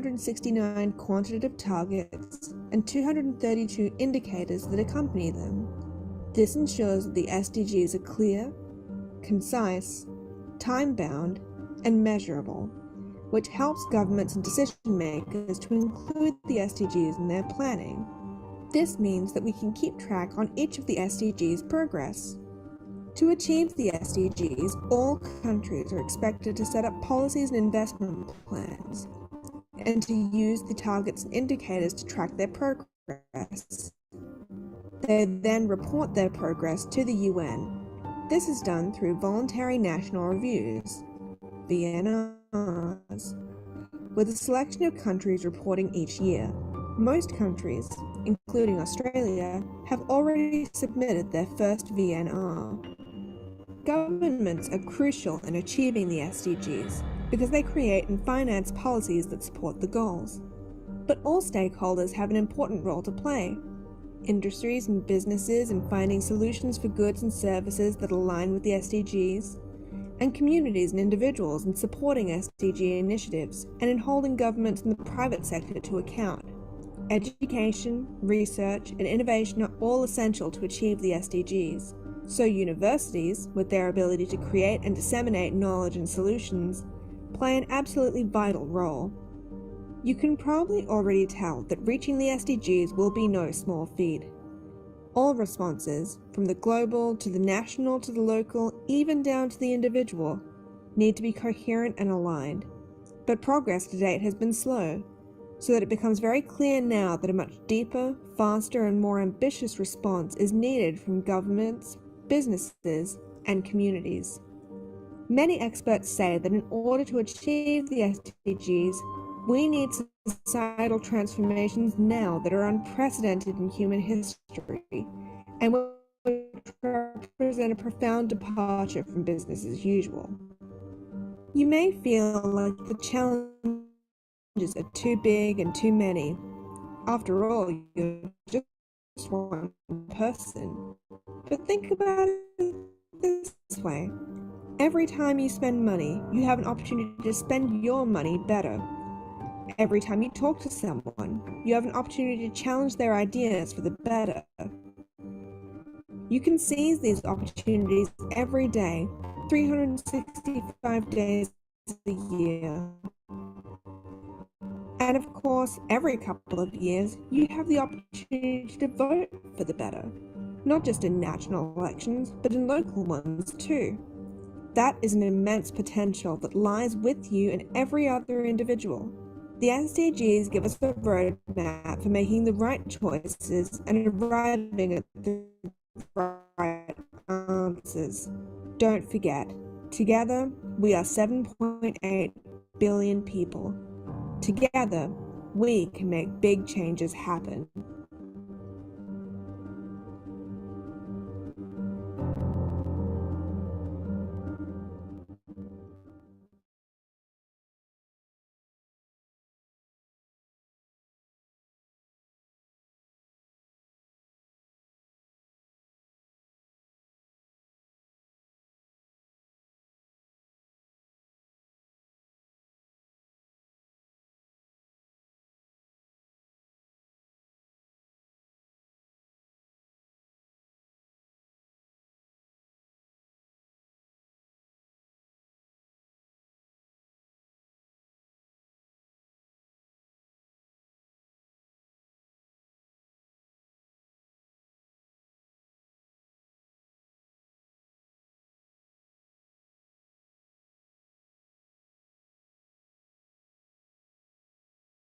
269 quantitative targets and 232 indicators that accompany them. This ensures that the SDGs are clear, concise, time-bound, and measurable, which helps governments and decision makers to include the SDGs in their planning. This means that we can keep track on each of the SDGs' progress. To achieve the SDGs, all countries are expected to set up policies and investment plans, and to use the targets and indicators to track their progress. They then report their progress to the UN. This is done through voluntary national reviews, VNRs, with a selection of countries reporting each year. Most countries, including Australia, have already submitted their first VNR. Governments are crucial in achieving the SDGs because they create and finance policies that support the goals. But all stakeholders have an important role to play. Industries and businesses in finding solutions for goods and services that align with the SDGs, and communities and individuals in supporting SDG initiatives and in holding governments and the private sector to account. Education, research, and innovation are all essential to achieve the SDGs. So universities, with their ability to create and disseminate knowledge and solutions, play an absolutely vital role. You can probably already tell that reaching the SDGs will be no small feat. All responses, from the global to the national to the local, even down to the individual, need to be coherent and aligned. But progress to date has been slow, so that it becomes very clear now that a much deeper, faster, and more ambitious response is needed from governments, businesses, and communities. Many experts say that in order to achieve the SDGs, we need societal transformations now that are unprecedented in human history and which represent a profound departure from business as usual. You may feel like the challenges are too big and too many. After all, you're just one person. But think about it this way. Every time you spend money, you have an opportunity to spend your money better. Every time you talk to someone, you have an opportunity to challenge their ideas for the better. You can seize these opportunities every day, 365 days a year. And of course, every couple of years, you have the opportunity to vote for the better, not just in national elections, but in local ones too. That is an immense potential that lies with you and every other individual. The SDGs give us a roadmap for making the right choices and arriving at the right answers. Don't forget, together we are 7.8 billion people. Together, we can make big changes happen.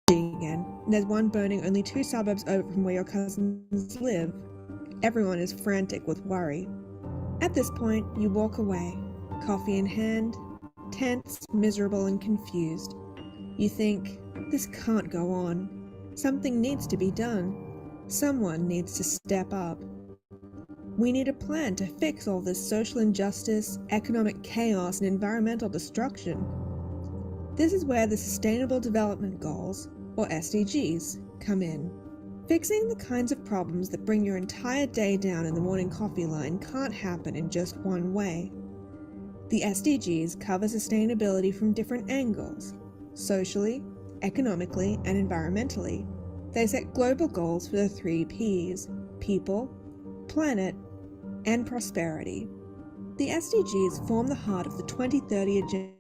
Again. There's one burning only 2 suburbs over from where your cousins live. Everyone is frantic with worry. At this point, you walk away, coffee in hand, tense, miserable, and confused. You think, this can't go on. Something needs to be done. Someone needs to step up. We need a plan to fix all this social injustice, economic chaos, and environmental destruction. This is where the Sustainable Development Goals, or SDGs, come in. Fixing the kinds of problems that bring your entire day down in the morning coffee line can't happen in just one way. The SDGs cover sustainability from different angles: socially, economically, and environmentally. They set global goals for the 3 Ps: people, planet, and prosperity. The SDGs form the heart of the 2030 Agenda.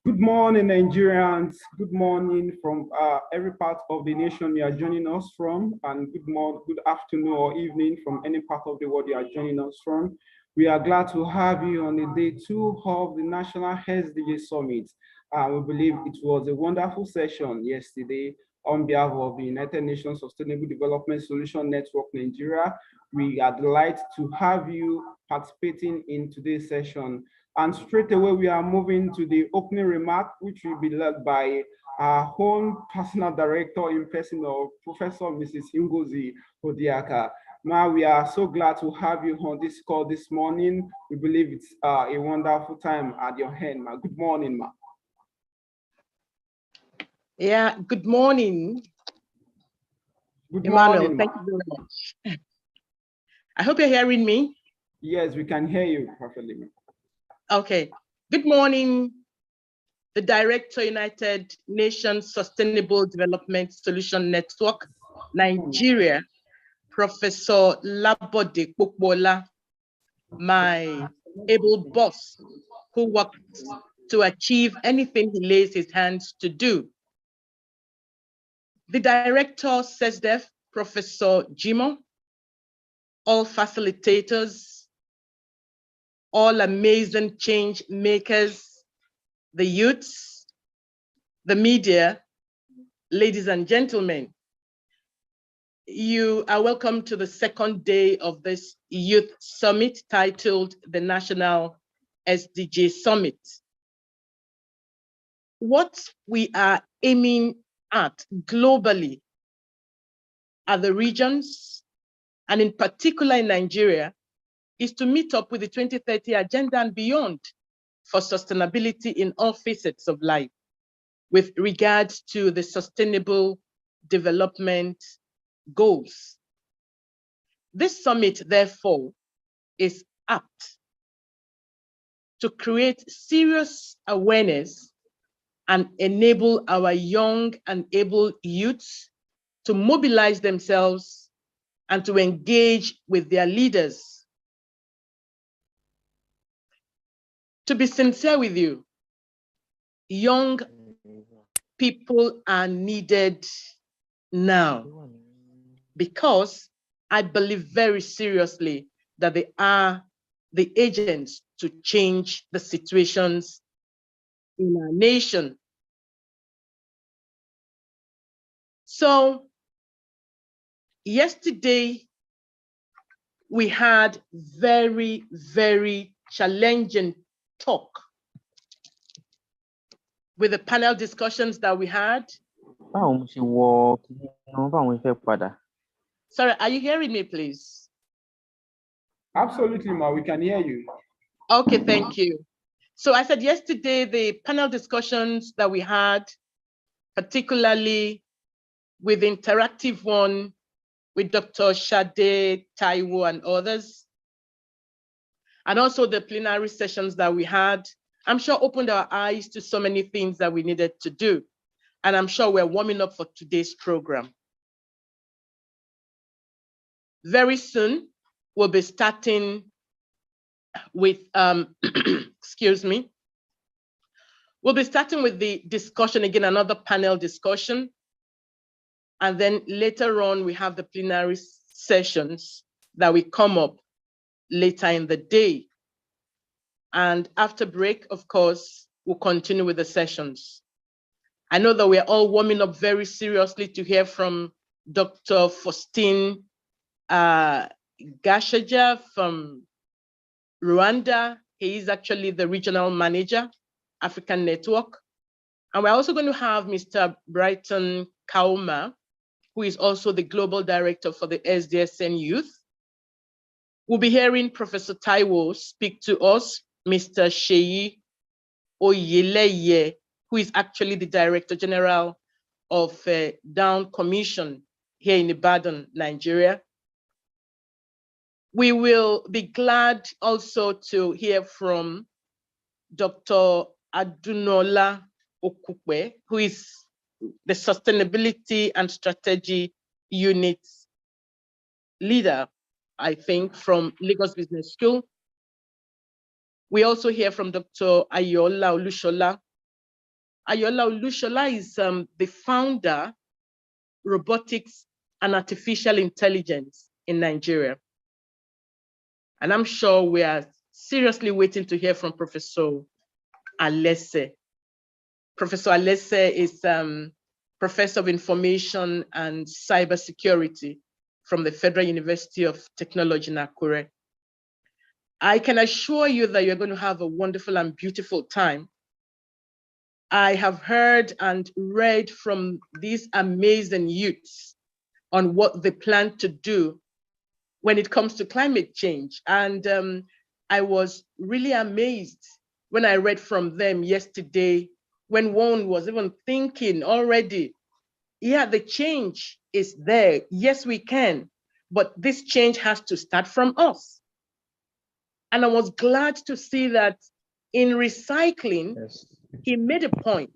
Good morning, Nigerians. Good morning from every part of the nation you are joining us from, and good morning, good afternoon or evening from any part of the world you are joining us from. We are glad to have you on the day 2 of the National Sdg Summit. We believe it was a wonderful session yesterday on behalf of the United Nations Sustainable Development Solution Network Nigeria. We are delighted to have you participating in today's session. And straight away, we are moving to the opening remark, which will be led by our own personal director in person of Professor Mrs. Ngozi Odiaka. Ma, we are so glad to have you on this call this morning. We believe it's a wonderful time at your hand, Ma. Good morning, Ma. Yeah, good morning. Good Emmanuel, morning, thank you very much. I hope you're hearing me. Yes, we can hear you perfectly, Ma. Okay, good morning. The Director, United Nations Sustainable Development Solution Network, Nigeria, Professor Labode Kpokbola, my able boss who works to achieve anything he lays his hands to do. The Director, SESDEF, Professor Jimo, all facilitators, all amazing change makers, the youths, the media, ladies and gentlemen, you are welcome to the second day of this Youth Summit titled the National SDG Summit. What we are aiming at globally at the regions, and in particular in Nigeria, is to meet up with the 2030 agenda and beyond for sustainability in all facets of life with regards to the sustainable development goals. This summit, therefore, is apt to create serious awareness and enable our young and able youths to mobilize themselves and to engage with their leaders. To be sincere with you, young people are needed now because I believe very seriously that they are the agents to change the situations in our nation. So yesterday, we had very, very challenging talk with the panel discussions that we had. Sorry, are you hearing me, please? Absolutely, Ma, we can hear you. Okay, thank you. So I said yesterday, the panel discussions that we had, particularly with the interactive one with Dr. Shade, Taiwo, and others, and also the plenary sessions that we had, I'm sure opened our eyes to so many things that we needed to do. And I'm sure we're warming up for today's program. Very soon, we'll be starting with, excuse me, we'll be starting with the discussion, again, another panel discussion. And then later on, we have the plenary sessions that will come up later in the day. And after break, of course, we'll continue with the sessions. I know that we're all warming up very seriously to hear from Dr. Faustin Gashaja from Rwanda. He is actually the regional manager, African Network. And we're also going to have Mr. Brighton Kauma, who is also the global director for the SDSN Youth. We'll be hearing Professor Taiwo speak to us, Mr. Sheyi Oyeleye, who is actually the Director General of Down Commission here in Ibadan, Nigeria. We will be glad also to hear from Dr. Adunola Okukwe, who is the Sustainability and Strategy Unit leader, I think, from Lagos Business School. We also hear from Dr. Ayola Olushola. Ayola Olushola is the founder, robotics and artificial intelligence in Nigeria. And I'm sure we are seriously waiting to hear from Professor Alese. Professor Alese is Professor of Information and Cybersecurity from the Federal University of Technology in Akure. I can assure you that you're going to have a wonderful and beautiful time. I have heard and read from these amazing youths on what they plan to do when it comes to climate change. And I was really amazed when I read from them yesterday, when one was even thinking already, yeah, the change is there. Yes, we can, but this change has to start from us. And I was glad to see that in recycling, yes, he made a point.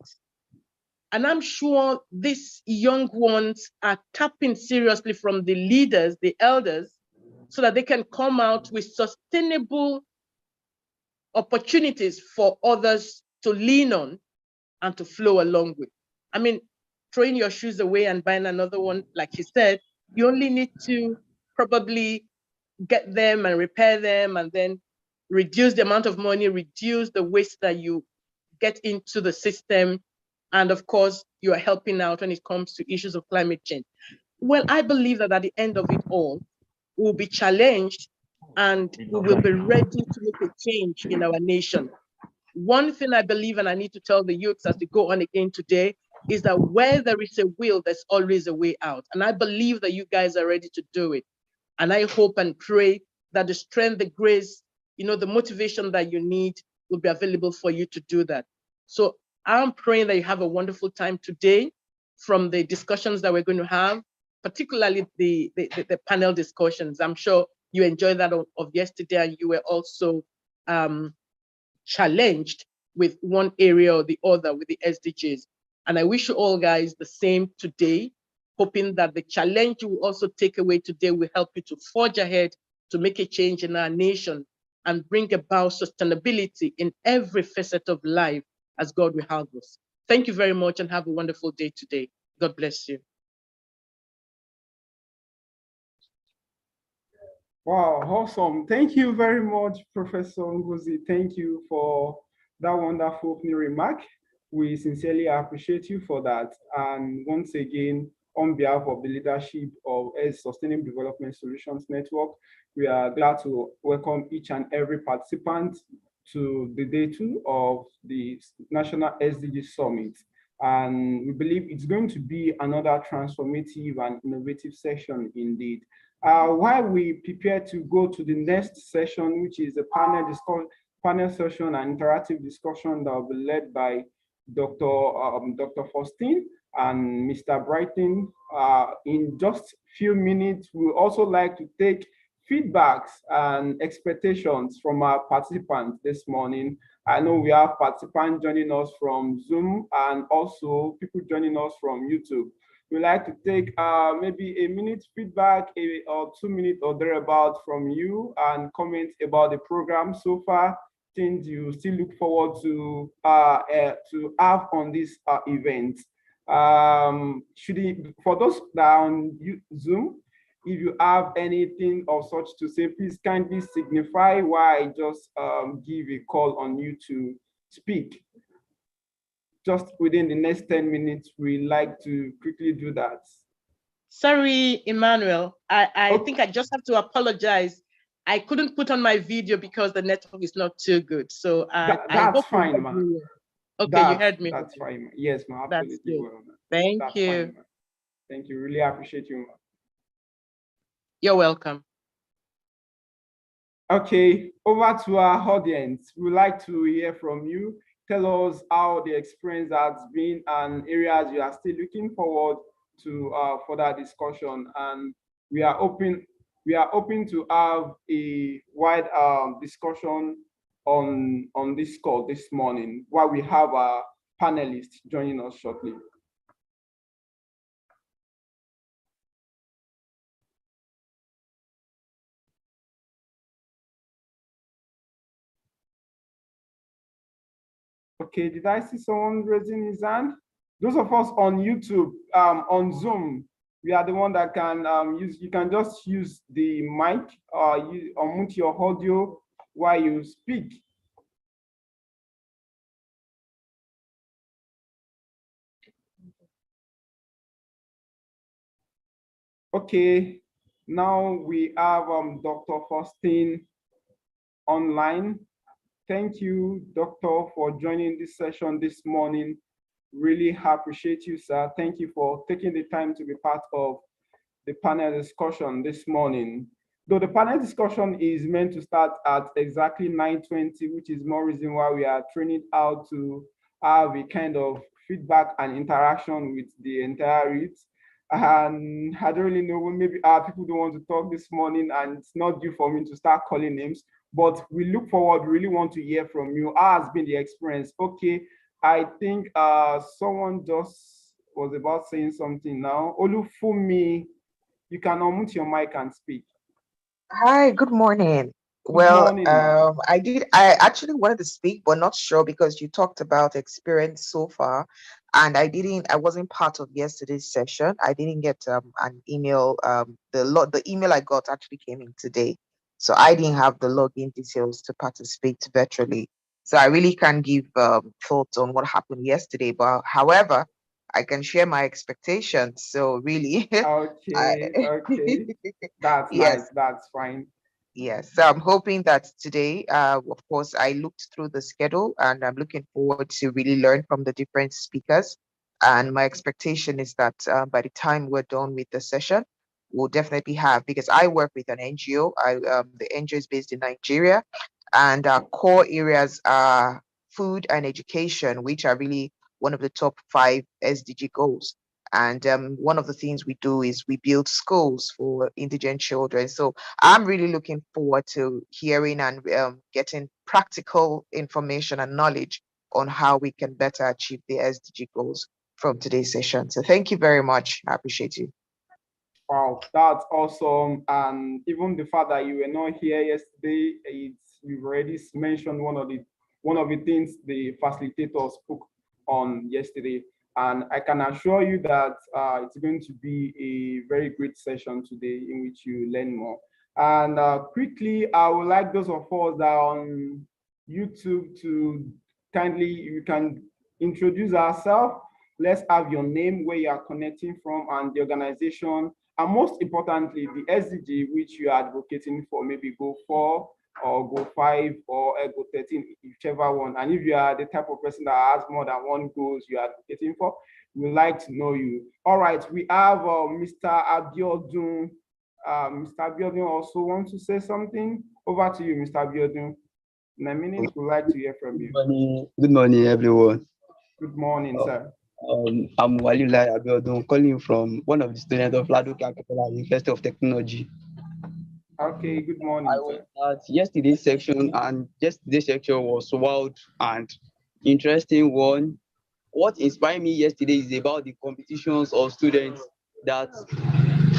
And I'm sure these young ones are tapping seriously from the leaders, the elders, so that they can come out with sustainable opportunities for others to lean on and to flow along with. I mean, throwing your shoes away and buying another one, like he said, you only need to probably get them and repair them and then reduce the amount of money, reduce the waste that you get into the system. And of course, you are helping out when it comes to issues of climate change. Well, I believe that at the end of it all, we'll be challenged and we will be ready to make a change in our nation. One thing I believe, and I need to tell the youths as we go on again today, is that where there is a will, there's always a way out. And I believe that you guys are ready to do it. And I hope and pray that the strength, the grace, the motivation that you need will be available for you to do that. So I'm praying that you have a wonderful time today from the discussions that we're going to have, particularly the panel discussions. I'm sure you enjoyed that of yesterday, and you were also challenged with one area or the other with the SDGs. And I wish you all guys the same today, hoping that the challenge you will also take away today will help you to forge ahead, to make a change in our nation and bring about sustainability in every facet of life as God will help us. Thank you very much and have a wonderful day today. God bless you. Wow, awesome. Thank you very much, Professor Ngozi. Thank you for that wonderful opening remark. We sincerely appreciate you for that. And once again, on behalf of the leadership of Sustainable Development Solutions Network, we are glad to welcome each and every participant to the day 2 of the National SDG Summit. And we believe it's going to be another transformative and innovative session indeed. While we prepare to go to the next session, which is a panel session and interactive discussion that will be led by Dr. Faustin and Mr. Brighton. In just few minutes, we would also like to take feedbacks and expectations from our participants this morning. I know we have participants joining us from Zoom and also people joining us from YouTube. We like to take maybe a minute feedback or 2 minutes or thereabout from you and comment about the program so far, things you still look forward to have on this event. For those that are on Zoom, if you have anything of such to say, please kindly signify while I just give a call on you to speak. Just within the next 10 minutes, we like to quickly do that. Sorry, Emmanuel. I think I just have to apologize. I couldn't put on my video because the network is not too good. So that's fine, man. Okay, you heard me. That's fine. Yes, ma'am. Absolutely. Well, Thank you. Fine, thank you. Really appreciate you, ma'am. You're welcome. Okay, over to our audience. We'd like to hear from you. Tell us how the experience has been and areas you are still looking forward to further discussion. And we are open to have a wide discussion on this call this morning while we have our panelists joining us shortly. Okay, did I see someone raising his hand? Those of us on YouTube, on Zoom, we are the one that can you can just use the mic, you unmute your audio while you speak. Okay, now we have Dr. Faustin online. Thank you, Doctor, for joining this session this morning. Really appreciate you, sir. Thank you for taking the time to be part of the panel discussion this morning. Though the panel discussion is meant to start at exactly 9:20, which is more reason why we are training out to have a kind of feedback and interaction with the entire youth. And I don't really know, maybe people don't want to talk this morning and it's not due for me to start calling names, but we look forward, really want to hear from you. How has been the experience? Okay, I think someone just was about saying something now. Olufumi, you can unmute your mic and speak. Hi, good morning. Morning, I actually wanted to speak, but not sure because you talked about experience so far, and I wasn't part of yesterday's session. I didn't get an email. The email I got actually came in today, so I didn't have the login details to participate virtually. So I really can't give thoughts on what happened yesterday. But however, I can share my expectations. So really, okay, that's yes. nice. That's fine. Yes, so I'm hoping that today, of course, I looked through the schedule and I'm looking forward to really learn from the different speakers. And my expectation is that by the time we're done with the session, we'll definitely have, because I work with an NGO. The NGO is based in Nigeria, and our core areas are food and education, which are really one of the top 5 SDG goals. And one of the things we do is we build schools for indigent children. So I'm really looking forward to hearing and getting practical information and knowledge on how we can better achieve the SDG goals from today's session. So thank you very much. I appreciate you. Wow, that's awesome. And even the fact that you were not here yesterday, you've already mentioned one of the things the facilitator spoke on yesterday. And I can assure you that it's going to be a very great session today in which you learn more. And quickly, I would like those of us that are on YouTube to you can introduce ourselves. Let's have your name, where you are connecting from, and the organization. And most importantly, the SDG which you are advocating for, maybe Go 4 or Go 5 or Go 13, whichever one. And if you are the type of person that has more than one goals you are advocating for, we'd like to know you. All right, we have Mr. Abiodun. Mr. Abiodun also wants to say something. Over to you, Mr. Abiodun. Naminik would like to hear from you. Good morning, everyone. Good morning, sir. I'm Walilai Abiodun, calling from one of the students of Ladoke Akitola University of Technology. Okay, good morning, I sir. was at yesterday's section, and yesterday's section was wild and interesting one. What inspired me yesterday is about the competitions of students, that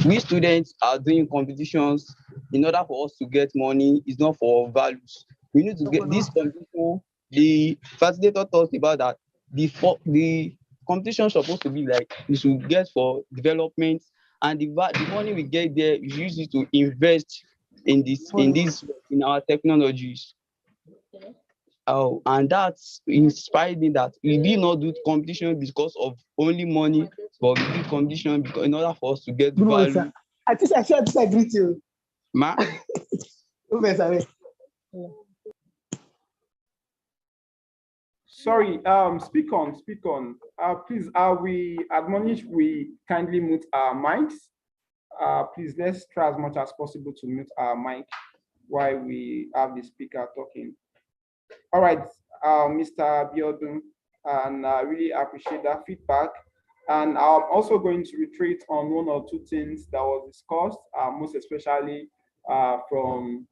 we students are doing competitions in order for us to get money. It's not for values. We need to get this competition. The facilitator talked about that the competition supposed to be like we should get for development, and the money we get there, we use it to invest in our technologies. Oh, and that's inspired me that we did not do competition because of only money, but we did competition because in order for us to get Good morning, value. sir. I disagree with you. Ma? Sorry, speak on. Please, we admonish we kindly mute our mics. Please, let's try as much as possible to mute our mic while we have the speaker talking. All right, Mr. Abiodun, and I really appreciate that feedback. And I'm also going to retreat on one or two things that was discussed, most especially from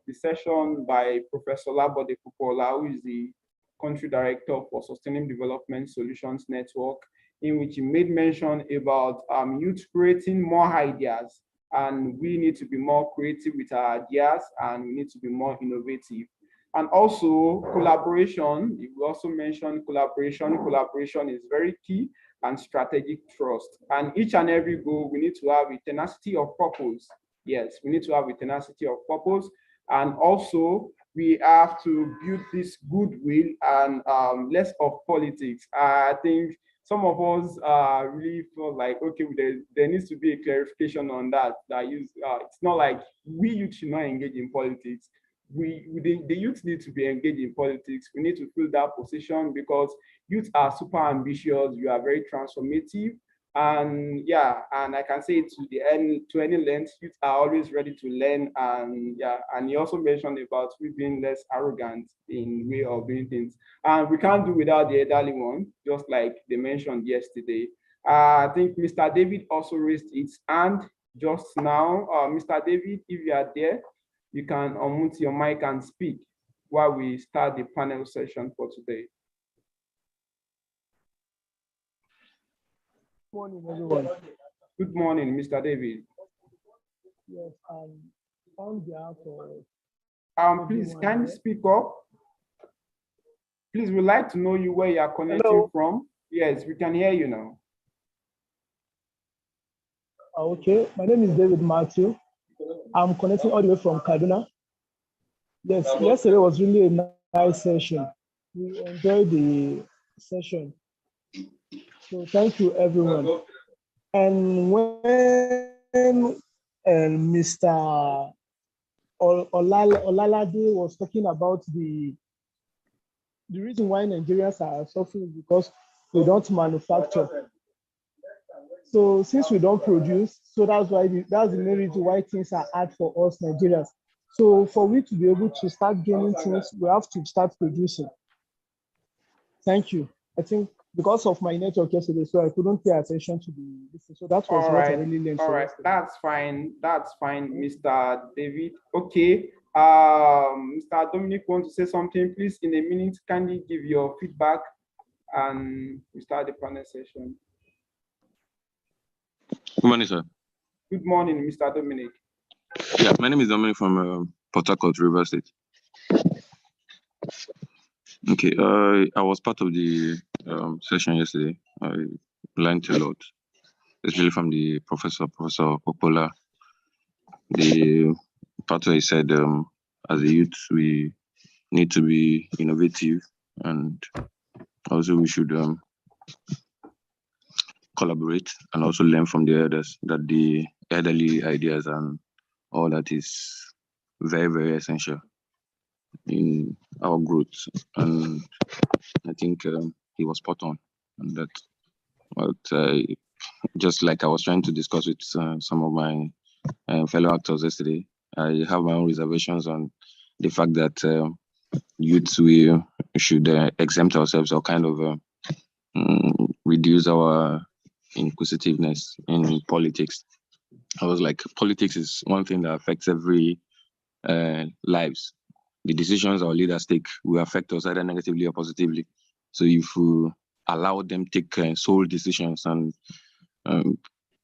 the session by Professor Labode Kupola, who is the Country Director for Sustainable Development Solutions Network, in which he made mention about youth creating more ideas. And we need to be more creative with our ideas, and we need to be more innovative. And also collaboration. We also mentioned collaboration. Collaboration is very key, and strategic trust. And each and every goal, we need to have a tenacity of purpose. Yes, we need to have a tenacity of purpose. And also, we have to build this goodwill and less of politics. I think some of us really feel like, okay, there needs to be a clarification on that. It's not like we youth should not engage in politics. The youth need to be engaged in politics. We need to fill that position because youth are super ambitious. You are very transformative, and yeah, and I can say to any length, youth are always ready to learn. And yeah, and he also mentioned about we being less arrogant in way of doing things, and we can't do without the elderly one, just like they mentioned yesterday. I think Mr. David also raised his hand just now. Mr. David, if you are there, you can unmute your mic and speak while we start the panel session for today. Good morning, everyone. Good morning, Mr. David. Yes, on behalf of please, can you speak up? Please, we'd like to know you where you are connecting from. Yes, we can hear you now. Okay, my name is David Matthew. I'm connecting all the way from Kaduna. Yes, yesterday was really a nice session. We enjoyed the session. So thank you, everyone. And when Mr. Olalade was talking about the reason why Nigerians are suffering because we don't manufacture. So since we don't produce, so that's the main reason why things are hard for us Nigerians. So for we to be able to start gaining things, we have to start producing. Thank you. I think because of my network yesterday, so I couldn't pay attention to this. So that was what I really learned. All right, that's fine, Mr. David. Okay, Mr. Dominic want to say something, please. In a minute, kindly give your feedback, and we start the panel session. Good morning, sir. Good morning, Mr. Dominic. Yeah, my name is Dominic from Port Harcourt, River State. Okay, I was part of the session yesterday. I learned a lot, especially from the Professor Popola. The part where he said, as a youth, we need to be innovative, and also we should collaborate and also learn from the elders, that the elderly ideas and all that is very, very essential in our growth. And I think he was spot on that. But just like I was trying to discuss with some of my fellow actors yesterday, I have my own reservations on the fact that youths, we should exempt ourselves or kind of reduce our inquisitiveness in politics. I was like, politics is one thing that affects every lives. The decisions our leaders take will affect us either negatively or positively. So if we allow them take sole decisions, and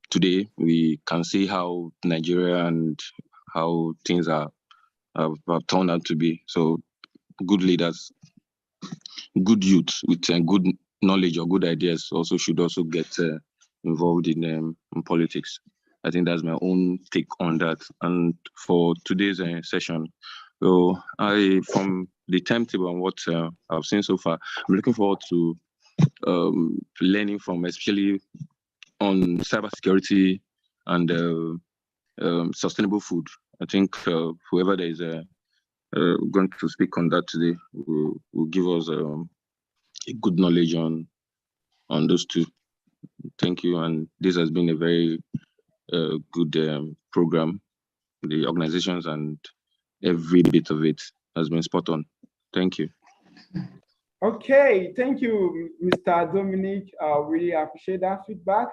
today we can see how Nigeria and how things have turned out to be. So good leaders, good youth with good knowledge or good ideas also should also get involved in politics. I think that's my own take on that. And for today's session, so from the timetable and what I've seen so far, I'm looking forward to learning from, especially on cybersecurity and sustainable food. I think whoever there is going to speak on that today will give us a good knowledge on those two. Thank you, and this has been a very good program. The organizations and every bit of it has been spot on. Thank you. Okay, thank you, Mr. Dominic. Really appreciate that feedback.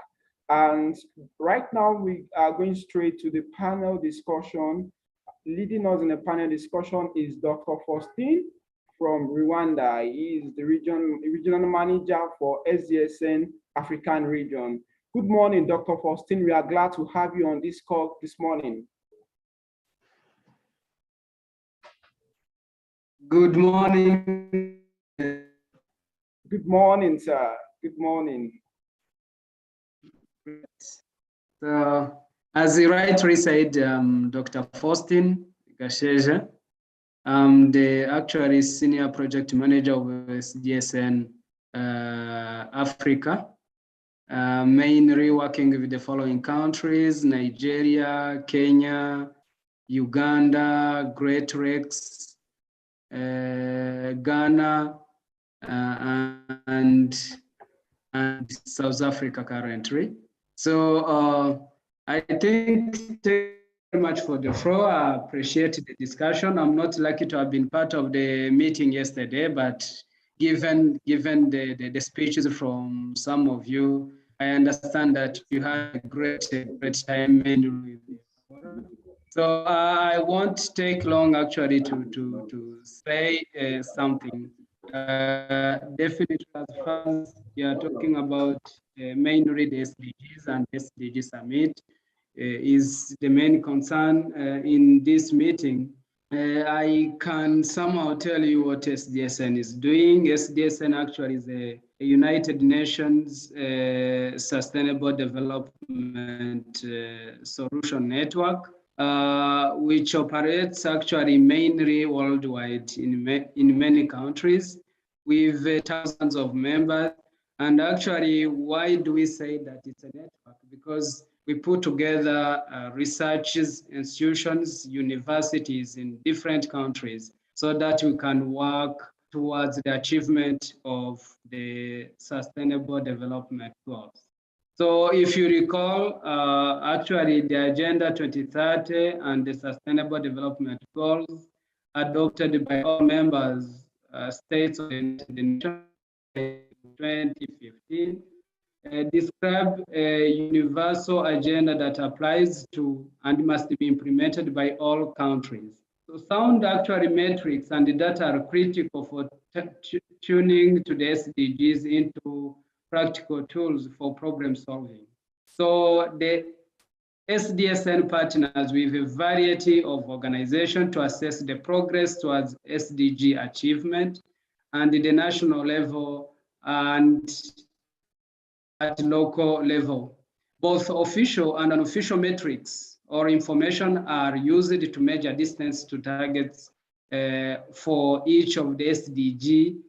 And right now we are going straight to the panel discussion. Leading us in the panel discussion is Dr. Faustin from Rwanda. He is the regional manager for SDSN African region. Good morning, Dr. Faustin. We are glad to have you on this call this morning. Good morning. Good morning, sir. Good morning. So, as you rightly said, Dr. Faustin Gasheja. I'm the actually senior project manager of SDSN Africa, mainly working with the following countries: Nigeria, Kenya, Uganda, Great Lakes, Ghana, and South Africa currently. So I think thank you very much for the floor. I appreciate the discussion. I'm not lucky to have been part of the meeting yesterday, but given the speeches from some of you, I understand that you had a great time. So I won't take long actually to say something. Definitely, as far as we are talking about mainly the SDGs and SDG Summit is the main concern in this meeting. I can somehow tell you what SDSN is doing. SDSN actually is a United Nations Sustainable Development Solution Network, which operates actually mainly worldwide in many countries with thousands of members. And actually, why do we say that it's a network? Because we put together research institutions, universities in different countries so that we can work towards the achievement of the Sustainable Development Goals. So if you recall, actually the Agenda 2030 and the Sustainable Development Goals adopted by all members states of the United Nations in 2015 describe a universal agenda that applies to and must be implemented by all countries. So sound actually metrics and the data are critical for tuning to the SDGs into practical tools for problem solving. So the SDSN partners with a variety of organizations to assess the progress towards SDG achievement and the national level and at local level. Both official and unofficial metrics or information are used to measure distance to targets for each of the SDG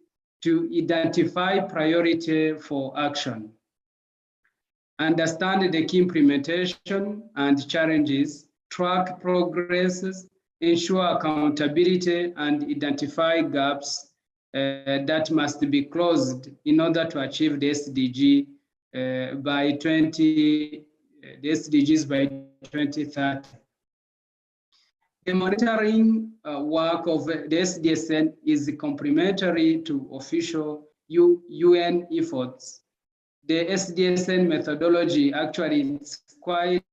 to identify priority for action, understand the key implementation and challenges, track progresses, ensure accountability, and identify gaps that must be closed in order to achieve the SDG by 2030. The monitoring work of the SDSN is complementary to official UN efforts. The SDSN methodology actually is quite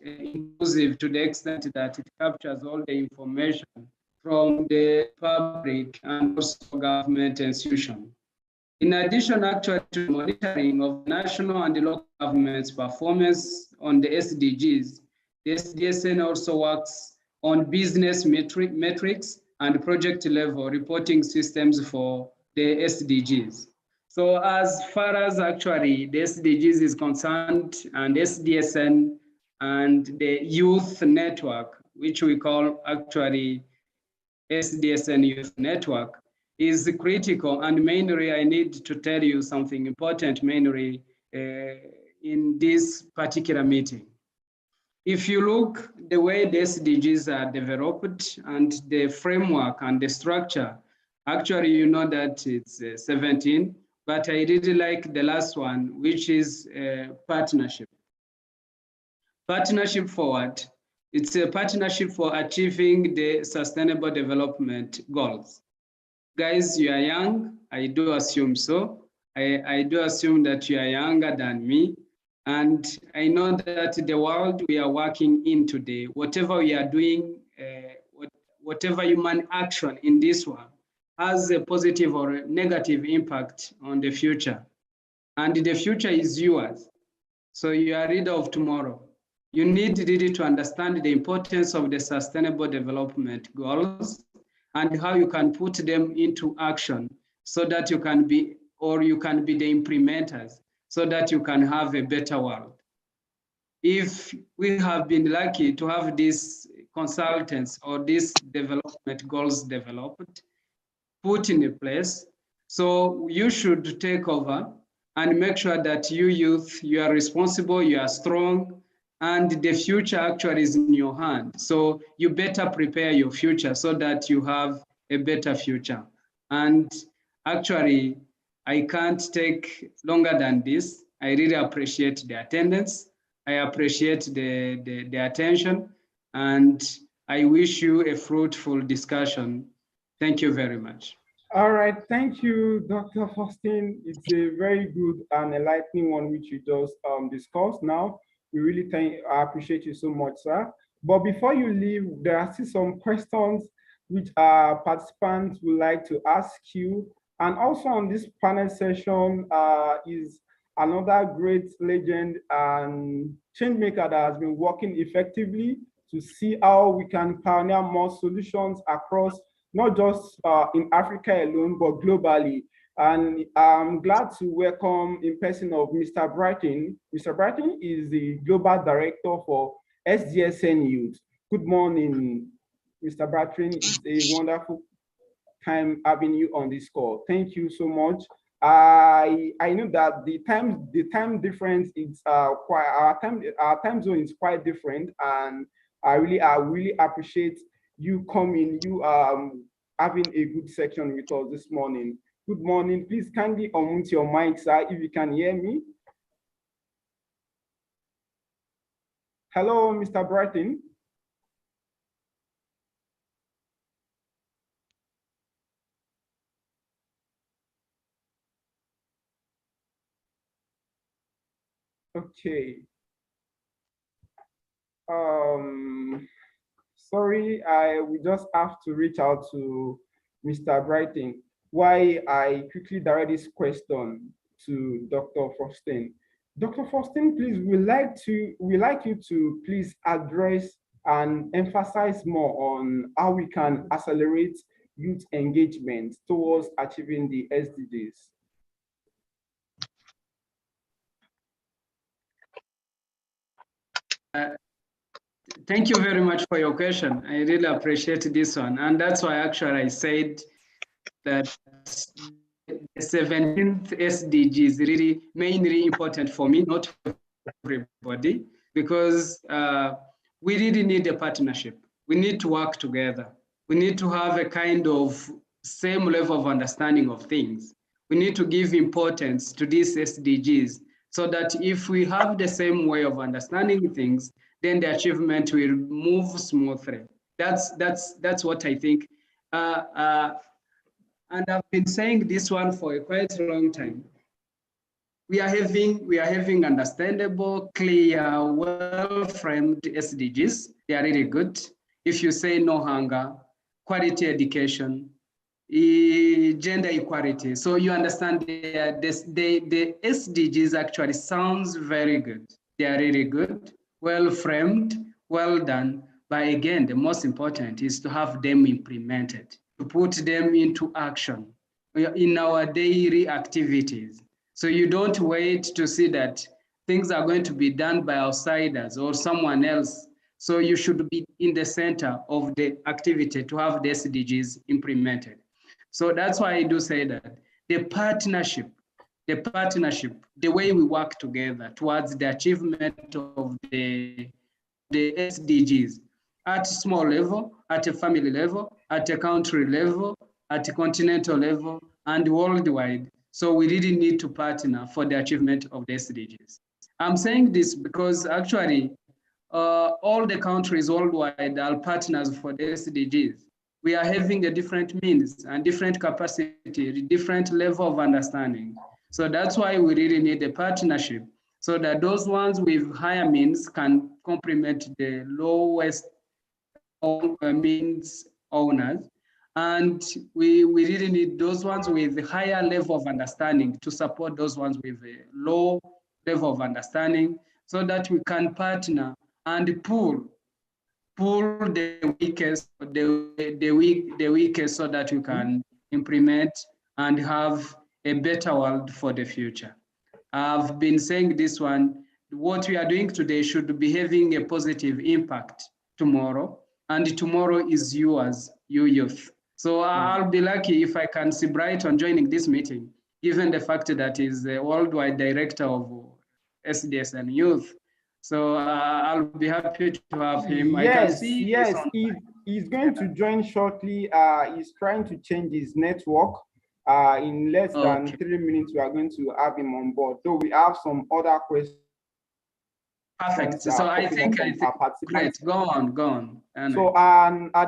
inclusive to the extent that it captures all the information from the public and also government institutions. In addition, actually, to monitoring of national and local governments' performance on the SDGs, the SDSN also works on business metrics and project level reporting systems for the SDGs. So as far as actually the SDGs is concerned, and SDSN and the youth network, which we call actually SDSN Youth Network, is critical. And mainly I need to tell you something important mainly in this particular meeting. If you look the way the SDGs are developed and the framework and the structure, actually you know that it's 17, but I really like the last one, which is partnership. Partnership forward. It's a partnership for achieving the sustainable development goals. Guys, you are young, I do assume so. I do assume that you are younger than me. And I know that the world we are working in today, whatever we are doing, whatever human action in this one has a positive or a negative impact on the future. And the future is yours. So you are leader of tomorrow. You need really to understand the importance of the sustainable development goals and how you can put them into action so that you can be, or you can be the implementers so that you can have a better world. If we have been lucky to have these consultants or these development goals developed, put in place, so you should take over and make sure that you youth, you are responsible, you are strong, and the future actually is in your hand. So you better prepare your future so that you have a better future. And actually, I can't take longer than this. I really appreciate the attendance. I appreciate the attention, and I wish you a fruitful discussion. Thank you very much. All right, thank you, Dr. Faustin. It's a very good and enlightening one which you just discussed now. We really I appreciate you so much, sir. But before you leave, there are still some questions which our participants would like to ask you. And also on this panel session is another great legend and change maker that has been working effectively to see how we can pioneer more solutions across not just in Africa alone, but globally. And I'm glad to welcome in person of Mr. Brighton. Mr. Brighton is the Global Director for SDSN Youth. Good morning, Mr. Brighton. It's a wonderful time having you on this call. Thank you so much. I know that the time difference is quite our time zone is quite different, and I really appreciate you coming, you having a good section with us this morning. Good morning. Please kindly unmute your mic, sir, if you can hear me. Hello, Mr. Brighton. Okay. Sorry, we just have to reach out to Mr. Brighton. Why I quickly direct this question to Dr. Faustin. Dr. Faustin, please, we'd like you to please address and emphasize more on how we can accelerate youth engagement towards achieving the SDGs. Thank you very much for your question. I really appreciate this one. And that's why actually I said that the 17th SDG is really mainly important for me, not for everybody, because we really need a partnership. We need to work together. We need to have a kind of same level of understanding of things. We need to give importance to these SDGs so that if we have the same way of understanding things, then the achievement will move smoothly. That's what I think. And I've been saying this one for a quite long time. We are having understandable, clear, well-framed SDGs. They are really good. If you say no hunger, quality education, gender equality, so you understand the SDGs actually sounds very good. They are really good, well-framed, well done. But again, the most important is to have them implemented, to put them into action in our daily activities. So you don't wait to see that things are going to be done by outsiders or someone else. So you should be in the center of the activity to have the SDGs implemented. So that's why I do say that the partnership, the way we work together towards the achievement of the SDGs at small level, at a family level, at a country level, at a continental level, and worldwide. So we really need to partner for the achievement of the SDGs. I'm saying this because actually all the countries worldwide are partners for the SDGs. We are having a different means and different capacity, different level of understanding. So that's why we really need a partnership so that those ones with higher means can complement the lowest means owners. And we really need those ones with a higher level of understanding to support those ones with a low level of understanding so that we can partner and pull the weakest, the weakest so that we can implement and have a better world for the future. I've been saying this one, what we are doing today should be having a positive impact tomorrow, and tomorrow is yours, you youth. So I'll be lucky if I can see Brighton joining this meeting, given the fact that he's the worldwide director of SDSN Youth. So I'll be happy to have him. Yes, I can see yes, he's going to join shortly. He's trying to change his network. In less than 3 minutes, we are going to have him on board. So we have some other questions. Perfect. So I think great. Go on. So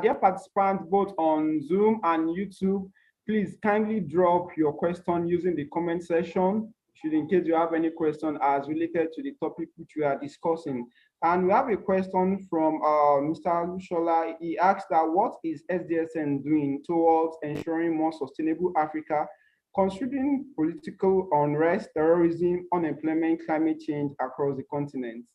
dear participants, both on Zoom and YouTube, please kindly drop your question using the comment section. Should in case you have any question as related to the topic which we are discussing. And we have a question from Mr. Lushola. He asked that what is SDSN doing towards ensuring more sustainable Africa, considering political unrest, terrorism, unemployment, climate change across the continent?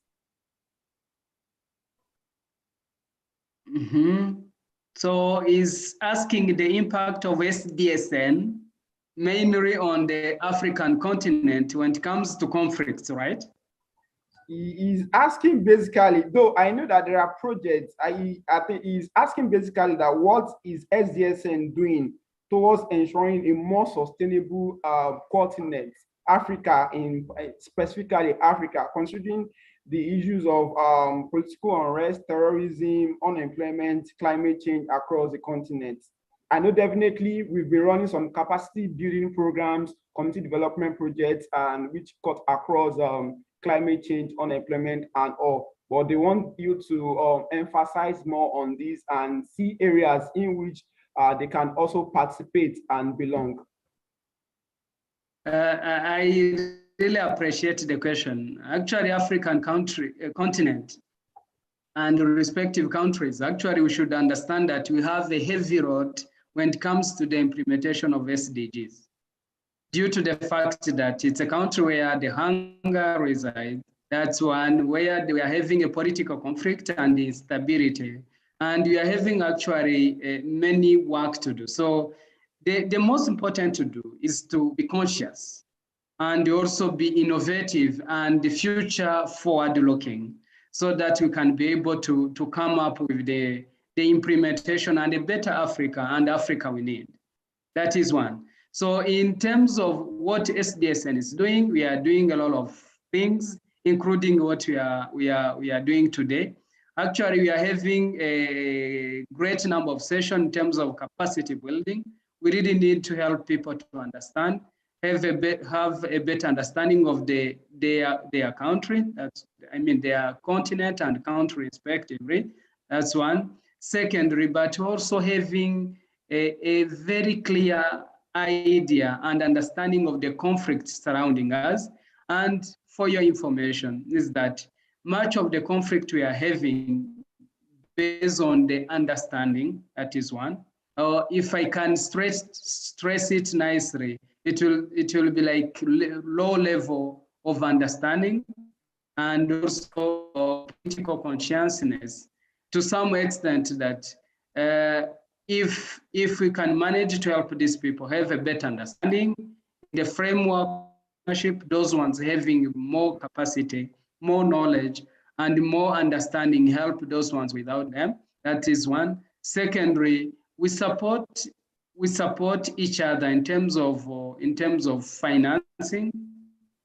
So he's asking the impact of SDSN mainly on the African continent when it comes to conflicts, right? He is asking basically, though I know that there are projects, I think he's asking basically that what is SDSN doing towards ensuring a more sustainable continent, Africa, specifically Africa, considering the issues of political unrest, terrorism, unemployment, climate change across the continent. I know definitely we've been running some capacity building programs, community development projects, and which cut across climate change, unemployment, and all. But they want you to emphasize more on this and see areas in which they can also participate and belong. I really appreciate the question. Actually, African continent and respective countries, actually we should understand that we have a heavy road when it comes to the implementation of SDGs, due to the fact that it's a country where the hunger resides. That's one where we are having a political conflict and instability, and we are having actually many work to do. So the most important to do is to be conscious and also be innovative and future forward looking, so that we can be able to come up with the implementation and a better Africa and Africa we need. That is one. So in terms of what SDSN is doing, we are doing a lot of things, including what we are doing today. Actually, we are having a great number of sessions in terms of capacity building. We really need to help people to understand, have a better understanding of their country. Their continent and country respectively. That's one. secondary, but also having a very clear idea and understanding of the conflicts surrounding us. And for your information is that much of the conflict we are having based on the understanding, that is one. If I can stress it nicely, it will be like low level of understanding and also political consciousness to some extent that if we can manage to help these people have a better understanding, the framework, those ones having more capacity, more knowledge, and more understanding help those ones without them. That is one. Secondly, we support each other in terms of financing.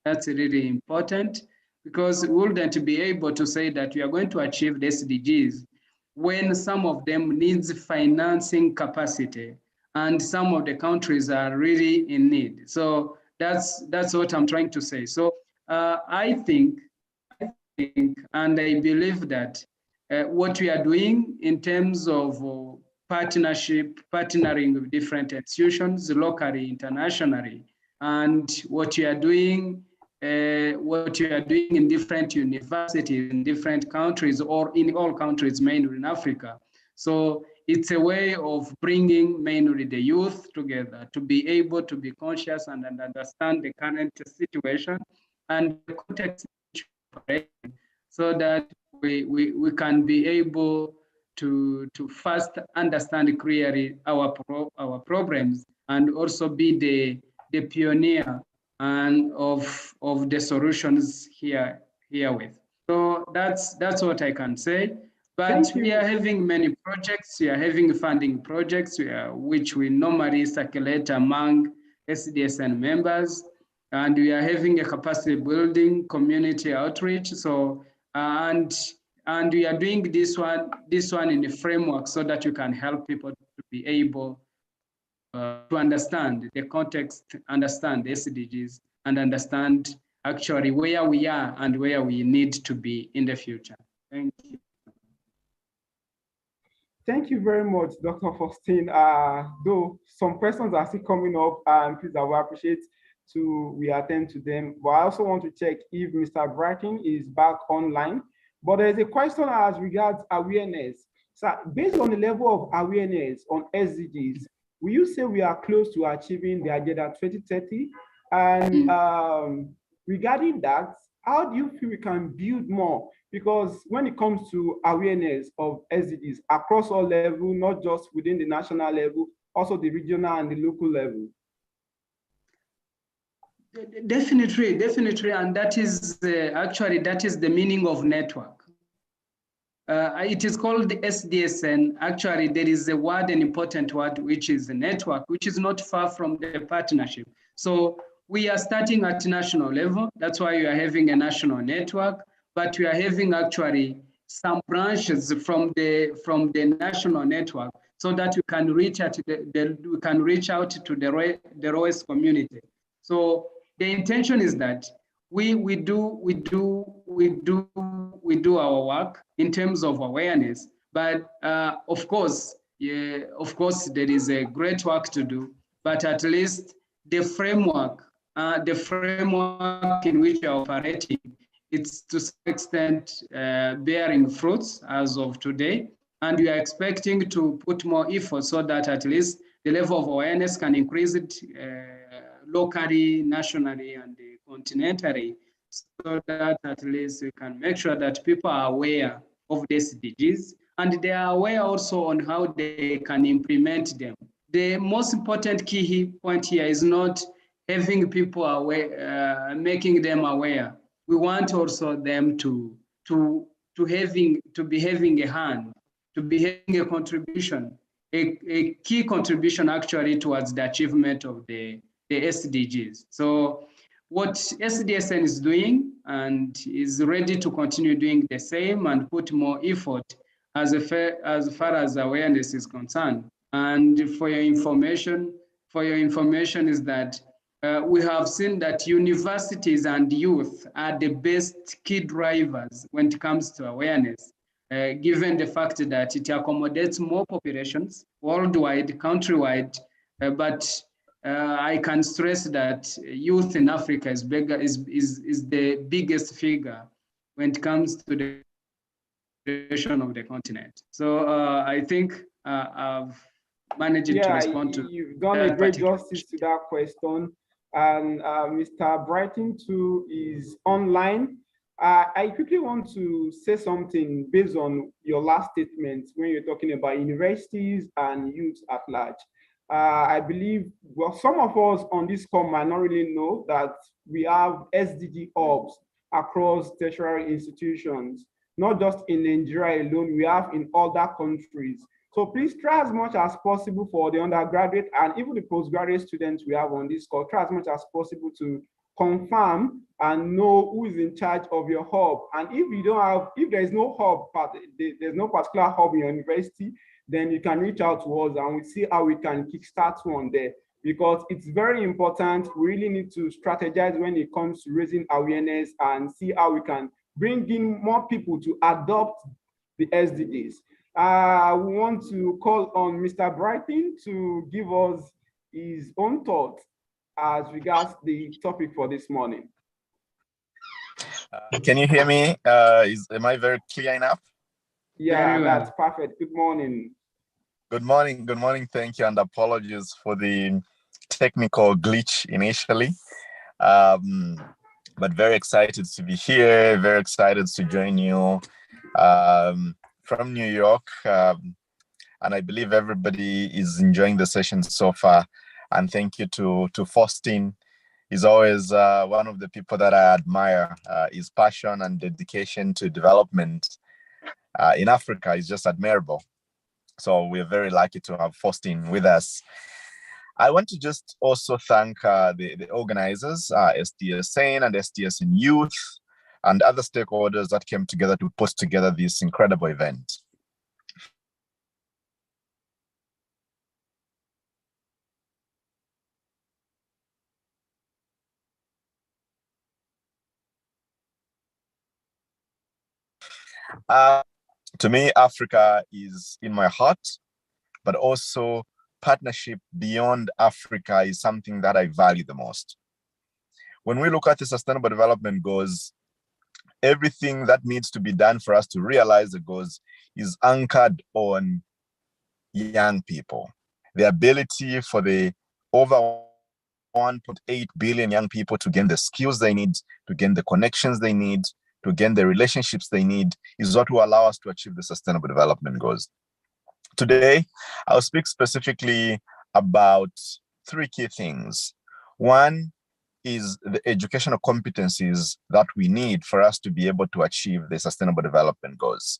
That's really important, because we wouldn't be able to say that we are going to achieve the SDGs when some of them needs financing capacity and some of the countries are really in need. So that's what I'm trying to say. So I think and I believe that what we are doing in terms of partnering with different institutions, locally, internationally, and what you are doing in different universities in different countries or in all countries, mainly in Africa. So it's a way of bringing mainly the youth together to be able to be conscious and understand the current situation and the context so that we can be able to first understand clearly our problems and also be the pioneer and of the solutions here with. So that's what I can say. But we are having many projects. We are having funding projects which we normally circulate among SDSN members, and we are having a capacity building, community outreach. So and we are doing this one in a framework so that you can help people to be able to understand the context, understand the SDGs, and understand actually where we are and where we need to be in the future. Thank you. Thank you very much, Dr. Faustin. Though some questions are still coming up, and please, I will appreciate we attend to them. But I also want to check if Mr. Bracken is back online. But there's a question as regards awareness. So based on the level of awareness on SDGs, will you say we are close to achieving the Agenda 2030? And regarding that, how do you feel we can build more? Because when it comes to awareness of SDGs across all levels, not just within the national level, also the regional and the local level. Definitely, and that is actually that is the meaning of network. It is called the SDSN. Actually, there is a word, an important word, which is a network, which is not far from the partnership. So we are starting at national level. That's why we are having a national network, but we are having actually some branches from the national network, so that we can reach out to the lowest community. So the intention is that we do our work in terms of awareness, but of course there is a great work to do. But at least the framework in which we are operating, it's to some extent bearing fruits as of today, and we are expecting to put more effort so that at least the level of awareness can increase it locally, nationally, and continentally, so that at least we can make sure that people are aware of the SDGs and they are aware also on how they can implement them. The most important key point here is not having people aware, making them aware. We want also them to be having a hand, to be having a contribution, a key contribution actually towards the achievement of the SDGs. So what SDSN is doing and is ready to continue doing the same and put more effort as far as awareness is concerned. And for your information is that we have seen that universities and youth are the best key drivers when it comes to awareness. given the fact that it accommodates more populations worldwide, countrywide, but I can stress that youth in Africa is the biggest figure when it comes to the population of the continent. So I think I've managed to respond to. You've done a great justice to that question. And Mr. Brighton too is online. I quickly want to say something based on your last statement when you're talking about universities and youth at large. I believe, well, some of us on this call might not really know that we have SDG hubs across tertiary institutions, not just in Nigeria alone, we have in other countries. So please try as much as possible for the undergraduate and even the postgraduate students we have on this call, try as much as possible to confirm and know who is in charge of your hub. And if there is no hub, there's no particular hub in your university, then you can reach out to us and we see how we can kickstart one there, because it's very important. We really need to strategize when it comes to raising awareness and see how we can bring in more people to adopt the SDGs. We want to call on Mr. Brighton to give us his own thoughts as regards the topic for this morning. Can you hear me? Am I very clear enough? Yeah, that's perfect. Good morning. Good morning. Good morning. Thank you, and apologies for the technical glitch initially. But very excited to be here. Very excited to join you from New York. And I believe everybody is enjoying the session so far. And thank you to Faustin. He's always one of the people that I admire. His passion and dedication to development in Africa is just admirable. So we're very lucky to have Faustin with us. I want to just also thank the organizers, SDSN and SDSN Youth, and other stakeholders that came together to put together this incredible event. To me, Africa is in my heart, but also partnership beyond Africa is something that I value the most. When we look at the Sustainable Development Goals, everything that needs to be done for us to realize the goals is anchored on young people. The ability for the over 1.8 billion young people to gain the skills they need, to gain the connections they need, to gain the relationships they need is what will allow us to achieve the Sustainable Development Goals. Today, I'll speak specifically about three key things. One is the educational competencies that we need for us to be able to achieve the Sustainable Development Goals.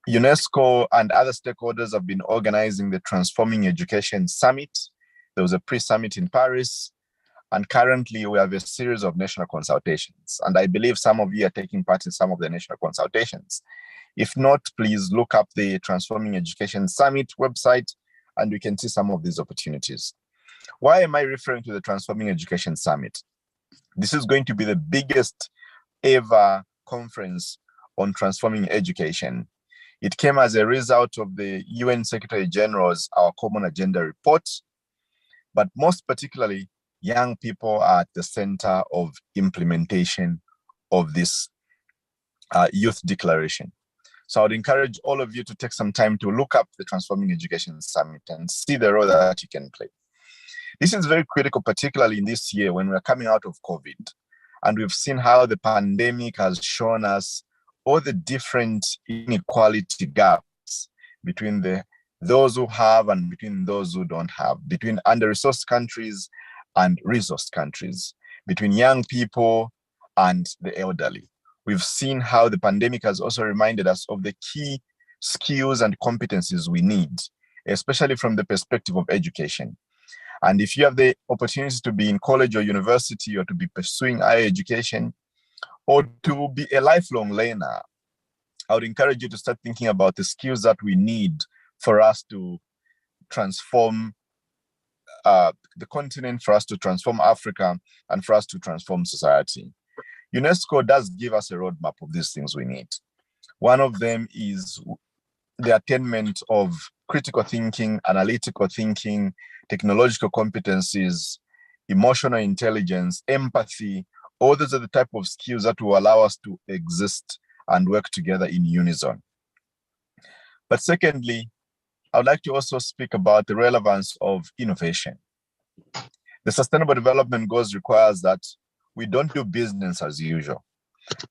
UNESCO and other stakeholders have been organizing the Transforming Education Summit. There was a pre-summit in Paris, and currently we have a series of national consultations. And I believe some of you are taking part in some of the national consultations. If not, please look up the Transforming Education Summit website and you can see some of these opportunities. Why am I referring to the Transforming Education Summit? This is going to be the biggest ever conference on transforming education. It came as a result of the UN Secretary General's Our Common Agenda report, but most particularly, young people are at the center of implementation of this youth declaration. So I would encourage all of you to take some time to look up the Transforming Education Summit and see the role that you can play. This is very critical, particularly in this year when we're coming out of COVID. And we've seen how the pandemic has shown us all the different inequality gaps between those who have and between those who don't have, between under-resourced countries and resourced countries, between young people and the elderly. We've seen how the pandemic has also reminded us of the key skills and competencies we need, especially from the perspective of education. And if you have the opportunity to be in college or university or to be pursuing higher education or to be a lifelong learner, I would encourage you to start thinking about the skills that we need for us to transform the continent, for us to transform Africa, and for us to transform society. UNESCO does give us a roadmap of these things we need. One of them is the attainment of critical thinking, analytical thinking, technological competencies, emotional intelligence, empathy. All those are the type of skills that will allow us to exist and work together in unison. But secondly, I would like to also speak about the relevance of innovation. The Sustainable Development Goals requires that we don't do business as usual.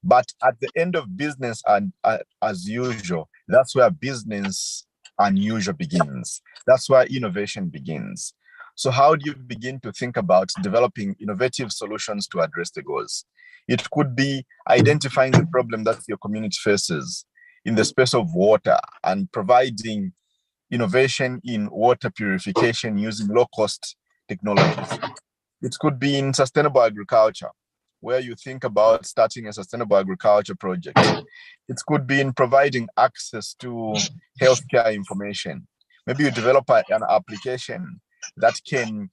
But at the end of business and as usual, that's where business unusual begins. That's where innovation begins. So how do you begin to think about developing innovative solutions to address the goals? It could be identifying the problem that your community faces in the space of water and providing innovation in water purification using low-cost technologies. It could be in sustainable agriculture, where you think about starting a sustainable agriculture project. It could be in providing access to healthcare information. Maybe you develop an application that can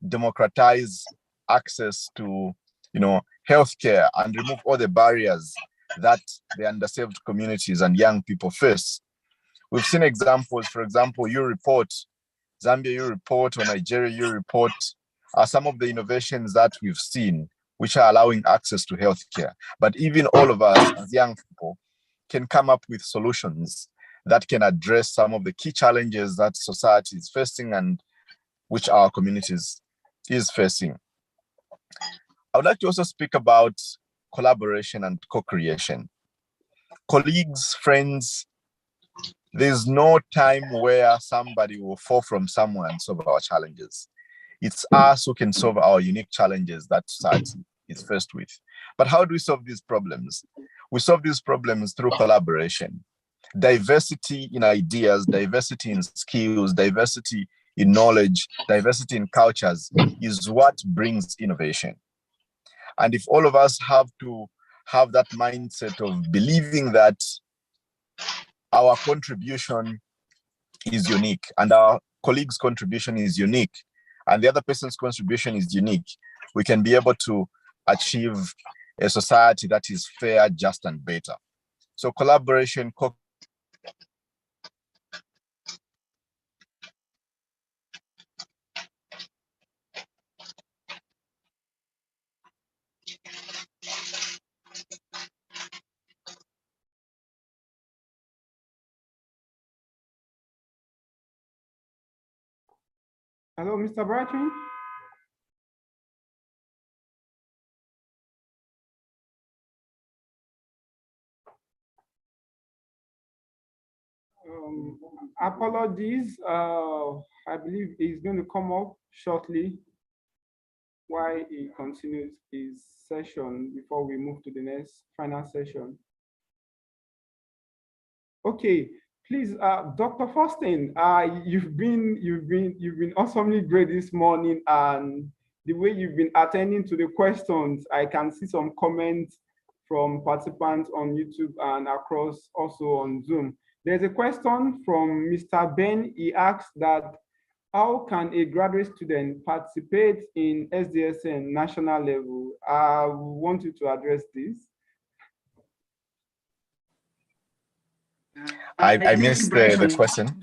democratize access to, healthcare and remove all the barriers that the underserved communities and young people face. We've seen examples, for example, you report, Zambia, you report, or Nigeria, you report, are some of the innovations that we've seen which are allowing access to healthcare. But even all of us as young people can come up with solutions that can address some of the key challenges that society is facing and which our communities is facing. I would like to also speak about collaboration and co-creation. Colleagues, friends, there's no time where somebody will fall from someone and solve our challenges. It's us who can solve our unique challenges that society is faced with. But how do we solve these problems? We solve these problems through collaboration. Diversity in ideas, diversity in skills, diversity in knowledge, diversity in cultures is what brings innovation. And if all of us have to have that mindset of believing that our contribution is unique and our colleague's contribution is unique and the other person's contribution is unique, we can be able to achieve a society that is fair, just, and better. So collaboration, Hello, Mr. Brighton. Apologies. I believe he's going to come up shortly while he continues his session before we move to the next final session. Okay, please, Dr. Faustin, you've been awesomely great this morning, and the way you've been attending to the questions, I can see some comments from participants on YouTube and across also on Zoom. There's a question from Mr. Ben. He asks that, how can a graduate student participate in SDSN national level? I want you to address this. I missed the question.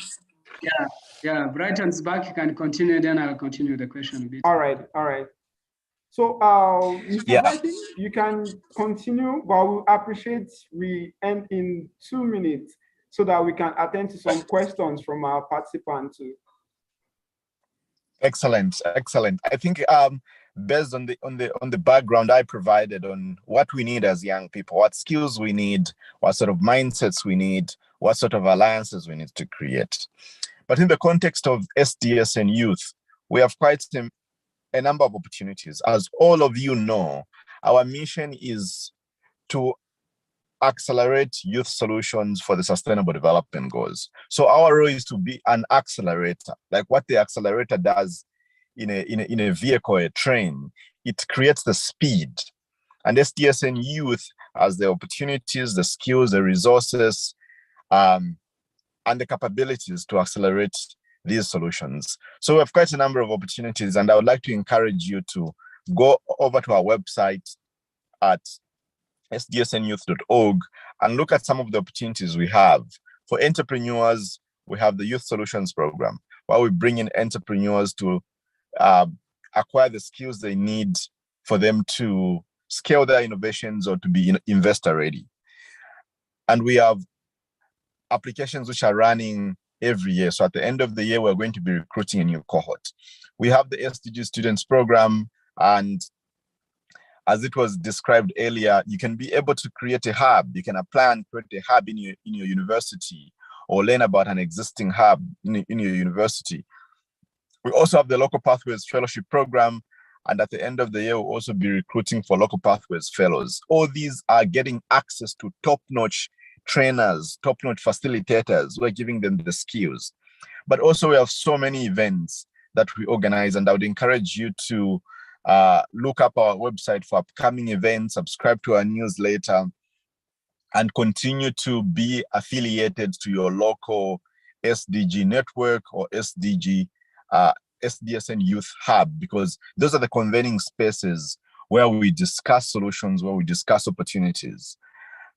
Yeah, Brighton's back. You can continue, then I'll continue the question a bit. All right. So, Mr. Brighton, you can continue, but we appreciate we end in 2 minutes so that we can attend to some questions from our participants too. Excellent. I think based on the background I provided on what we need as young people, what skills we need, what sort of mindsets we need, what sort of alliances we need to create. But in the context of SDSN Youth, we have quite a number of opportunities. As all of you know, our mission is to accelerate youth solutions for the Sustainable Development Goals. So our role is to be an accelerator, like what the accelerator does in a vehicle, a train. It creates the speed. And SDSN Youth has the opportunities, the skills, the resources, and the capabilities to accelerate these solutions. So we have quite a number of opportunities, and I would like to encourage you to go over to our website at sdsnyouth.org, and look at some of the opportunities we have. For entrepreneurs, we have the Youth Solutions Program, where we bring in entrepreneurs to acquire the skills they need for them to scale their innovations or to be investor ready. And we have applications which are running every year. So at the end of the year, we're going to be recruiting a new cohort. We have the SDG Students Program, and as it was described earlier, you can be able to create a hub. You can apply and create a hub in your university, or learn about an existing hub in your university. We also have the Local Pathways Fellowship Program, and at the end of the year, we'll also be recruiting for Local Pathways Fellows. All these are getting access to top-notch trainers, top-notch facilitators. We're giving them the skills. But also we have so many events that we organize, and I would encourage you to look up our website for upcoming events, subscribe to our newsletter, and continue to be affiliated to your local SDG network or SDSN Youth Hub, because those are the convening spaces where we discuss solutions, where we discuss opportunities.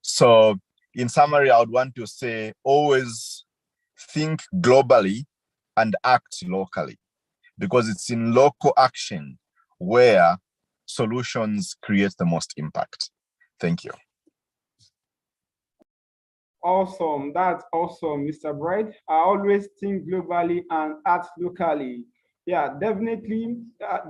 So in summary, I would want to say, always think globally and act locally, because it's in local action where solutions create the most impact. Thank you. Awesome, that's awesome, Mr. Bright. I always think globally and act locally. Yeah, definitely.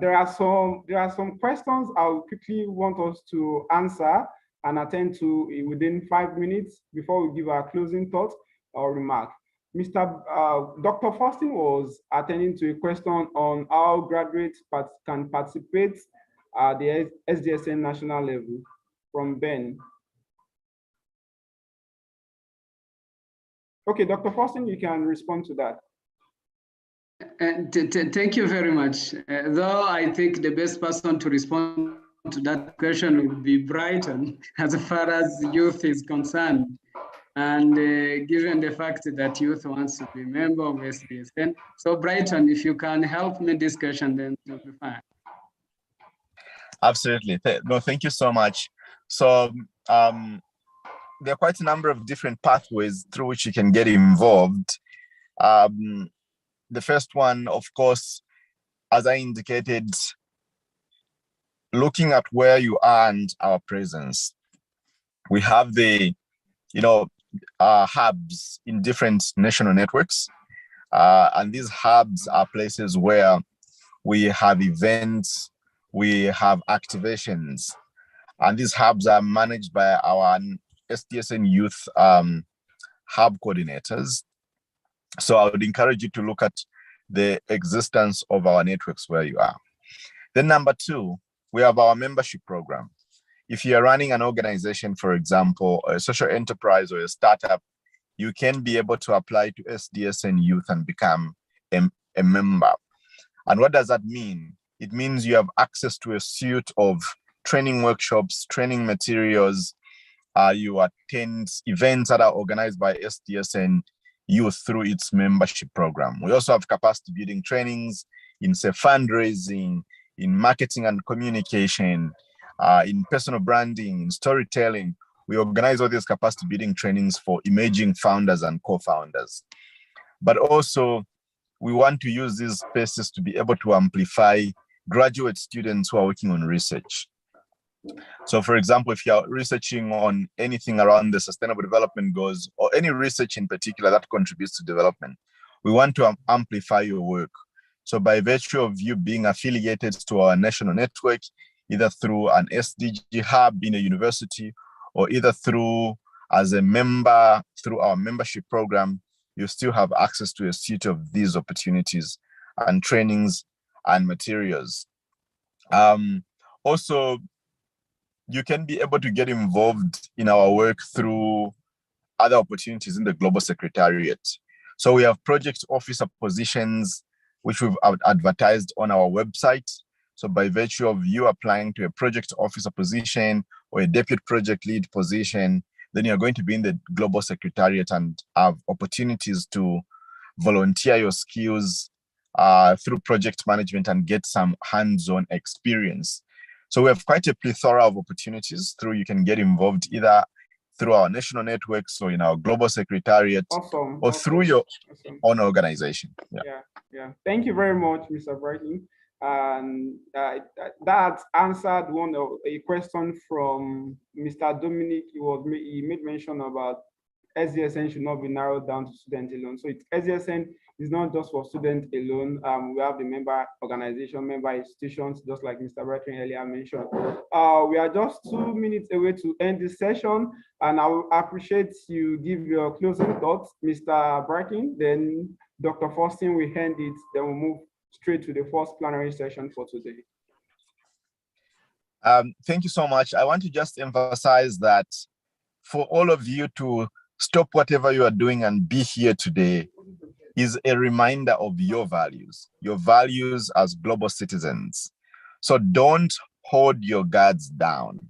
There are some questions I will quickly want us to answer and attend to within 5 minutes before we give our closing thoughts or remark. Dr. Faustin was attending to a question on how graduates can participate at the SDSN national level from Ben. Okay, Dr. Faustin, you can respond to that. Thank you very much. Though I think the best person to respond to that question would be Brighton, as far as youth is concerned. And given the fact that youth wants to be a member of SDSN. So Brighton, if you can help me discussion, then it will be fine. Absolutely. No, thank you so much. So there are quite a number of different pathways through which you can get involved. The first one, of course, as I indicated, looking at where you are and our presence. We have the, hubs in different national networks. And these hubs are places where we have events, we have activations. And these hubs are managed by our SDSN Youth Hub coordinators. So I would encourage you to look at the existence of our networks where you are. Then number two, we have our membership program. If you're running an organization, for example, a social enterprise or a startup, you can be able to apply to SDSN Youth and become a member. And what does that mean? It means you have access to a suite of training workshops, training materials. You attend events that are organized by SDSN Youth through its membership program. We also have capacity building trainings in, say, fundraising, in marketing and communication, in personal branding, in storytelling. We organize all these capacity building trainings for emerging founders and co-founders. But also, we want to use these spaces to be able to amplify graduate students who are working on research. So for example, if you're researching on anything around the sustainable development goals or any research in particular that contributes to development, we want to amplify your work. So by virtue of you being affiliated to our national network, either through an SDG hub in a university or either through as a member through our membership program, you still have access to a suite of these opportunities and trainings and materials. Also, you can be able to get involved in our work through other opportunities in the Global Secretariat. So we have project officer positions, which we've advertised on our website. So by virtue of you applying to a project officer position or a deputy project lead position, then you're going to be in the Global Secretariat and have opportunities to volunteer your skills through project management and get some hands-on experience. So we have quite a plethora of opportunities through you can get involved either through our national networks or in our global secretariat or through your own organization. Yeah. Thank you very much, Mr. Brighton. And that answered a question from Mr. Dominic. He made mention about SDSN should not be narrowed down to student alone. So SDSN is not just for students alone. We have the member organization, member institutions, just like Mr. Brighton earlier mentioned. We are just 2 minutes away to end this session, and I will appreciate you give your closing thoughts, Mr. Brighton. Then Dr. Faustin will hand it. Then we'll move straight to the first plenary session for today. Thank you so much. I want to just emphasize that for all of you to stop whatever you are doing and be here today is a reminder of your values as global citizens. So don't hold your guards down.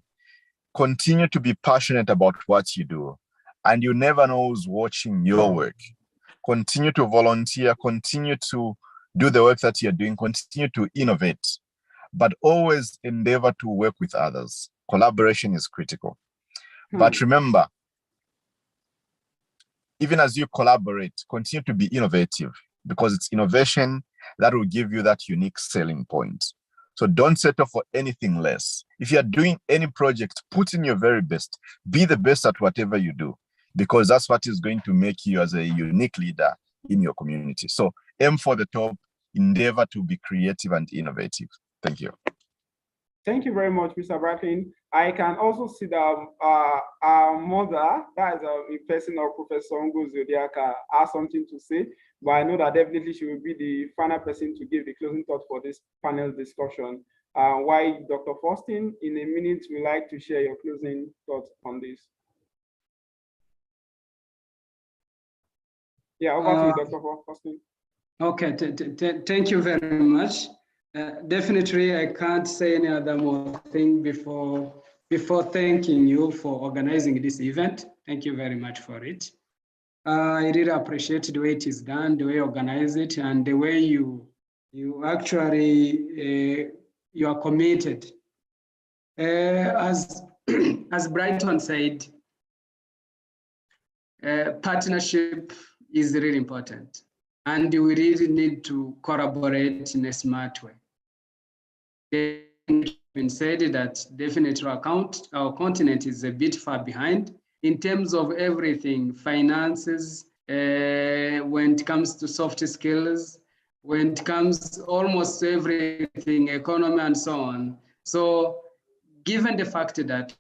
Continue to be passionate about what you do, and you never know who's watching your work. Continue to volunteer, continue to do the work that you're doing, continue to innovate, but always endeavor to work with others. Collaboration is critical. But remember, even as you collaborate, continue to be innovative, because it's innovation that will give you that unique selling point. So don't settle for anything less. If you're doing any project, put in your very best. Be the best at whatever you do, because that's what is going to make you as a unique leader in your community. So aim for the top, endeavor to be creative and innovative. Thank you. Thank you very much, Mr. Bracken. I can also see that our mother, that is a person of Professor Ngozi Odiaka, has something to say, but I know that definitely she will be the final person to give the closing thought for this panel discussion. Why Dr. Faustin, in a minute, would like to share your closing thoughts on this. Yeah, over to you, Dr. Faustin. Okay, thank you very much. Definitely, I can't say any other more thing before thanking you for organizing this event. Thank you very much for it. I really appreciate the way it is done, the way you organize it, and the way you actually you are committed. As Brighton said, partnership is really important, and we really need to collaborate in a smart way. It's been said that definitely our continent is a bit far behind in terms of everything, finances, when it comes to soft skills, when it comes almost everything, economy and so on. So given the fact that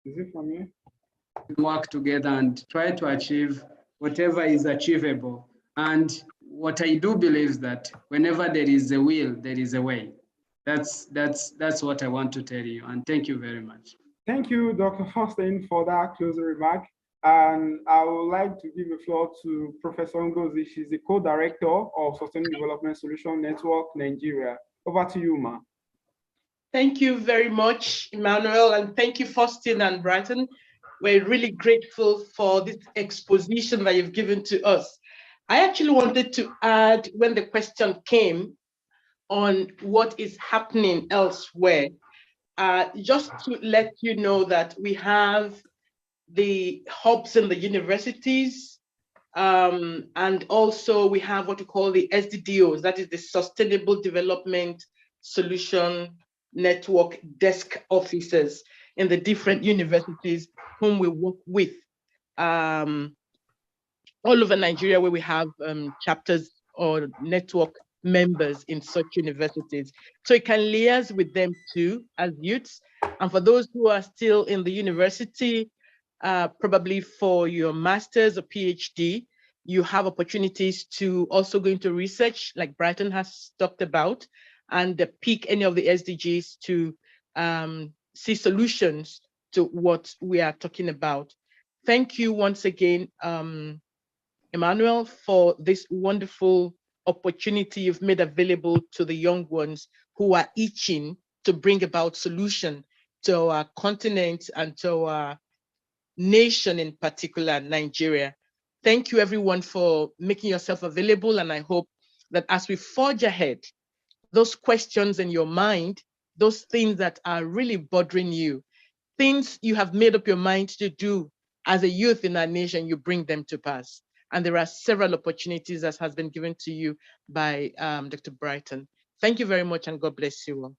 Is it from you? Work together and try to achieve whatever is achievable. And what I do believe is that whenever there is a will, there is a way. That's what I want to tell you. And thank you very much. Thank you, Dr. Faustin, for that closing remark. And I would like to give the floor to Professor Ngozi. She's the co-director of Sustainable Development Solution Network Nigeria. Over to you, Ma. Thank you very much, Emmanuel, and thank you, Faustin and Brighton. We're really grateful for this exposition that you've given to us. I actually wanted to add, when the question came on what is happening elsewhere, just to let you know that we have the hubs in the universities, and also we have what we call the SDDOs, that is the Sustainable Development Solution Network desk officers in the different universities whom we work with all over Nigeria, where we have chapters or network members in such universities. So you can liaise with them too as youths. And for those who are still in the university, probably for your master's or PhD, you have opportunities to also go into research like Brighton has talked about, and pick any of the SDGs to see solutions to what we are talking about. Thank you once again, Emmanuel, for this wonderful opportunity you've made available to the young ones who are itching to bring about solution to our continent and to our nation in particular, Nigeria. Thank you everyone for making yourself available, and I hope that as we forge ahead, those questions in your mind, those things that are really bothering you, things you have made up your mind to do as a youth in our nation, you bring them to pass. And there are several opportunities that has been given to you by Dr. Brighton. Thank you very much, and God bless you all.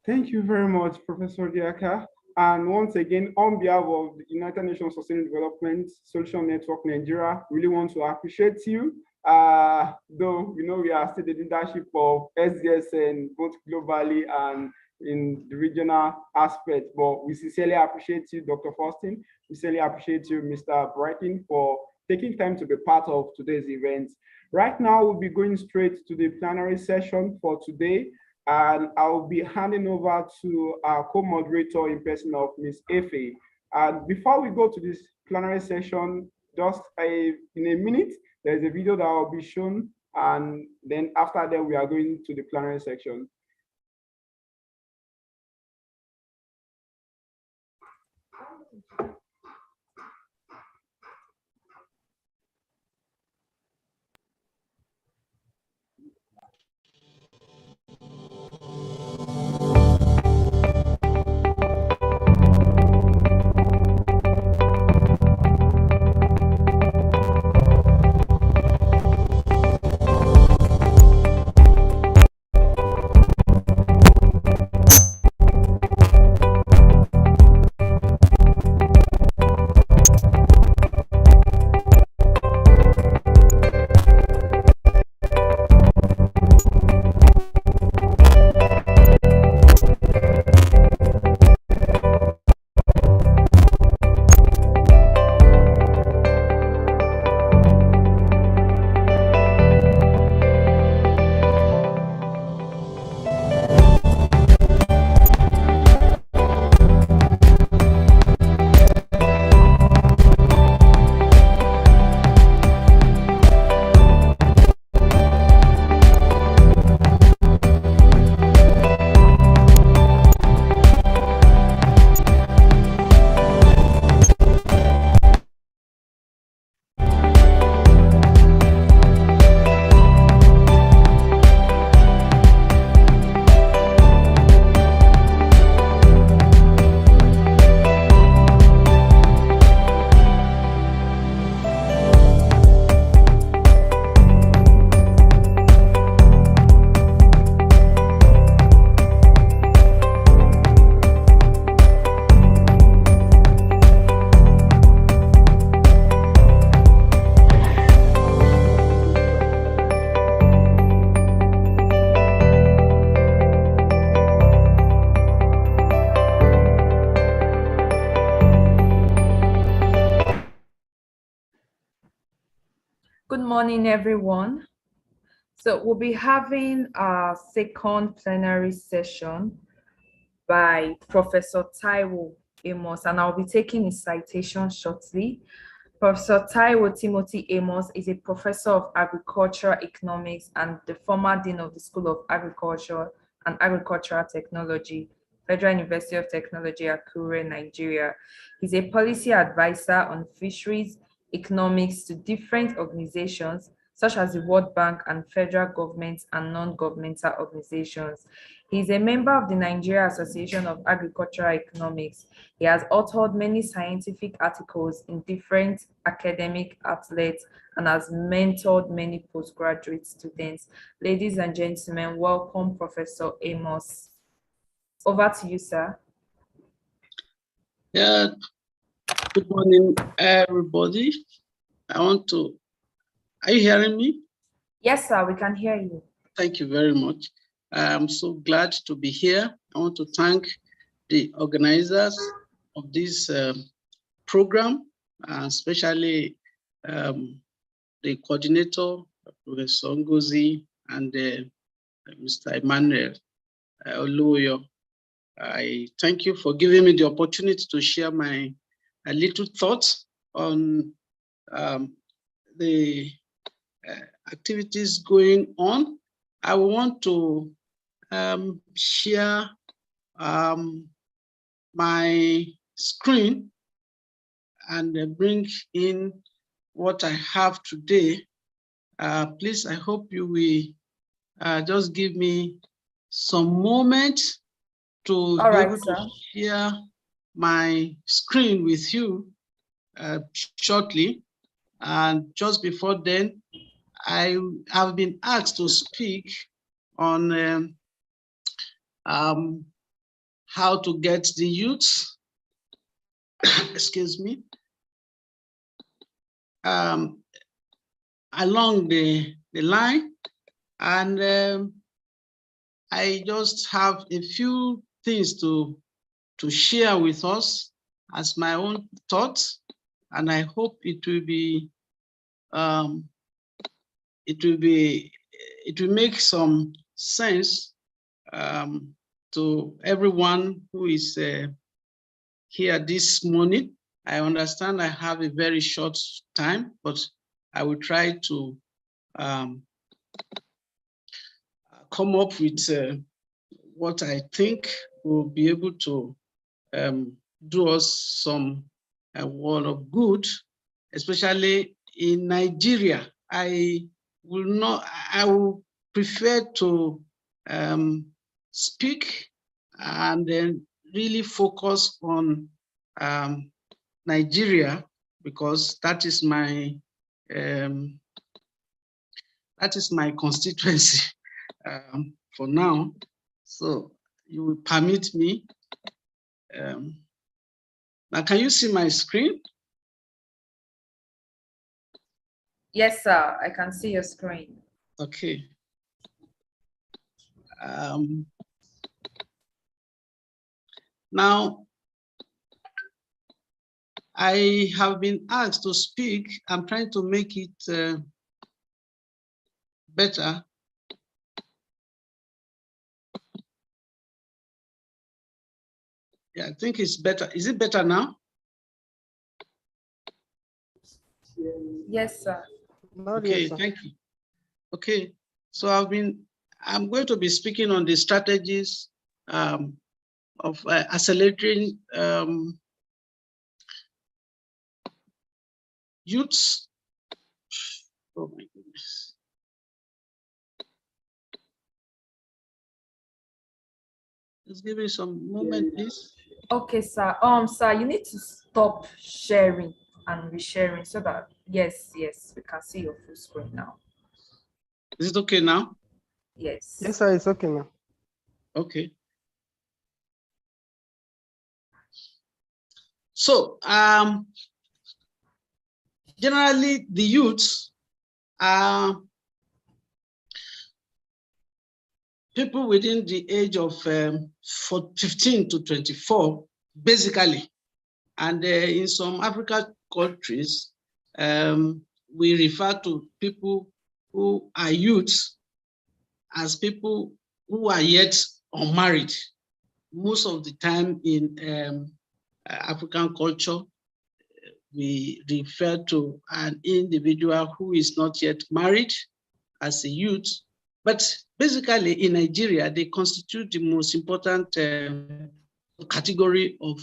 Thank you very much, Professor Diaka. And once again, on behalf of the United Nations Sustainable Development Solution Network Nigeria, really want to appreciate you. Though we are still the leadership of SDSN, both globally and in the regional aspect, but we sincerely appreciate you, Dr. Faustin. We sincerely appreciate you, Mr. Brighton, for taking time to be part of today's event. Right now, we'll be going straight to the plenary session for today. And I'll be handing over to our co-moderator in person of Ms. Efe. And before we go to this plenary session, just in a minute, there's a video that will be shown. And then after that, we are going to the plenary section. Good morning, everyone. So we'll be having our second plenary session by Professor Taiwo Amos, and I'll be taking his citation shortly. Professor Taiwo Timothy Amos is a professor of agricultural economics and the former dean of the School of Agriculture and Agricultural Technology, Federal University of Technology, Akure, Nigeria. He's a policy advisor on fisheries economics to different organizations such as the World Bank and federal government and non-governmental organizations. He is a member of the Nigeria Association of Agricultural Economics. He has authored many scientific articles in different academic outlets and has mentored many postgraduate students. Ladies and gentlemen, welcome Professor Amos. Over to you, sir. Yeah. Good morning, everybody. Are you hearing me? Yes, sir, we can hear you. Thank you very much. I'm so glad to be here. I want to thank the organizers of this program, especially the coordinator, Professor Ngozi, and Mr. Emmanuel Oluyo. I thank you for giving me the opportunity to share my little thoughts on the activities going on. I want to share my screen and bring in what I have today. Please, I hope you will just give me some moment to be able to share my screen with you shortly. And just before then, I have been asked to speak on how to get the youths, excuse me, along the line. And I just have a few things to share with us as my own thoughts, and I hope it will make some sense to everyone who is here this morning. I understand I have a very short time, but I will try to come up with what I think will be able to do us some world of good, especially in Nigeria. I will prefer to speak and then really focus on Nigeria, because that is my constituency for now. So you will permit me. Now, can you see my screen? Yes, sir. I can see your screen. Okay. Now, I have been asked to speak. I'm trying to make it better. Yeah, I think it's better. Is it better now? Yes, sir. Okay, thank you. Okay, so I'm going to be speaking on the strategies of accelerating youths. Oh my goodness. Just give me some moment, please. Okay, sir. Sir, you need to stop sharing and resharing so that yes, we can see your full screen now. Is it okay now? Yes. Yes, sir, it's okay now. Okay. So, generally, the youths are people within the age of 15 to 24, basically. And in some African countries, we refer to people who are youths as people who are yet unmarried. Most of the time in African culture, we refer to an individual who is not yet married as a youth. But basically in Nigeria, they constitute the most important category of,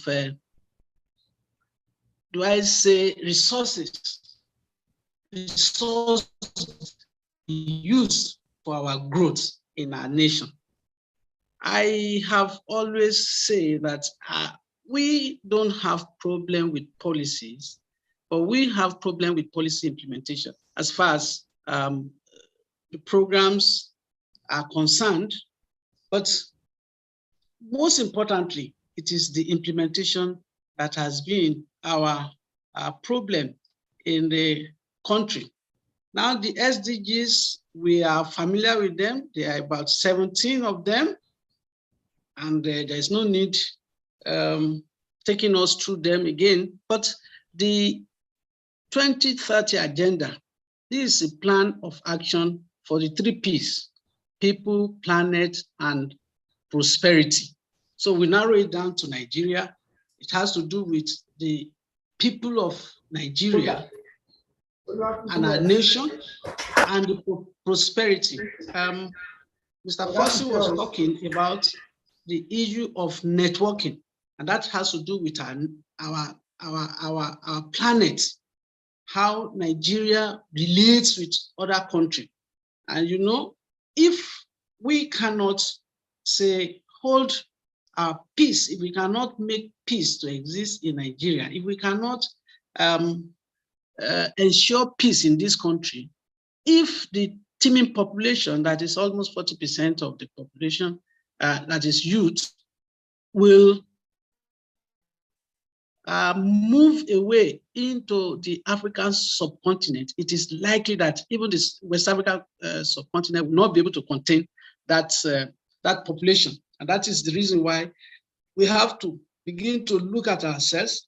do I say, resources used for our growth in our nation. I have always said that we don't have problem with policies, but we have problem with policy implementation as far as the programs are concerned. But most importantly, it is the implementation that has been our problem in the country. Now, the SDGs, we are familiar with them. There are about 17 of them, and there's no need taking us through them again. But the 2030 agenda, this is a plan of action for the 3 Ps: people, planet, and prosperity. So we narrow it down to Nigeria. It has to do with the people of Nigeria and our nation and the prosperity. Mr. Fossey was talking about the issue of networking, and that has to do with our planet, how Nigeria relates with other countries. And you know, if we cannot say hold our peace, if we cannot make peace to exist in Nigeria, if we cannot ensure peace in this country, if the teeming population, that is almost 40% of the population, that is youth, will move away into the African subcontinent, it is likely that even this West African subcontinent will not be able to contain that, that population. And that is the reason why we have to begin to look at ourselves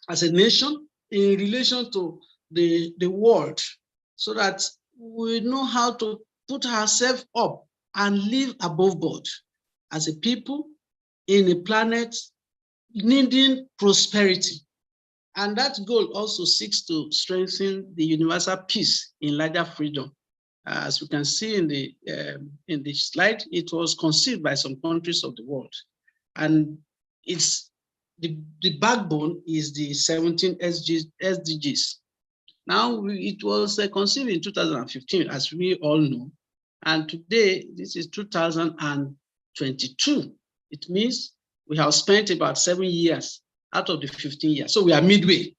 as a nation in relation to the world, so that we know how to put ourselves up and live above board as a people in a planet needing prosperity. And that goal also seeks to strengthen the universal peace in larger freedom. As we can see in the slide, it was conceived by some countries of the world. And it's the backbone is the 17 SDGs. Now, it was conceived in 2015, as we all know. And today, this is 2022. It means we have spent about 7 years out of the 15 years. So we are midway.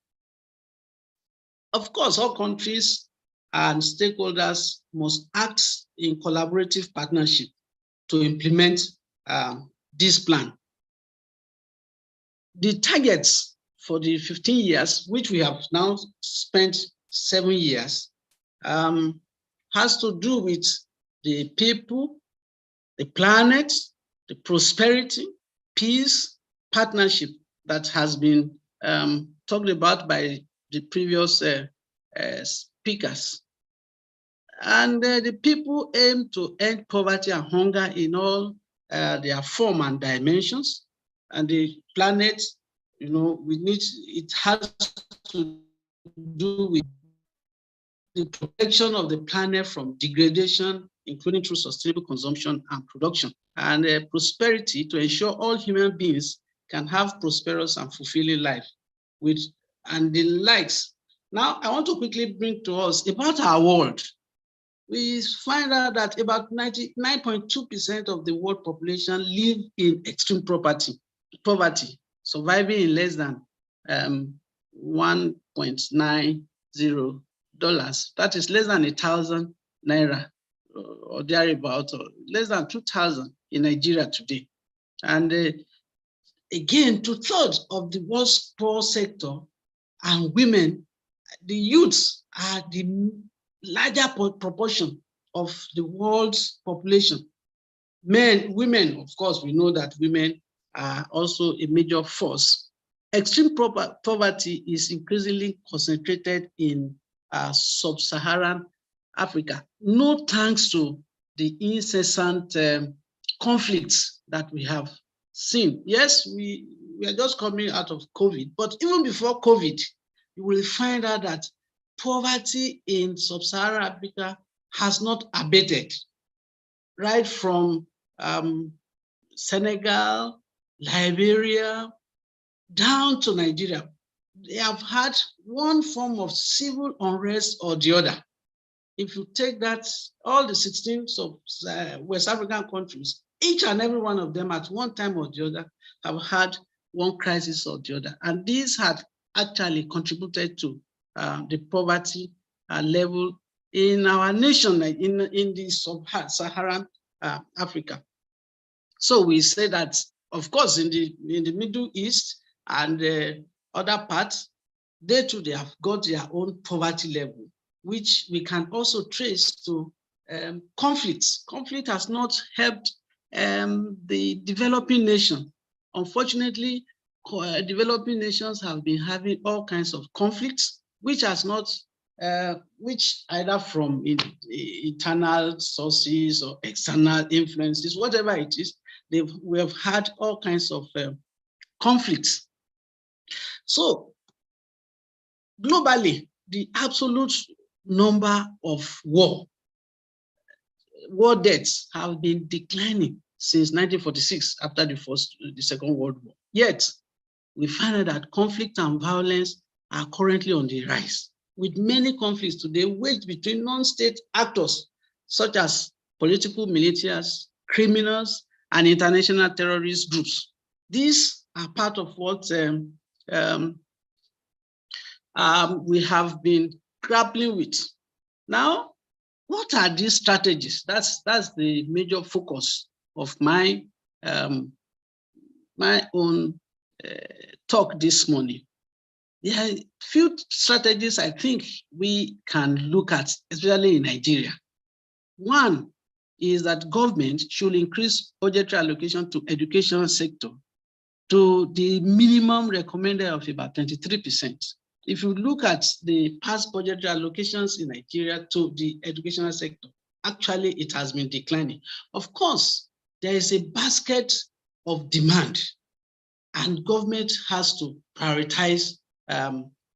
Of course, all countries and stakeholders must act in collaborative partnership to implement this plan. The targets for the 15 years, which we have now spent 7 years, has to do with the people, the planet, the prosperity, peace, partnership that has been talked about by the previous speakers. And the people aim to end poverty and hunger in all their form and dimensions. And the planet, you know, it has to do with the protection of the planet from degradation, including through sustainable consumption and production, and prosperity to ensure all human beings can have prosperous and fulfilling life and the likes. Now, I want to quickly bring to us about our world. We find out that about 99.2% of the world population live in extreme poverty, surviving in less than $1.90. That is less than 1,000 naira or thereabout, or less than 2,000 in Nigeria today. And again, 2/3 of the world's poor sector and women, the youths are the larger proportion of the world's population. Women, of course, we know that women are also a major force. Extreme poverty is increasingly concentrated in sub-Saharan Africa, no thanks to the incessant conflicts that we have seen. Yes, we are just coming out of COVID, but even before COVID, you will find out that poverty in sub-Saharan Africa has not abated, right from Senegal, Liberia, down to Nigeria. They have had one form of civil unrest or the other. If you take that, all the 16 West African countries, each and every one of them at one time or the other have had one crisis or the other. And these had actually contributed to the poverty level in our nation, in the sub-Saharan Africa. So we say that, of course, in the Middle East and other parts, they too, they have got their own poverty level, which we can also trace to conflicts. Conflict has not helped the developing nation. Unfortunately, developing nations have been having all kinds of conflicts, which has not, which either from internal sources or external influences, whatever it is, we have had all kinds of conflicts. So globally, the absolute number of war war deaths have been declining since 1946 after the Second World War. Yet, we find out that conflict and violence are currently on the rise, with many conflicts today waged between non-state actors, such as political militias, criminals, and international terrorist groups. These are part of what we have been grappling with. Now, what are these strategies? That's the major focus of my own talk this morning. There are few strategies I think we can look at, especially in Nigeria. One is that government should increase budgetary allocation to education sector to the minimum recommended of about 23%. If you look at the past budgetary allocations in Nigeria to the educational sector, actually it has been declining. Of course, there is a basket of demand, and government has to prioritize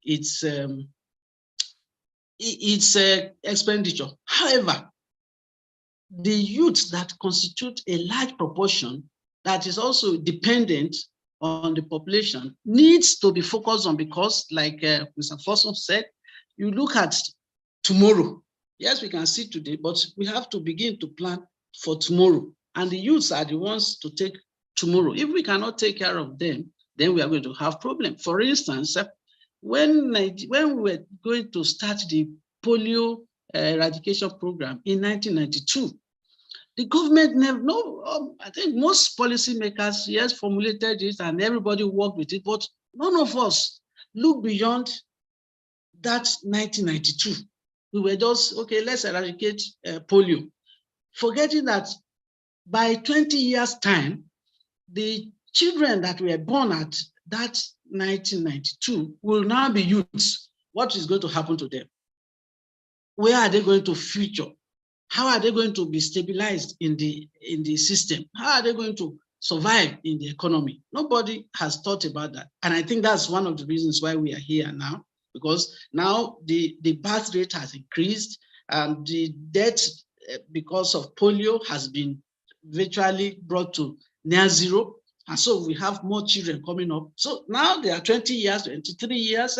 its expenditure. However, the youth that constitute a large proportion that is also dependent on the population needs to be focused on, because like Mr. Fossum said, you look at tomorrow. Yes, we can see today, but we have to begin to plan for tomorrow. And the youths are the ones to take tomorrow. If we cannot take care of them, then we are going to have problems. For instance, when we were going to start the polio eradication program in 1992, the government never, I think most policymakers, yes, formulated it and everybody worked with it, but none of us looked beyond that 1992. We were just, okay, let's eradicate polio, forgetting that by 20 years' time, the children that were born at that 1992 will now be youths. What is going to happen to them? Where are they going to future? How are they going to be stabilized in the system? How are they going to survive in the economy? Nobody has thought about that. And I think that's one of the reasons why we are here now, because now the birth rate has increased, and the death because of polio has been virtually brought to near zero. And so we have more children coming up. So now they are 20 years, 23 years.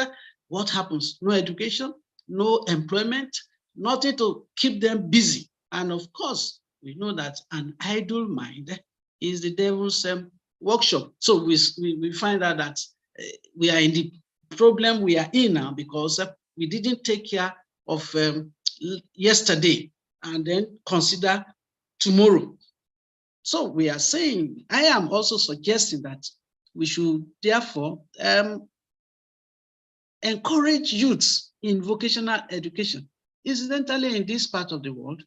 What happens? No education, no employment, nothing to keep them busy. And of course, we know that an idle mind is the devil's workshop. So we find out that we are in the problem we are in now because we didn't take care of yesterday and then consider tomorrow. So we are saying, I am also suggesting that we should therefore encourage youths in vocational education. Incidentally, in this part of the world,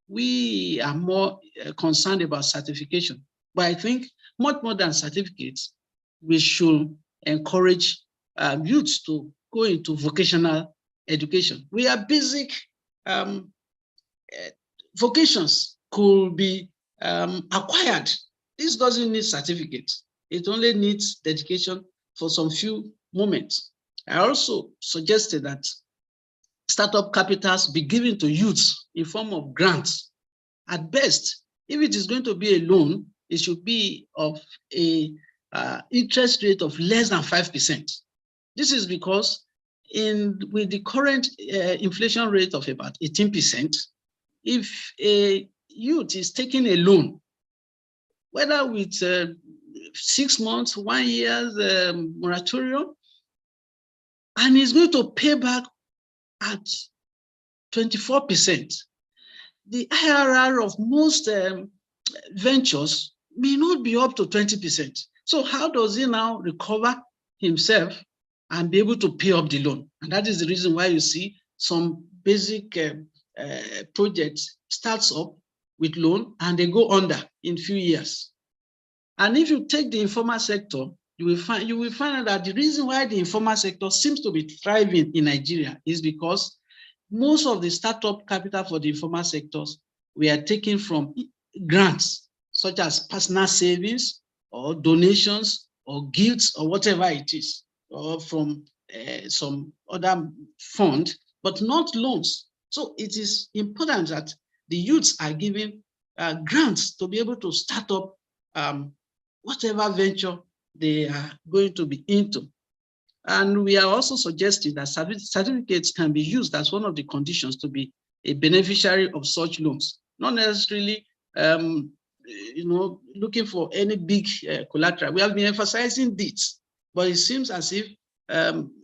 we are more concerned about certification. But I think much more than certificates, we should encourage youths to go into vocational education. We are basic vocations could be acquired. This doesn't need certificates. It only needs dedication for some few moments. I also suggested that startup capitals be given to youths in form of grants. At best, if it is going to be a loan, it should be of a interest rate of less than 5%. This is because with the current inflation rate of about 18%, if a youth is taking a loan, whether with 6 months, 1 year's moratorium, and he's going to pay back at 24%, the IRR of most ventures may not be up to 20%. So how does he now recover himself and be able to pay up the loan? And that is the reason why you see some basic projects starts up with loan and they go under in few years. And if you take the informal sector, you will find out that the reason why the informal sector seems to be thriving in Nigeria is because most of the startup capital for the informal sectors we are taking from grants, such as personal savings or donations or gifts or whatever it is, or from some other fund, but not loans. So it is important that the youths are given grants to be able to start up whatever venture they are going to be into. And we are also suggesting that certificates can be used as one of the conditions to be a beneficiary of such loans, not necessarily looking for any big collateral. We have been emphasizing this, but it seems as if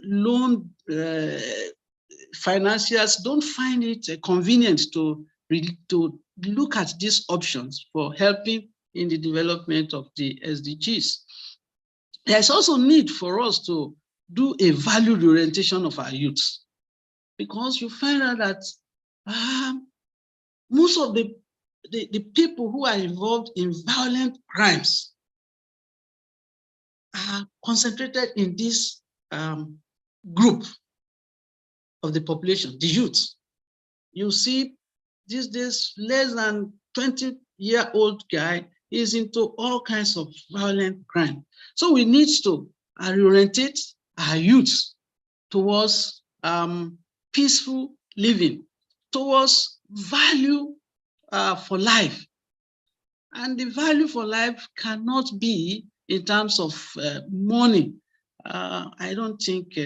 loan financiers don't find it convenient to look at these options for helping in the development of the SDGs. There's also need for us to do a value orientation of our youths, because you find out that most of the people who are involved in violent crimes are concentrated in this group of the population, the youth. You see these days, less than 20-year-old guy is into all kinds of violent crime. So we need to reorientate our youth towards peaceful living, towards value for life. And the value for life cannot be in terms of money. I don't think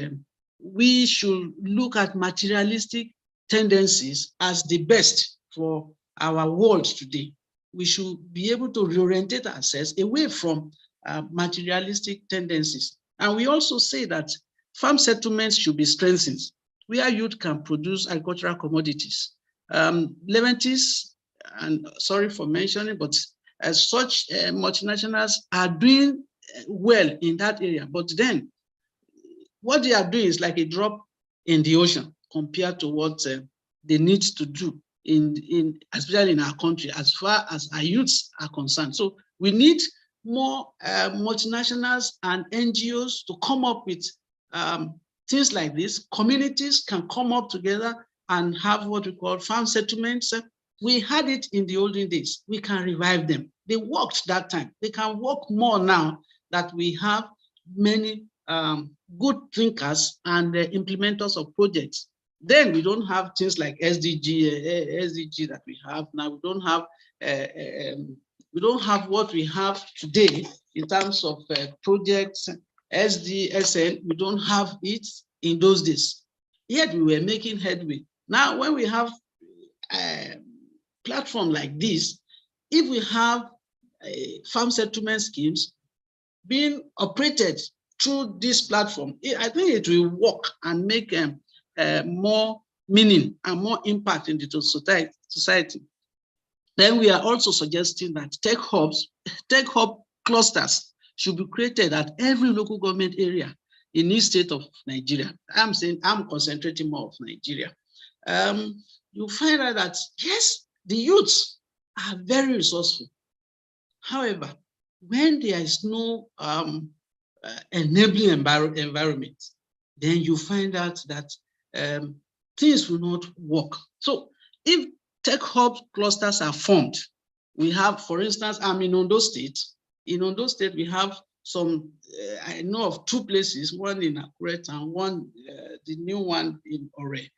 we should look at materialistic tendencies as the best for our world today. We should be able to reorientate ourselves away from materialistic tendencies. And we also say that farm settlements should be strengthened, where youth can produce agricultural commodities. Leventis, and sorry for mentioning, but as such multinationals are doing well in that area. But then what they are doing is like a drop in the ocean compared to what they need to do especially in our country, as far as our youths are concerned. So we need more multinationals and NGOs to come up with things like this. Communities can come up together and have what we call farm settlements. We had it in the olden days. We can revive them. They worked that time. They can work more now that we have many good thinkers and implementers of projects. Then we don't have things like SDG that we have now. We don't have what we have today in terms of projects, SDSN. We don't have it in those days. Yet we were making headway. Now, when we have a platform like this, if we have farm settlement schemes being operated through this platform, I think it will work and make more meaning and more impact in the society. Then we are also suggesting that tech hub clusters should be created at every local government area in each state of Nigeria. I'm concentrating more of Nigeria. You find out that, yes, the youths are very resourceful. However, when there is no enabling environment, then you find out that things will not work. So if tech hub clusters are formed, we have, for instance, I'm in Ondo State. In Ondo State, we have some, I know of 2 places, one in Akure and one, the new one in Ore.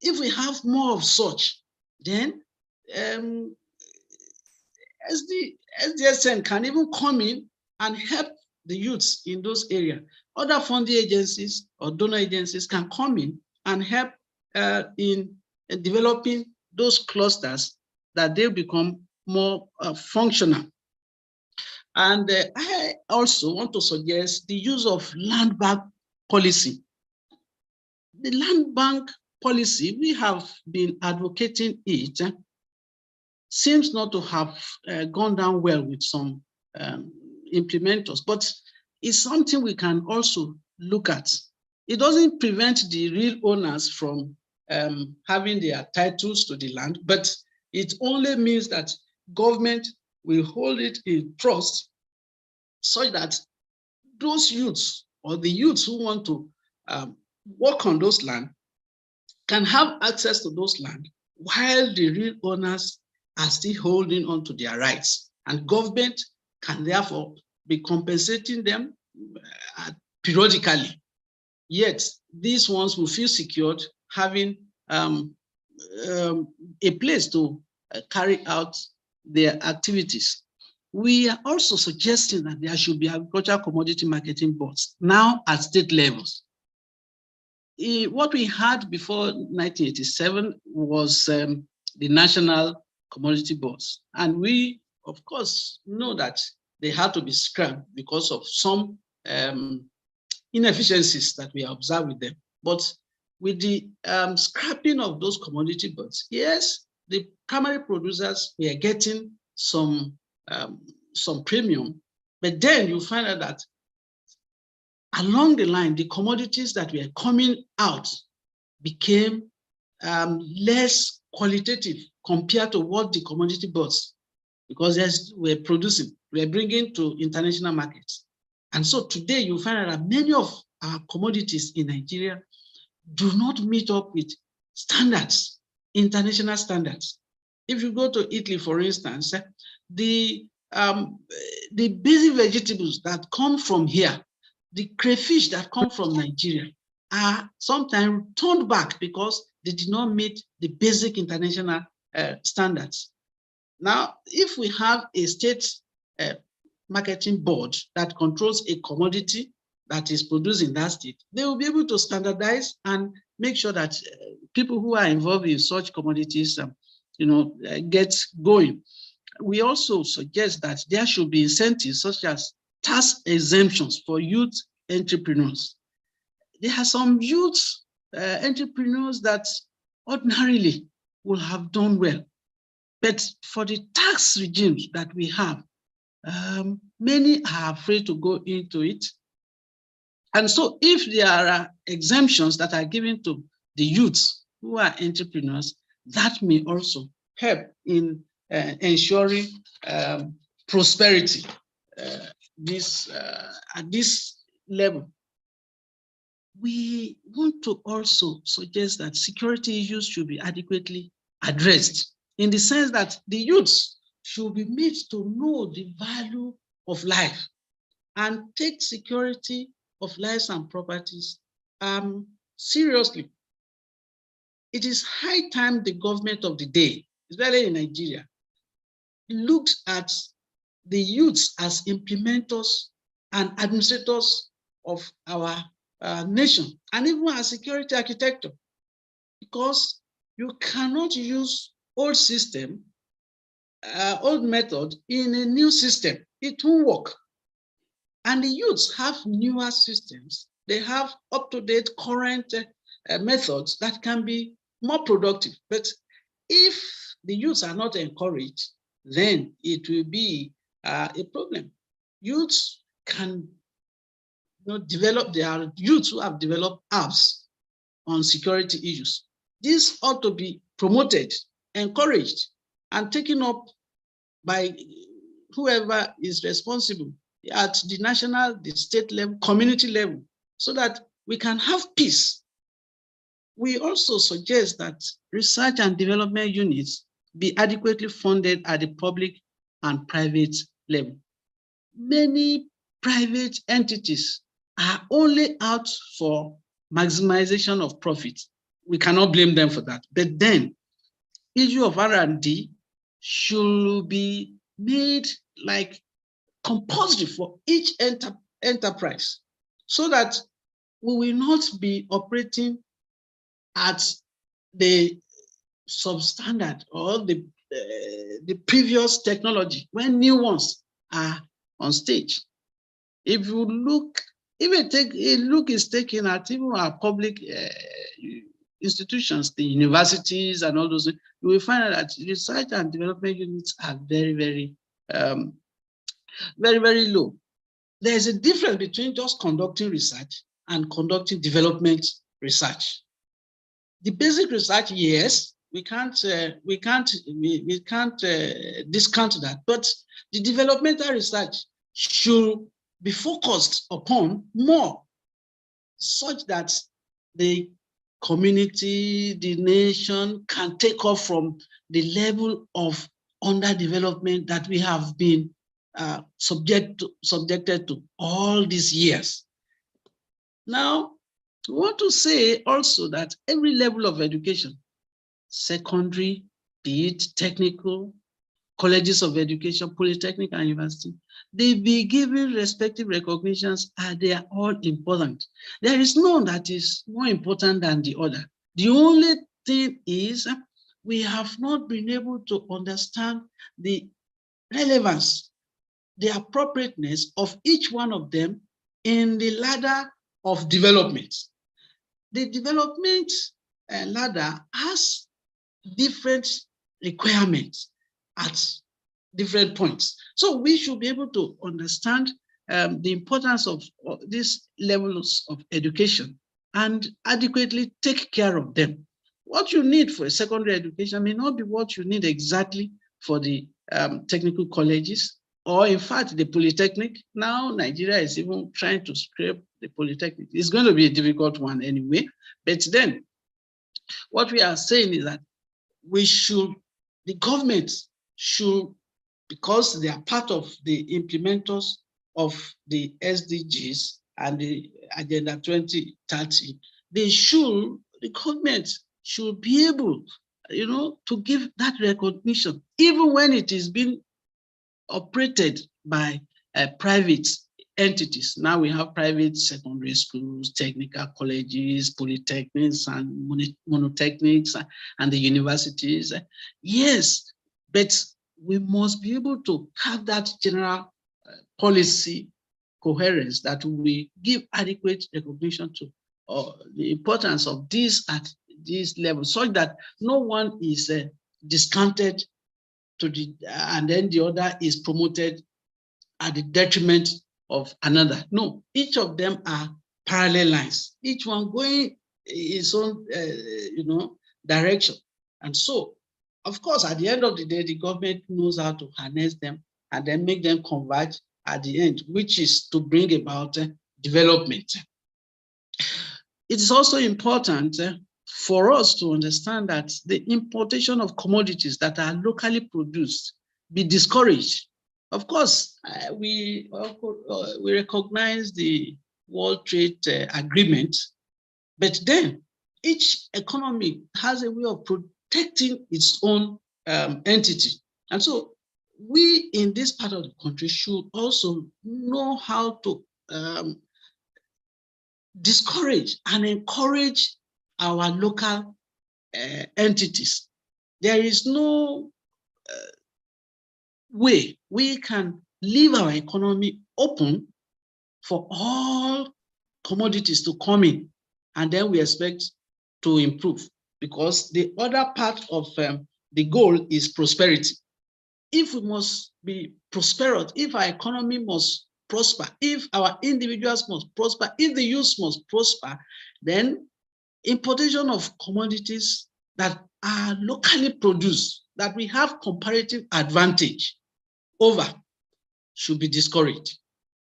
If we have more of such, then SDSN can even come in and help the youths in those areas. Other funding agencies or donor agencies can come in and help in developing those clusters that they become more functional. And I also want to suggest the use of land bank policy. The land bank policy, we have been advocating it, seems not to have gone down well with some implementers, but it's something we can also look at. It doesn't prevent the real owners from having their titles to the land, but it only means that government will hold it in trust so that those youths or the youths who want to work on those land can have access to those land while the real owners are still holding on to their rights. And government can therefore be compensating them periodically. Yet these ones will feel secured having a place to carry out their activities. We are also suggesting that there should be agricultural commodity marketing boards now at state levels. What we had before 1987 was the national commodity boards. And we, of course, know that they had to be scrapped because of some inefficiencies that we observed with them. But with the scrapping of those commodity boards, yes, the primary producers were getting some premium, but then you find out that along the line, the commodities that were coming out became less qualitative compared to what the commodity boards, because we're producing, we're bringing to international markets. And so today you find out that many of our commodities in Nigeria do not meet up with standards, international standards. If you go to Italy, for instance, the basic vegetables that come from here, the crayfish that come from Nigeria, are sometimes turned back because they did not meet the basic international standards. Now, if we have a state marketing board that controls a commodity that is produced in that state, they will be able to standardize and make sure that people who are involved in such commodities get going. We also suggest that there should be incentives such as tax exemptions for youth entrepreneurs. There are some youth entrepreneurs that ordinarily will have done well, but for the tax regimes that we have, many are afraid to go into it. And so if there are exemptions that are given to the youths who are entrepreneurs, that may also help in ensuring prosperity at this level. We want to also suggest that security issues should be adequately addressed, in the sense that the youths should be made to know the value of life and take security of lives and properties seriously. It is high time the government of the day, especially in Nigeria, looked at the youths as implementers and administrators of our nation, and even as security architecture, because you cannot use old system, old method in a new system. It won't work. And the youths have newer systems. They have up-to-date current methods that can be more productive. But if the youths are not encouraged, then it will be a problem. Youths can develop, there are youths who have developed apps on security issues. This ought to be promoted, encouraged, and taken up by whoever is responsible at the national, the state level, community level, so that we can have peace. We also suggest that research and development units be adequately funded at the public and private level. Many private entities are only out for maximization of profit. We cannot blame them for that. But then, issue of R&D should be made like compulsory for each enterprise, so that we will not be operating at the substandard or the previous technology when new ones are on stage. If you look, even take a look is taken at even our public institutions, the universities and all those, you will find out that research and development units are very, very, very low. There's a difference between just conducting research and conducting development research. The basic research, yes, we can't discount that, but the developmental research should be focused upon more, such that the community, the nation can take off from the level of underdevelopment that we have been subjected to all these years. Now, we want to say also that every level of education, secondary, be it technical, colleges of education, polytechnic and university, they be given respective recognitions, and they are all important. There is none that is more important than the other. The only thing is we have not been able to understand the relevance, the appropriateness of each one of them in the ladder of development. The development ladder has different requirements at different points. So we should be able to understand the importance of these levels of education and adequately take care of them. What you need for a secondary education may not be what you need exactly for the technical colleges, or in fact, the polytechnic. Now, Nigeria is even trying to scrape the polytechnic. It's going to be a difficult one anyway. But then, what we are saying is that the government should, because they are part of the implementers of the SDGs and the Agenda 2030, the government should be able, to give that recognition, even when it is being operated by private entities. Now we have private secondary schools, technical colleges, polytechnics and monotechnics and the universities. Yes, but we must be able to have that general policy coherence that we give adequate recognition to the importance of this at this level, so that no one is discounted and then the other is promoted at the detriment of another. No, each of them are parallel lines, each one going its own direction. And so, of course, at the end of the day, the government knows how to harness them and then make them converge at the end, which is to bring about development. It is also important for us to understand that the importation of commodities that are locally produced be discouraged. Of course, we recognize the World Trade Agreement, but then each economy has a way of protecting its own entity. And so we in this part of the country should also know how to discourage and encourage our local entities. There is no way we can leave our economy open for all commodities to come in, and then we expect to improve, because the other part of the goal is prosperity. If we must be prosperous, if our economy must prosper, if our individuals must prosper, if the youth must prosper, then importation of commodities that are locally produced, that we have comparative advantage over, should be discouraged.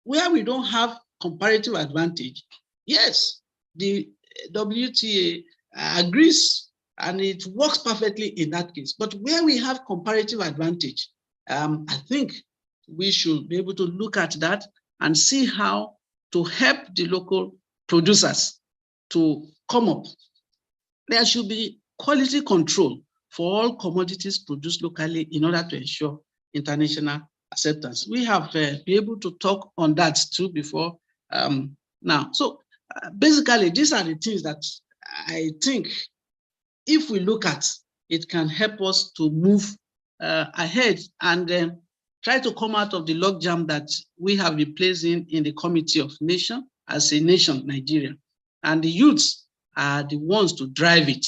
Where we don't have comparative advantage, yes, the WTA agrees and it works perfectly in that case. But where we have comparative advantage, I think we should be able to look at that and see how to help the local producers to come up. There should be quality control for all commodities produced locally in order to ensure international acceptance. We have been able to talk on that too before now. So basically, these are the things that I think if we look at, it can help us to move ahead and try to come out of the logjam that we have been placed in the Committee of Nations as a nation, Nigeria. And the youths are the ones to drive it.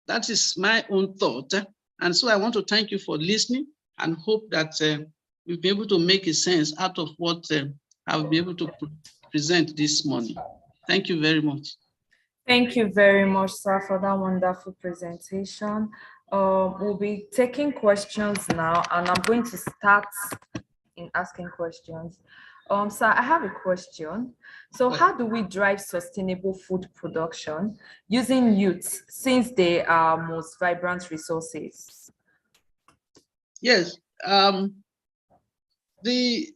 That is my own thought. And so I want to thank you for listening and hope that we'll be able to make a sense out of what I'll be able to present this morning. Thank you very much. Thank you very much, sir, for that wonderful presentation. We'll be taking questions now, and I'm going to start in asking questions. Sir, I have a question. So how do we drive sustainable food production using youth, since they are most vibrant resources? Yes, the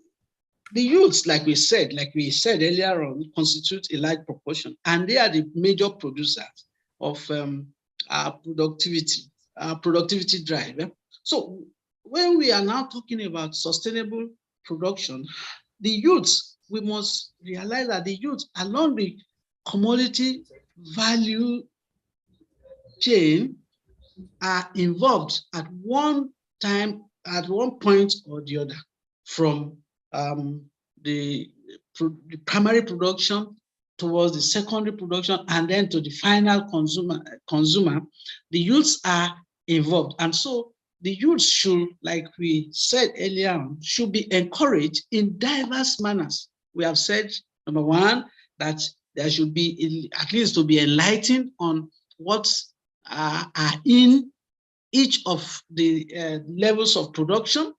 youths, like we said earlier on, constitute a large proportion, and they are the major producers of our productivity productivity drive. So when we are now talking about sustainable production, the youths, we must realize that the youths along the commodity value chain are involved at one time, at one point or the other, from the primary production towards the secondary production and then to the final consumer. The youths are involved. And so the youth should, like we said earlier on, should be encouraged in diverse manners. We have said, number one, that there should be, at least to be enlightened on what are in each of the levels of production,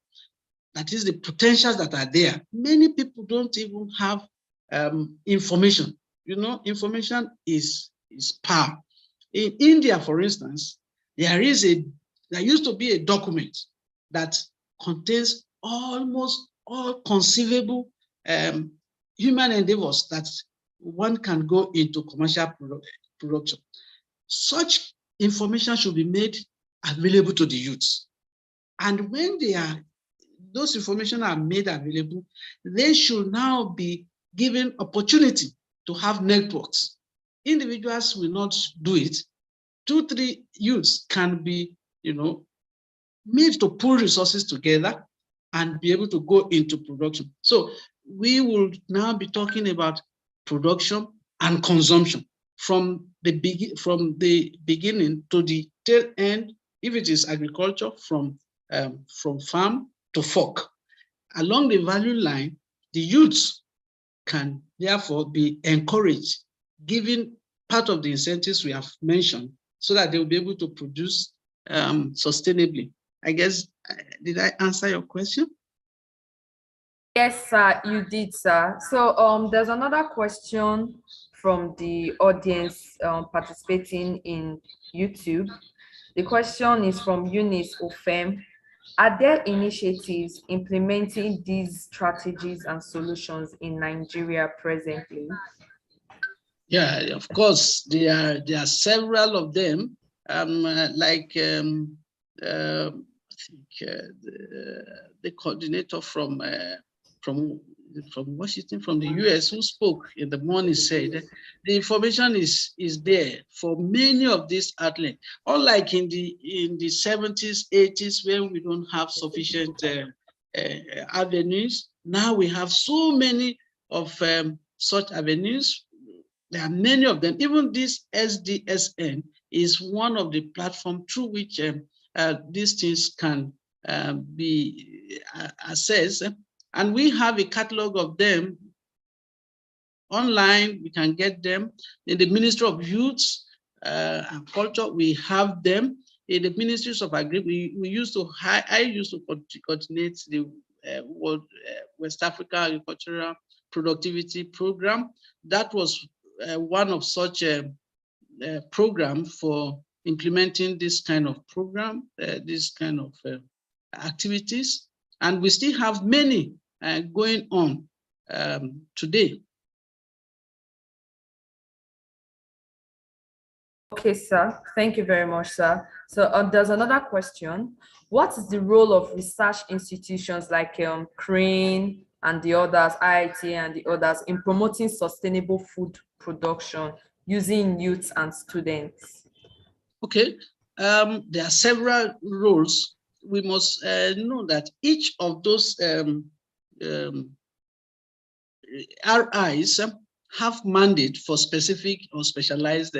that is the potentials that are there. Many people don't even have information. You know, information is power. In India, for instance, there used to be a document that contains almost all conceivable human endeavors that one can go into commercial production. Such information should be made available to the youths. And when those information are made available, they should now be given opportunity to have networks. Individuals will not do it. 2-3 youths can be, made to pull resources together and be able to go into production. So we will now be talking about production and consumption from the beginning to the tail end. If it is agriculture, from farm to fork. Along the value line, the youths can therefore be encouraged, given part of the incentives we have mentioned, so that they will be able to produce sustainably. I guess, did I answer your question? Yes, sir, you did, sir. So there's another question from the audience participating in YouTube. The question is from Eunice Ofem. Are there initiatives implementing these strategies and solutions in Nigeria presently? Yeah, of course, there are several of them. Like I think the coordinator from Washington, from the US, who spoke in the morning, said the information is there for many of these athletes. Unlike in the 70s, 80s, when we don't have sufficient avenues, now we have so many of such avenues. There are many of them. Even this SDSN is one of the platforms through which these things can be assessed. And we have a catalog of them online. We can get them in the Ministry of Youth and Culture. We have them in the Ministries of Agri. I used to coordinate the West Africa Agricultural Productivity Program. That was one of such a program for implementing this kind of program, this kind of activities. And we still have many going on today. Okay, sir. Thank you very much, sir. So there's another question. What is the role of research institutions like CRANE and the others, IIT and the others, in promoting sustainable food production using youth and students? Okay, there are several roles. We must know that each of those RIs have mandate for specific or specialized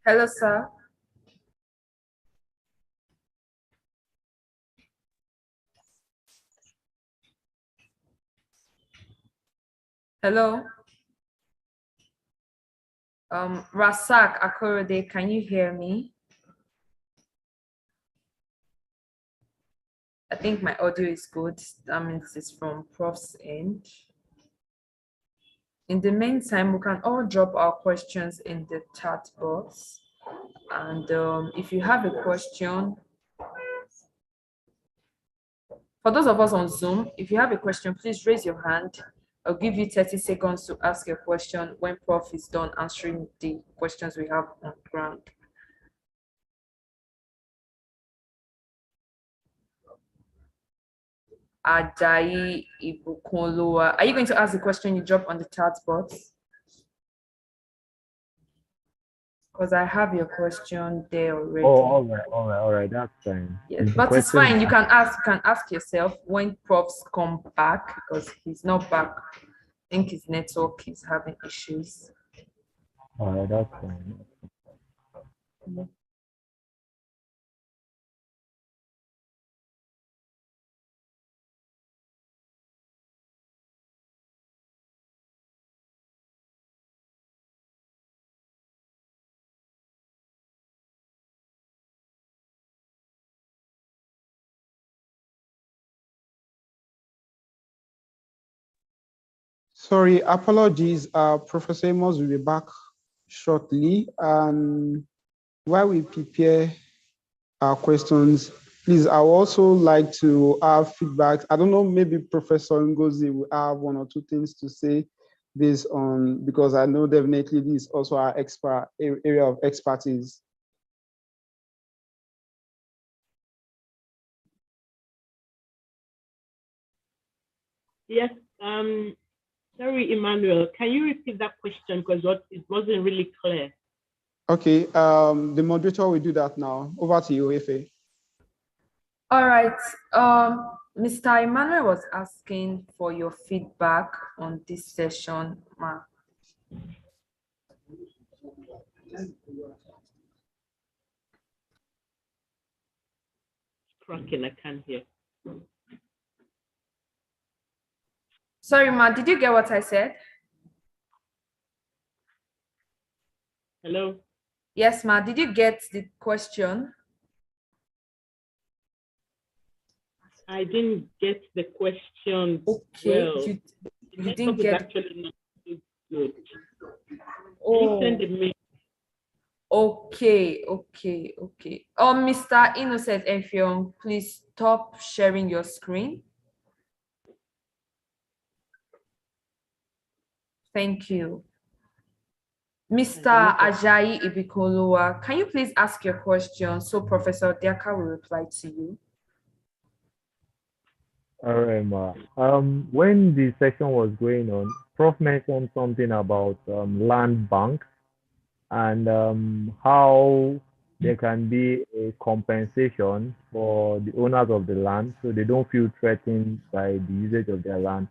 Hello, sir. Hello. Rasak Akorode, can you hear me? I think my audio is good. That means it's from Prof's end. in the meantime, we can all drop our questions in the chat box. And if you have a question, for those of us on Zoom, if you have a question, please raise your hand. I'll give you 30 seconds to ask your question when Prof is done answering the questions we have on ground. Ajayi Ibukunloa, are you going to ask the question you dropped on the chat box? Because I have your question there already. Oh, all right, that's fine. Yes, but it's fine. You can ask yourself when profs come back, because he's not back. I think his network is having issues. All right, that's fine. Sorry, apologies. Professor Amos will be back shortly. And while we prepare our questions, please, I would also like to have feedback. I don't know, maybe Professor Ngozi will have one or two things to say based on, because I know definitely this is also our area of expertise. Yes, sorry, Emmanuel, can you repeat that question because it wasn't really clear? Okay, the moderator will do that now. Over to you, Efe. All right, Mr. Emmanuel was asking for your feedback on this session, ma. Cracking, I can't hear. Sorry, ma, did you get what I said? Hello? Yes, ma, did you get the question? I didn't get the question. Okay, well. you didn't get actually not good. Oh. Can you send a mail? Okay. Mr. Innocent Effiong, please stop sharing your screen. Thank you. Mr. Ajayi Ibikunloa, can you please ask your question so Professor Diaka will reply to you? All right, ma. When the session was going on, Prof mentioned something about land banks and how there can be a compensation for the owners of the land so they don't feel threatened by the usage of their land.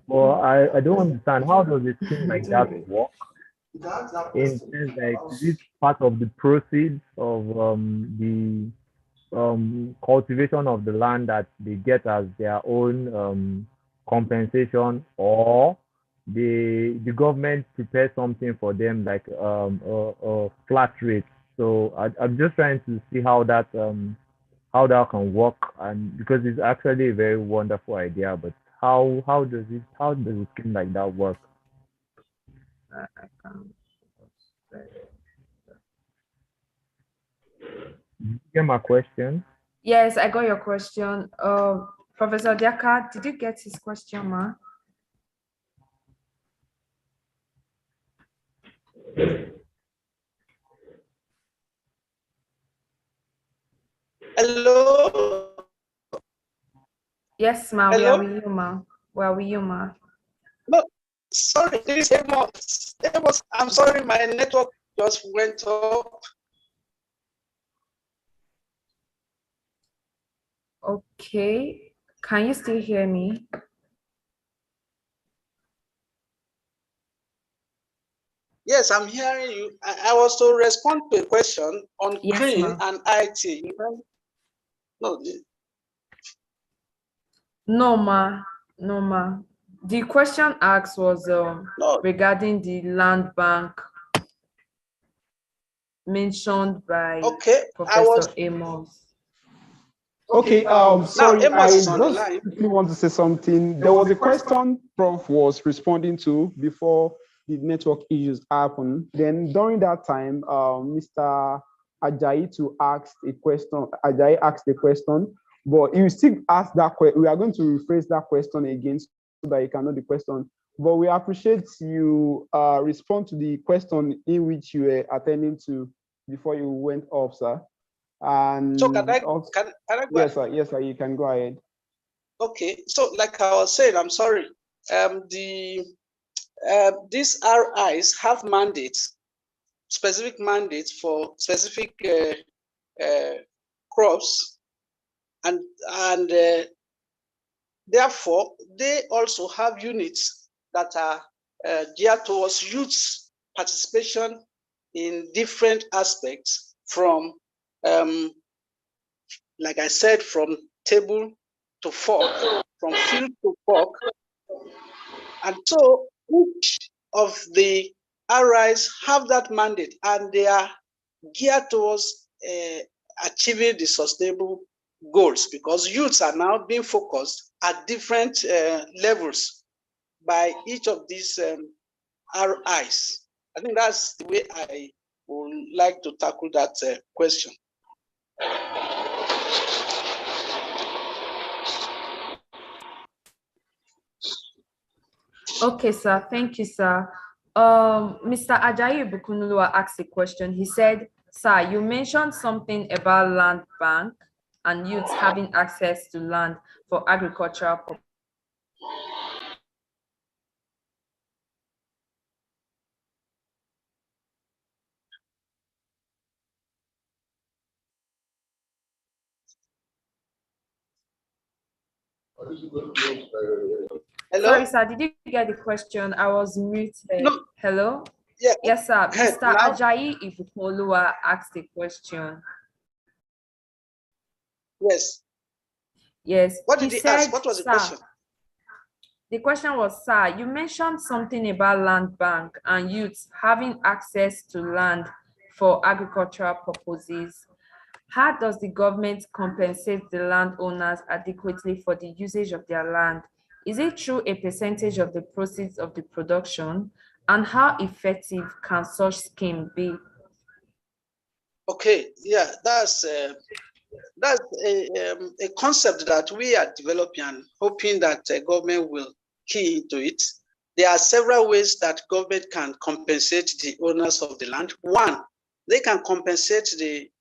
Well, I don't understand, how does a scheme like that work? In sense, like, is it part of the proceeds of the cultivation of the land that they get as their own compensation, or the government prepares something for them like a flat rate? So I'm just trying to see how that can work, and because it's actually a very wonderful idea, but how does a scheme like that work? Did you get my question? Yes, I got your question. Professor Diaka, did you get his question, ma? Hello? Yes, ma. Hello? Where are you, ma? Where are you, ma? No, sorry, this is Amos. I'm sorry, my network just went up. Okay. Can you still hear me? Yes, I'm hearing you. I was to respond to a question on green and IT. No, no, ma. No, ma. The question asked was regarding the land bank mentioned by Professor Amos. Okay, sorry, I just quickly want to say something. There was a question Prof was responding to before the network issues happened. Then during that time, Mr. Ajayi asked a question, but you still ask that question. We are going to rephrase that question again so that you can know the question. But we appreciate you respond to the question in which you were attending to before you went off, sir. And so can I go yes, sir. Yes, sir. You can go ahead. Okay. So like I was saying, I'm sorry. These RIs have mandates, specific mandates for specific crops, and therefore they also have units that are geared towards youth participation in different aspects, from like I said, from table to fork, from field to fork. And so each of the RIs have that mandate, and they are geared towards achieving the sustainable goals, because youths are now being focused at different levels by each of these RIs. I think that's the way I would like to tackle that question. Okay, sir. Thank you, sir. Mr. Ajayi Bukunulua asked a question. He said, sir, you mentioned something about land bank and youths having access to land for agricultural purposes. Hello? Sorry, sir, did you get the question? I was muted. No. Hello? Yeah. Yes, sir. Mr. Now, Ajayi Ibukunulua asked a question. Yes. Yes. What did he ask? What was the question? The question was, sir, you mentioned something about land bank and youths having access to land for agricultural purposes. How does the government compensate the landowners adequately for the usage of their land? Is it through a percentage of the proceeds of the production? And how effective can such scheme be? Okay, yeah, that's a concept that we are developing and hoping that government will key into it. There are several ways that government can compensate the owners of the land. One, they can compensate the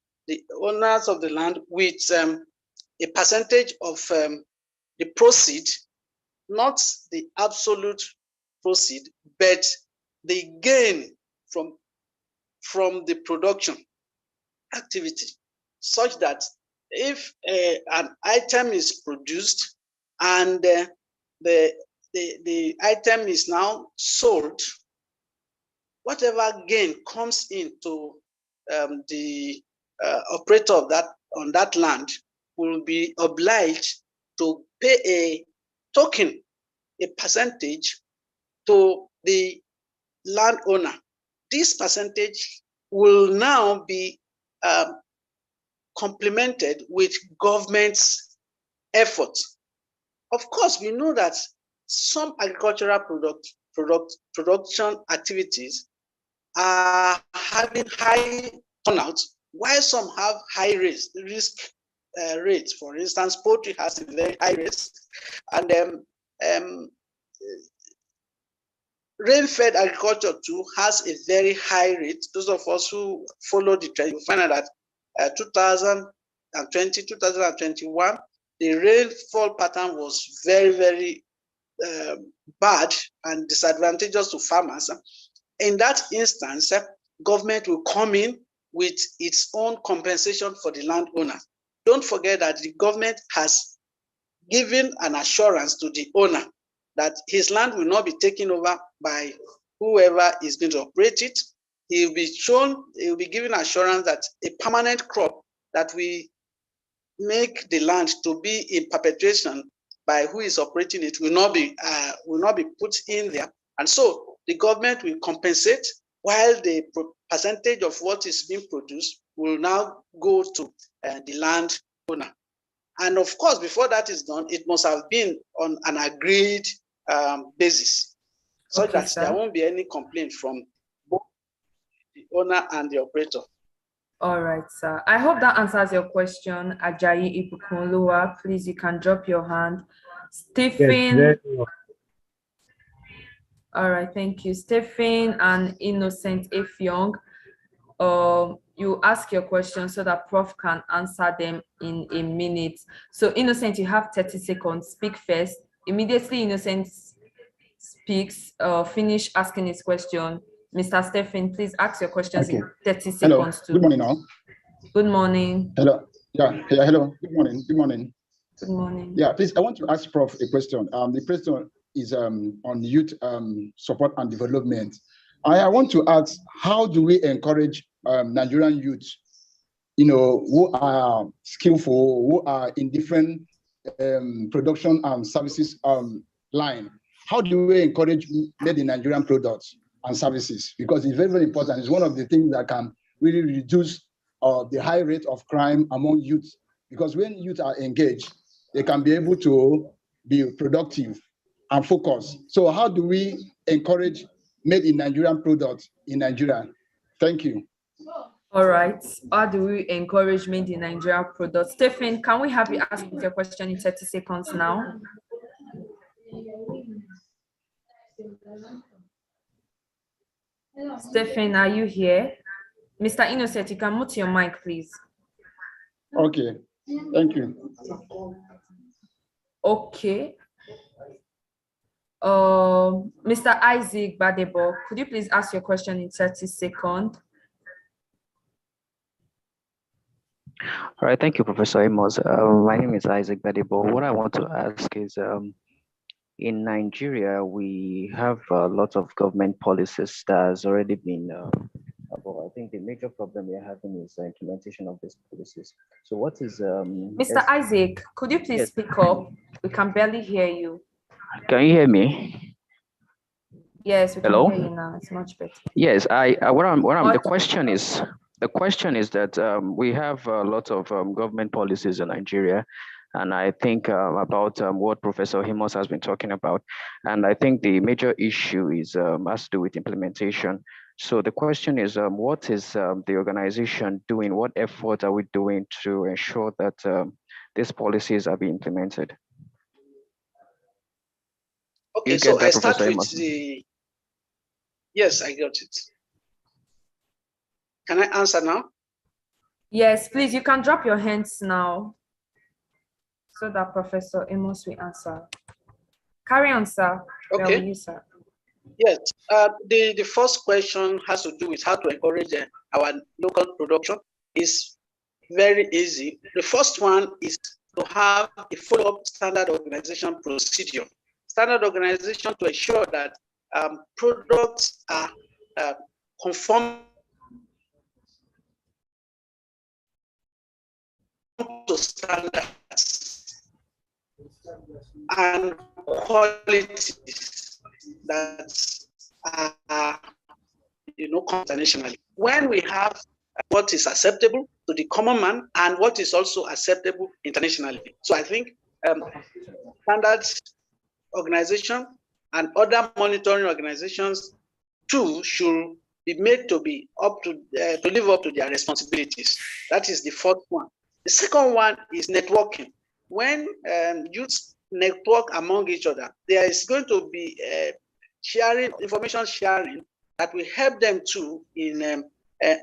owners of the land with a percentage of the proceed, not the absolute proceed, but the gain from the production activity, such that if an item is produced and the item is now sold, whatever gain comes into the operator of that on that land will be obliged to pay a token, a percentage to the landowner. This percentage will now be complemented with government's efforts. Of course, we know that some agricultural production activities are having high turnout, while some have high risk rates. For instance, poultry has a very high risk, and rain-fed agriculture too has a very high rate. Those of us who follow the trend, you find out that 2020, 2021, the rainfall pattern was very, very bad and disadvantageous to farmers. In that instance, government will come in with its own compensation for the landowner. Don't forget that the government has given an assurance to the owner that his land will not be taken over by whoever is going to operate it. He will be given assurance that a permanent crop that we make the land to be in perpetuation by who is operating it will not be put in there. And so the government will compensate, while the percentage of what is being produced will now go to the landowner. And of course, before that is done, it must have been on an agreed basis. so Okay, that sir. there won't be any complaint from both the owner and the operator. All right, sir. I hope that answers your question. Ajayi Ibukunlua, please, you can drop your hand. Stephen. Yes, very All right, thank you. Stephen and Innocent Ifyong, you ask your question so that Prof can answer them in a minute. So Innocent, you have 30 seconds. Speak first. Immediately Innocent speaks, finish asking his question. Mr. Stephen, please ask your questions in 30 seconds. Hello. Too. Good morning, all. Good morning. Hello. Yeah. Hello. Good morning. Good morning. Good morning. Yeah. Please, I want to ask Prof a question. The question is on youth support and development. I want to ask, how do we encourage Nigerian youth, who are skillful, who are in different production and services line? How do we encourage made in Nigerian products and services? Because it's very, very important. It's one of the things that can really reduce the high rate of crime among youth. Because when youth are engaged, they can be able to be productive and focused. So how do we encourage made in Nigerian products in Nigeria? Thank you. All right. How do we encourage made in Nigeria products? Stephen, can we have you ask your question in 30 seconds now? Stephen, are you here? Mr. Innocent, you can mute your mic, please. Okay. Thank you. Okay. Mr. Isaac Badebo, could you please ask your question in 30 seconds? All right, thank you, Professor Amos. My name is Isaac Badebo. What I want to ask is, in Nigeria, we have a lot of government policies that has already been, but I think the major problem we are having is the implementation of these policies. So what is... Mr. Isaac, could you please speak up? We can barely hear you. Can you hear me? Yes, we can Hello? hear you now. It's much better. Yes, the question is that we have a lot of government policies in Nigeria, and I think about what Professor Himos has been talking about, and I think the major issue is has to do with implementation. So the question is, what is the organization doing? What effort are we doing to ensure that these policies are being implemented? Okay, so I start with the... Yes, I got it. Can I answer now? Yes, please, you can drop your hands now so that Professor Amos will answer. Carry on, sir. Okay. Where are you, sir? Yes, the first question has to do with how to encourage our local production. Is very easy. The first one is to have a follow-up standard organization procedure. Standard organization to ensure that products are conform to standards and qualities that are, internationally. When we have what is acceptable to the common man and what is also acceptable internationally. So I think standards organization and other monitoring organizations too should be made to be up to live up to their responsibilities. That is the first one. The second one is networking. When youths network among each other, there is going to be information sharing that will help them too in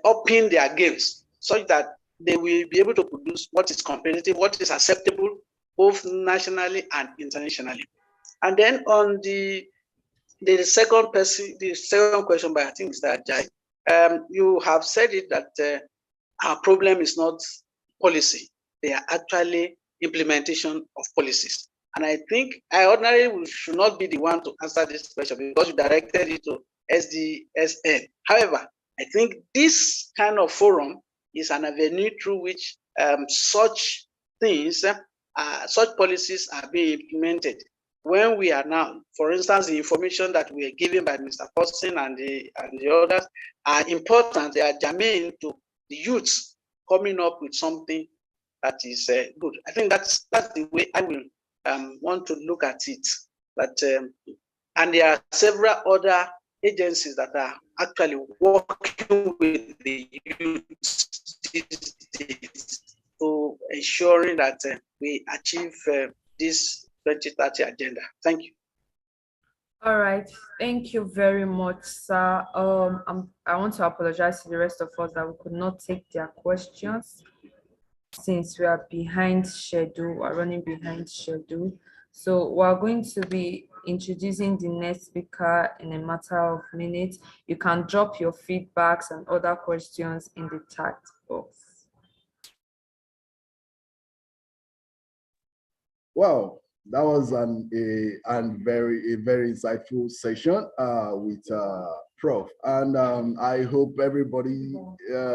upping their games, such that they will be able to produce what is competitive, what is acceptable, both nationally and internationally. And then on the second question by I think Mr. Ajay, you have said it that our problem is not policy; they are actually implementation of policies. And I think I ordinarily should not be the one to answer this question because you directed it to SDSN. However, I think this kind of forum is an avenue through which such things, such policies are being implemented. When we are now, for instance, the information that we are given by Mr. Poston and the others are important. They are germane to the youths coming up with something that is good. I think that's the way I will want to look at it. That And there are several other agencies that are actually working with the youth these days to ensuring that we achieve this 2030 agenda. Thank you. All right, thank you very much, sir. I want to apologize to the rest of us that we could not take their questions since we are behind schedule, we're running behind schedule. So we're going to be introducing the next speaker in a matter of minutes. You can drop your feedbacks and other questions in the chat box. Wow, that was a very insightful session with Prof. And I hope everybody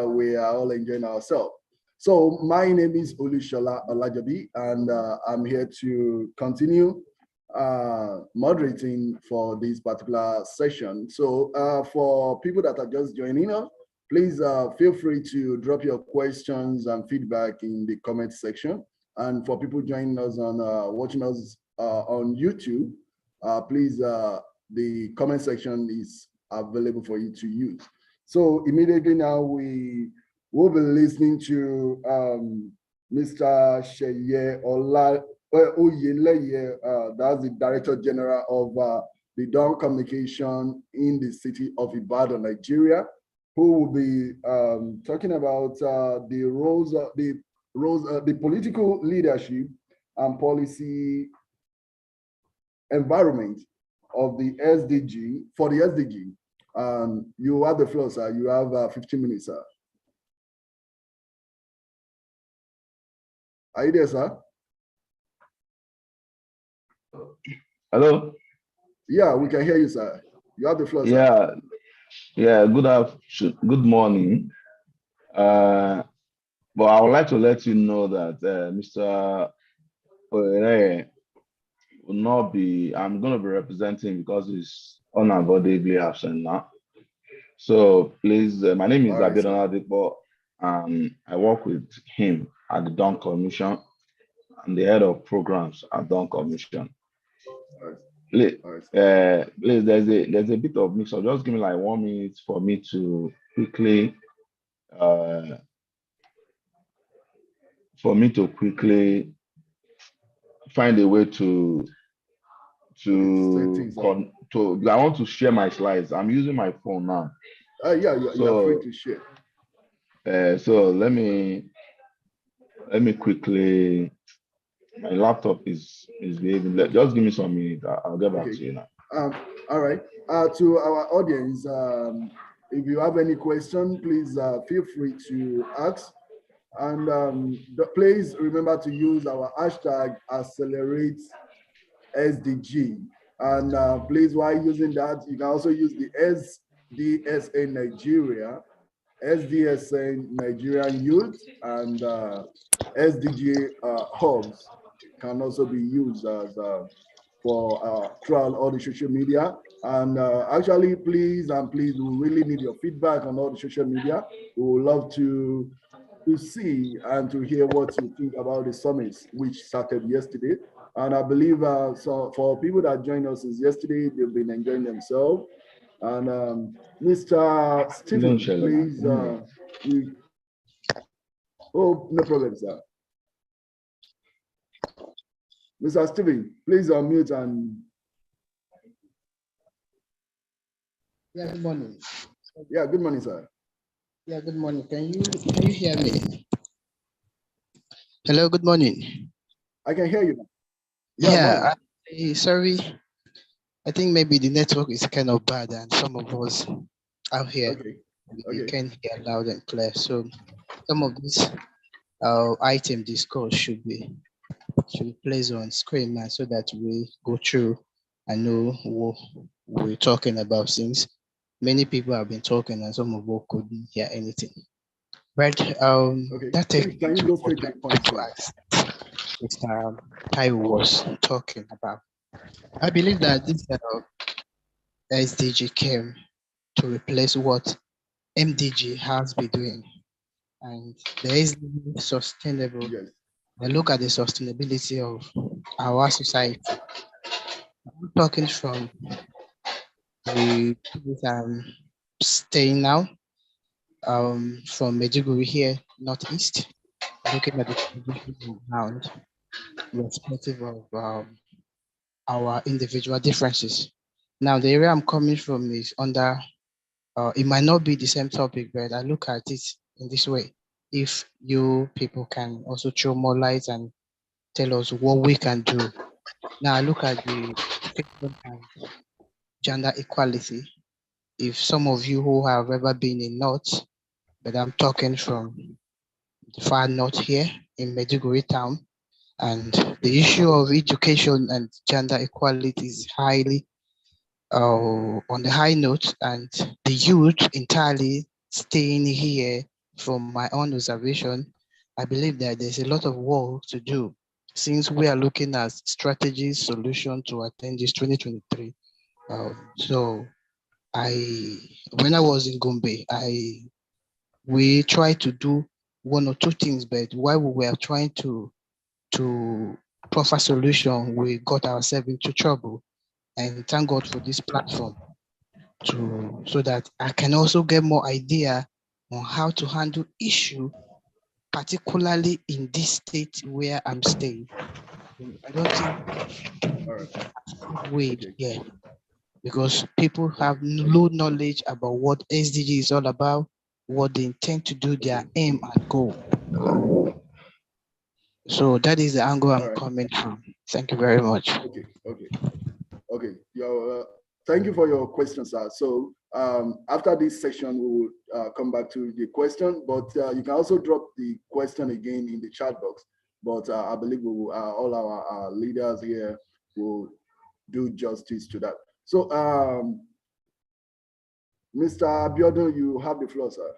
we are all enjoying ourselves. So my name is Olushola Olajabi, and I'm here to continue moderating for this particular session. So for people that are just joining us, please feel free to drop your questions and feedback in the comment section. And for people joining us on watching us on YouTube, please, the comment section is available for you to use. So immediately now we will be listening to Mr. Sheye Oyeleye, that's the Director General of the Dawn Communication in the city of Ibadan, Nigeria, who will be talking about the roles of the political leadership and policy environment of the SDG, for the SDG. You have the floor, sir. You have 15 minutes, sir. Are you there, sir? Hello? Yeah, we can hear you, sir. You have the floor, sir. Yeah, good morning. But I would like to let you know that Mr. Oere will not be, I'm going to be representing because he's unavoidably absent now. So please, my name is Abidon Adipo, and I work with him at the Dawn Commission. I'm the head of programs at Dawn Commission. Please, there's a bit of mix up. Just give me like 1 minute for me to quickly find a way to I want to share my slides. I'm using my phone now. You're free to share. So let me quickly. My laptop is behaving. Just give me some minutes. I'll get back to you now. All right. To our audience, if you have any question, please feel free to ask. And please remember to use our hashtag #AccelerateSDG. And please, while using that, you can also use the SDSN Nigeria, SDSN Nigerian Youth, and SDG hubs can also be used as for throughout all the social media. And actually, please, we really need your feedback on all the social media. We would love to see and to hear what you think about the summits, which started yesterday. And I believe so for people that joined us since yesterday, they've been enjoying themselves. And Mr. Stephen, please, no problem, sir. Mr. Stephen, please unmute and. Yeah, good morning. Yeah, good morning, sir. Yeah, good morning. Can you hear me? Hello, good morning. I can hear you. Yeah, sorry. I think maybe the network is kind of bad and some of us out here, we can't hear loud and clear. So some of these item discussed should be placed on screen now so that we go through and know what we're talking about, since many people have been talking and some of us couldn't hear anything. Right. That takes can you go straight to the point? Mr. Tai was talking about. I believe that this SDG came to replace what MDG has been doing, and there is sustainable. Yes. And look at the sustainability of our society. I'm talking from we staying now from Medjugorje here, northeast, looking at the conditions on the ground, irrespective of our individual differences. Now, the area I'm coming from is under, it might not be the same topic, but I look at it in this way. If you people can also throw more light and tell us what we can do. Now, I look at the education and gender equality. If some of you who have ever been in North, but I'm talking from the far north here in Medjugorje town, and the issue of education and gender equality is highly on the high note, and the youth entirely staying here. From my own observation, I believe that there's a lot of work to do since we are looking at strategies, solution to attendees 2023. So when I was in Gombe, we tried to do one or two things, but while we were trying to proffer solution, we got ourselves into trouble. And thank God for this platform so that I can also get more idea on how to handle issue, particularly in this state where I'm staying. I don't think because people have low knowledge about what SDG is all about, what they intend to do, their aim and goal. So that is the angle I'm coming from. Thank you very much. Okay. Thank you for your question, sir. So after this section, we will come back to the question, but you can also drop the question again in the chat box. But I believe we will, all our leaders here will do justice to that. So Mr. Abiodun, you have the floor, sir.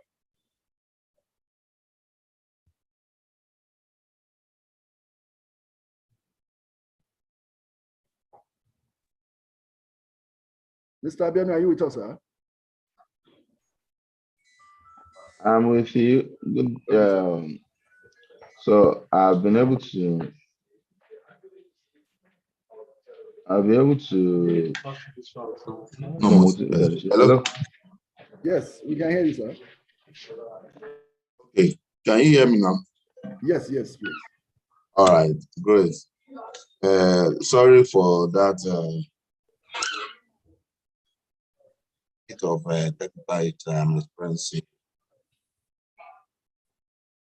Mr. Abiodun, are you with us, sir? I'm with you. So I've been able to. Hello. Yes, we can hear you, sir. Okay, can you hear me now? Yes, please. All right, great. Sorry for that bit of technical I'm experiencing.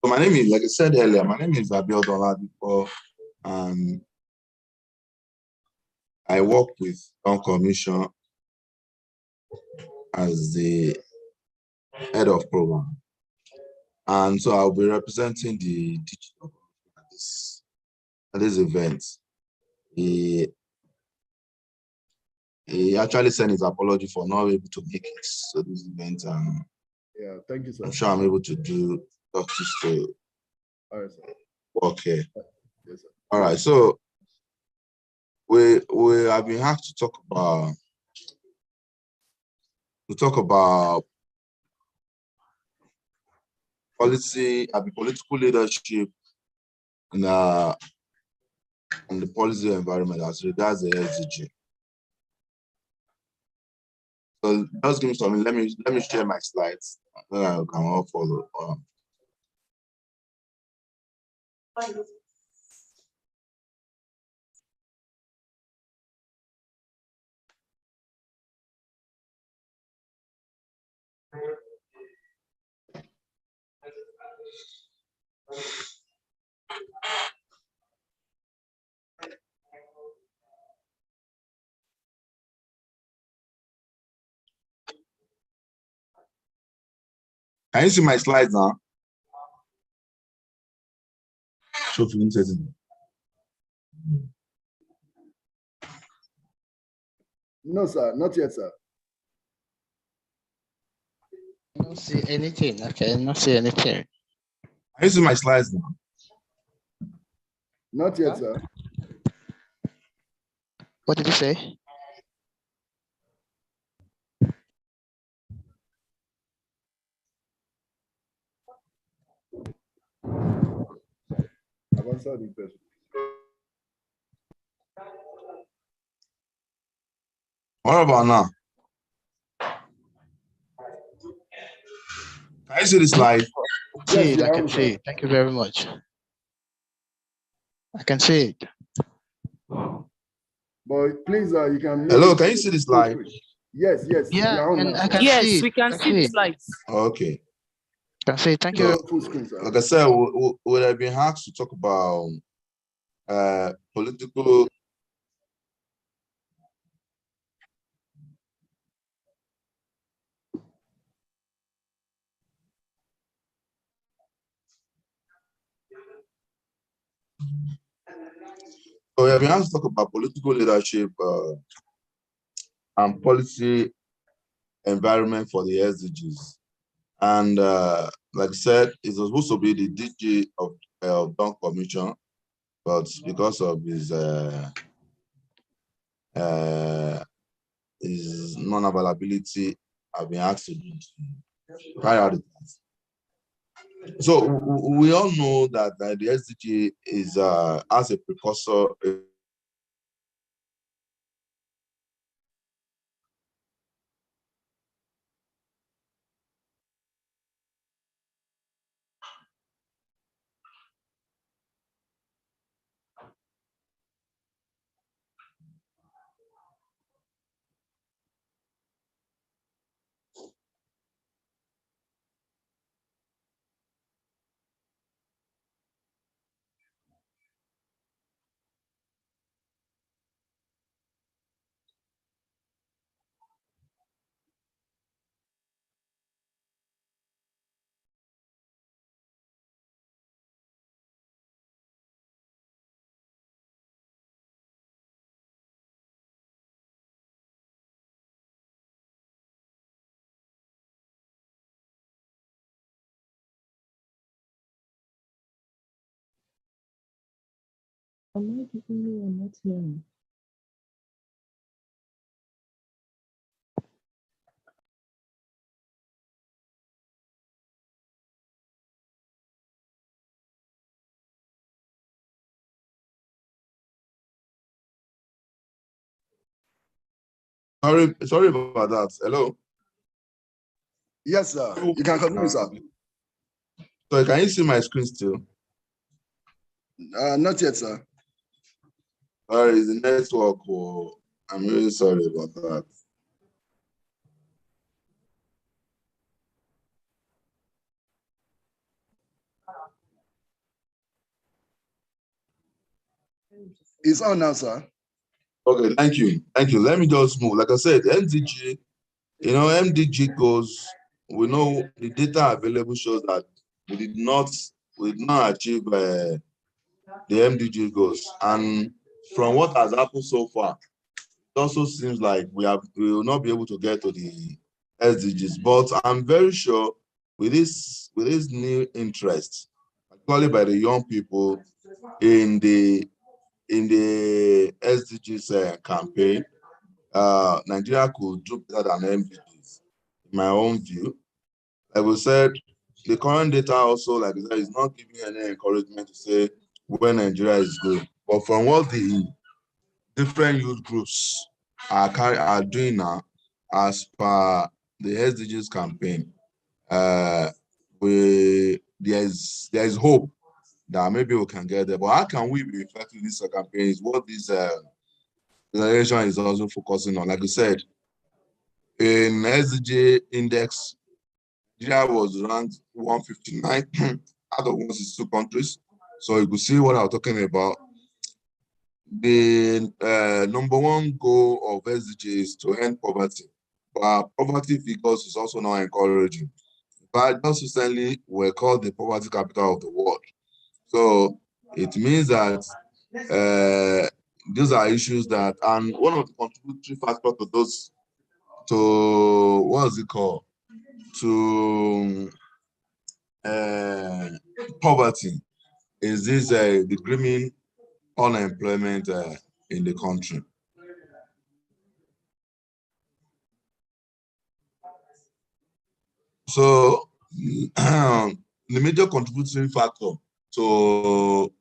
So my name is, like I said earlier, my name is Abiodun Oladipo, and I work with Young Commission as the head of program. And so I'll be representing the digital at this event. He actually sent his apology for not able to make it to this event. Yeah, thank you, sir. I'm sure I'm able to do justice to work here. Yes, sir. All right, so we have been asked to talk about policy, political leadership in the policy environment as regards the SDG. So just give me something. Let me share my slides, then I can all follow. Can you see my slides now? No, sir, not yet, sir. I don't see anything. Okay, I don't see anything. Can you see my slides now? Not yet, sir. What did you say? I've answered the question. What about now? I see the slide. See it, Yes, I can see it. Thank you very much. I can see it. But please, you can. Hello, can you see the slide? Yes, yes. Yeah, I can Yes, see it. we can see the slides. Okay. Can see it. Thank you. Full screen, sir. Like I said, we have been asked to talk about political. So we have been asked to talk about political leadership and policy environment for the SDGs. And like I said, it's supposed to be the DG of Dawn Commission, but because of his non-availability, I've been asked to carry out the task. So we all know that the SDG is as a precursor. Am I the only one not hearing? Sorry about that. Hello. Yes, sir. You can continue, sir. So can you see my screen still? Not yet, sir. Sorry, the network. I'm really sorry about that. It's on now, sir. Okay, thank you. Thank you. Let me just move. Like I said, MDG, MDG goes, we know the data available shows that we did not achieve the MDG goals. And from what has happened so far, it also seems like we will not be able to get to the SDGs. But I'm very sure with this new interest, particularly by the young people in the SDGs campaign, Nigeria could do better than MDGs, in my own view. Like we said, the current data also, like I said, is not giving any encouragement to say where Nigeria is going. But from what the different youth groups are doing now, as per the SDGs campaign, there is hope that maybe we can get there. But how can we be effective in this campaign is what this declaration is also focusing on. Like I said, in SDG index, Nigeria was ranked 159 out of 162 countries. So you could see what I'm talking about. The number one goal of SDG is to end poverty. But poverty figures is also not encouraging. But just recently, we're called the poverty capital of the world. So it means that these are issues that, and one of the contributory factors to those, to what is it called? To poverty is this the growing unemployment in the country. So the major contributing factor to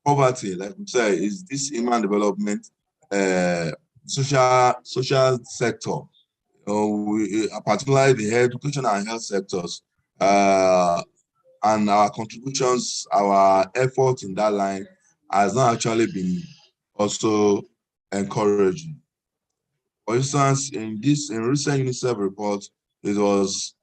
poverty, like we say, is this human development, social sector. Particularly the education and health sectors, and our contributions, our effort in that line has not actually been also encouraging. For instance, in recent UNICEF report, it was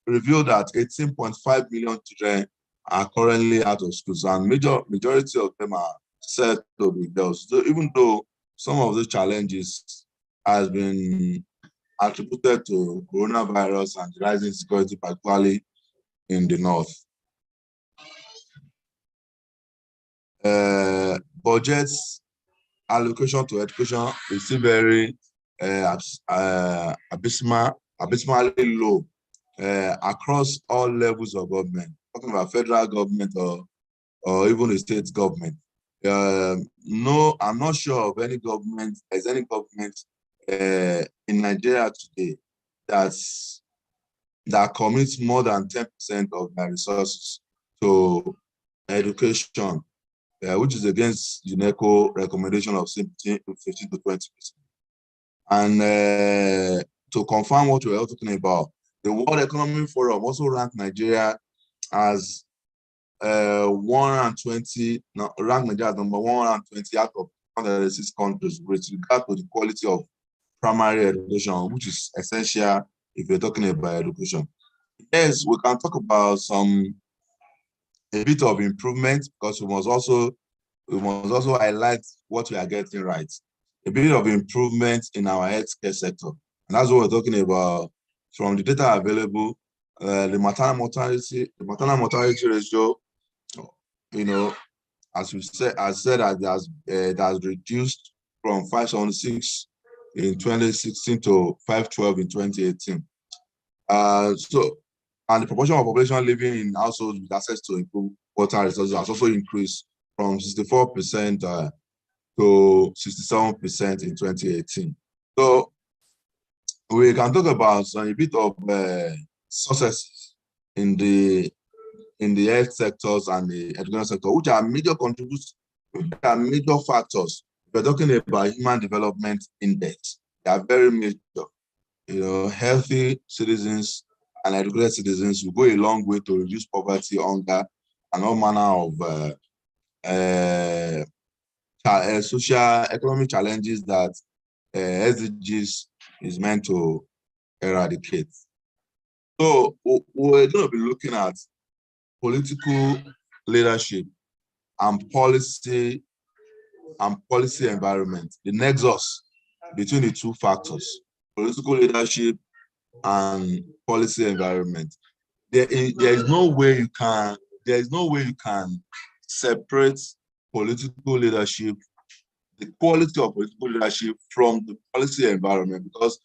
revealed that 18.5 million children are currently out of schools, and majority of them are said to be girls. So even though some of the challenges has been attributed to coronavirus and rising insecurity, particularly in the north. Budgets allocation to education is still very abysmally low across all levels of government, talking about federal government or even the state government. No, I'm not sure of any government, there's any government in Nigeria today that commits more than 10% of their resources to education, which is against UNESCO recommendation of 15 to 20%. And to confirm what we're talking about, the World Economic Forum also ranked Nigeria as 120, ranked Nigeria as number 120 out of 106 countries with regard to the quality of primary education, which is essential if you're talking about education. Yes, we can talk about a bit of improvement, because we must also highlight what we are getting right. A bit of improvement in our healthcare sector, and that's what we're talking about. From the data available, the maternal mortality ratio, as it has reduced from 576 in 2016 to 512 in 2018. And the proportion of population living in households with access to improved water resources has also increased from 64% to 67% in 2018. So we can talk about a bit of successes in the health sectors and the education sector, which are major contributors, which are major factors. We're talking about Human Development Index. They are very major. Healthy citizens and educated citizens will go a long way to reduce poverty, hunger, and all manner of social economic challenges that SDGs is meant to eradicate. So we're going to be looking at political leadership and policy environment, the nexus between the two factors, political leadership and policy environment. There is no way you can separate political leadership, the quality of political leadership, from the policy environment, because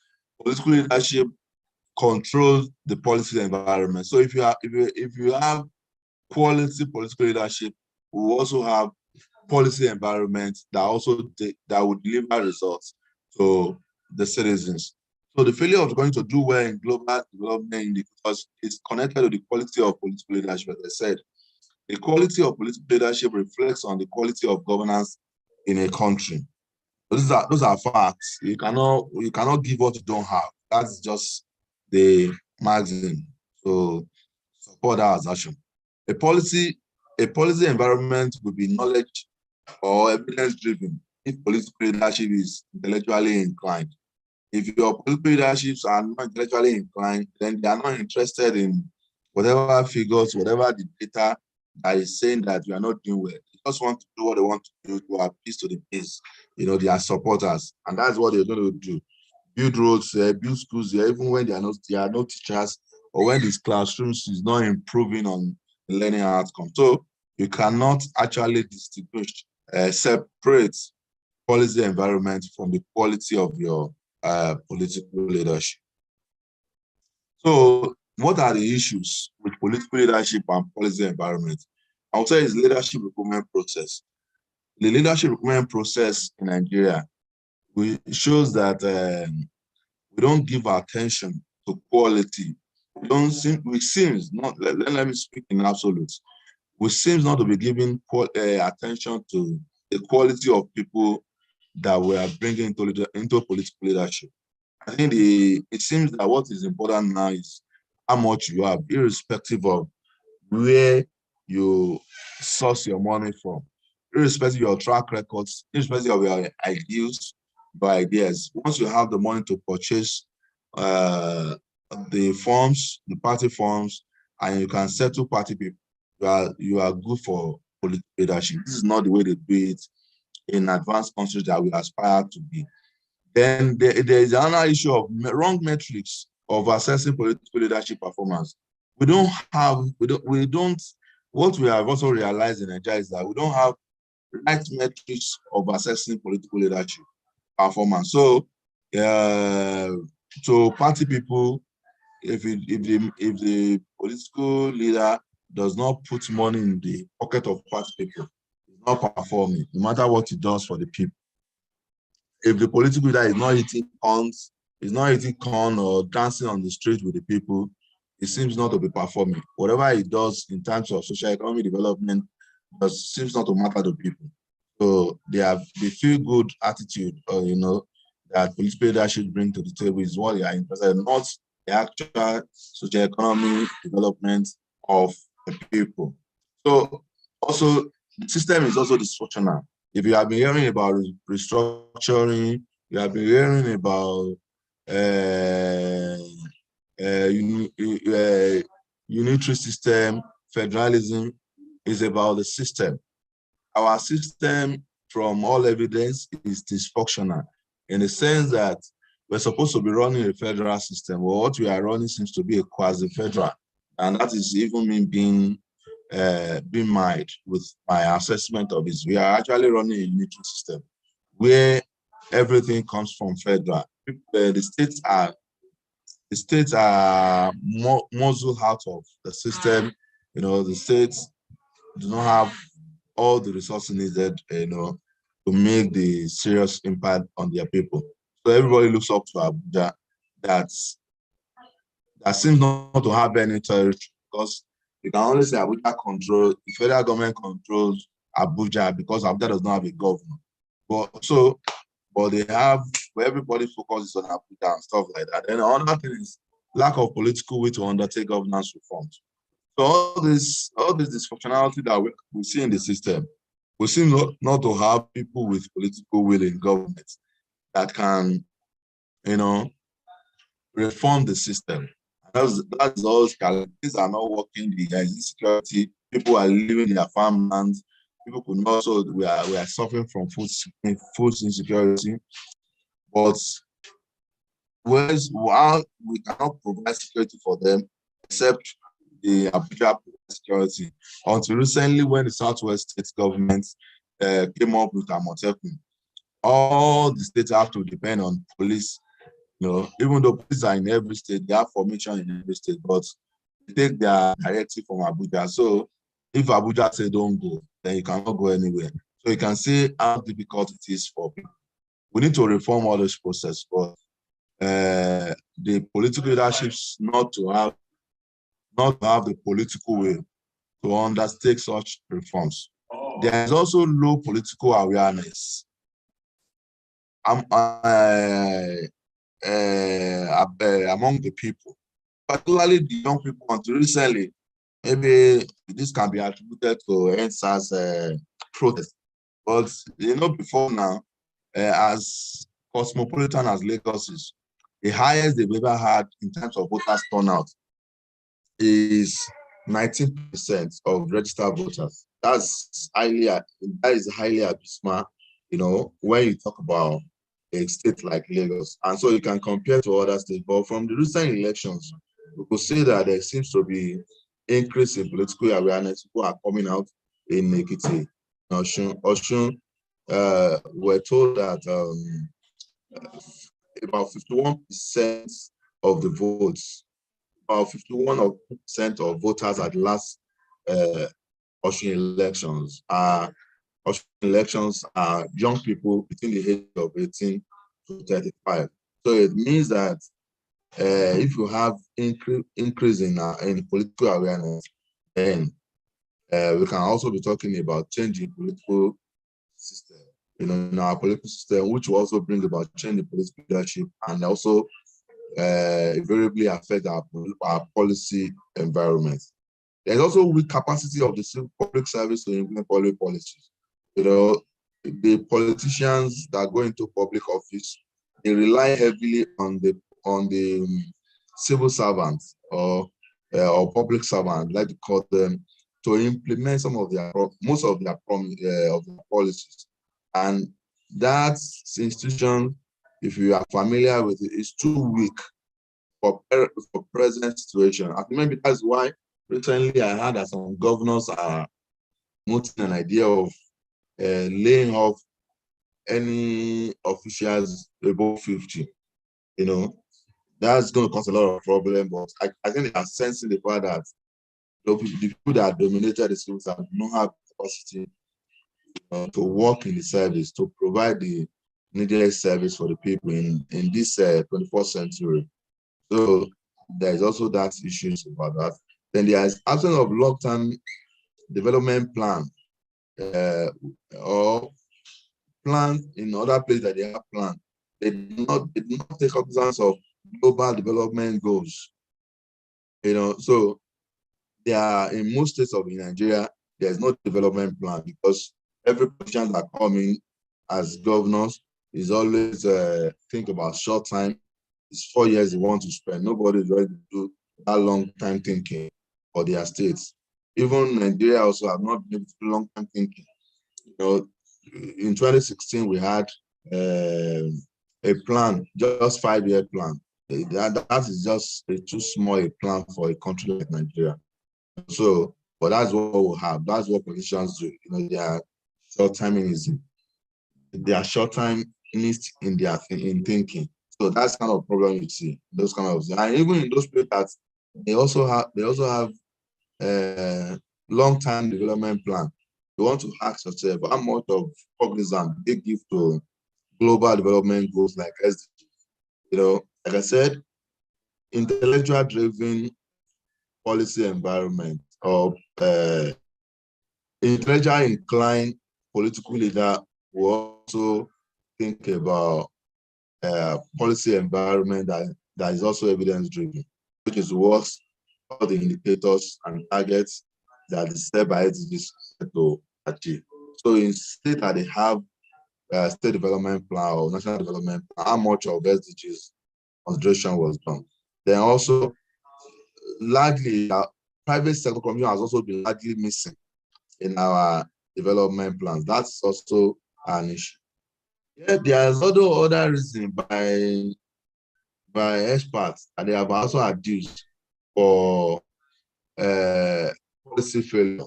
political leadership controls the policy environment. So if you have quality political leadership, we also have policy environment that would deliver results to the citizens. So the failure of going to do well in global development because it's connected to the quality of political leadership. As I said, the quality of political leadership reflects on the quality of governance in a country. Those are facts. You cannot give what you don't have. That's just the maxim. So support that assertion. A policy environment will be knowledge or evidence-driven if political leadership is intellectually inclined. If your political leaderships are not intellectually inclined, then they are not interested in whatever figures, whatever the data that is saying that you are not doing well. They just want to do what they want to do to appease to the base, their supporters, and that's what they're going to do. Build roads, build schools, even when there are no teachers, or when these classrooms is not improving on the learning outcome. So you cannot actually distinguish, separate policy environment from the quality of your political leadership. So what are the issues with political leadership and policy environment? I would say it's leadership recruitment process. The leadership recruitment process in Nigeria shows that we don't give attention to quality. Let me speak in absolutes. We seem not to be giving attention to the quality of people that we are bringing into political leadership. I think it seems that what is important now is how much you have, irrespective of where you source your money from, irrespective of your track records, irrespective of your ideals, your ideas. Once you have the money to purchase the forms, the party forms, and you can settle party people, you are good for political leadership. This is not the way they do it in advanced countries that we aspire to be. Then there is another issue of wrong metrics of assessing political leadership performance. What we have also realized in Nigeria is that we don't have right metrics of assessing political leadership performance. So, party people, if the political leader does not put money in the pocket of party people, it's not performing, no matter what it does for the people. If the political leader is not eating corn or dancing on the street with the people, it seems not to be performing. Whatever it does in terms of social economic development seems not to matter to people. So they feel good attitude, that political leadership bring to the table is what they are interested in, not the actual social economic development of the people. So also the system is also dysfunctional. If you have been hearing about restructuring, you have been hearing about unitary system, federalism, is about the system. Our system, from all evidence, is dysfunctional in the sense that we're supposed to be running a federal system. Well, what we are running seems to be a quasi-federal, and that is even being mired with my assessment of this. We are actually running a unitary system where everything comes from federal. The states are muzzled out of the system. The states do not have all the resources needed, to make the serious impact on their people. So everybody looks up to Abuja. That seems not to have any territory, because you can only say Abuja control, the federal government controls Abuja because Abuja does not have a governor. But they have, where everybody focuses on Abuja and stuff like that. And another thing is lack of political will to undertake governance reforms. So all this dysfunctionality that we see in the system, we seem not to have people with political will in government that can, reform the system. That's all. Things are not working. There is insecurity. People are living in their farmlands. People could not. So we are suffering from food insecurity. But while we cannot provide security for them, except the Abuja security, until recently when the Southwest state government came up with Amotekun, all the states have to depend on police. Even though police are in every state, they have formation in every state, but they take their directive from Abuja. So if Abuja say don't go, then you cannot go anywhere. So you can see how difficult it is for people. We need to reform all this process, but the political leaderships not to have the political will to undertake such reforms. There is also low political awareness among the people, particularly the young people. Until recently, maybe this can be attributed to NSAS protest, but before now, as cosmopolitan as Lagos is, the highest they've ever had in terms of voters turnout is 19% of registered voters. That is highly abysmal, when you talk about a state like Lagos. And so you can compare to other states. But from the recent elections, we could say that there seems to be increase in political awareness. People are coming out in Ekiti, Oshun. We're told that about 51% of the votes, about 51% of voters at the last Oshun elections are young people between the age of 18 to 35. So it means that if you have increase in political awareness, then we can also be talking about changing political system. in our political system, which will also bring about change in political leadership and also invariably affect our policy environment. There's also weak capacity of the civil public service to implement public policies. The politicians that go into public office, they rely heavily on the civil servants or public servants, like to call them, to implement most of their policies. And that institution, if you are familiar with it, is too weak for present situation. I think maybe that's why recently I heard that some governors are mooting an idea of laying off any officials above 50. That's going to cause a lot of problem, but I think they are sensing the fact that the people that dominated the schools do not have capacity to work in the service, to provide the needed service for the people in this 21st century. So there is also that issue about that. Then there is absence of long-term development plan or plan in other places that they have planned. They do not take cognizance of global development goals. So there are, in most states of Nigeria, there's no development plan because every politician that come in as governors is always think about short time. It's 4 years they want to spend. Nobody is ready to do that long time thinking for their states. Even Nigeria also have not been able to do long time thinking. In 2016, we had a plan, just 5-year plan. That is just too small a plan for a country like Nigeria. So, but that's what we'll have. That's what politicians do. They are short-termism. They are short-termist in thinking. So that's kind of problem you see. Those kind of, and even in those places, they also have long-term development plan. You want to ask yourself how much of cognizance they give to global development goals like SDG. Like I said, intellectual-driven policy environment or intellectually inclined political leader will also think about policy environment that is also evidence-driven, which is what all the indicators and targets that is set by SDGs to achieve. So in state that they have state development plan or national development plan, how much of SDGs consideration was done. Then also, largely, private sector contribution has also been largely missing in our development plans. That's also an issue. Yeah, there's other reason by experts that they have also adduced for policy failure.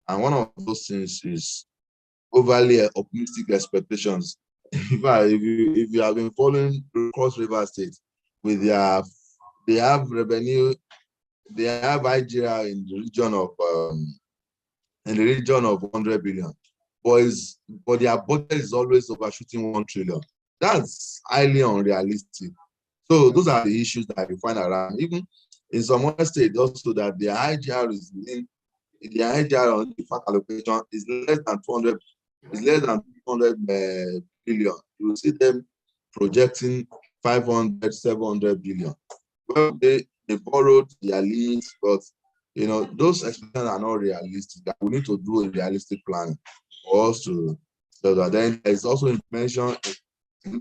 And one of those things is overly optimistic expectations. If you have been following Cross River State with they have revenue, they have IGR in the region of 100 billion, but their budget is always overshooting 1 trillion. That's highly unrealistic. So those are the issues that you find around. Even in some other states, also that their IGR on the fact allocation is less than 200. Is less than 200 billion. You will see them projecting 500, 700 billion. Well, they borrowed their leads, but those expectations are not realistic. We need to do a realistic plan for us to so that. Then there is also mention in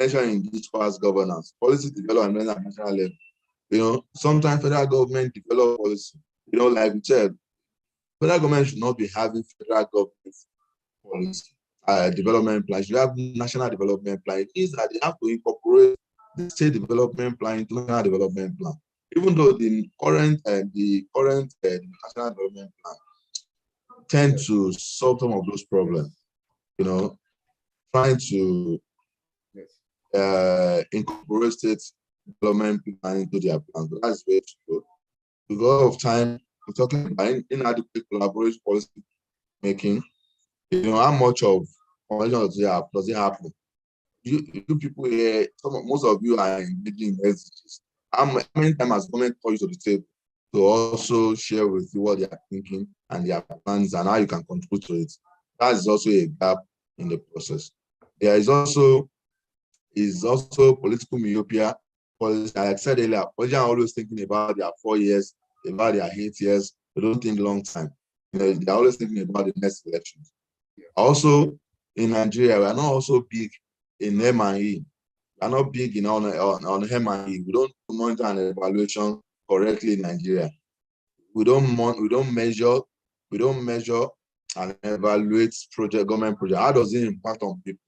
this past governance, policy development at national level. Sometimes federal government develop policy. Like we said, federal government should not be having federal government policy. Development plan. You have national development plan. It means that they have to incorporate the state development plan into national development plan. Even though the current national development plan tend to solve some of those problems, trying to incorporate state development plan into their plans. So that's very true. Because of time, we're talking about inadequate collaboration policy making. How much of convention does it happen? You people here, most of you are engaging in SDGs. How many times has government called you to the table to also share with you what they are thinking and their plans and how you can contribute to it? That is also a gap in the process. There is also political myopia. Like I said earlier, politicians are always thinking about their 4 years, about their 8 years. They don't think long time. They're always thinking about the next election. Also, in Nigeria, we are not also big in M&E. We are not big in on M&E. We don't monitor and evaluation correctly in Nigeria. We don't measure and evaluate government project. How does it impact on people?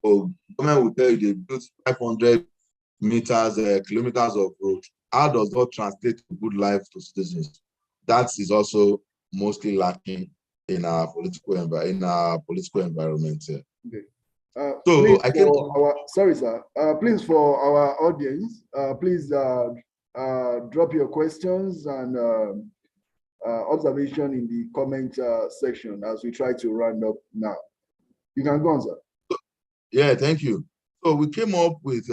So government will tell you they built 500 kilometers of road. How does that translate to good life to citizens? That is also mostly lacking in our political environment. Okay. So please I came sorry, sir. Please, for our audience, please drop your questions and observation in the comment section as we try to round up now. You can go on, sir. Yeah, thank you. So we came up with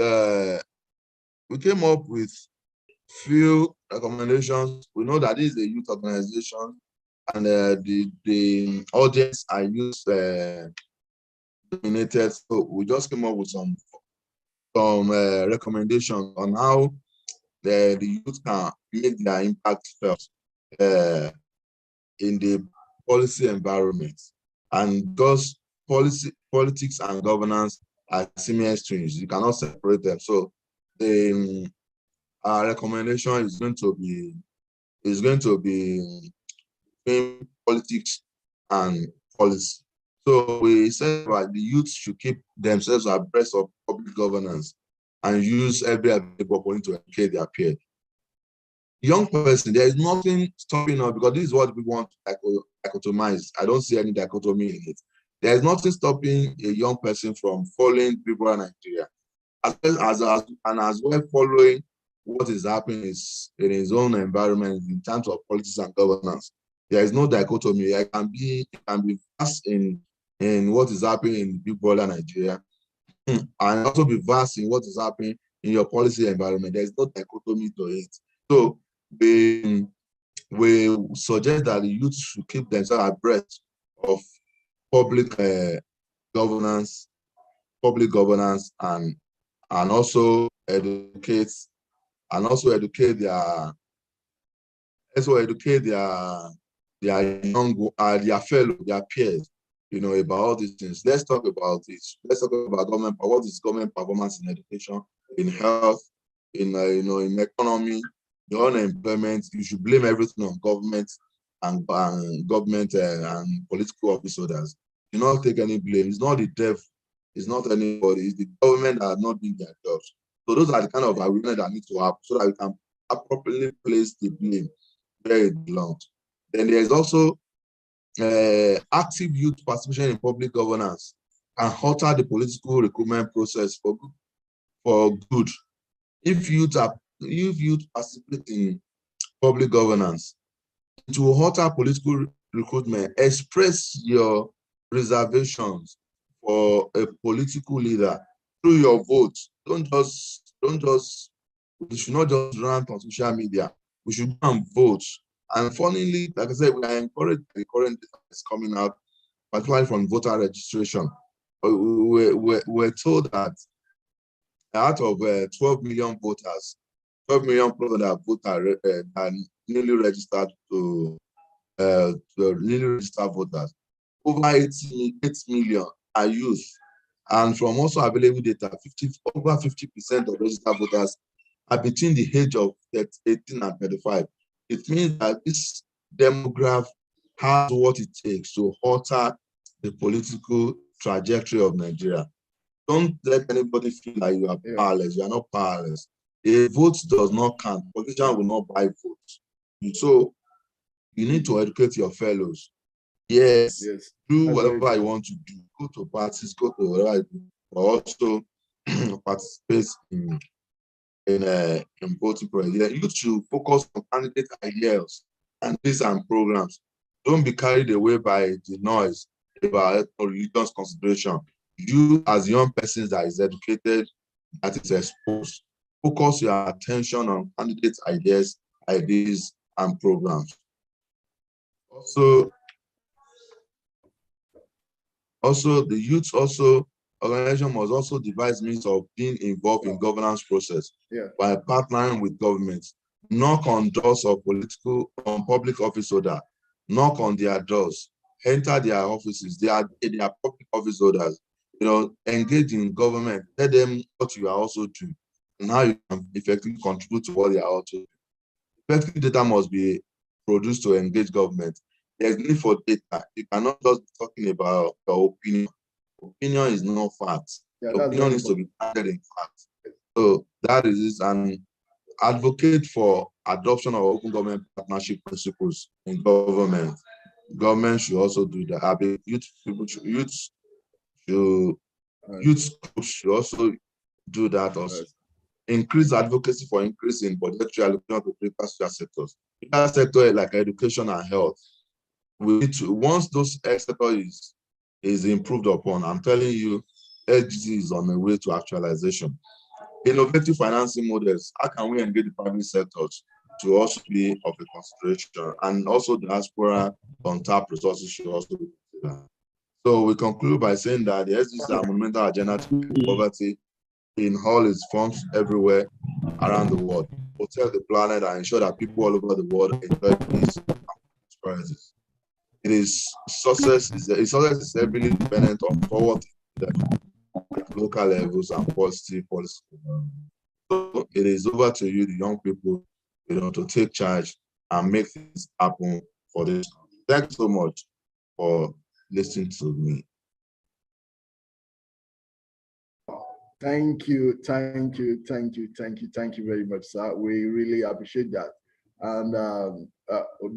few recommendations. We know that this is a youth organization, and the audience are youth dominated. So we just came up with some recommendations on how the youth can make their impact felt in the policy environment. And because politics and governance are similar streams, you cannot separate them. So our recommendation is going to be between politics and policy. So we said that the youth should keep themselves abreast of public governance and use every available opportunity to educate their peers. Young person, there is nothing stopping us, because this is what we want to dichotomize. I don't see any dichotomy in it. There is nothing stopping a young person from following people in Nigeria, as well following what is happening in his own environment in terms of politics and governance. There is no dichotomy. It can be vast in what is happening in Big Brother Nigeria, and also be vast in what is happening in your policy environment. There is no dichotomy to it. So we suggest that the youth should keep themselves abreast of public governance, and also educate their peers, about all these things. Let's talk about this. Let's talk about government. What is government performance in education, in health, in economy, the unemployment? You should blame everything on government and government and political office holders. Do not take any blame. It's not the devil. It's not anybody. It's the government that are not doing their jobs. So those are the kind of awareness that need to happen so that we can appropriately place the blame where it belongs. Then there is also active youth participation in public governance and alter the political recruitment process for good. If youth participate in public governance, it will alter political recruitment. Express your reservations for a political leader through your vote. You should not just rant on social media. We should go and vote. And funnily, like I said, we are encouraged by the current data that's coming out, particularly from voter registration. We're told that out of 12 million voters, 12 million people that are newly registered newly registered voters, over 8 million are youth. And from also available data, over 50% of registered voters are between the age of 18 and 35. It means that this demographic has what it takes to alter the political trajectory of Nigeria. Don't let anybody feel like you are powerless. You are not powerless. A vote does not count. Politicians will not buy votes. So you need to educate your fellows. Yes. Do whatever you want to do. Go to parties, go to whatever you do, but also participate in voting process. You should focus on candidate ideals and programs. Don't be carried away by the noise about religious consideration. You, as young persons that is educated, that is exposed, focus your attention on candidate ideas, and programs. Also, the youth also organization must also devise means of being involved in governance process by partnering with governments, knock on doors of public office holder, knock on their doors, enter their offices. They are public office holders. Engage in government. Tell them what you are also doing and how you can effectively contribute to what they are also doing. Effective data must be produced to engage government. There's need for data. You cannot just be talking about your opinion. Opinion is not fact. Opinion needs to be grounded in fact. So that is it. And advocate for adoption of open government partnership principles in government. Government should also do that. Youth groups should also do that also. Increase advocacy for increase in budgetary allocation to critical social sectors. That sector like education and health. We need to, once those sector is improved upon, I'm telling you, SDG is on the way to actualization. Innovative financing models. How can we engage the private sectors to also be of a consideration? And also diaspora untapped resources should also be considered. So we conclude by saying that the SDG is a monumental agenda to poverty in all its forms everywhere around the world, protect the planet and ensure that people all over the world enjoy peace and prosperity. Success is heavily dependent on forward at local levels and positive policy. So it is over to you, the young people, to take charge and make things happen for this. Thanks so much for listening to me. Thank you very much, sir. We really appreciate that. And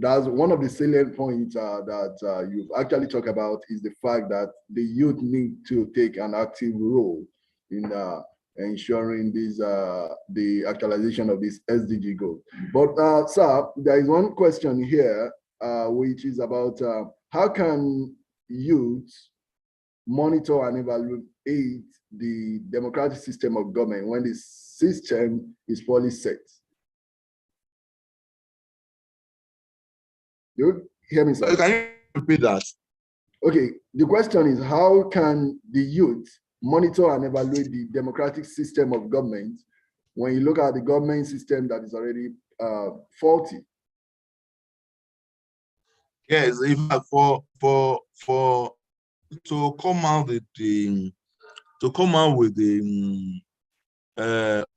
that's one of the salient points that you've actually talked about is the fact that the youth need to take an active role in ensuring the actualization of this SDG goal. But sir, there is one question here, which is about how can youth monitor and evaluate the democratic system of government when the system is poorly set? You hear me, sir? Can you repeat that? Okay, the question is how can the youth monitor and evaluate the democratic system of government when you look at the government system that is already faulty? Yes, if to come out with the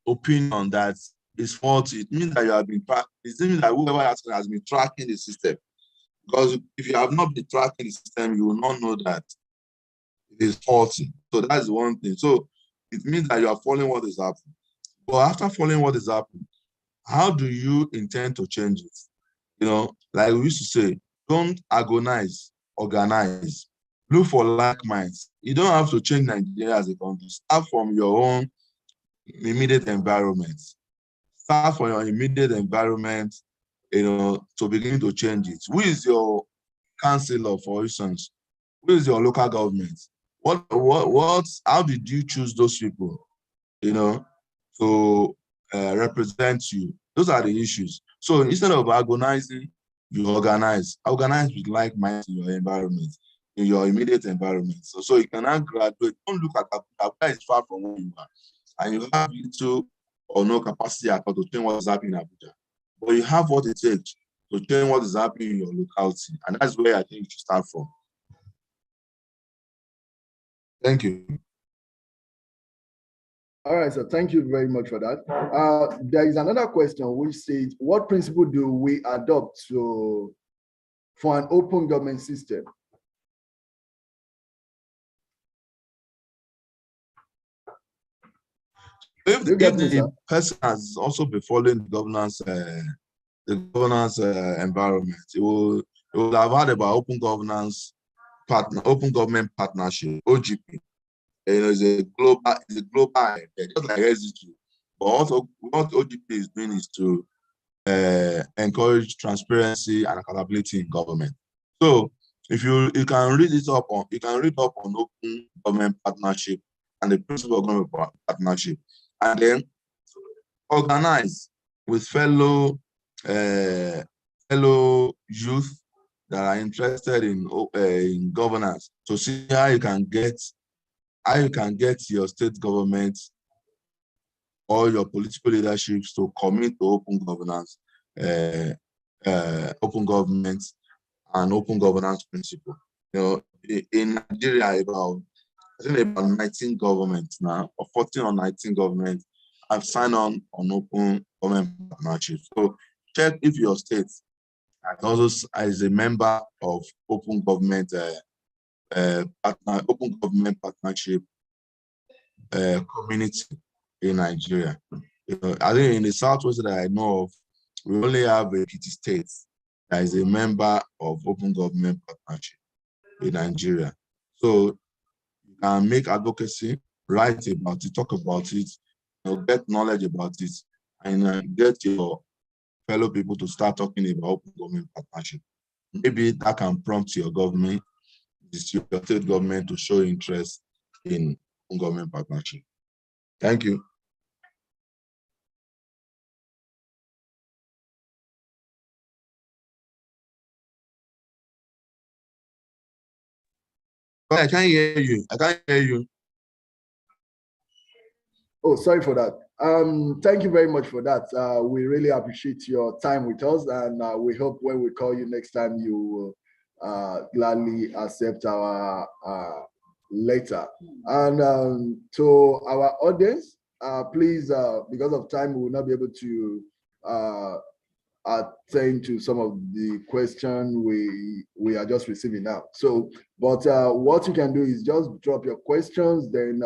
opinion that is faulty, it means that you have been it means that whoever has been tracking the system. Because if you have not been tracking the system, you will not know that it is faulty. So that's one thing. So it means that you are following what is happening. But after following what is happening, how do you intend to change it? Like we used to say, don't agonize, organize. Look for like minds. You don't have to change Nigeria as a country. Start from your own immediate environment. Start from your immediate environment, to begin to change it. Who is your councillor, for instance? Who is your local government? How did you choose those people, to represent you? Those are the issues. So instead of agonizing, you organize. Organize with like minds in your environment, in your immediate environment. So you cannot graduate. Don't look at Abuja is far from where you are. And you have little or no capacity at all to change what is happening in Abuja. But you have what it takes to change what is happening in your locality. And that's where I think you should start from. Thank you. All right, so thank you very much for that. There is another question which says, what principle do we adopt for an open government system? If the person has also been following the governance environment, it will have heard about open government partnership, OGP. It's a global idea, just like SDG. But also what OGP is doing is to encourage transparency and accountability in government. So if you can read up on open government partnership and the principle of government partnership, and then organize with fellow youth that are interested in governance to see how you can get how you can get your state government or your political leaderships to commit to open governance, open government, and open governance principle. You know, in Nigeria, I think about 19 governments now, or 14 or 19 governments have signed on open government partnership. So check if your state also is a member of open government open government partnership community in Nigeria. You know, I think in the Southwest that I know of, we only have a Ekiti State that is a member of open government partnership in Nigeria. So you can make advocacy, write about it, talk about it, get knowledge about it, and get your fellow people to start talking about open government partnership. Maybe that can prompt your government, your state government, to show interest in open government partnership. Thank you. I can't hear you. I can't hear you. Oh, sorry for that. Thank you very much for that. We really appreciate your time with us, and we hope when we call you next time, you will gladly accept our letter. And to our audience, please, because of time, we will not be able to attend to some of the questions we are just receiving now. So, but what you can do is just drop your questions, then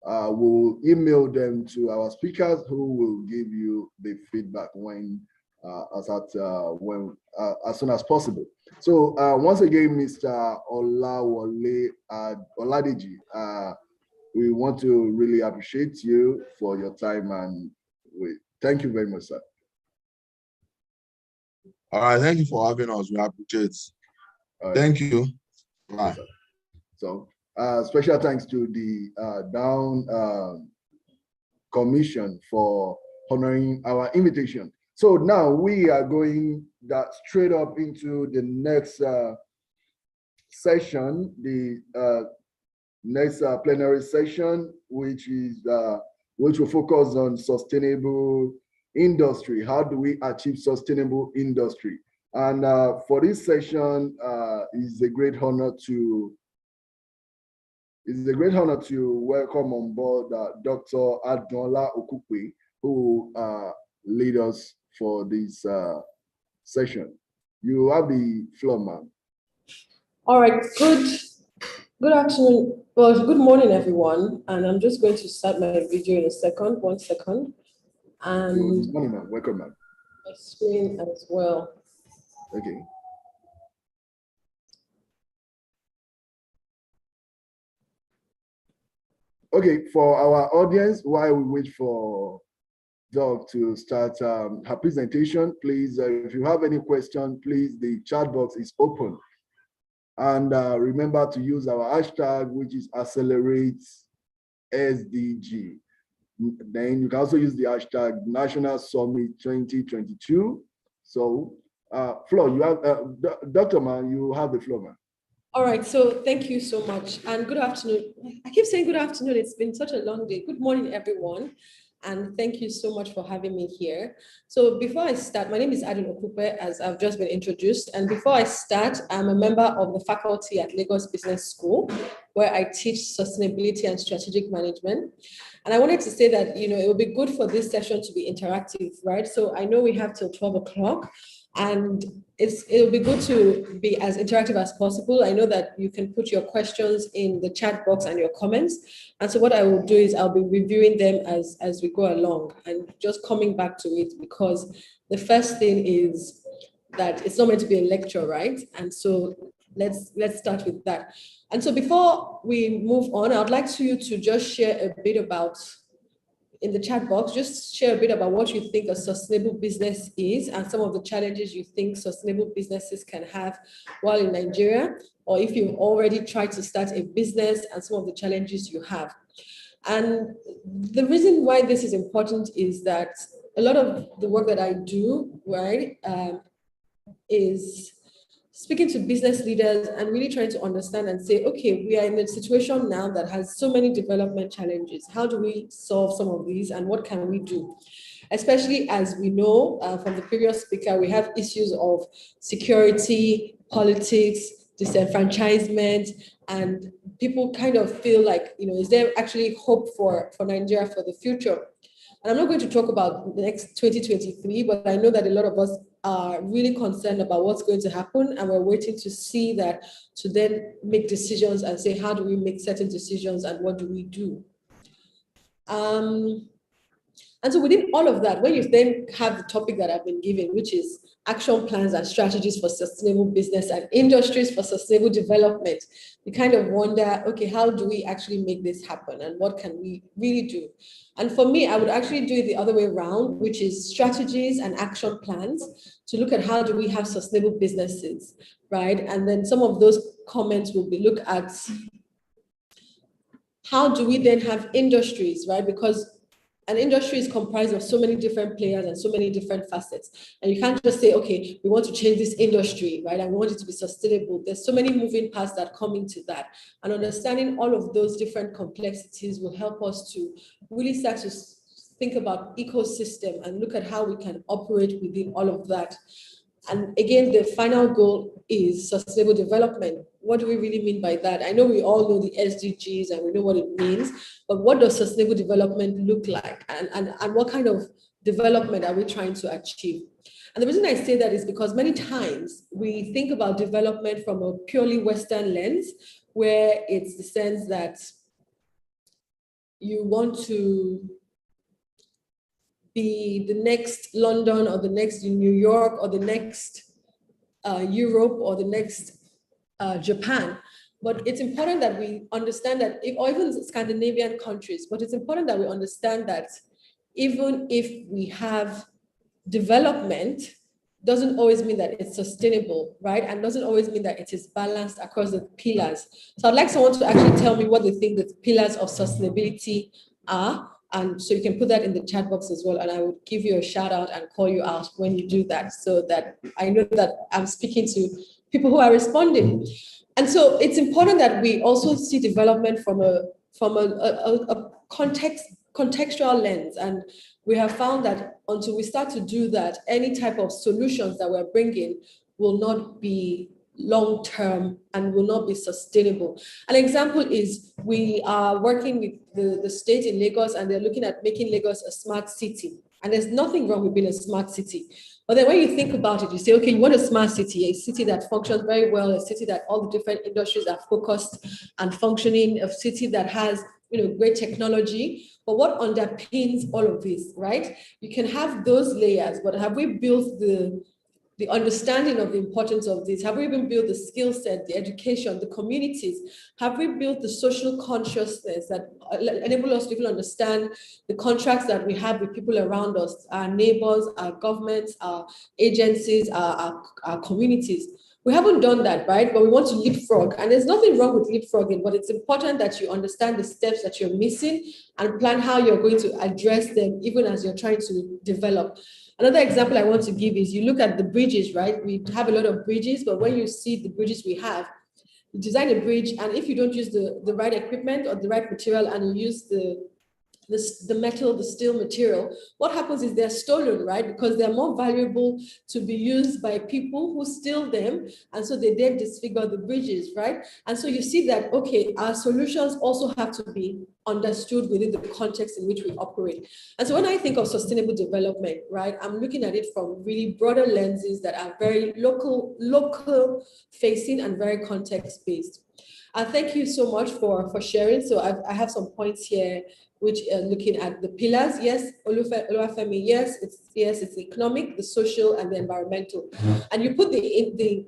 we'll email them to our speakers, who will give you the feedback as soon as possible. So once again, Mr. Olawole Oladeji, we want to really appreciate you for your time, and we thank you very much, sir. All right, thank you for having us. We appreciate it. Thank you. Bye. So special thanks to the Down Commission for honoring our invitation. So now we are going straight up into the next session, the next plenary session, which will focus on sustainable industry. How do we achieve sustainable industry? And for this session, it's a great honor to welcome on board Dr. Adola Okukwe, who lead us for this session. You have the floor, ma'am. All right, good afternoon. Well, good morning, everyone. And I'm just going to start my video in a second, 1 second. And good morning, ma'am. Welcome, ma'am. My screen as well. Okay. Okay, for our audience, while we wait for Doc to start her presentation, please, if you have any question, please, the chat box is open. And remember to use our hashtag, which is Accelerate SDG. Then you can also use the hashtag National Summit 2022. So, Flo, you have, Dr. Man, you have the floor, man. All right, so thank you so much, and good afternoon. I keep saying good afternoon, it's been such a long day. Good morning, everyone, and thank you so much for having me here. So before I start, my name is Adin Okupe, as I've just been introduced, and before I start, I'm a member of the faculty at Lagos Business School, where I teach sustainability and strategic management. And I wanted to say that, it would be good for this session to be interactive, right? So I know we have till 12 o'clock, and it'll be good to be as interactive as possible. I know that you can put your questions in the chat box and your comments. And so what I will do is I'll be reviewing them as we go along and just coming back to it, because the first thing is that it's not meant to be a lecture, right? And so let's start with that. And so before we move on, I'd like you to just share a bit about, in the chat box, just share a bit about what you think a sustainable business is and some of the challenges you think sustainable businesses can have while in Nigeria, or if you've already tried to start a business and some of the challenges you have. And the reason why this is important is that a lot of the work that I do, right, is speaking to business leaders and really trying to understand and say, okay, we are in a situation now that has so many development challenges. How do we solve some of these and what can we do? Especially as we know from the previous speaker, we have issues of security, politics, disenfranchisement, and people kind of feel like, is there actually hope for Nigeria for the future? And I'm not going to talk about the next 2023, but I know that a lot of us are really concerned about what's going to happen, and we're waiting to see that, to then make decisions and say, how do we make certain decisions and what do we do? And so within all of that, when you then have the topic that I've been given, which is action plans and strategies for sustainable business and industries for sustainable development, you kind of wonder, okay, how do we actually make this happen and what can we really do? And for me, I would actually do it the other way around, which is strategies and action plans to look at how do we have sustainable businesses, right? And then some of those comments will be look at how do we then have industries, right? Because an industry is comprised of so many different players and so many different facets. And you can't just say, okay, we want to change this industry, right? And we want it to be sustainable. There's so many moving parts that come into that. And understanding all of those different complexities will help us to really start to think about ecosystem and look at how we can operate within all of that. And again, the final goal is sustainable development. What do we really mean by that? I know we all know the SDGs and we know what it means, but what does sustainable development look like? And what kind of development are we trying to achieve? And the reason I say that is because many times we think about development from a purely Western lens, where it's the sense that you want to be the next London or the next New York or the next Europe or the next Japan. But it's important that we understand that, or even Scandinavian countries, but it's important that we understand that even if we have development, doesn't always mean that it's sustainable, right? And doesn't always mean that it is balanced across the pillars. So I'd like someone to actually tell me what they think the pillars of sustainability are. And so you can put that in the chat box as well. And I would give you a shout out and call you out when you do that, so that I know that I'm speaking to people who are responding. And so it's important that we also see development from a contextual lens. And we have found that until we start to do that, any type of solutions that we're bringing will not be long-term and will not be sustainable. An example is we are working with the state in Lagos, and they're looking at making Lagos a smart city. And there's nothing wrong with being a smart city. But then when you think about it, you say, okay, you want a smart city, a city that functions very well, a city that all the different industries are focused and functioning, a city that has great technology. But what underpins all of this, right? You can have those layers, but have we built the understanding of the importance of this? Have we even built the skill set, the education, the communities? Have we built the social consciousness that enable us to even understand the contracts that we have with people around us, our neighbors, our governments, our agencies, our communities? We haven't done that, right? But we want to leapfrog. And there's nothing wrong with leapfrogging, but it's important that you understand the steps that you're missing and plan how you're going to address them, even as you're trying to develop. Another example I want to give is you look at the bridges, right? We have a lot of bridges, but when you see the bridges we have, you design a bridge, and if you don't use the right equipment or the right material, and you use the metal, the steel material, what happens is they're stolen, right? Because they're more valuable to be used by people who steal them. And so they then disfigure the bridges, right? And so you see that, okay, our solutions also have to be understood within the context in which we operate. And so when I think of sustainable development, right, I'm looking at it from really broader lenses that are very local facing and very context-based. Thank you so much for sharing. So I have some points here which are looking at the pillars. Yes, Oluwafemi, yes, it's the economic, the social, and the environmental. And you put the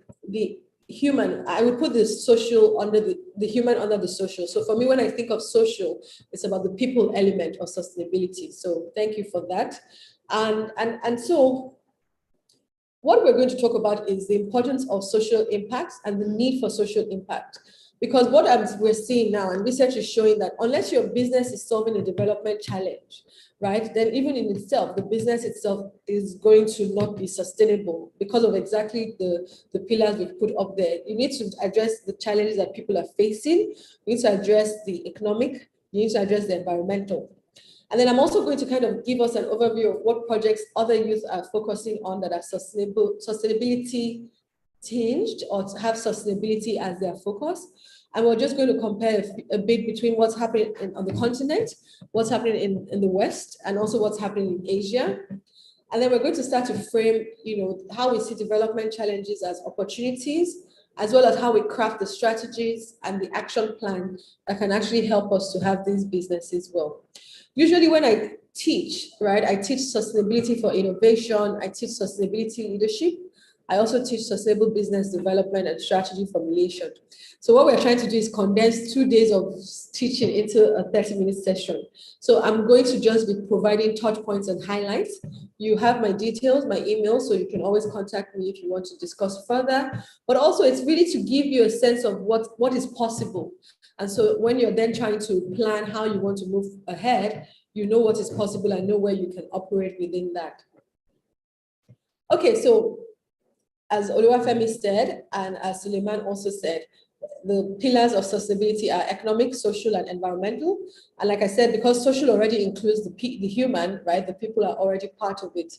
human, I would put the social under the human under the social. So for me, when I think of social, it's about the people element of sustainability. So thank you for that. And so what we're going to talk about is the importance of social impacts and the need for social impact. Because we're seeing now, and research is showing that unless your business is solving a development challenge, right, then even in itself, the business itself is going to not be sustainable because of exactly the pillars we've put up there. You need to address the challenges that people are facing. You need to address the economic, you need to address the environmental. And then I'm also going to kind of give us an overview of what projects other youth are focusing on that are sustainability tinged or to have sustainability as their focus. And we're just going to compare a bit between what's happening on the continent, what's happening in the West, and also what's happening in Asia. And then we're going to start to frame, how we see development challenges as opportunities, as well as how we craft the strategies and the action plan that can actually help us to have these businesses well. Usually when I teach, right, I teach sustainability for innovation, I teach sustainability leadership, I also teach sustainable business development and strategy formulation. So what we're trying to do is condense 2 days of teaching into a 30-minute session. So I'm going to just be providing touch points and highlights. You have my details, my email, so you can always contact me if you want to discuss further. But also it's really to give you a sense of what is possible. And so when you're then trying to plan how you want to move ahead, you know what is possible and know where you can operate within that. Okay, so as Oluwafemi said, and as Suleiman also said, the pillars of sustainability are economic, social, and environmental. And like I said, because social already includes the human, right? The people are already part of it.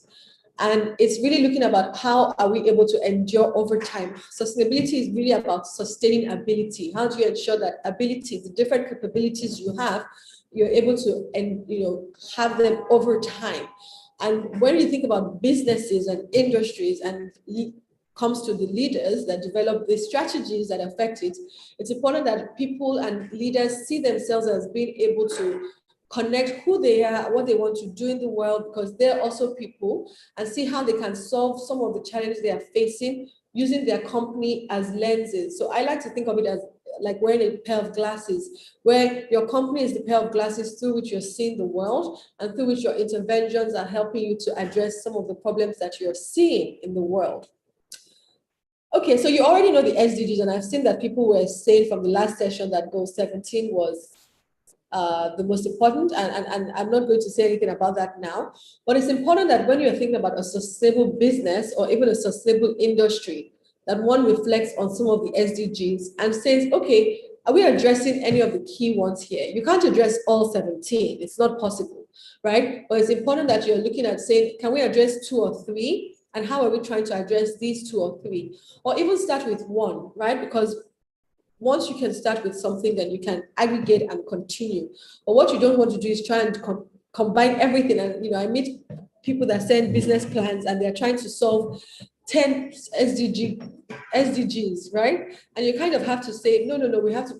And it's really looking about how are we able to endure over time. Sustainability is really about sustaining ability. How do you ensure that ability, the different capabilities you have, you're able to have them over time. And when you think about businesses and industries and comes to the leaders that develop the strategies that affect it, it's important that people and leaders see themselves as being able to connect who they are, what they want to do in the world, because they're also people, and see how they can solve some of the challenges they are facing using their company as lenses. So I like to think of it as like wearing a pair of glasses, where your company is the pair of glasses through which you're seeing the world and through which your interventions are helping you to address some of the problems that you're seeing in the world. Okay, so you already know the SDGs, and I've seen that people were saying from the last session that goal 17 was the most important, and I'm not going to say anything about that now, but it's important that when you're thinking about a sustainable business or even a sustainable industry, that one reflects on some of the SDGs and says, okay, are we addressing any of the key ones here? You can't address all 17, it's not possible, right? But it's important that you're looking at saying, can we address 2 or 3? And how are we trying to address these 2 or 3? Or even start with 1, right? Because once you can start with something, then you can aggregate and continue. But what you don't want to do is try and combine everything. And I meet people that send business plans and they're trying to solve 10 SDGs, right? And you kind of have to say, no, we have to,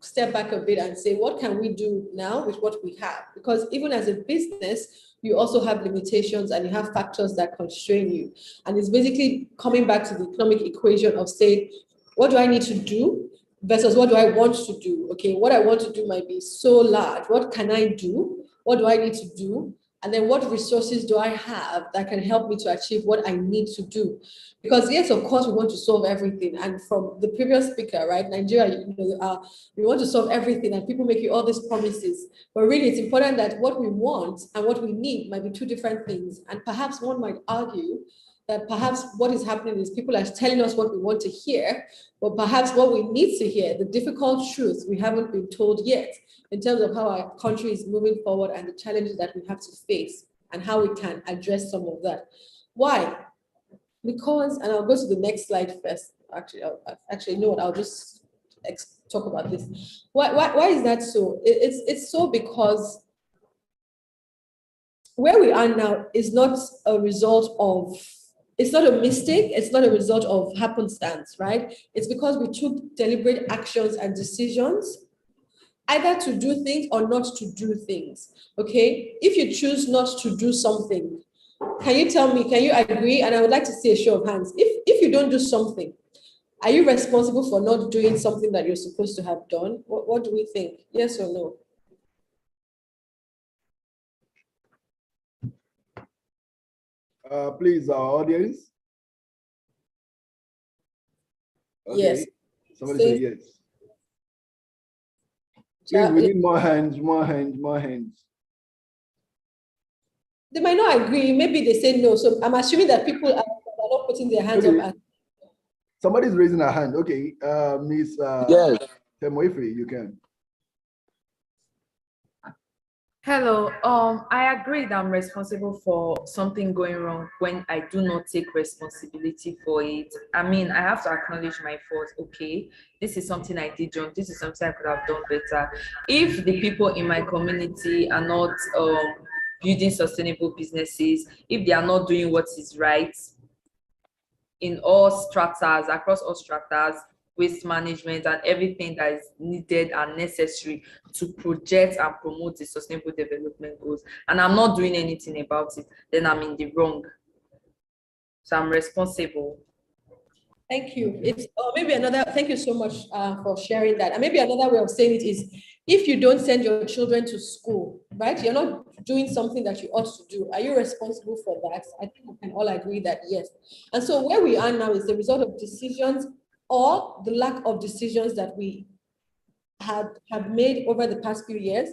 step back a bit and say, what can we do now with what we have? Because even as a business, you also have limitations and you have factors that constrain you. And it's basically coming back to the economic equation of saying, what do I need to do versus what do I want to do? Okay, what I want to do might be so large. What can I do? What do I need to do? And then what resources do I have that can help me to achieve what I need to do? Because yes, of course, we want to solve everything. And from the previous speaker, right, Nigeria, we want to solve everything and people make you all these promises. But really, it's important that what we want and what we need might be 2 different things. And perhaps one might argue that perhaps what is happening is people are telling us what we want to hear, but perhaps what we need to hear, the difficult truths we haven't been told yet in terms of how our country is moving forward and the challenges that we have to face and how we can address some of that. Why? Because, and I'll go to the next slide first. Actually, no, I'll just talk about this. Why is that so? It's so because where we are now is not a result of, it's not a mistake, it's not a result of happenstance, right? It's because we took deliberate actions and decisions either to do things or not to do things, okay? If you choose not to do something, can you tell me, can you agree? And I would like to see a show of hands. If you don't do something, are you responsible for not doing something that you're supposed to have done? What do we think? Yes or no? Please, our audience. Okay. Yes. Somebody say yes. Please, we need more hands, more hands, more hands. They might not agree. Maybe they say no. So I'm assuming that people are not putting their hands Okay. up. Somebody's raising a hand. Okay, Miss Yes. Temoife, you can. Hello. I agree that I'm responsible for something going wrong when I do not take responsibility for it. I mean, I have to acknowledge my fault. Okay, this is something I did wrong. This is something I could have done better. If the people in my community are not building sustainable businesses, if they are not doing what is right in all stratas, across all stratas, waste management and everything that is needed and necessary to project and promote the sustainable development goals, and I'm not doing anything about it, then I'm in the wrong. So I'm responsible. Thank you. It's maybe another, thank you so much for sharing that. And maybe another way of saying it is, if you don't send your children to school, right, you're not doing something that you ought to do. Are you responsible for that? I think we can all agree that yes. And so where we are now is the result of decisions or the lack of decisions that we have made over the past few years.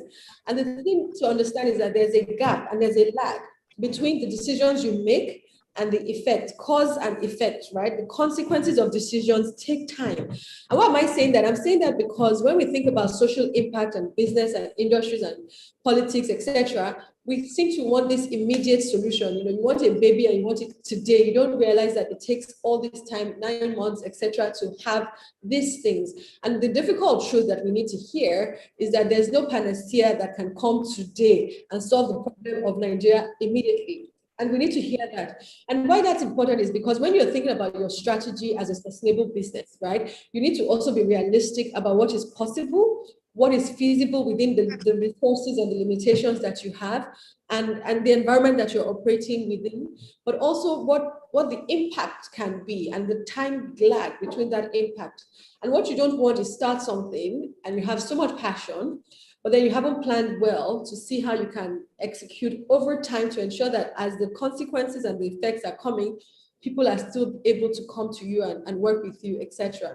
And the thing to understand is that there's a gap and there's a lag between the decisions you make and the effect, cause and effect, right? The consequences of decisions take time. And why am I saying that? I'm saying that because when we think about social impact and business and industries and politics, etc., we seem to want this immediate solution. You know, you want a baby and you want it today. You don't realize that it takes all this time, 9 months, etc., to have these things. And the difficult truth that we need to hear is that there's no panacea that can come today and solve the problem of Nigeria immediately. And we need to hear that. And why that's important is because when you're thinking about your strategy as a sustainable business, right, you need to also be realistic about what is possible, what is feasible within the resources and the limitations that you have, and the environment that you're operating within, but also what the impact can be and the time lag between that impact. And what you don't want is start something and you have so much passion, but then you haven't planned well to see how you can execute over time to ensure that as the consequences and the effects are coming, people are still able to come to you and work with you, etc.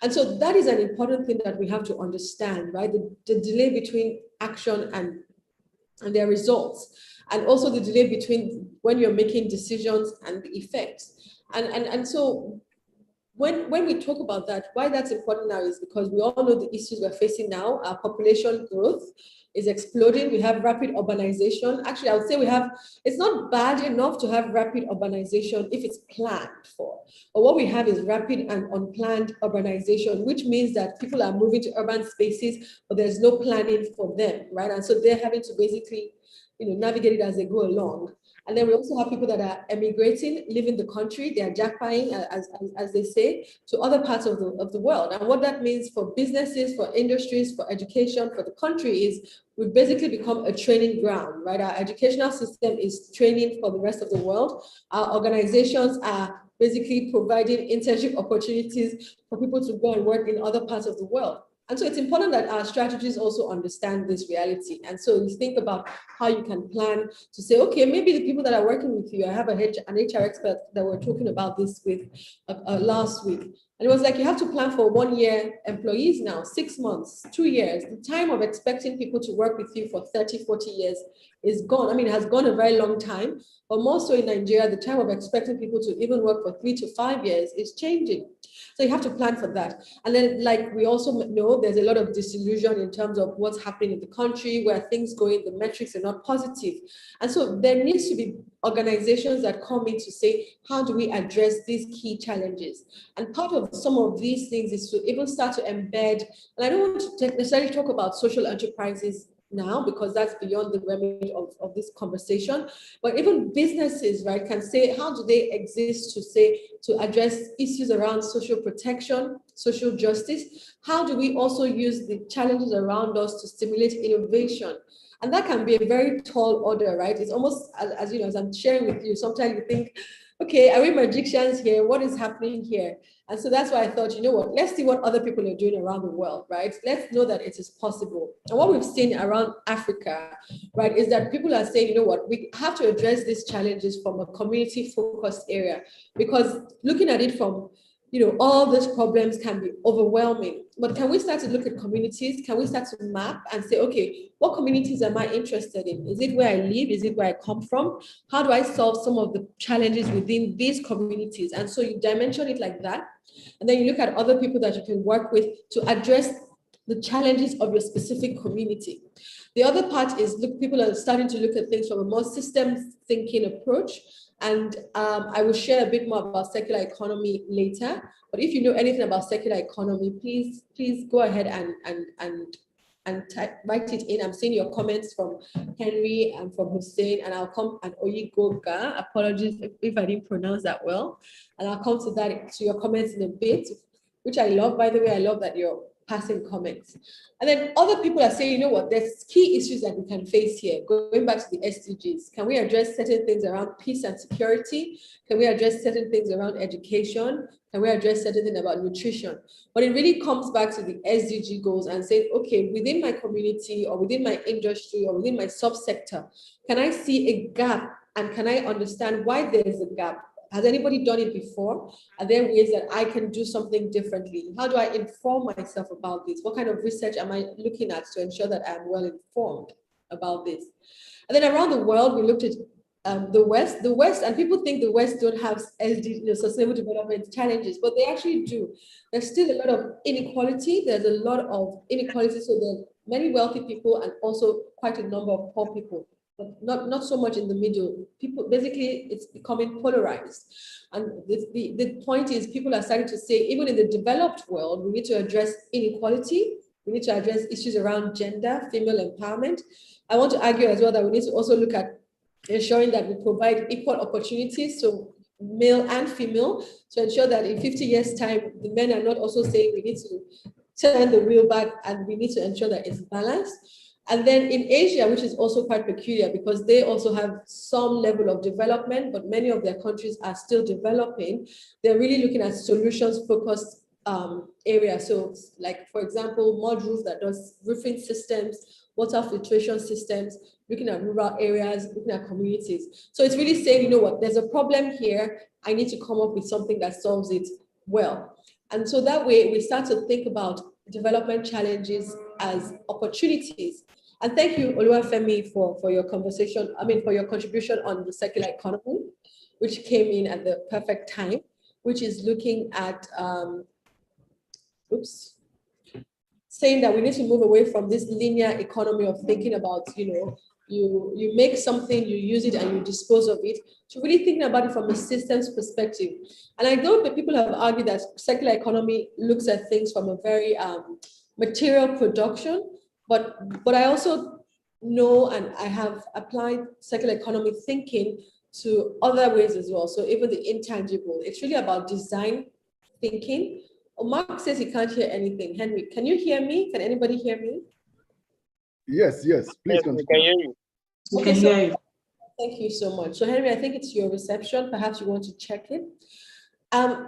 And so that is an important thing that we have to understand, right? The delay between action and their results, and also the delay between when you're making decisions and the effects. And so when we talk about that, why that's important now is because we all know the issues we're facing now. Our population growth is exploding. We have rapid urbanization. Actually, I would say it's not bad enough to have rapid urbanization if it's planned for. But what we have is rapid and unplanned urbanization, which means that people are moving to urban spaces, but there's no planning for them, right? And so they're having to basically, navigate it as they go along. And then we also have people that are emigrating, leaving the country. They are jackpying, as they say, to other parts of the world. And what that means for businesses, for industries, for education, for the country is we've basically become a training ground, right? Our educational system is training for the rest of the world. Our organizations are basically providing internship opportunities for people to go and work in other parts of the world. And so it's important that our strategies also understand this reality. And so you think about how you can plan to say, okay, maybe the people that are working with you, I have an HR expert that we're talking about this with last week. And it was like, you have to plan for 1 year employees now, 6 months, 2 years. The time of expecting people to work with you for 30, 40 years is gone. I mean, it has gone a very long time, but more so in Nigeria, the time of expecting people to even work for 3 to 5 years is changing. So you have to plan for that. And then, like we also know, there's a lot of disillusion in terms of what's happening in the country, where things going, the metrics are not positive. And so there needs to be organizations that come in to say, how do we address these key challenges? And part of some of these things is to even start to embed, and I don't want to necessarily talk about social enterprises now, because that's beyond the remit of this conversation, but even businesses, right, can say, how do they exist to address issues around social protection, social justice? How do we also use the challenges around us to stimulate innovation? And that can be a very tall order, right? It's almost, as you know, as I'm sharing with you, sometimes you think, okay, are we magicians here? What is happening here? And so that's why I thought, you know what, let's see what other people are doing around the world, right? Let's know that it is possible. And what we've seen around Africa, right, is that people are saying, you know what, we have to address these challenges from a community-focused area, because looking at it from, all those problems can be overwhelming. but can we start to look at communities? Can we start to map and say, okay, what communities am I interested in? Is it where I live? Is it where I come from? How do I solve some of the challenges within these communities? And so you dimension it like that. And then you look at other people that you can work with to address the challenges of your specific community. The other part is, look, people are starting to look at things from a more systems thinking approach. And I will share a bit more about circular economy later. But if you know anything about circular economy, please go ahead and write it in. I'm seeing your comments from Henry and from Hussein, and I'll come, and Oyigoga, apologies if I didn't pronounce that well. And I'll come to your comments in a bit, which I love, by the way. I love that you're passing comments. And then other people are saying, you know what, there's key issues that we can face here. Going back to the SDGs, can we address certain things around peace and security? Can we address certain things around education? Can we address certain things about nutrition? But it really comes back to the SDG goals and saying, okay, within my community or within my industry or within my subsector, can I see a gap and can I understand why there is a gap? Has anybody done it before? Are there ways that I can do something differently? How do I inform myself about this? What kind of research am I looking at to ensure that I'm well informed about this? And then around the world, we looked at the West, and people think the West don't have sustainable development challenges, but they actually do. There's still a lot of inequality. There's a lot of inequality. So there are many wealthy people and also quite a number of poor people, but not so much in the middle. People, basically, it's becoming polarized. And the point is, people are starting to say, even in the developed world, we need to address inequality. We need to address issues around gender, female empowerment. I want to argue as well that we need to also look at ensuring that we provide equal opportunities, so male and female, to ensure that in 50 years' time, the men are not also saying we need to turn the wheel back, and we need to ensure that it's balanced. And then in Asia, which is also quite peculiar because they also have some level of development, but many of their countries are still developing. They're really looking at solutions-focused areas. So like, for example, Mud Roof that does roofing systems, water filtration systems, looking at rural areas, looking at communities. So it's really saying, you know what, there's a problem here. I need to come up with something that solves it well. And so that way we start to think about development challenges as opportunities. And thank you, Oluwafemi, for your conversation, for your contribution on the circular economy, which came in at the perfect time, which is looking at, saying that we need to move away from this linear economy of thinking about, you make something, you use it, and you dispose of it, to really thinking about it from a systems perspective. And I know that people have argued that circular economy looks at things from a very material production, but I also know, and I have applied circular economy thinking to other ways as well. So even the intangible, it's really about design thinking. Mark says he can't hear anything. Henry, can you hear me? Can anybody hear me? Yes, please continue. We can hear you. We can hear you. Thank you so much. So Henry, I think it's your reception. Perhaps you want to check it.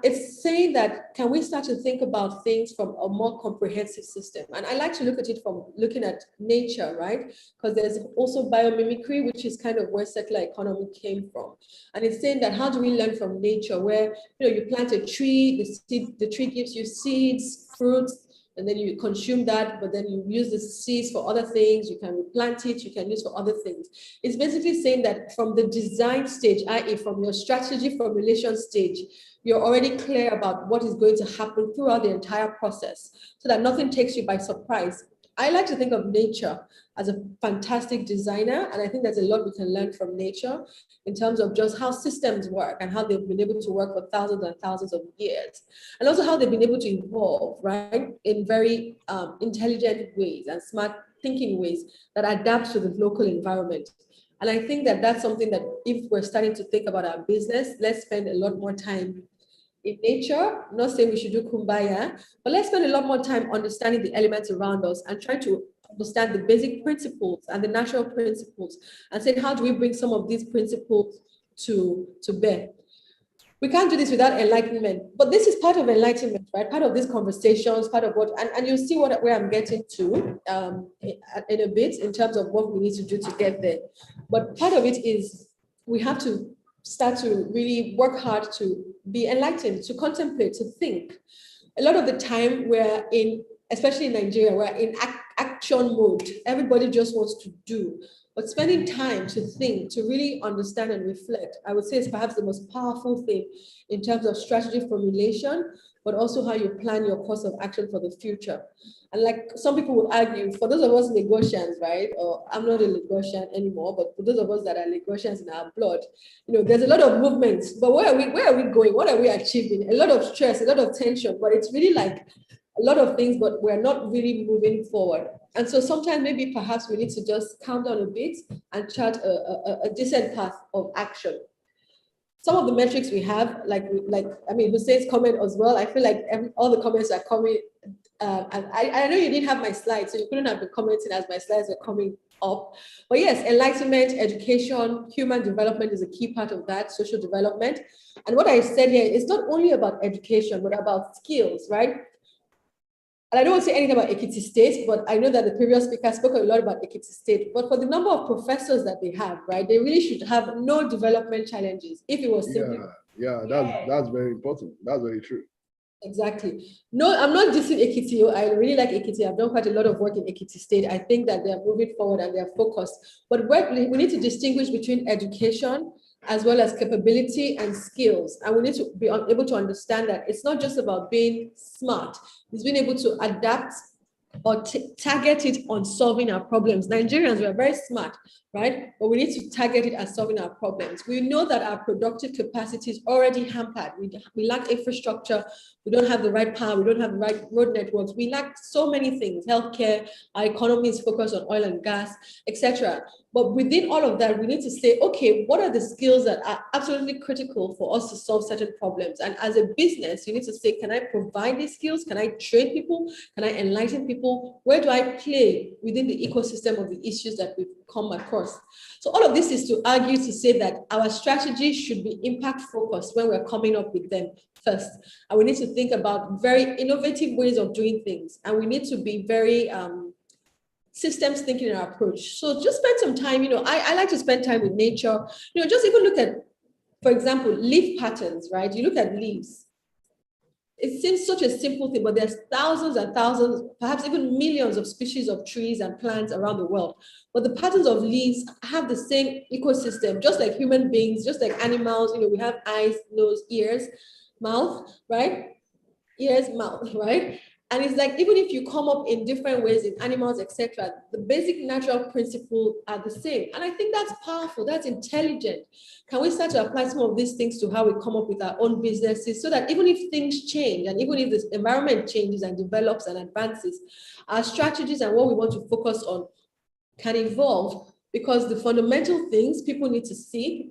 It's saying that, can we start to think about things from a more comprehensive system? And I like to look at it from looking at nature, right? Because there's also biomimicry, which is kind of where circular economy came from. And it's saying that, how do we learn from nature, where you plant a tree, the tree gives you seeds, fruits, and then you consume that, but then you use the seeds for other things, you can replant it, you can use for other things. It's basically saying that from the design stage, i.e. from your strategy formulation stage, you're already clear about what is going to happen throughout the entire process so that nothing takes you by surprise. I like to think of nature as a fantastic designer, and I think there's a lot we can learn from nature in terms of just how systems work and how they've been able to work for thousands and thousands of years, and also how they've been able to evolve, right, in very intelligent ways and smart thinking ways that adapt to the local environment. And I think that that's something that if we're starting to think about our business, let's spend a lot more time in nature. I'm not saying we should do kumbaya, but let's spend a lot more time understanding the elements around us and try to understand the basic principles and the natural principles, and say, how do we bring some of these principles to bear? We can't do this without enlightenment, but this is part of enlightenment, right? Part of these conversations, part of what, and you'll see where I'm getting to in a bit in terms of what we need to do to get there. But part of it is we have to start to really work hard to be enlightened, to contemplate, to think. A lot of the time we're in especially in Nigeria, we're in action mode. Everybody just wants to do. But spending time to think, to really understand and reflect, I would say is perhaps the most powerful thing in terms of strategy formulation, but also how you plan your course of action for the future. And like some people would argue, for those of us Lagosians, right? Or I'm not a Lagosian anymore, but for those of us that are Lagosians in our blood, there's a lot of movements, but where are we going? What are we achieving? A lot of stress, a lot of tension, but it's really like a lot of things, but we're not really moving forward. And so sometimes maybe perhaps we need to just calm down a bit and chart a decent path of action. Some of the metrics we have, Hussein's comment as well, I feel like all the comments are coming. And I know you didn't have my slides, so you couldn't have been commenting as my slides were coming up. But yes, enlightenment, education, human development is a key part of that, social development. And what I said here is not only about education, but about skills, right? And I don't want to say anything about Ekiti State, but I know that the previous speaker spoke a lot about Ekiti State. But for the number of professors that they have, right, they really should have no development challenges if it was simply. Yeah, that's very important. That's very true. Exactly. No, I'm not dissing Ekiti. I really like Ekiti. I've done quite a lot of work in Ekiti State. I think that they're moving forward and they're focused. But we need to distinguish between education as well as capability and skills. And we need to be able to understand that it's not just about being smart. It's being able to adapt or target it on solving our problems. Nigerians, we are very smart, right? But we need to target it at solving our problems. We know that our productive capacity is already hampered. We lack infrastructure. We don't have the right power. We don't have the right road networks. We lack so many things, healthcare, our economy is focused on oil and gas, etc. But within all of that, we need to say, okay, what are the skills that are absolutely critical for us to solve certain problems? And as a business, you need to say, can I provide these skills? Can I train people? Can I enlighten people? Where do I play within the ecosystem of the issues that we've come across? So all of this is to argue to say that our strategy should be impact focused when we're coming up with them first. And we need to think about very innovative ways of doing things. And we need to be very systems thinking in our approach. So just spend some time, I like to spend time with nature, just even look at, for example, leaf patterns, right? You look at leaves. It seems such a simple thing, but there's thousands and thousands, perhaps even millions of species of trees and plants around the world. But the patterns of leaves have the same ecosystem, just like human beings, just like animals, we have eyes, nose, ears, mouth, right? Ears, mouth, right? And it's like, even if you come up in different ways in animals, etc., the basic natural principles are the same. And I think that's powerful, that's intelligent. Can we start to apply some of these things to how we come up with our own businesses so that even if things change and even if the environment changes and develops and advances, our strategies and what we want to focus on can evolve, because the fundamental things people need to see,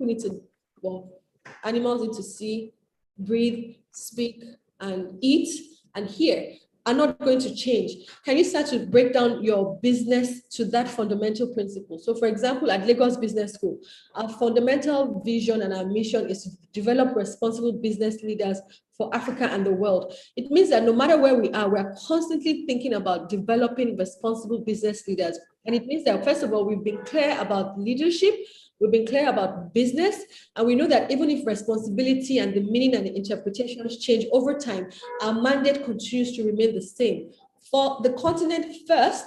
animals need to see, breathe, speak, and eat and hear are not going to change. Can you start to break down your business to that fundamental principle? So for example, at Lagos Business School, our fundamental vision and our mission is to develop responsible business leaders for Africa and the world. It means that no matter where we are constantly thinking about developing responsible business leaders. And it means that, first of all, we've been clear about leadership, we've been clear about business, and we know that even if responsibility and the meaning and the interpretations change over time, our mandate continues to remain the same. For the continent first,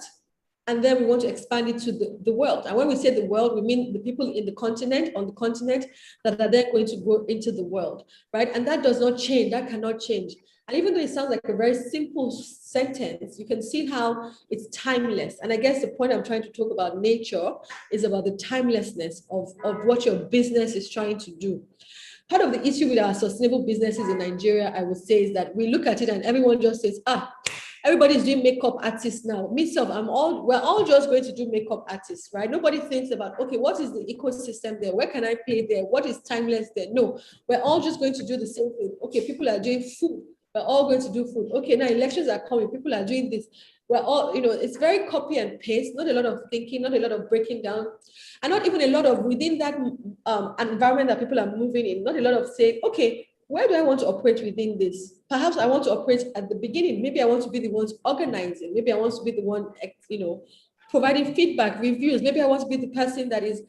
and then we want to expand it to the world. And when we say the world, we mean the people in the continent, on the continent, that are then going to go into the world, right? And that does not change, that cannot change. And even though it sounds like a very simple sentence, you can see how it's timeless. And I guess the point I'm trying to talk about nature is about the timelessness of what your business is trying to do. Part of the issue with our sustainable businesses in Nigeria, I would say, is that we look at it and everyone just says, everybody's doing makeup artists now. Myself, we're all just going to do makeup artists, right? Nobody thinks about, okay, what is the ecosystem there? Where can I play there? What is timeless there? No, we're all just going to do the same thing. Okay, people are doing food. We're all going to do food. Okay, now elections are coming. People are doing this. We're all, it's very copy and paste, not a lot of thinking, not a lot of breaking down, and not even a lot of within that environment that people are moving in, not a lot of saying, okay, where do I want to operate within this? Perhaps I want to operate at the beginning. Maybe I want to be the ones organizing. Maybe I want to be the one, providing feedback, reviews. Maybe I want to be the person that is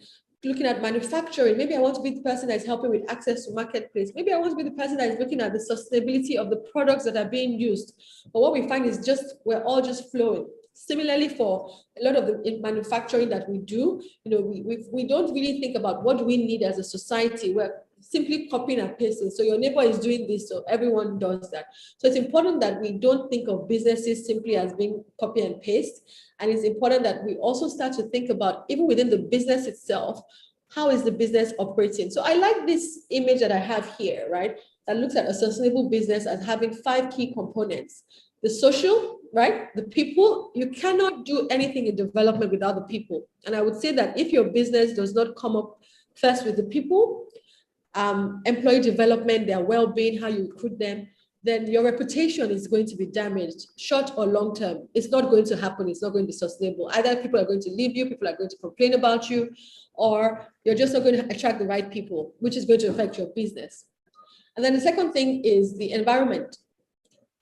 looking at manufacturing. Maybe I want to be the person that's helping with access to marketplace. Maybe I want to be the person that is looking at the sustainability of the products that are being used. But what we find is we're all just flowing. Similarly, for a lot of the manufacturing that we do, we don't really think about what do we need as a society. We're simply copying and pasting. So your neighbor is doing this, so everyone does that. So it's important that we don't think of businesses simply as being copy and paste. And it's important that we also start to think about, even within the business itself, how is the business operating? So I like this image that I have here, right? That looks at a sustainable business as having 5 key components. The social, right? The people. You cannot do anything in development without the people. And I would say that if your business does not come up first with the people, employee development, their well-being, how you recruit them, then your reputation is going to be damaged, short or long term. It's not going to happen. It's not going to be sustainable. Either people are going to leave you, people are going to complain about you, or you're just not going to attract the right people, which is going to affect your business. And then the second thing is the environment.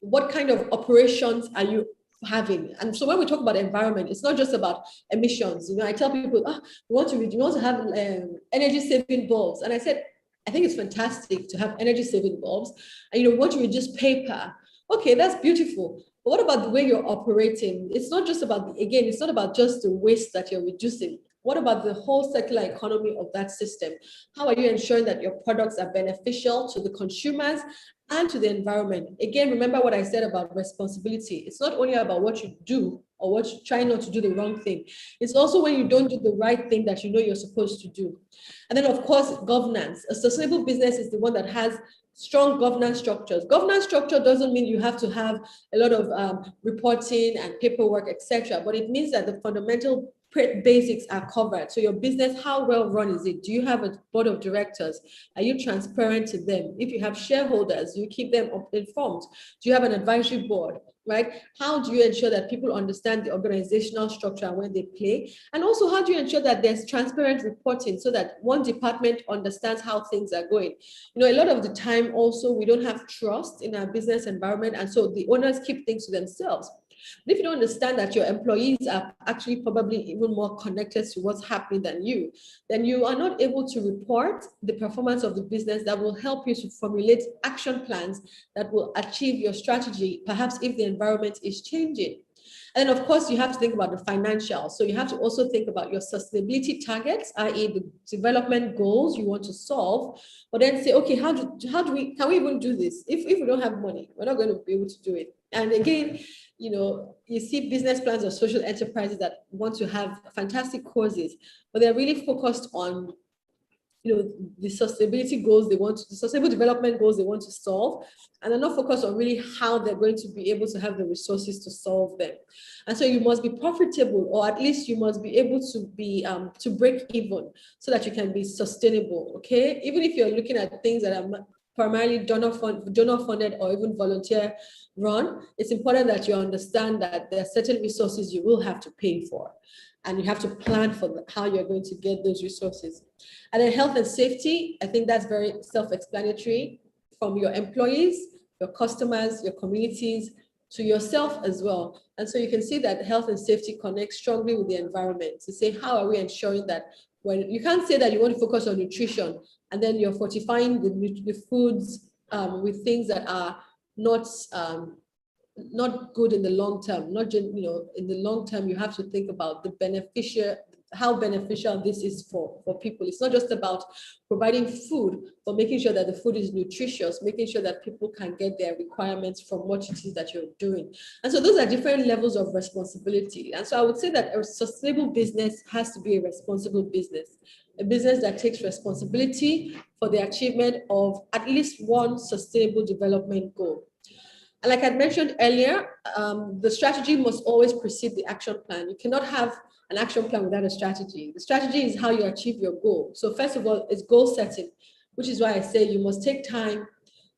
What kind of operations are you having? And so when we talk about environment, it's not just about emissions. I tell people, we want to have energy saving bulbs. And I said, I think it's fantastic to have energy saving bulbs. And you want to reduce paper. Okay, that's beautiful. But what about the way you're operating? It's not just about, it's not about just the waste that you're reducing. What about the whole circular economy of that system? How are you ensuring that your products are beneficial to the consumers and to the environment? Again, remember what I said about responsibility. It's not only about what you do or what you try not to do the wrong thing. It's also when you don't do the right thing that you know you're supposed to do. And then, of course, governance. A sustainable business is the one that has strong governance structures. Governance structure doesn't mean you have to have a lot of reporting and paperwork, etc. But it means that the fundamental basics are covered. So your business, how well run is it? Do you have a board of directors? Are you transparent to them? If you have shareholders, you keep them informed. Do you have an advisory board, right? How do you ensure that people understand the organizational structure and when they play? And also, how do you ensure that there's transparent reporting so that one department understands how things are going? A lot of the time also, we don't have trust in our business environment. And so the owners keep things to themselves. But if you don't understand that your employees are actually probably even more connected to what's happening than you, then you are not able to report the performance of the business that will help you to formulate action plans that will achieve your strategy, perhaps if the environment is changing. And then, of course, you have to think about the financials. So you have to also think about your sustainability targets, i.e. the development goals you want to solve, but then say, okay, can we even do this? If we don't have money, we're not going to be able to do it. And again, you see business plans of social enterprises that want to have fantastic causes, but they're really focused on the sustainability goals the sustainable development goals they want to solve, and they're not focused on really how they're going to be able to have the resources to solve them. And so you must be profitable, or at least you must be able to be to break even so that you can be sustainable. Okay, even if you're looking at things that are primarily donor funded or even volunteer run, it's important that you understand that there are certain resources you will have to pay for, and you have to plan for how you're going to get those resources. And then health and safety, I think that's very self-explanatory, from your employees, your customers, your communities, to yourself as well. And so you can see that health and safety connects strongly with the environment, to say, how are we ensuring that when you can't say that you want to focus on nutrition and then you're fortifying the foods with things that are not good in the long term. In the long term, you have to think about how beneficial this is for people. It's not just about providing food, but making sure that the food is nutritious, making sure that people can get their requirements from what it is that you're doing. And so those are different levels of responsibility. And so I would say that a sustainable business has to be a responsible business, a business that takes responsibility for the achievement of at least one sustainable development goal. And like I mentioned earlier, the strategy must always precede the action plan. You cannot have an action plan without a strategy. The strategy is how you achieve your goal. So first of all, it's goal setting, which is why I say you must take time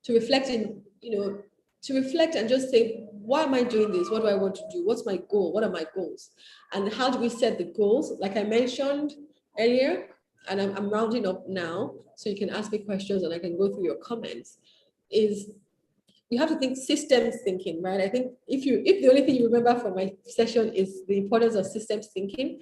to reflect and just say, why am I doing this? What do I want to do? What's my goal? What are my goals? And how do we set the goals? Like I mentioned earlier, and I'm rounding up now, so you can ask me questions and I can go through your comments, is you have to think systems thinking, right? I think if the only thing you remember from my session is the importance of systems thinking,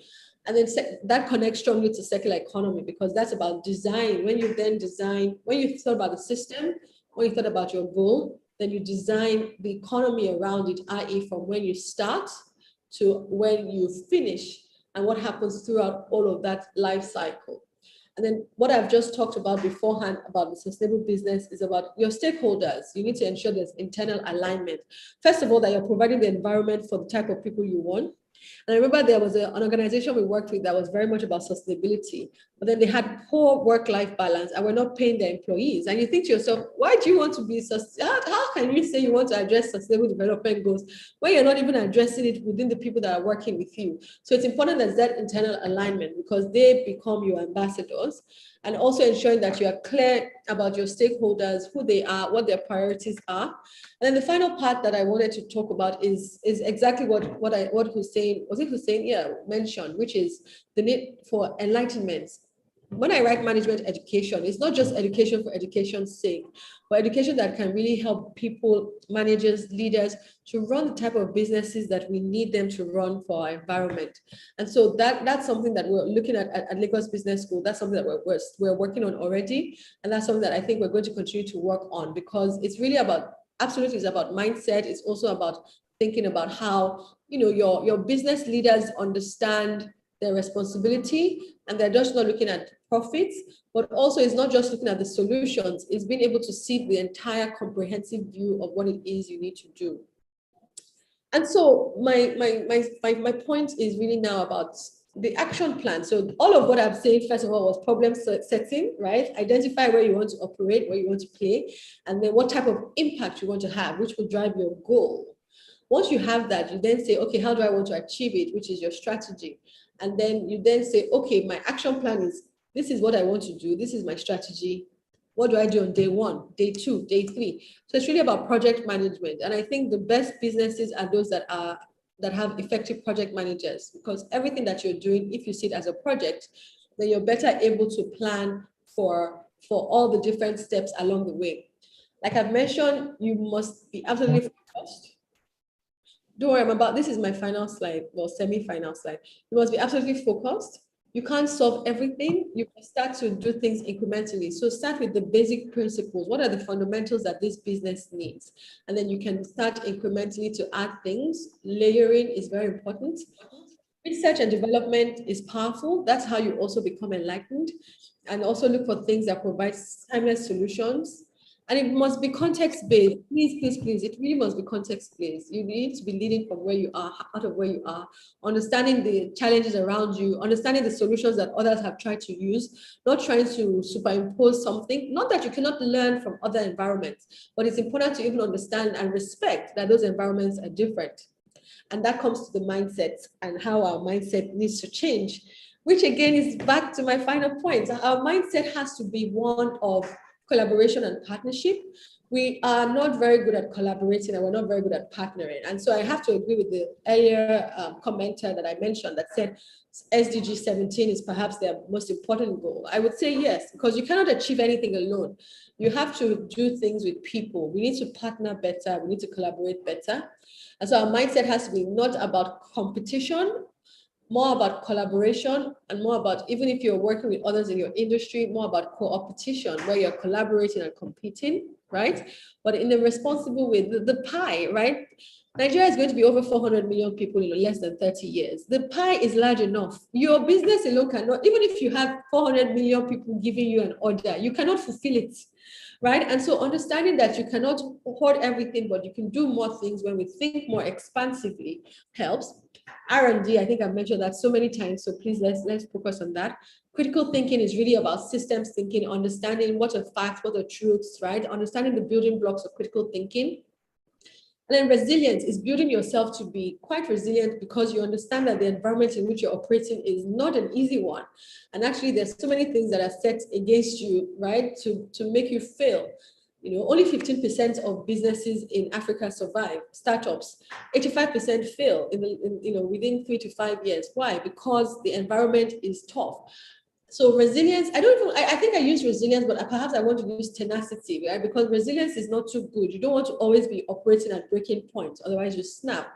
And then that connects strongly to circular economy, because that's about design. When you thought about the system, when you thought about your goal, then you design the economy around it, i.e. from when you start to when you finish, and what happens throughout all of that life cycle. And then what I've just talked about beforehand about the sustainable business is about your stakeholders. You need to ensure there's internal alignment. First of all, that you're providing the environment for the type of people you want. And I remember there was an organization we worked with that was very much about sustainability, but then they had poor work-life balance and were not paying their employees. And you think to yourself, why do you want to be how can you say you want to address sustainable development goals when you're not even addressing it within the people that are working with you? So it's important that that internal alignment, because they become your ambassadors, and also ensuring that you are clear about your stakeholders, who they are, what their priorities are. And then the final part that I wanted to talk about is exactly what Hussein mentioned, which is the need for enlightenment. When I write management education, it's not just education for education's sake, but education that can really help people, managers, leaders to run the type of businesses that we need them to run for our environment. And so that's something that we're looking at Lagos Business School. That's something that we're working on already. And that's something that I think we're going to continue to work on, because it's really about, absolutely, it's about mindset. It's also about thinking about how, your business leaders understand their responsibility, and they're just not looking at profits, but also it's not just looking at the solutions, it's being able to see the entire comprehensive view of what it is you need to do. And so my point is really now about the action plan. So all of what I've said, first of all, was problem setting, right? Identify where you want to operate, where you want to play, and then what type of impact you want to have, which will drive your goal. Once you have that, you then say, okay, how do I want to achieve it, which is your strategy. And then you then say, okay, my action plan is, this is what I want to do. This is my strategy. What do I do on day 1, day 2, day 3? So it's really about project management. And I think the best businesses are those that have effective project managers, because everything that you're doing, if you see it as a project, then you're better able to plan for all the different steps along the way. Like I've mentioned, you must be absolutely focused. Don't worry, this is my final slide, well, semi-final slide. You must be absolutely focused. You can't solve everything. You can start to do things incrementally. So start with the basic principles. What are the fundamentals that this business needs? And then you can start incrementally to add things. Layering is very important. Research and development is powerful. That's how you also become enlightened. And also look for things that provide timeless solutions. And it must be context-based. Please, please, please. It really must be context-based. You need to be leading from where you are, out of where you are, understanding the challenges around you, understanding the solutions that others have tried to use, not trying to superimpose something. Not that you cannot learn from other environments, but it's important to even understand and respect that those environments are different. And that comes to the mindset and how our mindset needs to change, which again is back to my final point. Our mindset has to be one of collaboration and partnership. We are not very good at collaborating, and we're not very good at partnering. And so I have to agree with the earlier commenter that I mentioned that said SDG 17 is perhaps their most important goal. I would say yes, because you cannot achieve anything alone. You have to do things with people. We need to partner better. We need to collaborate better. And so our mindset has to be not about competition, more about collaboration, and more about, even if you're working with others in your industry, more about co-opetition, where you're collaborating and competing, right? But in a responsible way, the pie, right? Nigeria is going to be over 400 million people in less than 30 years. The pie is large enough. Your business alone cannot, even if you have 400 million people giving you an order, you cannot fulfill it, right? And so understanding that you cannot hoard everything, but you can do more things when we think more expansively helps. R&D, I think I've mentioned that so many times, so please let's focus on that. Critical thinking is really about systems thinking, understanding what are facts, what are truths, right? Understanding the building blocks of critical thinking. And then resilience is building yourself to be quite resilient, because you understand that the environment in which you're operating is not an easy one. And actually there's so many things that are set against you, right? To make you fail. Only 15% of businesses in Africa survive, startups. 85% fail within 3 to 5 years. Why? Because the environment is tough. So resilience, I think I use resilience, but perhaps I want to use tenacity, right? Because resilience is not too good. You don't want to always be operating at breaking points, otherwise you snap.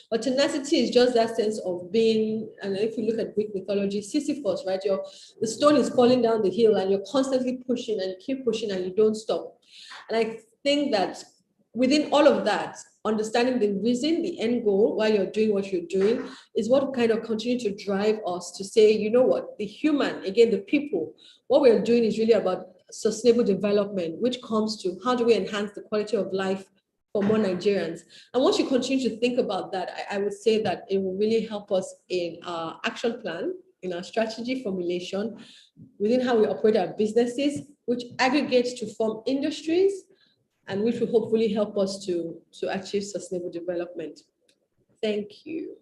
But tenacity is just that sense of being, and if you look at Greek mythology, Sisyphus, right? The stone is falling down the hill and you're constantly pushing and you keep pushing and you don't stop. And I think that within all of that, understanding the reason, the end goal, why you're doing what you're doing, is what kind of continue to drive us to say, you know what, the human, again, the people, what we're doing is really about sustainable development, which comes to how do we enhance the quality of life for more Nigerians. And once you continue to think about that, I would say that it will really help us in our action plan, in our strategy formulation, within how we operate our businesses, which aggregates to form industries, and which will hopefully help us to achieve sustainable development. Thank you.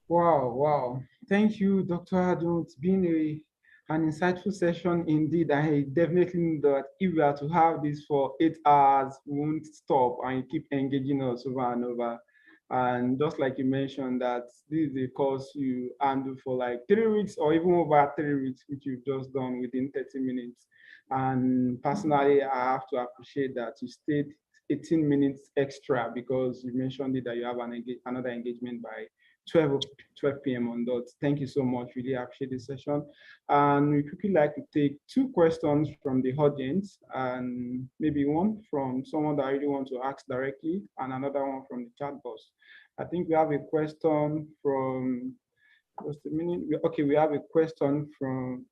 Wow. Thank you, Dr. Adu. It's been an insightful session indeed. I definitely know that if we are to have this for 8 hours, we won't stop and keep engaging us over and over. And just like you mentioned, that this is a course you handle for like 3 weeks or even over 3 weeks, which you've just done within 30 minutes. And personally, I have to appreciate that you stayed 18 minutes extra because you mentioned it that you have another engagement by 12 p.m. on dot. Thank you so much. Really appreciate this session. And we quickly like to take 2 questions from the audience, and maybe one from someone that I really want to ask directly, and another one from the chat box. I think we have a question from, just a minute. Okay, we have a question from,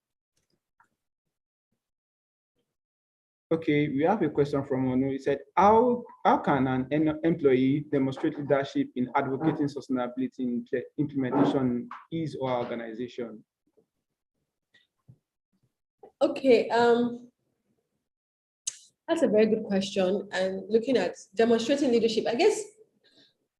we have a question from Onu. He said, how can an employee demonstrate leadership in advocating sustainability implementation in his or organization? Okay, that's a very good question. And looking at demonstrating leadership, I guess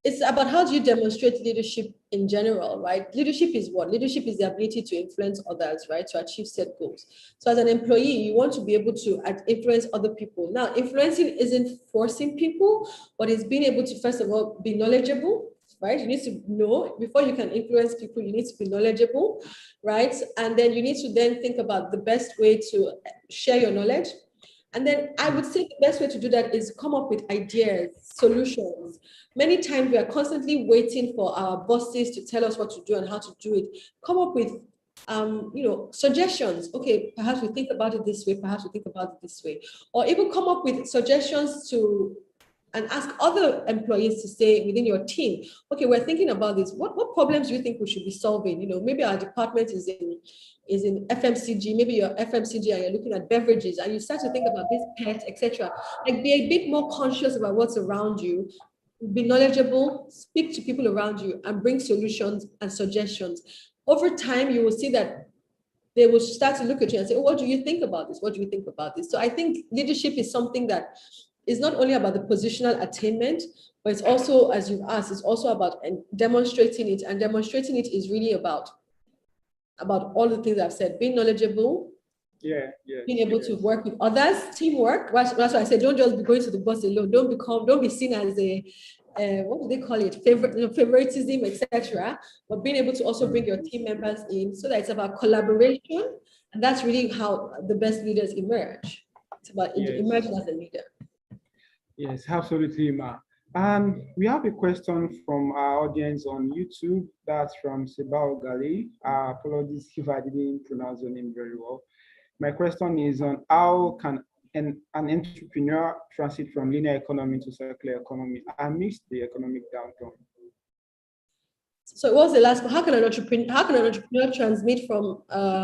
it's about how do you demonstrate leadership in general, right? Leadership is what? Leadership is the ability to influence others, right? To achieve set goals. So as an employee, you want to be able to influence other people. Now, influencing isn't forcing people, but it's being able to, first of all, be knowledgeable, right? You need to know, before you can influence people, you need to be knowledgeable, right? And then you need to then think about the best way to share your knowledge. And then I would say the best way to do that is come up with ideas, solutions. Many times we are constantly waiting for our bosses to tell us what to do and how to do it. Come up with suggestions. Okay, perhaps we think about it this way, perhaps we think about it this way. Or even come up with suggestions and ask other employees to say within your team, okay, we're thinking about this. What problems do you think we should be solving? Maybe our department is in FMCG, maybe you're FMCG and you're looking at beverages and you start to think about this pet, etc. Like be a bit more conscious about what's around you, be knowledgeable, speak to people around you and bring solutions and suggestions. Over time, you will see that they will start to look at you and say, oh, what do you think about this? What do you think about this? So I think leadership is something that is not only about the positional attainment, but it's also, as you've asked, it's also about demonstrating it. And demonstrating it is really about all the things I've said, being knowledgeable, being able to work with others, teamwork. That's why I said, don't just be going to the boss alone. Don't be seen as a, what do they call it? Favoritism, etc. But being able to also bring your team members in so that it's about collaboration. And that's really how the best leaders emerge. It's about emerging as a leader. Yes, absolutely, Ma. And we have a question from our audience on YouTube. That's from Sebao Gali. Apologies if I didn't pronounce your name very well. My question is on how can an entrepreneur transit from linear economy to circular economy amidst the economic downturn? So what was the last one? How can an entrepreneur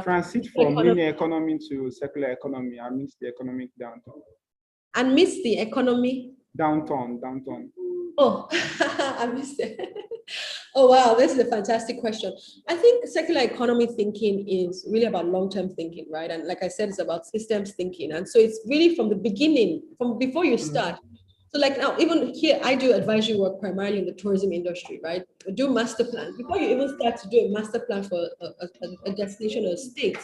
transit from linear economy to circular economy amidst the economic downturn? And miss the economy? Downturn. Oh, I missed it. Oh, wow, this is a fantastic question. I think circular economy thinking is really about long-term thinking, right? And like I said, it's about systems thinking. And so it's really from the beginning, from before you start. So like now, even here, I do advisory work primarily in the tourism industry, right? I do master plans. Before you even start to do a master plan for a destination or a state,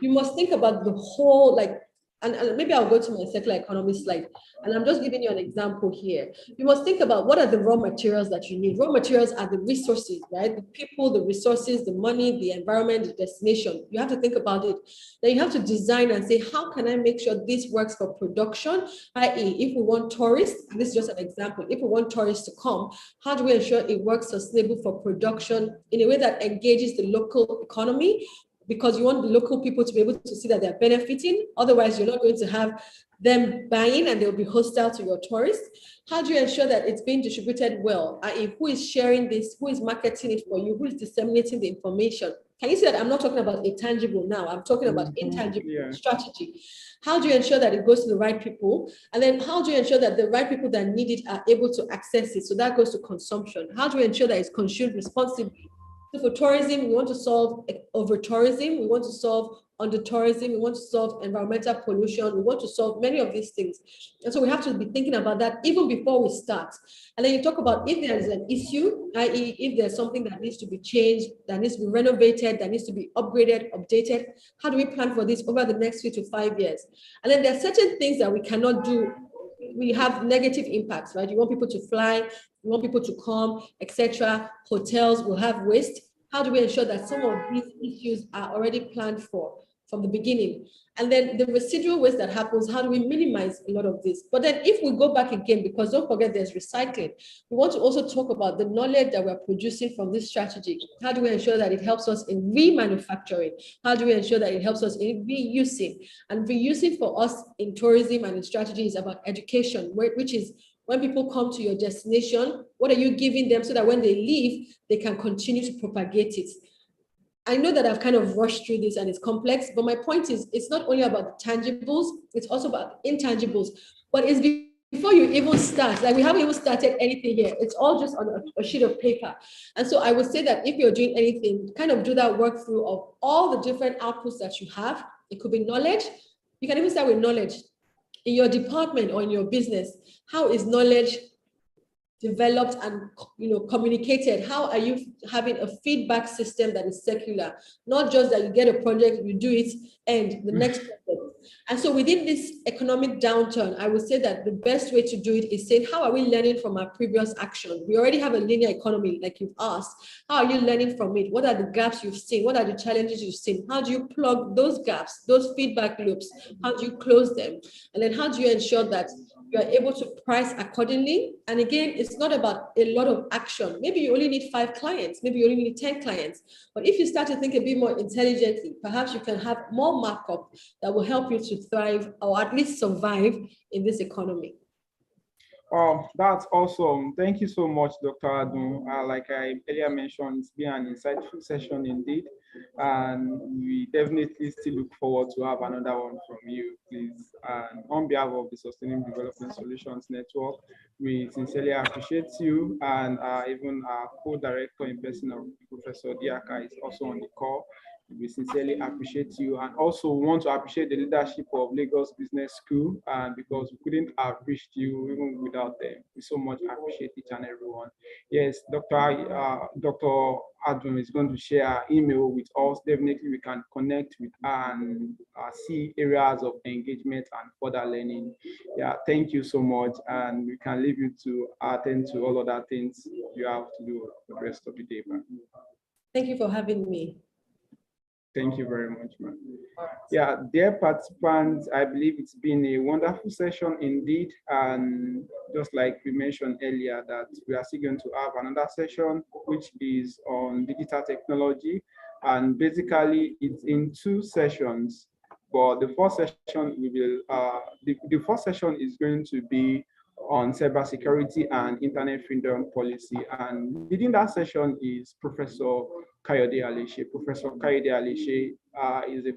you must think about the whole, like, and maybe I'll go to my circular economy slide, and I'm just giving you an example here. You must think about what are the raw materials that you need. Raw materials are the resources, right? The people, the resources, the money, the environment, the destination. You have to think about it. Then you have to design and say, how can I make sure this works for production? I.e., if we want tourists, and this is just an example, if we want tourists to come, how do we ensure it works sustainable for production in a way that engages the local economy? Because you want the local people to be able to see that they're benefiting. Otherwise, you're not going to have them buying and they'll be hostile to your tourists. How do you ensure that it's being distributed well? I.e., who is sharing this? Who is marketing it for you? Who is disseminating the information? Can you see that I'm not talking about a tangible now? I'm talking about intangible strategy. How do you ensure that it goes to the right people? And then how do you ensure that the right people that need it are able to access it? So that goes to consumption. How do you ensure that it's consumed responsibly? So for tourism, we want to solve over-tourism, we want to solve under-tourism, we want to solve environmental pollution, we want to solve many of these things. And so we have to be thinking about that even before we start. And then you talk about if there is an issue, i.e. if there's something that needs to be changed, that needs to be renovated, that needs to be upgraded, updated, how do we plan for this over the next 3 to 5 years? And then there are certain things that we cannot do. We have negative impacts, right? You want people to fly, you want people to come, etc. Hotels will have waste. How do we ensure that some of these issues are already planned for from the beginning? And then the residual waste that happens, how do we minimize a lot of this? But then if we go back again, because don't forget there's recycling, we want to also talk about the knowledge that we're producing from this strategy. How do we ensure that it helps us in remanufacturing? How do we ensure that it helps us in reusing? And reusing for us in tourism and in strategy is about education, which is when people come to your destination, what are you giving them so that when they leave, they can continue to propagate it? I know that I've kind of rushed through this and it's complex, but my point is it's not only about the tangibles, it's also about intangibles. But it's before you even start, like we haven't even started anything here. It's all just on a sheet of paper. And so I would say that if you're doing anything, kind of do that work through of all the different outputs that you have. It could be knowledge. You can even start with knowledge. In your department or in your business, how is knowledge developed and communicated? How are you having a feedback system that is circular? Not just that you get a project, you do it, and the next project. And so within this economic downturn, I would say that the best way to do it is saying, how are we learning from our previous action? We already have a linear economy, like you've asked. How are you learning from it? What are the gaps you've seen? What are the challenges you've seen? How do you plug those gaps, those feedback loops? How do you close them? And then how do you ensure that you are able to price accordingly? And again, it's not about a lot of action. Maybe you only need 5 clients, maybe you only need 10 clients. But if you start to think a bit more intelligently, perhaps you can have more markup that will help you to thrive or at least survive in this economy. Oh, that's awesome. Thank you so much, Dr. Adun. Like I earlier mentioned, it's been an insightful session indeed. And we definitely still look forward to have another one from you, please. And on behalf of the Sustainable Development Solutions Network, we sincerely appreciate you. And even our co-director in person of Professor Diaka is also on the call. We sincerely appreciate you, and also want to appreciate the leadership of Lagos Business School, and because we couldn't have reached you even without them. We so much appreciate each and everyone. Yes, Dr. Adun is going to share our email with us. Definitely we can connect with and see areas of engagement and further learning. Yeah, thank you so much, and we can leave you to attend to all other things you have to do for the rest of the day. Thank you for having me. Thank you very much, man. Yeah, dear participants, I believe it's been a wonderful session indeed. And just like we mentioned earlier, that we are still going to have another session, which is on digital technology. And basically, it's in 2 sessions. But the first session we will, the first session is going to be on cybersecurity and internet freedom policy. And leading that session is Professor Kayode Aleshe. Professor Kayode Aleshe is a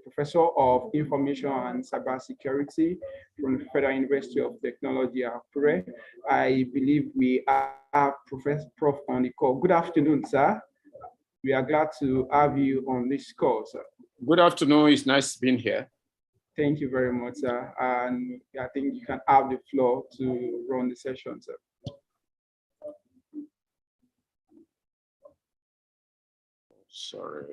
professor of information and cybersecurity from the Federal University of Technology, Akure. I believe we have Professor Prof on the call. Good afternoon, sir. We are glad to have you on this call, sir. Good afternoon. It's nice being here. Thank you very much, sir. And I think you can have the floor to run the session, sir. Sorry.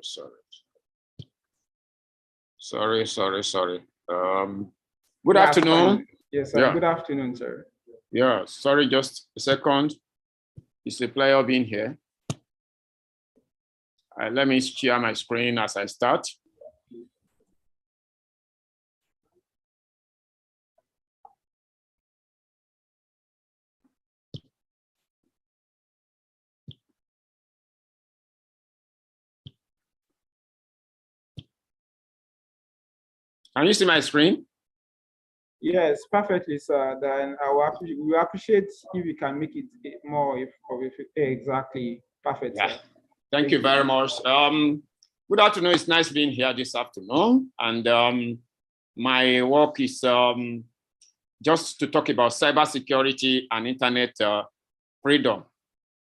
Good That's afternoon. fine. Yes, sir. Yeah. Good afternoon, sir. Yeah, sorry, just a second. It's a pleasure being here. Let me share my screen as I start. Can you see my screen? Yes, perfectly, sir. Then we appreciate if you can make it more exactly perfect. Yeah. Sir. Thank you very much. Good afternoon. It's nice being here this afternoon. And my work is just to talk about cybersecurity and internet freedom.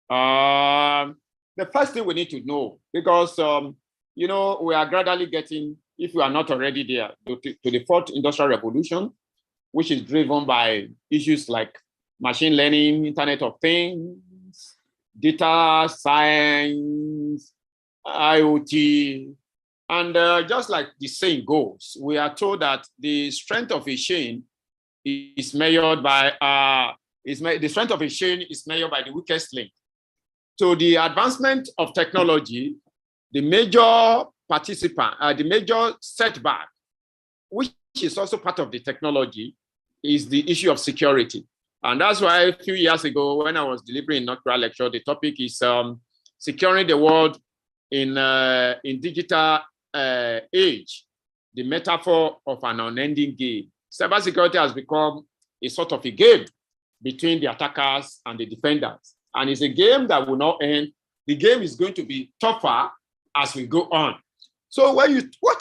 The first thing we need to know, because you know, we are gradually getting, if we are not already there, to the fourth industrial revolution, which is driven by issues like machine learning, Internet of Things, data science, IoT. And just like the saying goes, we are told that the strength of a chain is measured by the strength of a chain is measured by the weakest link. So the advancement of technology, the major participant, the major setback, which is also part of the technology, is the issue of security. And that's why a few years ago, when I was delivering an inaugural lecture, the topic is securing the world in digital age, the metaphor of an unending game. Cybersecurity has become a sort of a game between the attackers and the defenders. And it's a game that will not end. The game is going to be tougher as we go on. So what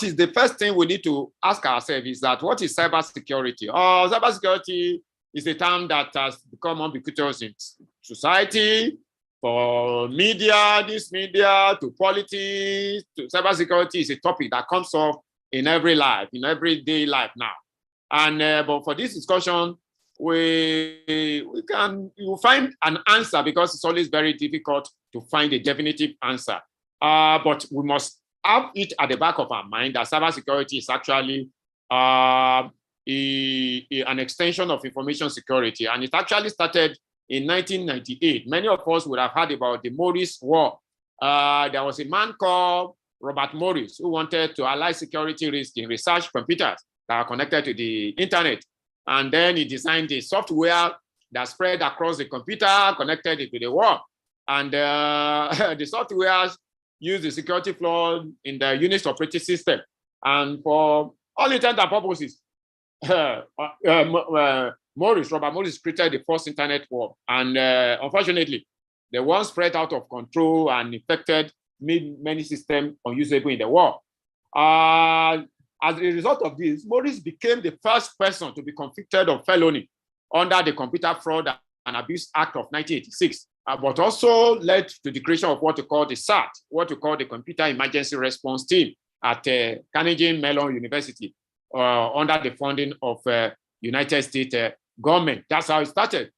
is the first thing we need to ask ourselves is that what is cybersecurity? Cybersecurity is a term that has become ubiquitous in society, for media, news media, to politics, to cybersecurity is a topic that comes up in every life, in everyday life now. And but for this discussion, you will find an answer, because it's always very difficult to find a definitive answer. But we must have it at the back of our mind that cybersecurity is actually an extension of information security. And it actually started in 1998. Many of us would have heard about the Morris War. There was a man called Robert Morris who wanted to ally security risk in research computers that are connected to the internet. And then he designed a software that spread across the computer, connected it to the wall. And the software used the security flaw in the Unix operating system. And for all intents and purposes, Robert Morris created the first internet war. And unfortunately, the one spread out of control and infected, made many systems unusable in the world. As a result of this, Morris became the first person to be convicted of felony under the Computer Fraud and Abuse Act of 1986, but also led to the creation of what we call the SAT, what we call the Computer Emergency Response Team at Carnegie Mellon University, under the funding of United States government. That's how it started.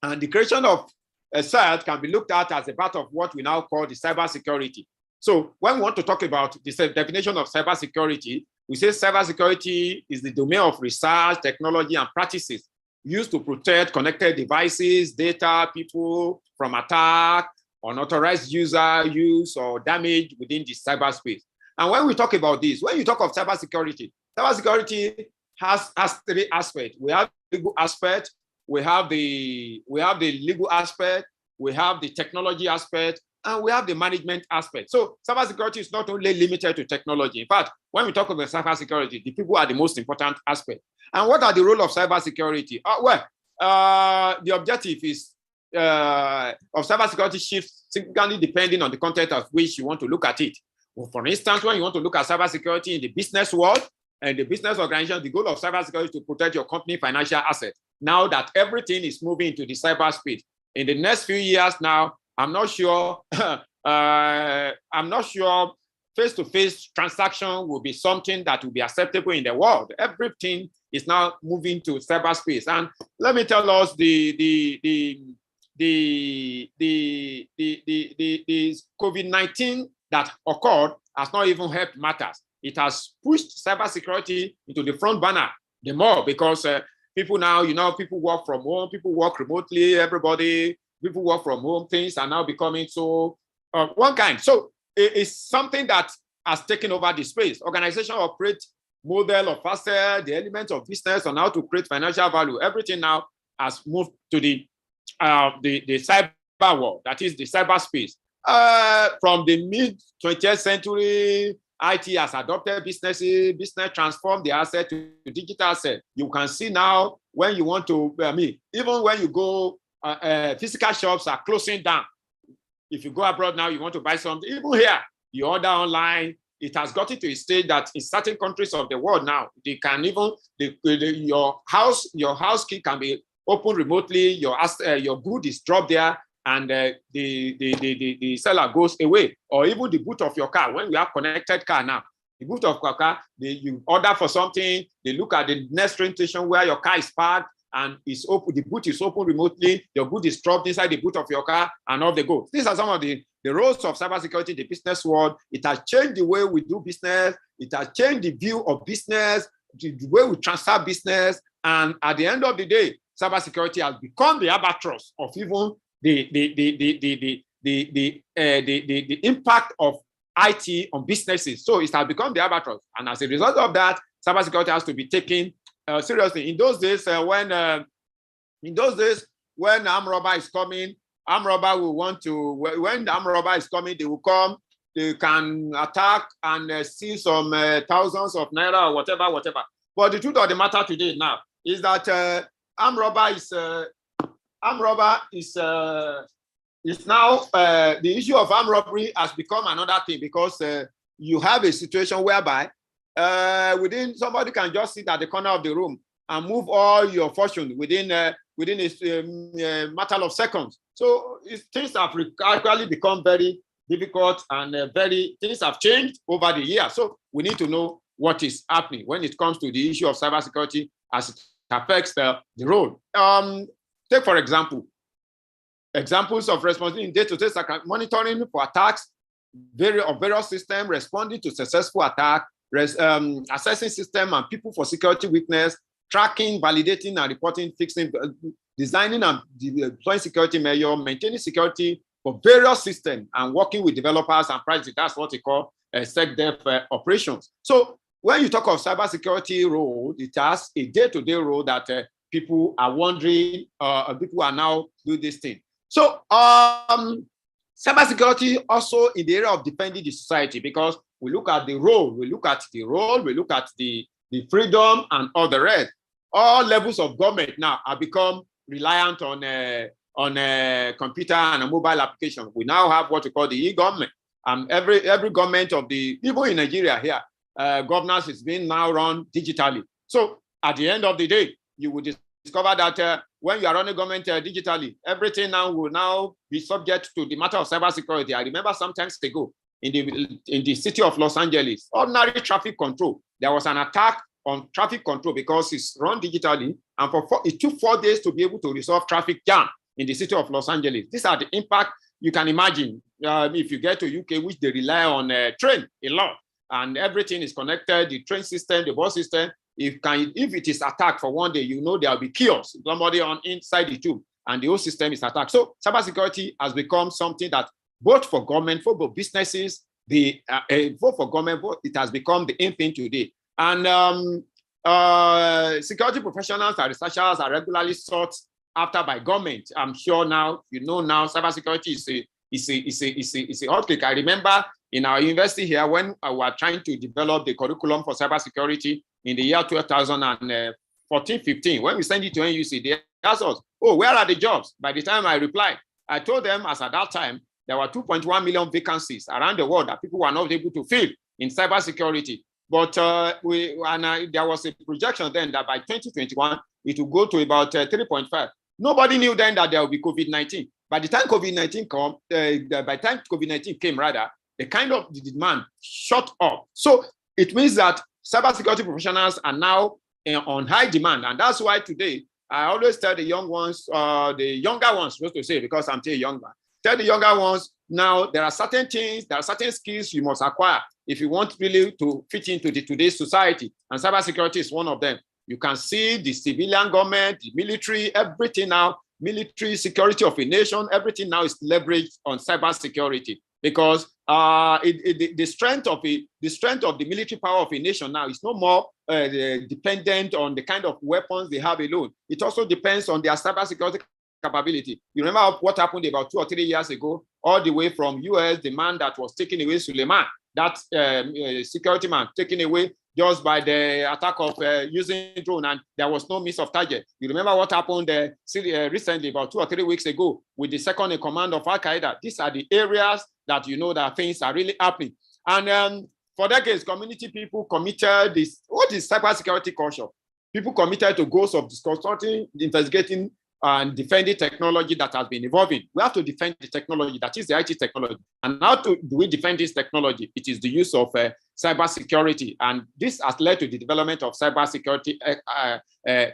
And the creation of a SAT can be looked at as a part of what we now call the cybersecurity. So when we want to talk about the definition of cybersecurity, we say cybersecurity is the domain of research, technology, and practices used to protect connected devices, data, people from attack, unauthorized user use, or damage within the cyberspace. And when we talk about this, when you talk of cybersecurity, cybersecurity has three aspects. We have the legal aspect, we have the legal aspect, we have the technology aspect, and we have the management aspect. So cybersecurity is not only limited to technology. In fact, when we talk about cybersecurity, the people are the most important aspect. And what are the role of cybersecurity? The objective is of cybersecurity shifts significantly depending on the content of which you want to look at it. Well, for instance, when you want to look at cybersecurity in the business world and the business organization, the goal of cybersecurity is to protect your company financial assets. Now that everything is moving into the cyberspace, in the next few years now, I'm not sure face-to-face transaction will be something that will be acceptable in the world. Everything is now moving to cyberspace. And let me tell us the COVID-19 that occurred has not even helped matters. it has pushed cybersecurity into the front burner the more, because people now, people work from home, people work remotely, people work from home, things are now becoming so one kind. So it's something that has taken over the space. Organizations operate model of faster, the elements of business on how to create financial value. Everything now has moved to the cyber world, that is the cyberspace. From the mid 20th century, IT has adopted business transformed the asset to digital asset. You can see now when you want to, even when you go, physical shops are closing down. If you go abroad now, you want to buy something, even here, you order online. It has gotten to a stage that in certain countries of the world now, they can even, your house key can be opened remotely, your good is dropped there, and the seller goes away. Or even the boot of your car, when you have connected car now, the boot of your car, you order for something, they look at the next train station where your car is parked, and it's open, the boot is open remotely, your good is dropped inside the boot of your car, and off they go. These are some of the roles of cybersecurity in the business world. It has changed the way we do business. It has changed the view of business, the way we transfer business. And at the end of the day, cybersecurity has become the albatross of even the impact of IT on businesses. So it has become the albatross. And as a result of that, cybersecurity has to be taken seriously. In those days, when armed robber is coming, armed robber will want to, when the armed robber is coming, they will come, they can attack and steal some thousands of naira or whatever. But the truth of the matter today now is that armed robber is now, the issue of armed robbery has become another thing, because you have a situation whereby somebody can just sit at the corner of the room and move all your fortune within a matter of seconds. So things have actually become very difficult, and things have changed over the years. So we need to know what is happening when it comes to the issue of cybersecurity as it affects the role. Take, for example, examples of responsibility in day-to-day monitoring for attacks of various systems, responding to successful attack, assessing system and people for security weakness, tracking, validating and reporting, fixing, designing and deploying security measures, maintaining security for various systems, and working with developers and practices. That's what we call SecDev operations. So when you talk of cybersecurity role, it has a day-to-day role that people are wondering, people are now doing this thing. So cybersecurity also in the area of defending the society, because we look at the role, we look at the freedom and all the rest. All levels of government now have become reliant on a computer and a mobile application. We now have what we call the e-government. Every government even in Nigeria here, governance is being now run digitally. So at the end of the day, you will discover that when you are running government digitally, everything now will now be subject to the matter of cybersecurity. I remember some times ago in the city of Los Angeles, ordinary traffic control, there was an attack on traffic control because it's run digitally, and it took 4 days to be able to resolve traffic jam in the city of Los Angeles. These are the impact you can imagine if you get to UK, which they rely on train a lot, and everything is connected, the train system, the bus system. If it is attacked for 1 day, you know there'll be chaos. Somebody inside the tube, and the whole system is attacked. So cybersecurity has become something that both for government, for both businesses, both for government, it has become the in thing today. And security professionals and researchers are regularly sought after by government. I'm sure now, now cybersecurity is a hot cake. I remember in our university here when we were trying to develop the curriculum for cybersecurity in the year 2014-15, when we sent it to NUC, they asked us, oh, where are the jobs? By the time I replied, I told them as at that time, there were 2.1 million vacancies around the world that people were not able to fill in cybersecurity. But there was a projection then that by 2021, it will go to about 3.5. Nobody knew then that there will be COVID-19. By the time COVID-19 came, the kind of the demand shot up. So it means that cybersecurity professionals are now on high demand. And that's why today, I always tell the young ones, the younger ones, supposed to say, because I'm still younger, tell the younger ones, now there are certain things, there are certain skills you must acquire if you want really to fit into today's society. And cybersecurity is one of them. You can see the civilian government, the military, everything now, military security of a nation, everything now is leveraged on cybersecurity, because the strength of the military power of a nation now is no more dependent on the kind of weapons they have alone. It also depends on their cybersecurity capability. You remember what happened about 2 or 3 years ago, all the way from US, the man that was taken away, Suleiman, that security man taken away just by the attack of using drone, and there was no miss of target. You remember what happened recently, about 2 or 3 weeks ago, with the second in command of Al-Qaeda. These are the areas that you know that things are really happening. And for decades, community people committed this. What is cybersecurity culture? People committed to goals of disconstructing, investigating, and defending technology that has been evolving. We have to defend the technology, that is the IT technology. And how do we defend this technology? It is the use of cybersecurity. And this has led to the development of cybersecurity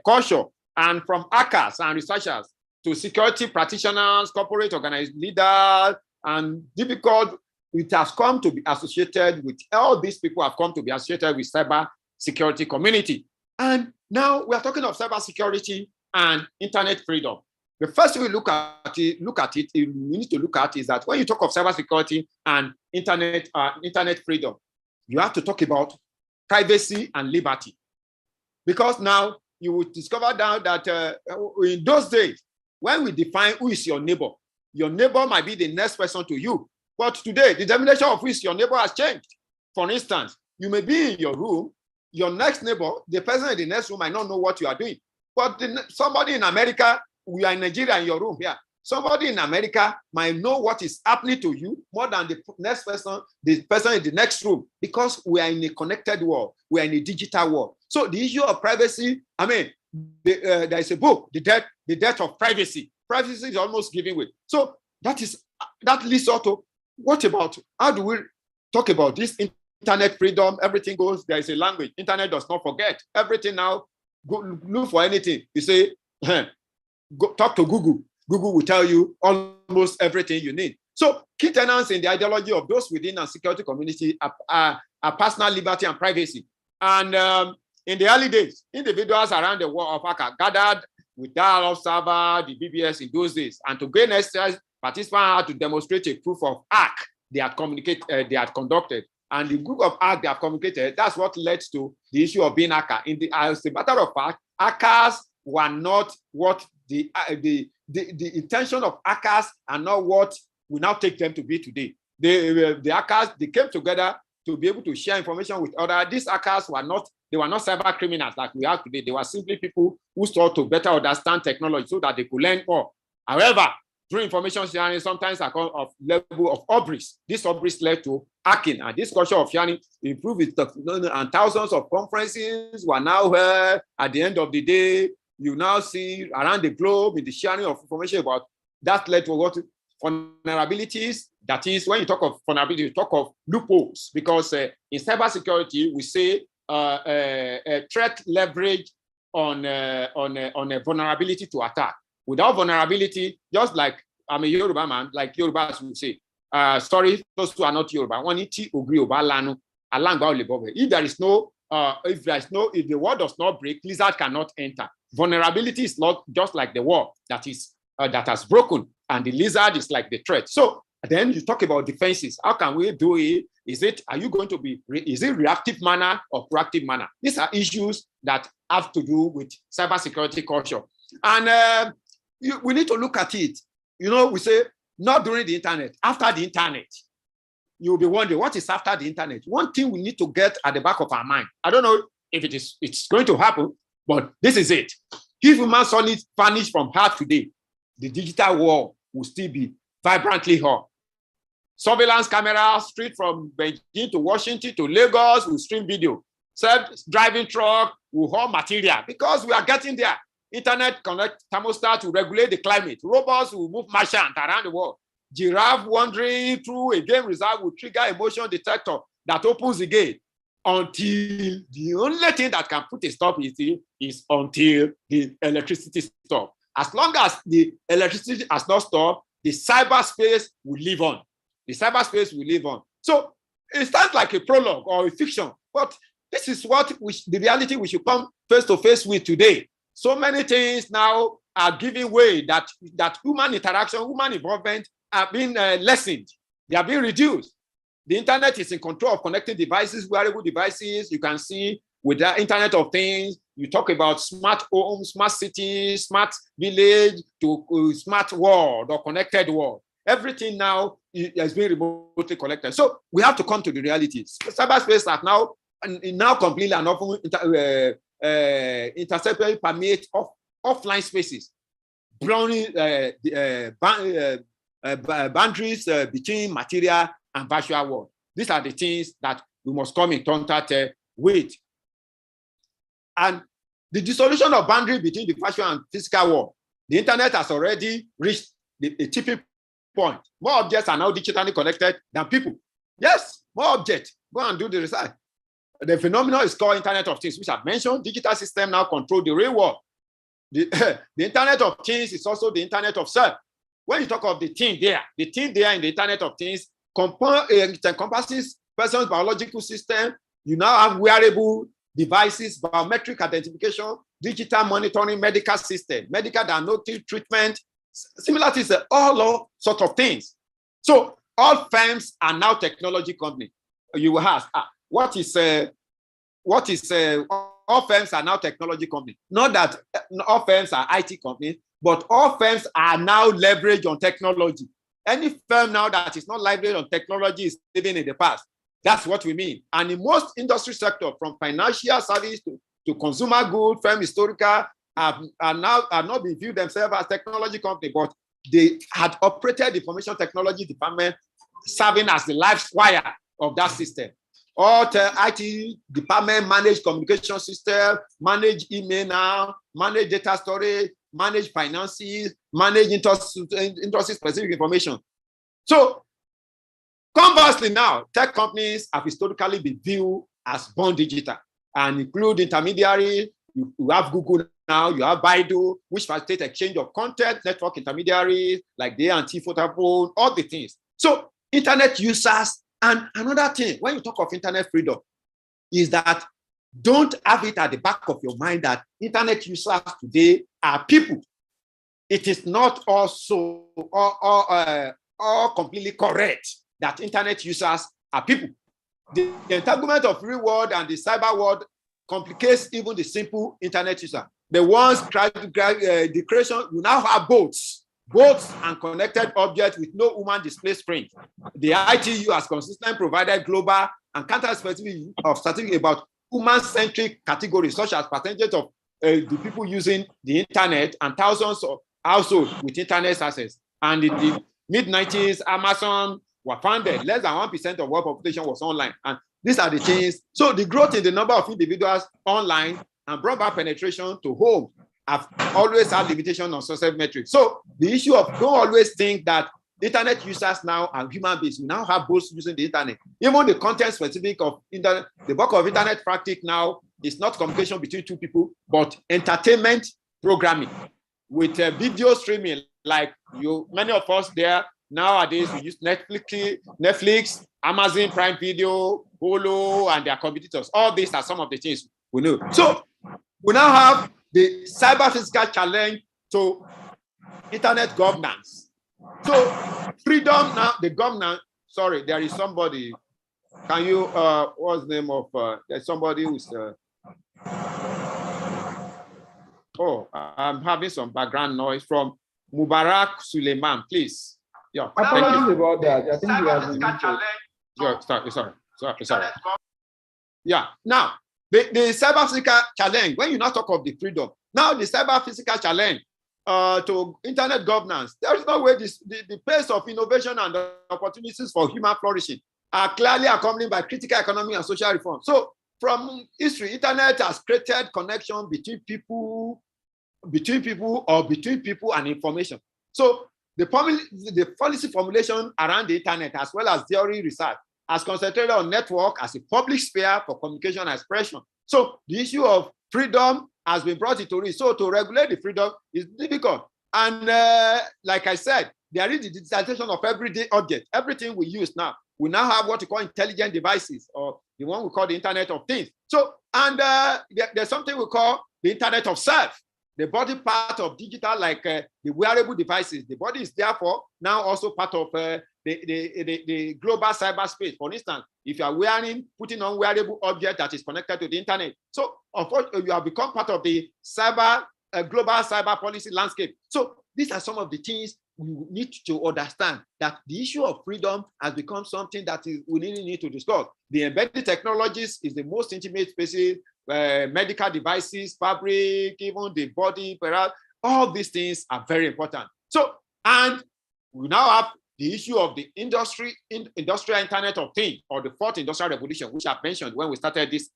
culture. And from hackers and researchers to security practitioners, corporate organized leaders, and difficult, it has come to be associated with, all these people have come to be associated with cybersecurity community. And now we are talking of cybersecurity and internet freedom. The first thing we we need to look at is that when you talk of cybersecurity and internet freedom, you have to talk about privacy and liberty. Because now you will discover now that in those days, when we define who is your neighbor might be the next person to you. But today, the definition of who is your neighbor has changed. For instance, you may be in your room, your next neighbor, the person in the next room might not know what you are doing. But somebody in America, we are in Nigeria in your room here. Somebody in America might know what is happening to you more than the next person, the person in the next room, because we are in a connected world. We are in a digital world. So the issue of privacy, I mean, there is a book, The Death of Privacy. Privacy is almost giving way. So that leads us to, what about, how do we talk about this internet freedom? Everything goes, there is a language. Internet does not forget. Everything now, go look for anything. You say, go talk to Google. Google will tell you almost everything you need. So key tenets in the ideology of those within a security community are personal liberty and privacy. And in the early days, individuals around the world of ACA gathered with dial-up server, the BBS in those days, and to gain exercise, participants had to demonstrate a proof of act they had conducted. And the group of acts they have communicated, that's what led to the issue of being hacker. As a matter of fact, hackers were not what the intention of hackers are not what we now take them to be today. The hackers, they came together to be able to share information with others. These hackers were not cyber criminals like we are today. They were simply people who sought to better understand technology so that they could learn more. However, through information sharing, sometimes of level of hubris. This hubris led to hacking, and this culture of sharing improved it, and thousands of conferences were now held. At the end of the day, you now see around the globe in the sharing of information about that led to what vulnerabilities. That is, when you talk of vulnerability, you talk of loopholes, because in cybersecurity we say a threat leverage on a vulnerability to attack. Without vulnerability, just like I'm a Yoruba man, like Yorubas will say, sorry, those who are not Yoruba, if the wall does not break, lizard cannot enter. Vulnerability is not just like the wall that has broken, and the lizard is like the threat. So then you talk about defenses. How can we do it? Is it reactive manner or proactive manner? These are issues that have to do with cybersecurity culture. And we need to look at it. You know, we say, not during the internet, after the internet. You'll be wondering, what is after the internet? One thing we need to get at the back of our mind. I don't know if it's going to happen, but this is it. If human solid vanish from Earth today, the digital world will still be vibrantly hot. Surveillance cameras, street from Beijing to Washington to Lagos will stream video. Self-driving truck will haul material, because we are getting there. Internet connect thermostat to regulate the climate. Robots will move merchant around the world. Giraffe wandering through a game reserve will trigger a motion detector that opens the gate, until the only thing that can put a stop is until the electricity stops. As long as the electricity has not stopped, the cyberspace will live on. The cyberspace will live on. So it sounds like a prologue or a fiction, but this is what the reality we should come face to face with today. So many things now are giving way that human interaction, human involvement are being lessened. They are being reduced. The internet is in control of connecting devices, wearable devices. You can see with the Internet of Things, you talk about smart homes, smart cities, smart village to smart world or connected world. Everything now has been remotely connected. So we have to come to the realities. Cyberspace are now completely and often interceptually permeate offline spaces, blurring boundaries between material and virtual world. These are the things that we must come in contact with. And the dissolution of boundary between the virtual and physical world, the internet has already reached a tipping point. More objects are now digitally connected than people. Yes, more objects. Go and do the research. The phenomenon is called Internet of Things, which I've mentioned. Digital system now control the real world. The Internet of Things is also the Internet of Self. When you talk of the thing there in the Internet of Things encompasses person's biological system. You now have wearable devices, biometric identification, digital monitoring, medical system, medical diagnostic treatment, similar to all sorts of things. So all firms are now technology companies. You will ask, what is all firms are now technology companies? Not that all firms are IT companies, but all firms are now leveraged on technology. Any firm now that is not leveraged on technology is living in the past. That's what we mean. And in most industry sectors, from financial service to consumer goods, firm historical, are not being viewed themselves as technology company, but they had operated the information technology department, serving as the life wire of that system. All the IT department manage communication system, manage email now, manage data storage, manage finances, manage industry-specific information. So conversely now, tech companies have historically been viewed as born digital and include intermediaries. You have Google now, you have Baidu, which facilitate exchange of content, network intermediaries like the AT&T, Vodafone, all the things. So internet users, and another thing, when you talk of internet freedom, is that don't have it at the back of your mind that internet users today are people. It is not also all completely correct that internet users are people. The entanglement of real world and the cyber world complicates even the simple internet user. The ones the creation, you now have boats and connected objects with no human display screen. The ITU has consistently provided global and counter-specific of statistics about human-centric categories, such as percentage of the people using the internet and thousands of households with internet access. And in the mid-90s, Amazon were founded. Less than 1% of world population was online. And these are the things. So the growth in the number of individuals online and broadband penetration to home have always had limitation on social metrics. So the issue of don't always think that internet users now are human beings. We now have both using the internet. Even the content specific of internet, the bulk of internet traffic now is not communication between two people, but entertainment programming with video streaming. Like many of us there nowadays, we use Netflix, Amazon Prime Video, Hulu, and their competitors. All these are some of the things we know. So we now have the cyber physical challenge to internet governance. So freedom now, the governance, sorry, there is somebody. Can you, what's the name of, there's somebody who's, I'm having some background noise from Mubarak Suleiman, please. Yeah, apologies about that. I think you have sorry. Yeah, now, the cyber physical challenge, when you now talk of the freedom, now the cyber physical challenge to internet governance, there is no way the pace of innovation and the opportunities for human flourishing are clearly accompanied by critical economic and social reform. So from history, internet has created connection between people and information. So the policy formulation around the internet, as well as theory research, has concentrated on network as a public sphere for communication and expression. So the issue of freedom has been brought into it. So to regulate the freedom is difficult. And like I said, there is the digitization of everyday object. Everything we use now, we now have what we call intelligent devices, or the one we call the Internet of Things. So, and there's something we call the Internet of Self, the body part of digital, like the wearable devices. The body is therefore now also part of the global cyberspace. For instance, if you are putting on wearable object that is connected to the internet, so unfortunately you have become part of the global cyber policy landscape. So these are some of the things we need to understand, that the issue of freedom has become something that we really need to discuss. The embedded technologies is the most intimate spaces, medical devices, fabric, even the body, perhaps, all these things are very important. So, and we now have the issue of the industrial Internet of Things, or the fourth industrial revolution, which I mentioned when we started this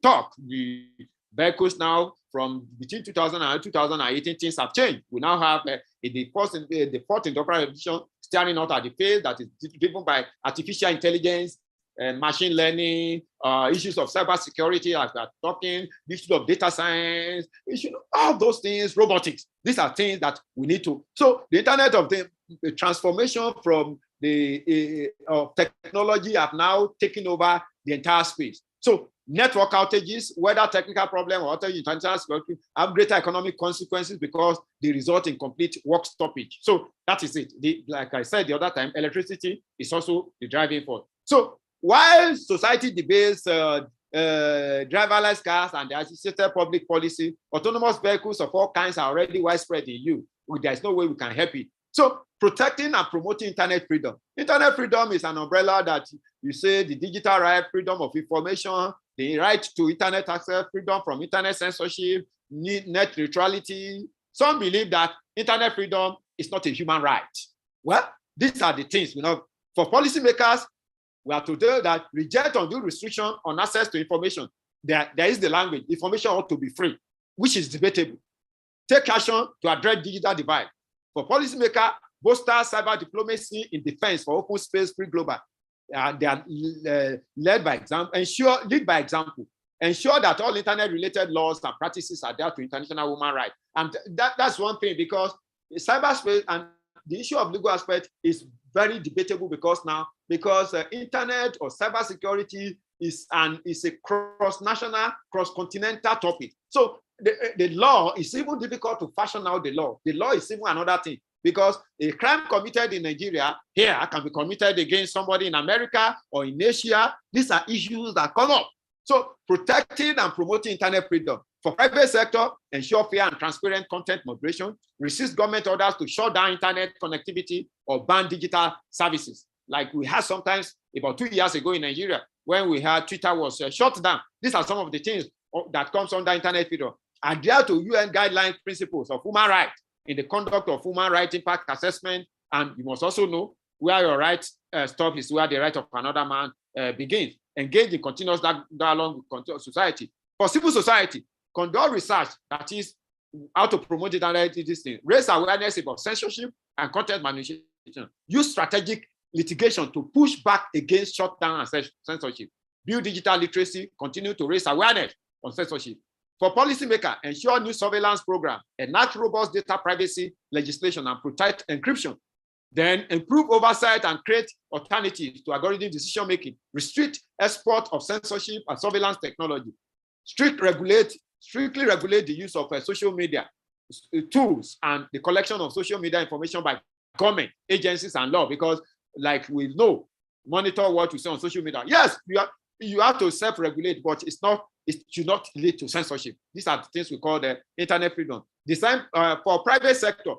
talk. The vehicles now, from between 2000 and 2018, things have changed. We now have the fourth industrial revolution staring out at the face, that is driven by artificial intelligence and machine learning, issues of cybersecurity, as we are talking, issues of data science, all those things, robotics. These are things that we need to. So the Internet of the transformation from the technology have now taken over the entire space. So network outages, whether technical problem or outage international security, have greater economic consequences because they result in complete work stoppage. So that is it. Like I said the other time, electricity is also the driving force. So while society debates driverless cars and the associated public policy, autonomous vehicles of all kinds are already widespread in use. There's no way we can help it. So protecting and promoting internet freedom. Internet freedom is an umbrella that you say the digital right, freedom of information, the right to internet access, freedom from internet censorship, net neutrality. Some believe that internet freedom is not a human right. Well, these are the things, for policymakers, we are to do that, reject undue restriction on access to information. There is the language, information ought to be free, which is debatable. Take action to address digital divide. For policymakers, bolster cyber diplomacy in defense for open space, free global. They are led by example, lead by example. Ensure that all internet-related laws and practices adhere to international human rights. And that's one thing, because cyberspace and the issue of legal aspect is very debatable because internet or cybersecurity is a cross-national, cross-continental topic. So the law is even difficult to fashion out the law. The law is even another thing, because a crime committed in Nigeria here can be committed against somebody in America or in Asia. These are issues that come up. So protecting and promoting internet freedom. For private sector, ensure fair and transparent content moderation, resist government orders to shut down internet connectivity or ban digital services. Like we had sometimes about 2 years ago in Nigeria, when we had Twitter was shut down. These are some of the things that comes under internet freedom. Adhere to UN guidelines principles of human rights in the conduct of human rights impact assessment. And you must also know where your right stop is where the right of another man begins. Engage in continuous dialogue with society. For civil society, conduct research, that is how to promote internet, this thing. Raise awareness about censorship and content manipulation. Use strategic litigation to push back against shutdown and censorship. Build digital literacy, continue to raise awareness on censorship. For policymakers, ensure new surveillance program, enact robust data privacy legislation and protect encryption. Then improve oversight and create alternatives to algorithm decision-making. Restrict export of censorship and surveillance technology. Strictly regulate the use of social media tools and the collection of social media information by government, agencies, and law, because like we know, monitor what you say on social media. Yes, you have to self-regulate, but it should not lead to censorship. These are the things we call the internet freedom. Design for private sector,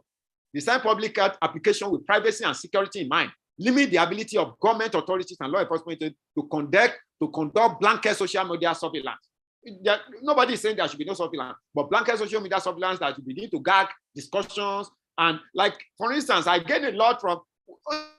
design public application with privacy and security in mind. Limit the ability of government authorities and law enforcement to conduct blanket social media surveillance. Nobody is saying there should be no surveillance, but blanket social media surveillance that you begin to gag discussions. And like, for instance, I get a lot from,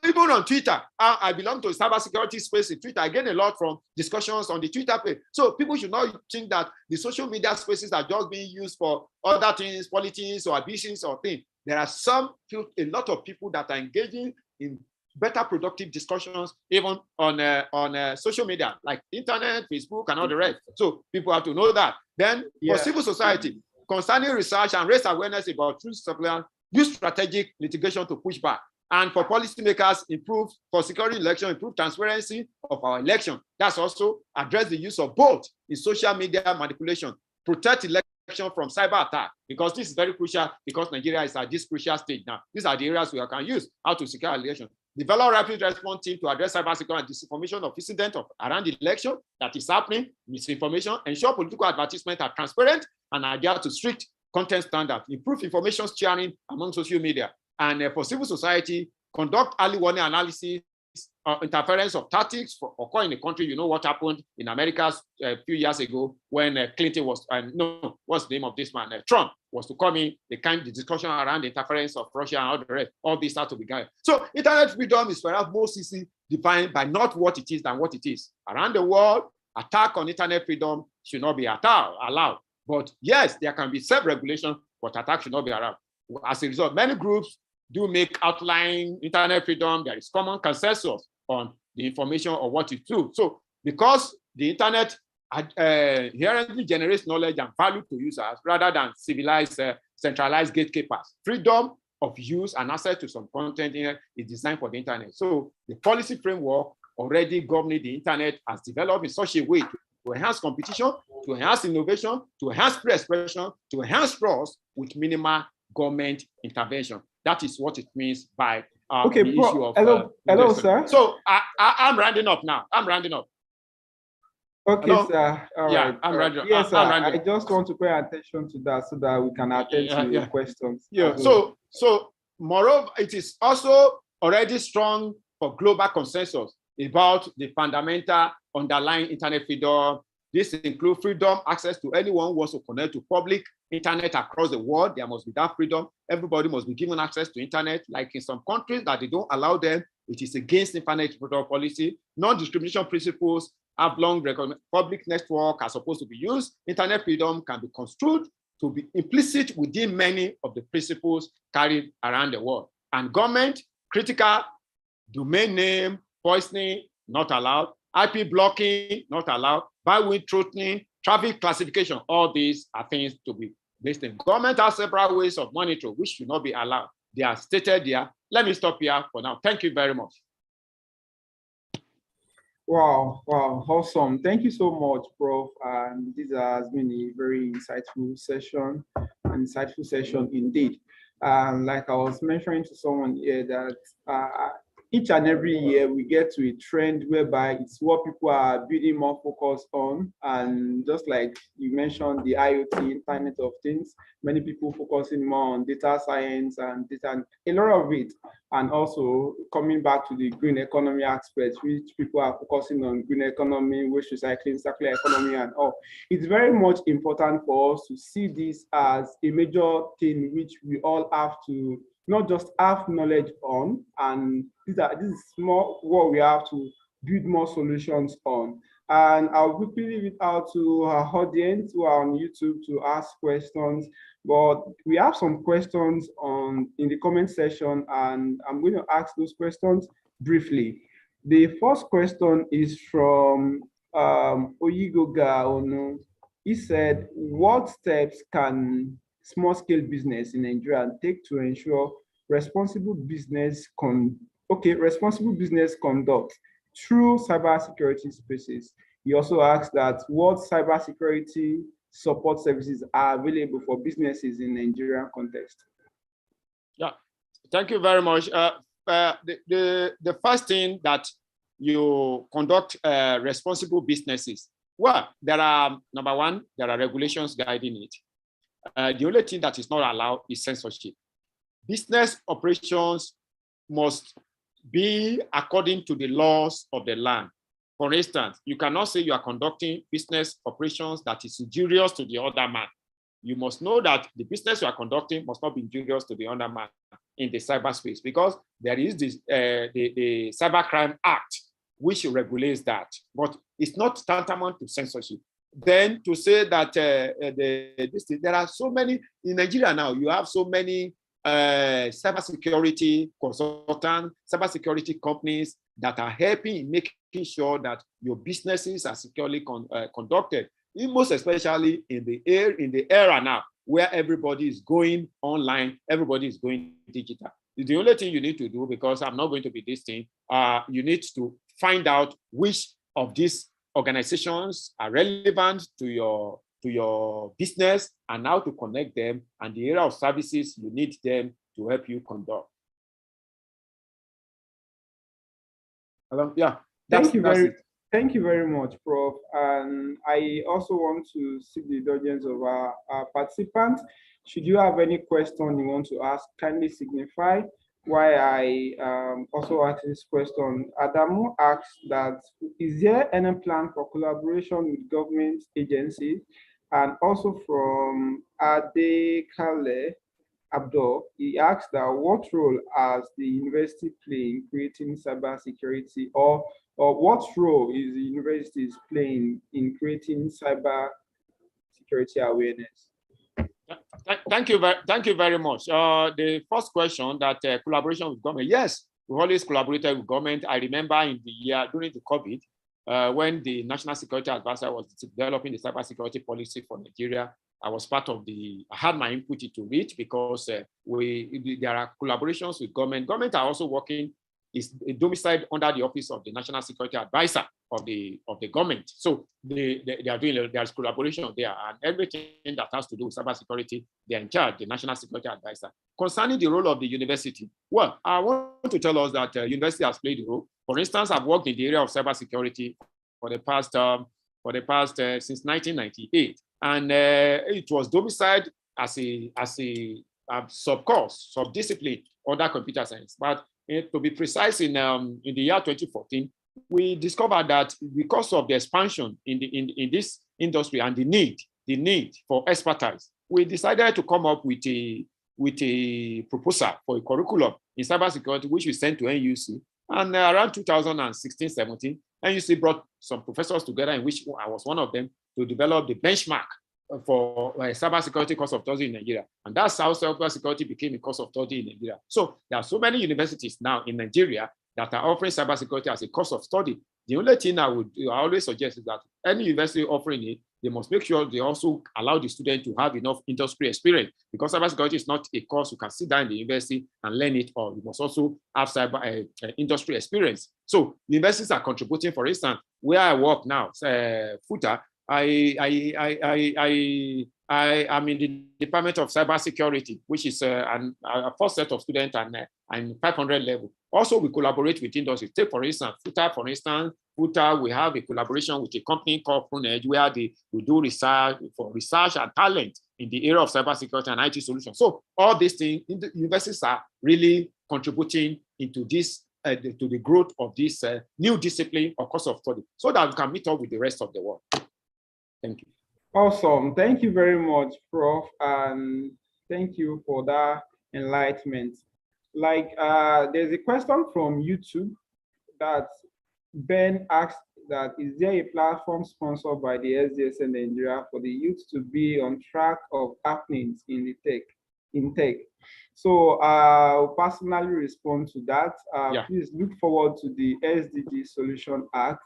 even on Twitter, I belong to a cybersecurity space in Twitter. I get a lot from discussions on the Twitter page. So people should not think that the social media spaces are just being used for other things, politics or abuses or things. There are a lot of people that are engaging in better productive discussions, even on social media, like internet, Facebook, and all the rest. So people have to know that. Then for civil society, concerning research and raise awareness about truth surveillance, use strategic litigation to push back. And for policymakers, improve, for securing election, improve transparency of our election. That's also address the use of both in social media manipulation, protect election from cyber attack, because this is very crucial, because Nigeria is at this crucial stage now. These are the areas we can use how to secure election. Develop rapid response team to address cybersecurity and disinformation of incident around the election that is happening, misinformation, ensure political advertisements are transparent and adhere to strict content standards, improve information sharing among social media. And for civil society, conduct early warning analysis, interference of tactics for occur in the country. You know what happened in America a few years ago when Clinton was, no, what's the name of this man? Trump was to come in, the discussion around the interference of Russia and all the rest, all this had to be guided. So internet freedom is perhaps most easily defined by not what it is than what it is. Around the world, attack on internet freedom should not be allowed. But yes, there can be self-regulation, but attack should not be allowed. As a result, many groups do make outline internet freedom. There is common consensus on the information of what to do. So because the internet inherently generates knowledge and value to users rather than civilized, centralized gatekeepers, freedom of use and access to some content is designed for the internet. So the policy framework already governing the internet has developed in such a way to enhance competition, to enhance innovation, to enhance free expression, to enhance trust with minimal government intervention. That is what it means by the issue of hello, sir. So I'm rounding up now. I'm rounding up. Okay, hello? Sir. All yeah, right. I'm rounding up. Yes, sir. I just want to pay attention to that so that we can attend to your questions. Yeah. So moreover, it is also already strong for global consensus about the fundamental underlying internet freedom. This includes freedom, access to anyone who wants to connect to public internet across the world. There must be that freedom. Everybody must be given access to internet. Like in some countries that they don't allow them, it is against internet freedom policy. Non-discrimination principles have long recognized. Public network are supposed to be used. Internet freedom can be construed to be implicit within many of the principles carried around the world. And government, critical domain name, poisoning, not allowed. IP blocking, not allowed. Byword threatening, traffic classification, all these are things to be based in. Government has several ways of monitoring, which should not be allowed. They are stated there. Let me stop here for now. Thank you very much. Wow, awesome. Thank you so much, Prof. And this has been a very insightful session indeed. Like I was mentioning to someone here that each and every year we get to a trend whereby it's what people are building more focus on. And just like you mentioned, the IoT, Internet of Things, many people focusing more on data science and data, and a lot of it. And also coming back to the green economy aspect, which people are focusing on green economy, waste recycling, circular economy, and all. It's very much important for us to see this as a major thing which we all have to not just have knowledge on, and this is more what we have to build more solutions on. And I'll quickly leave it out to our audience who are on YouTube to ask questions. But we have some questions in the comment section, and I'm going to ask those questions briefly. The first question is from Oyigoga Ono. He said, what steps can small-scale business in Nigeria take to ensure responsible business conduct through cybersecurity spaces? He also asked that what cybersecurity support services are available for businesses in Nigerian context. Yeah, thank you very much. The first thing that you conduct responsible businesses, well, there are, number one, there are regulations guiding it. The only thing that is not allowed is censorship. Business operations must be according to the laws of the land. For instance, you cannot say you are conducting business operations that is injurious to the other man. You must know that the business you are conducting must not be injurious to the other man in the cyberspace, because there is this, the Cybercrime Act, which regulates that, but it's not tantamount to censorship. Then to say that there are so many in Nigeria now, you have so many cybersecurity consultants, cybersecurity companies that are helping in making sure that your businesses are securely conducted. Most especially in the era now where everybody is going online, everybody is going digital. The only thing you need to do, because I'm not going to be this thing, you need to find out which of these organizations are relevant to your business and how to connect them and the area of services you need them to help you conduct. Yeah, Thank you very much, Prof. And I also want to seek the indulgence of our participants. Should you have any question you want to ask, kindly signify. Why I also ask this question, Adamu asks that, is there any plan for collaboration with government agencies? And also from Adekale Abdul, he asks that what role has the university play in creating cybersecurity, or what role is the university playing in creating cyber security awareness? Thank you very much. The first question, that collaboration with government. Yes, we always collaborated with government. I remember in the year during the COVID, when the National Security Advisor was developing the cybersecurity policy for Nigeria, I had my input into it, because there are collaborations with government. Government are also working, is domiciled under the office of the National Security Advisor of the government. So they are doing, there's collaboration there, and everything that has to do with cybersecurity, they're in charge, the National Security Advisor. Concerning the role of the university, well, I want to tell us that university has played a role. For instance, I've worked in the area of cybersecurity for the past since 1998, and it was domiciled as a sub-course, sub-discipline under computer science. But to be precise, in the year 2014, we discovered that because of the expansion in this industry and the need for expertise, we decided to come up with a proposal for a curriculum in cybersecurity, which we sent to NUC. And around 2016-17, NUC brought some professors together, in which I was one of them, to develop the benchmark for cybersecurity course of study in Nigeria. And that's how cybersecurity became a course of study in Nigeria. So there are so many universities now in Nigeria that are offering cybersecurity as a course of study. The only thing I always suggest is that any university offering it, they must make sure they also allow the student to have enough industry experience, because cybersecurity is not a course you can sit down in the university and learn it, or you must also have industry experience. So universities are contributing. For instance, where I work now, FUTA, I am in the Department of Cybersecurity, which is a first set of students and 500 level. Also, we collaborate with industry. Take, for instance, FUTA, we have a collaboration with a company called PruneEdge, where we do research and talent in the area of cybersecurity and IT solutions. So all these things, universities are really contributing into this, to the growth of this new discipline or course of study, so that we can meet up with the rest of the world. Thank you. Awesome. Thank you very much, Prof. And thank you for that enlightenment. There's a question from YouTube that Ben asked that, is there a platform sponsored by the SDSN Nigeria for the youth to be on track of happenings in tech? So I'll personally respond to that. Please look forward to the SDG Solution Act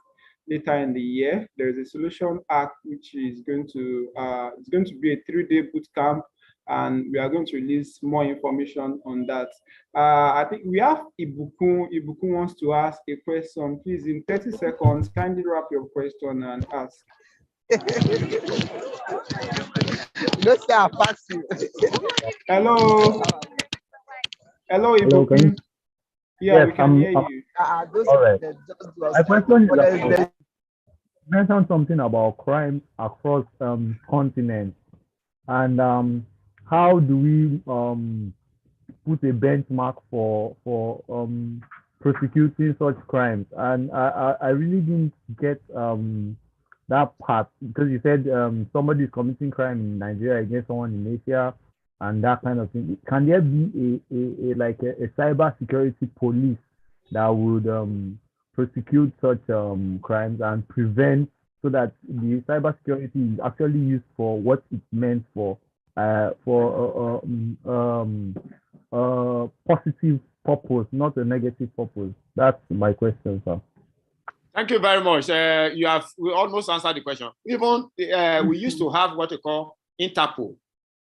later in the year. There's a Solution Act which is going to be a 3-day boot camp, and we are going to release more information on that. I think we have Ibukun. Ibukun wants to ask a question. Please, in 30 seconds, kindly wrap your question and ask. Hello. Hello, Ibukun. Yeah, we can hear you. All right. My question is, you mentioned something about crime across continents, and how do we put a benchmark for prosecuting such crimes? And I really didn't get that part, because you said somebody is committing crime in Nigeria against someone in Asia and that kind of thing. Can there be a cyber security police that would prosecute such crimes and prevent, so that the cybersecurity is actually used for what it's meant for positive purpose, not a negative purpose? That's my question, sir. Thank you very much. We almost answered the question. Even we used to have what we call Interpol.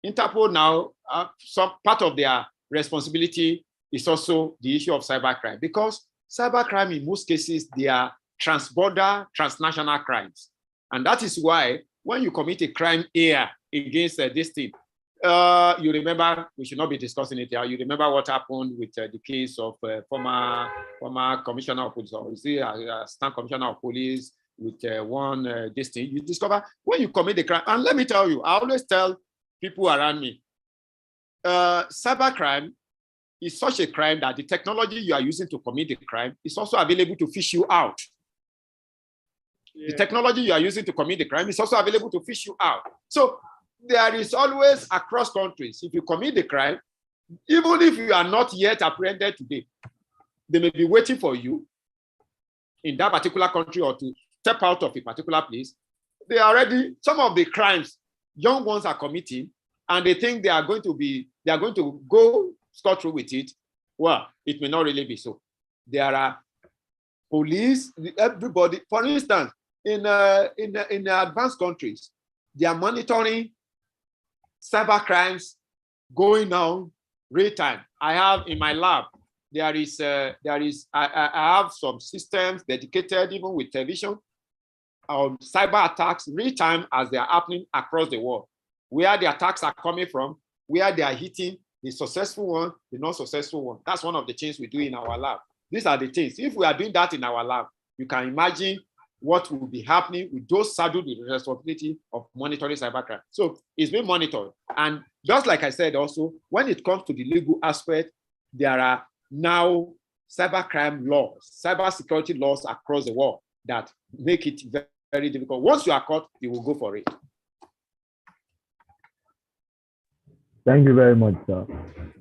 Interpol now, some part of their responsibility is also the issue of cybercrime, because cybercrime in most cases, they are transborder, transnational crimes. And that is why when you commit a crime here against this thing, you remember, we should not be discussing it here. You remember what happened with the case of former commissioner of police, or is he assistant commissioner of police with one this thing. You discover when you commit the crime, and let me tell you, I always tell people around me, cybercrime is such a crime that the technology you are using to commit the crime is also available to fish you out. The technology you are using to commit the crime is also available to fish you out. So there is always, across countries, if you commit the crime, even if you are not yet apprehended today, they may be waiting for you in that particular country or to step out of a particular place. They are already, some of the crimes young ones are committing, and they think they are going to go scot-free with it. Well, it may not really be so. There are police, everybody. For instance, in the advanced countries, they are monitoring cyber crimes going on real time. I have in my lab, I have some systems dedicated, even with television, cyber attacks real time as they are happening across the world, where the attacks are coming from, where they are hitting the successful one, the not successful one. That's one of the things we do in our lab. These are the things. If we are doing that in our lab, you can imagine what will be happening with those saddled with the responsibility of monitoring cybercrime. So it's being monitored. And just like I said also, when it comes to the legal aspect, there are now cybercrime laws, cybersecurity laws across the world that make it very, very difficult. Once you are caught, you will go for it. Thank you very much, sir.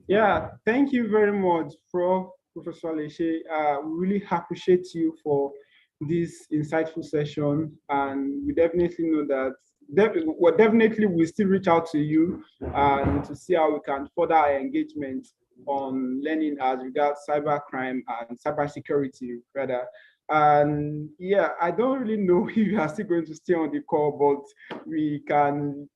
Yeah, thank you very much, Professor Leshe. We really appreciate you for this insightful session, and we definitely know that we'll still reach out to you and to see how we can further our engagement on learning as regards cybercrime and cybersecurity rather. And yeah, I don't really know if you are still going to stay on the call, but we can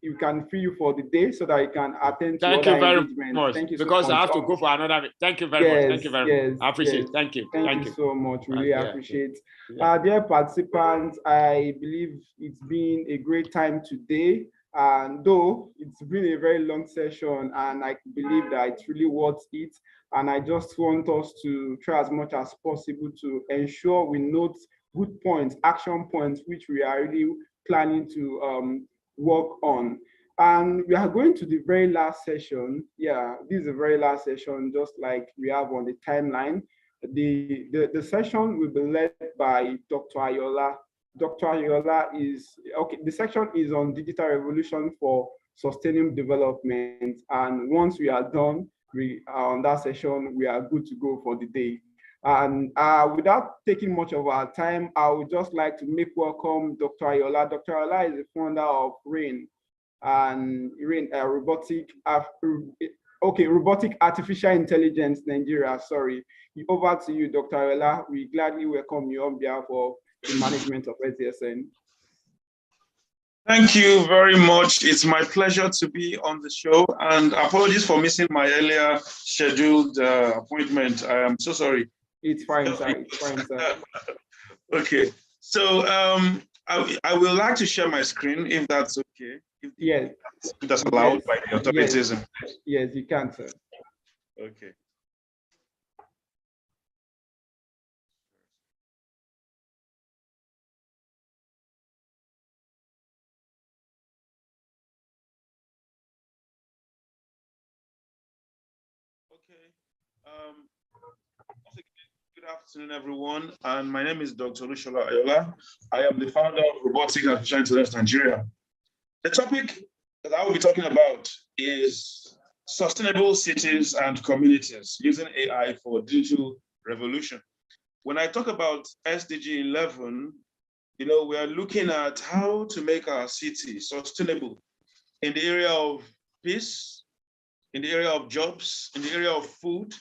you can free you for the day so that you can attend to Thank you other very engagements. much. Thank you because so much. I have to go for another. Thank you very much. Thank you very much. I appreciate it. Thank you. Thank you so much. Really appreciate. Yeah. Dear participants, I believe it's been a great time today. And though it's been a very long session, and I believe that it's really worth it. And I just want us to try as much as possible to ensure we note good points, action points, which we are really planning to work on. And we are going to the very last session. Yeah, this is the very last session, just like we have on the timeline. The session will be led by Dr. Ayola. Dr. Ayola is, okay, the section is on digital revolution for sustainable development. And once we are done on that session, we are good to go for the day. And without taking much of our time, I would just like to make welcome Dr. Ayola. Dr. Ayola is the founder of RAIN, and RAIN, robotic artificial intelligence Nigeria. Sorry, over to you, Dr. Ayola. We gladly welcome you on behalf of the management of SDSN. Thank you very much. It's my pleasure to be on the show, and apologies for missing my earlier scheduled appointment. I am so sorry. It's fine, sir. It's fine, sir. Okay, so I would like to share my screen if that's okay. Yes. If that's allowed by the authorities. Yes, you can, sir. Okay. Good afternoon, everyone. And my name is Dr. Olusola Ayola. I am the founder of Robotic Artificial Intelligence Nigeria. The topic that I will be talking about is sustainable cities and communities using AI for digital revolution. When I talk about SDG 11, we are looking at how to make our city sustainable in the area of peace, in the area of jobs, in the area of food,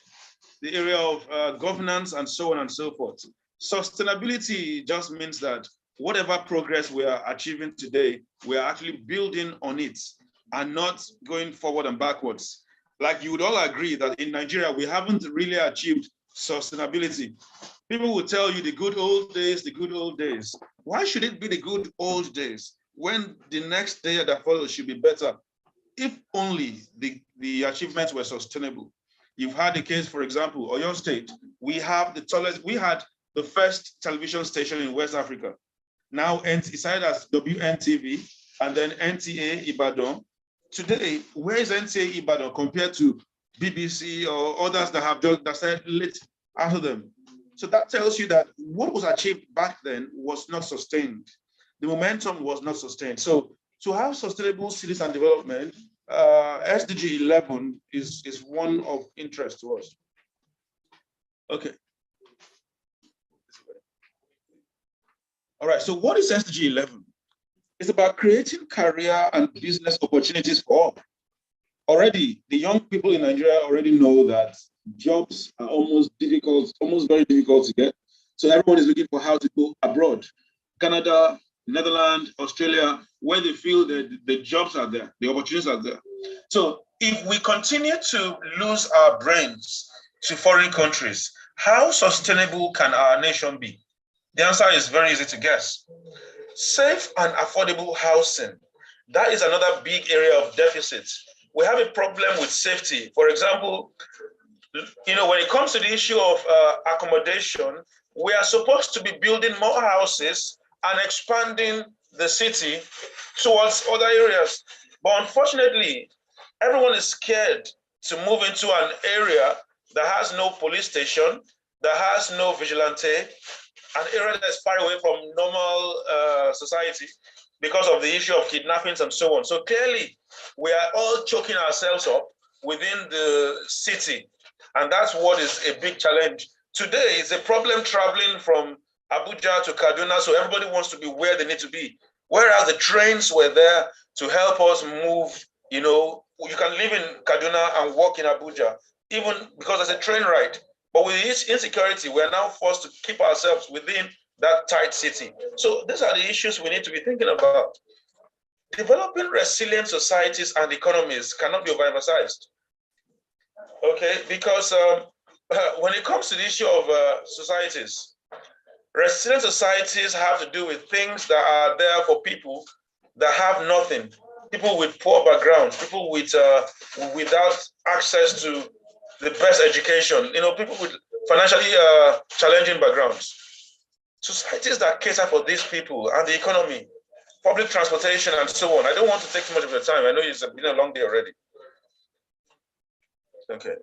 the area of governance, and so on and so forth. Sustainability just means that whatever progress we are achieving today, we are actually building on it and not going forward and backwards. Like you would all agree that in Nigeria, we haven't really achieved sustainability. People will tell you the good old days, the good old days. Why should it be the good old days when the next day that follows should be better? If only the achievements were sustainable. You've had the case, for example, Oyo State, we had the first television station in West Africa. Now it started as WNTV and then NTA Ibadan. Today, where is NTA Ibadan compared to BBC or others that have just that started late after them? So that tells you that what was achieved back then was not sustained. The momentum was not sustained. So to have sustainable cities and development, SDG 11 is one of interest to us. Okay. All right, so what is SDG 11? It's about creating career and business opportunities for all. Already, the young people in Nigeria already know that jobs are almost very difficult to get. So everyone is looking for how to go abroad. Canada, Netherlands, Australia, where they feel that the jobs are there, the opportunities are there. So if we continue to lose our brains to foreign countries, how sustainable can our nation be? The answer is very easy to guess. Safe and affordable housing. That is another big area of deficit. We have a problem with safety. For example, when it comes to the issue of accommodation, we are supposed to be building more houses and expanding the city towards other areas. But unfortunately, everyone is scared to move into an area that has no police station, that has no vigilante, an area that's far away from normal society because of the issue of kidnappings and so on. So clearly, we are all choking ourselves up within the city. And that's what is a big challenge. Today, it's a problem traveling from Abuja to Kaduna, so everybody wants to be where they need to be. Whereas the trains were there to help us move, you can live in Kaduna and work in Abuja, even because there's a train ride. But with this insecurity, we're now forced to keep ourselves within that tight city. So these are the issues we need to be thinking about. Developing resilient societies and economies cannot be overemphasized. Okay, because when it comes to the issue of societies, resilient societies have to do with things that are there for people that have nothing, people with poor backgrounds, people with without access to the best education, people with financially challenging backgrounds. Societies that cater for these people and the economy, public transportation and so on. I don't want to take too much of your time. I know it's been a long day already. Okay.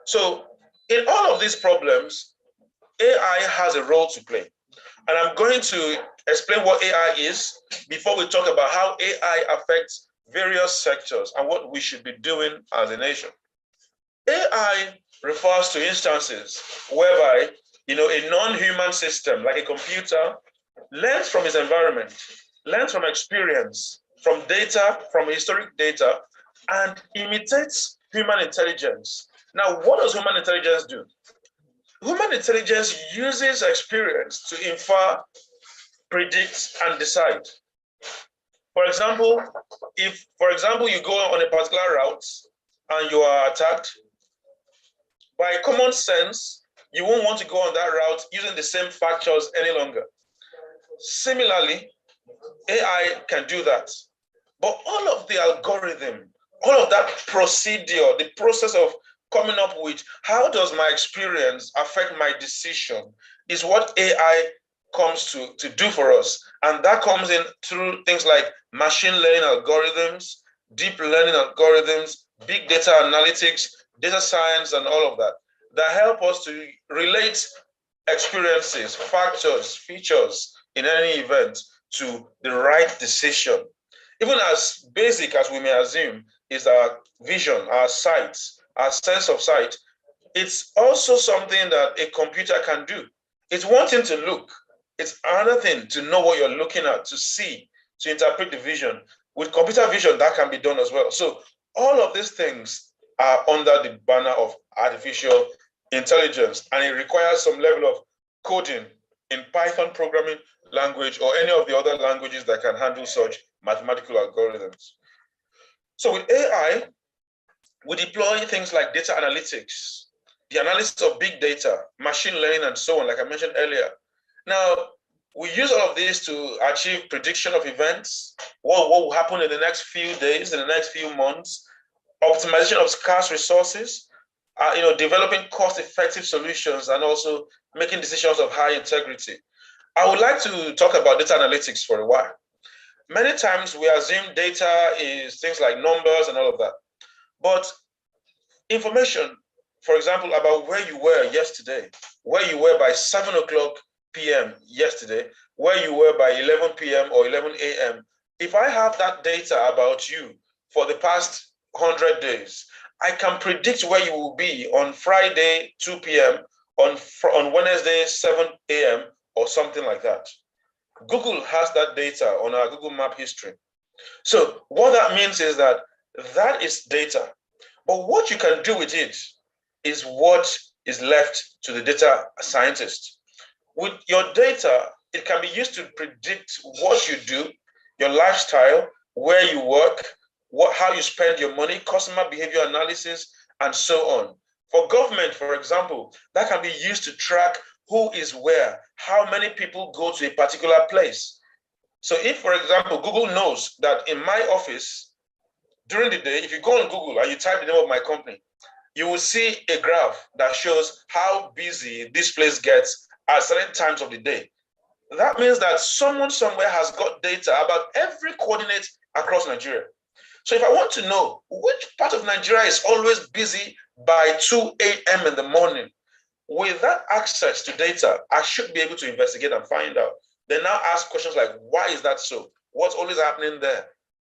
So in all of these problems, AI has a role to play. And I'm going to explain what AI is before we talk about how AI affects various sectors and what we should be doing as a nation. AI refers to instances whereby, a non-human system like a computer learns from its environment, learns from experience, from data, from historic data, and imitates human intelligence. Now, what does human intelligence do? Human intelligence uses experience to infer, predict, and decide. For example, if, you go on a particular route and you are attacked, by common sense, you won't want to go on that route using the same factors any longer. Similarly, AI can do that. But all of the algorithm, all of that procedure, the process of coming up with how does my experience affect my decision is what AI comes to do for us. And that comes in through things like machine learning algorithms, deep learning algorithms, big data analytics, data science, and all of that help us to relate experiences, factors, features in any event to the right decision. Even as basic as we may assume is our vision, our sight, our sense of sight, it's also something that a computer can do. It's one thing to look. It's another thing to know what you're looking at, to see, to interpret the vision. With computer vision, that can be done as well. So all of these things are under the banner of artificial intelligence, and it requires some level of coding in Python programming language or any of the other languages that can handle such mathematical algorithms. So with AI, we deploy things like data analytics, the analysis of big data, machine learning, and so on, like I mentioned earlier. Now, we use all of this to achieve prediction of events, what will happen in the next few days, in the next few months, optimization of scarce resources, developing cost-effective solutions, and also making decisions of high integrity. I would like to talk about data analytics for a while. Many times we assume data is things like numbers and all of that. But information, for example, about where you were yesterday, where you were by 7 o'clock p.m. yesterday, where you were by 11 p.m. or 11 a.m., if I have that data about you for the past 100 days, I can predict where you will be on Friday, 2 p.m., on Wednesday, 7 a.m., or something like that. Google has that data on our Google Map history. So what that means is that is data. But what you can do with it is what is left to the data scientist. With your data, it can be used to predict what you do, your lifestyle, where you work, how you spend your money, customer behavior analysis, and so on. For government, for example, that can be used to track who is where, how many people go to a particular place. So if, for example, Google knows that in my office, during the day, if you go on Google and you type the name of my company, you will see a graph that shows how busy this place gets at certain times of the day. That means that someone somewhere has got data about every coordinate across Nigeria. So if I want to know which part of Nigeria is always busy by 2 a.m. in the morning, with that access to data, I should be able to investigate and find out. They now ask questions like, why is that so? What's always happening there?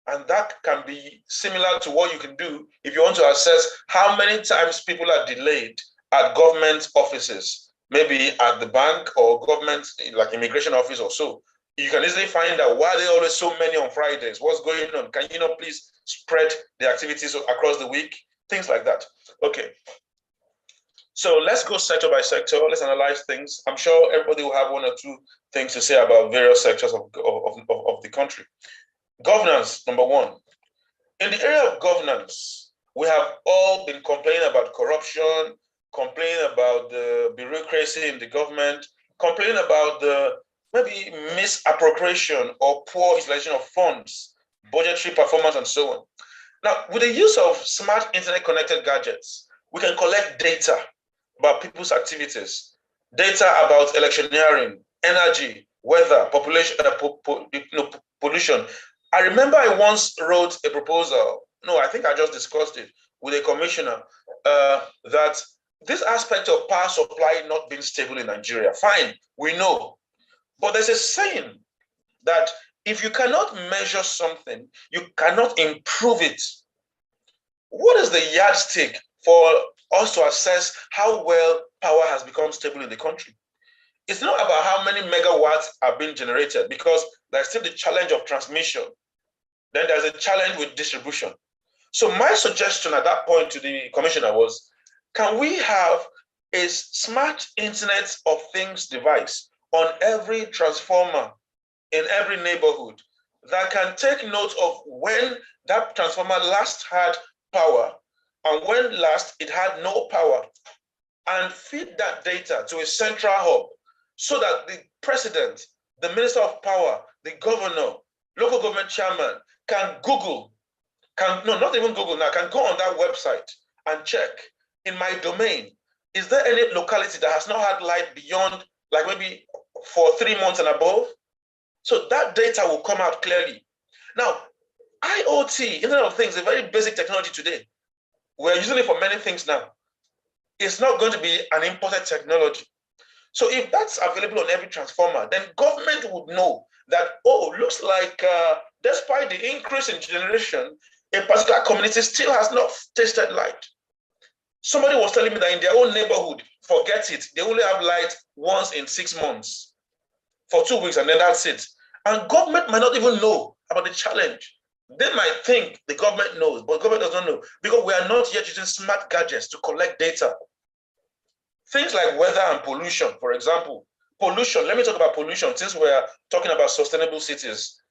And that can be similar to what you can do if you want to assess how many times people are delayed at government offices, maybe at the bank or government, like immigration office or so. You can easily find out why there are always so many on Fridays. What's going on? Can you not please spread the activities across the week? Things like that. Okay. So let's go sector by sector. Let's analyze things. I'm sure everybody will have one or two things to say about various sectors of the country. Governance, number one. In the area of governance, we have all been complaining about corruption, complaining about the bureaucracy in the government, complaining about the maybe misappropriation or poor utilization of funds, budgetary performance, and so on. Now, with the use of smart internet-connected gadgets, we can collect data about people's activities, data about electioneering, energy, weather, population, pollution. I remember I once wrote a proposal, I think I just discussed it with a commissioner, that this aspect of power supply not being stable in Nigeria, fine, we know. But there's a saying that if you cannot measure something, you cannot improve it. What is the yardstick for us to assess how well power has become stable in the country? It's not about how many megawatts are being generated, because there's still the challenge of transmission. Then there's a challenge with distribution. So my suggestion at that point to the commissioner was, can we have a smart Internet of Things device on every transformer in every neighborhood that can take note of when that transformer last had power and when last it had no power, and feed that data to a central hub so that the president, the minister of power, the governor, local government chairman can Google, not even Google now, can go on that website and check, in my domain, is there any locality that has not had light beyond like maybe for 3 months and above? So that data will come out clearly. Now, IoT, Internet of Things, is a very basic technology today. We're using it for many things now. It's not going to be an imported technology. So if that's available on every transformer, then government would know that, looks like despite the increase in generation, a particular community still has not tasted light. Somebody was telling me that in their own neighborhood, forget it, they only have light once in 6 months for 2 weeks, and then that's it. And government might not even know about the challenge. They might think the government knows, but government does not know, because we are not yet using smart gadgets to collect data. Things like weather and pollution, for example. Pollution, let me talk about pollution, since we're talking about sustainable cities,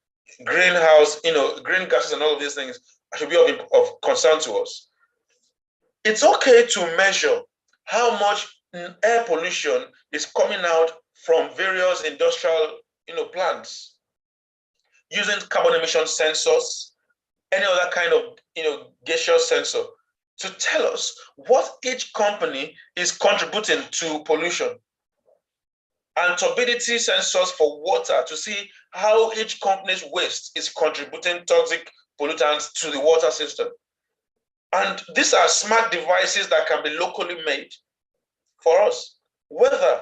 greenhouse, green gases and all of these things. should be of concern to us. It's okay to measure how much air pollution is coming out from various industrial plants using carbon emission sensors, any other kind of gaseous sensor to tell us what each company is contributing to pollution, and turbidity sensors for water to see how each company's waste is contributing toxic pollutants to the water system. And these are smart devices that can be locally made for us. Whether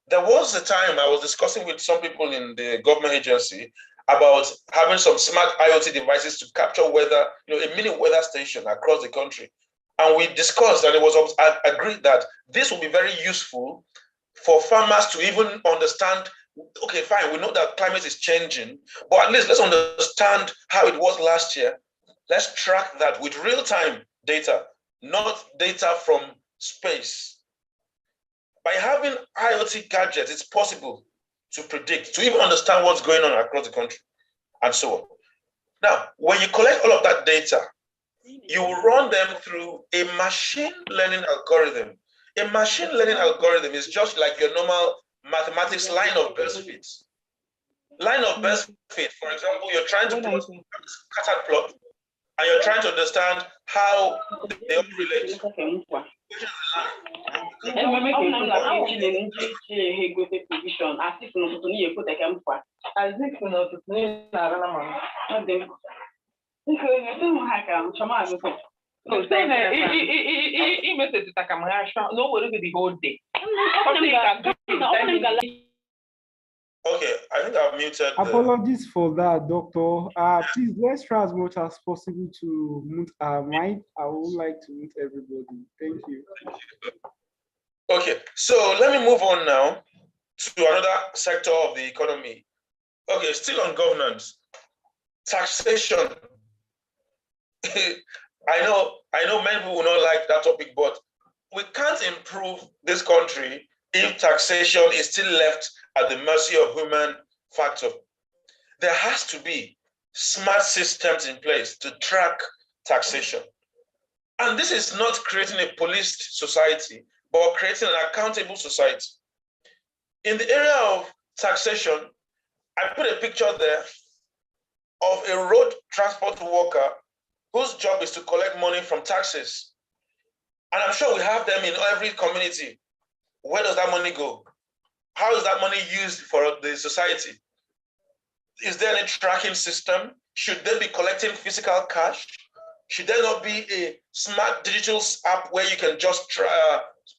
there was a time I was discussing with some people in the government agency about having some smart IoT devices to capture weather, a mini weather station across the country. And we discussed, and it was agreed that this will be very useful for farmers to even understand, okay, fine, we know that climate is changing, but at least let's understand how it was last year. Let's track that with real-time data, not data from space. By having IoT gadgets, it's possible to predict, to even understand what's going on across the country, and so on. Now, when you collect all of that data, you will run them through a machine learning algorithm. A machine learning algorithm is just like your normal mathematics line of best fits. Line of best fit, for example, you're trying to plot scattered plot, and you're trying to understand how they all relate. Okay, I think I've muted. Apologies for that, Doctor. Please, let's try as much as possible to mute our mic. I would like to mute everybody. Thank you. Okay, so let me move on now to another sector of the economy. Okay, still on governance, taxation. I know many people will not like that topic, but we can't improve this country if taxation is still left at the mercy of human factor. There has to be smart systems in place to track taxation. And this is not creating a policed society, but creating an accountable society. In the area of taxation, I put a picture there of a road transport worker whose job is to collect money from taxes. And I'm sure we have them in every community. Where does that money go? How is that money used for the society? Is there any tracking system? Should they be collecting physical cash? Should there not be a smart digital app where you can just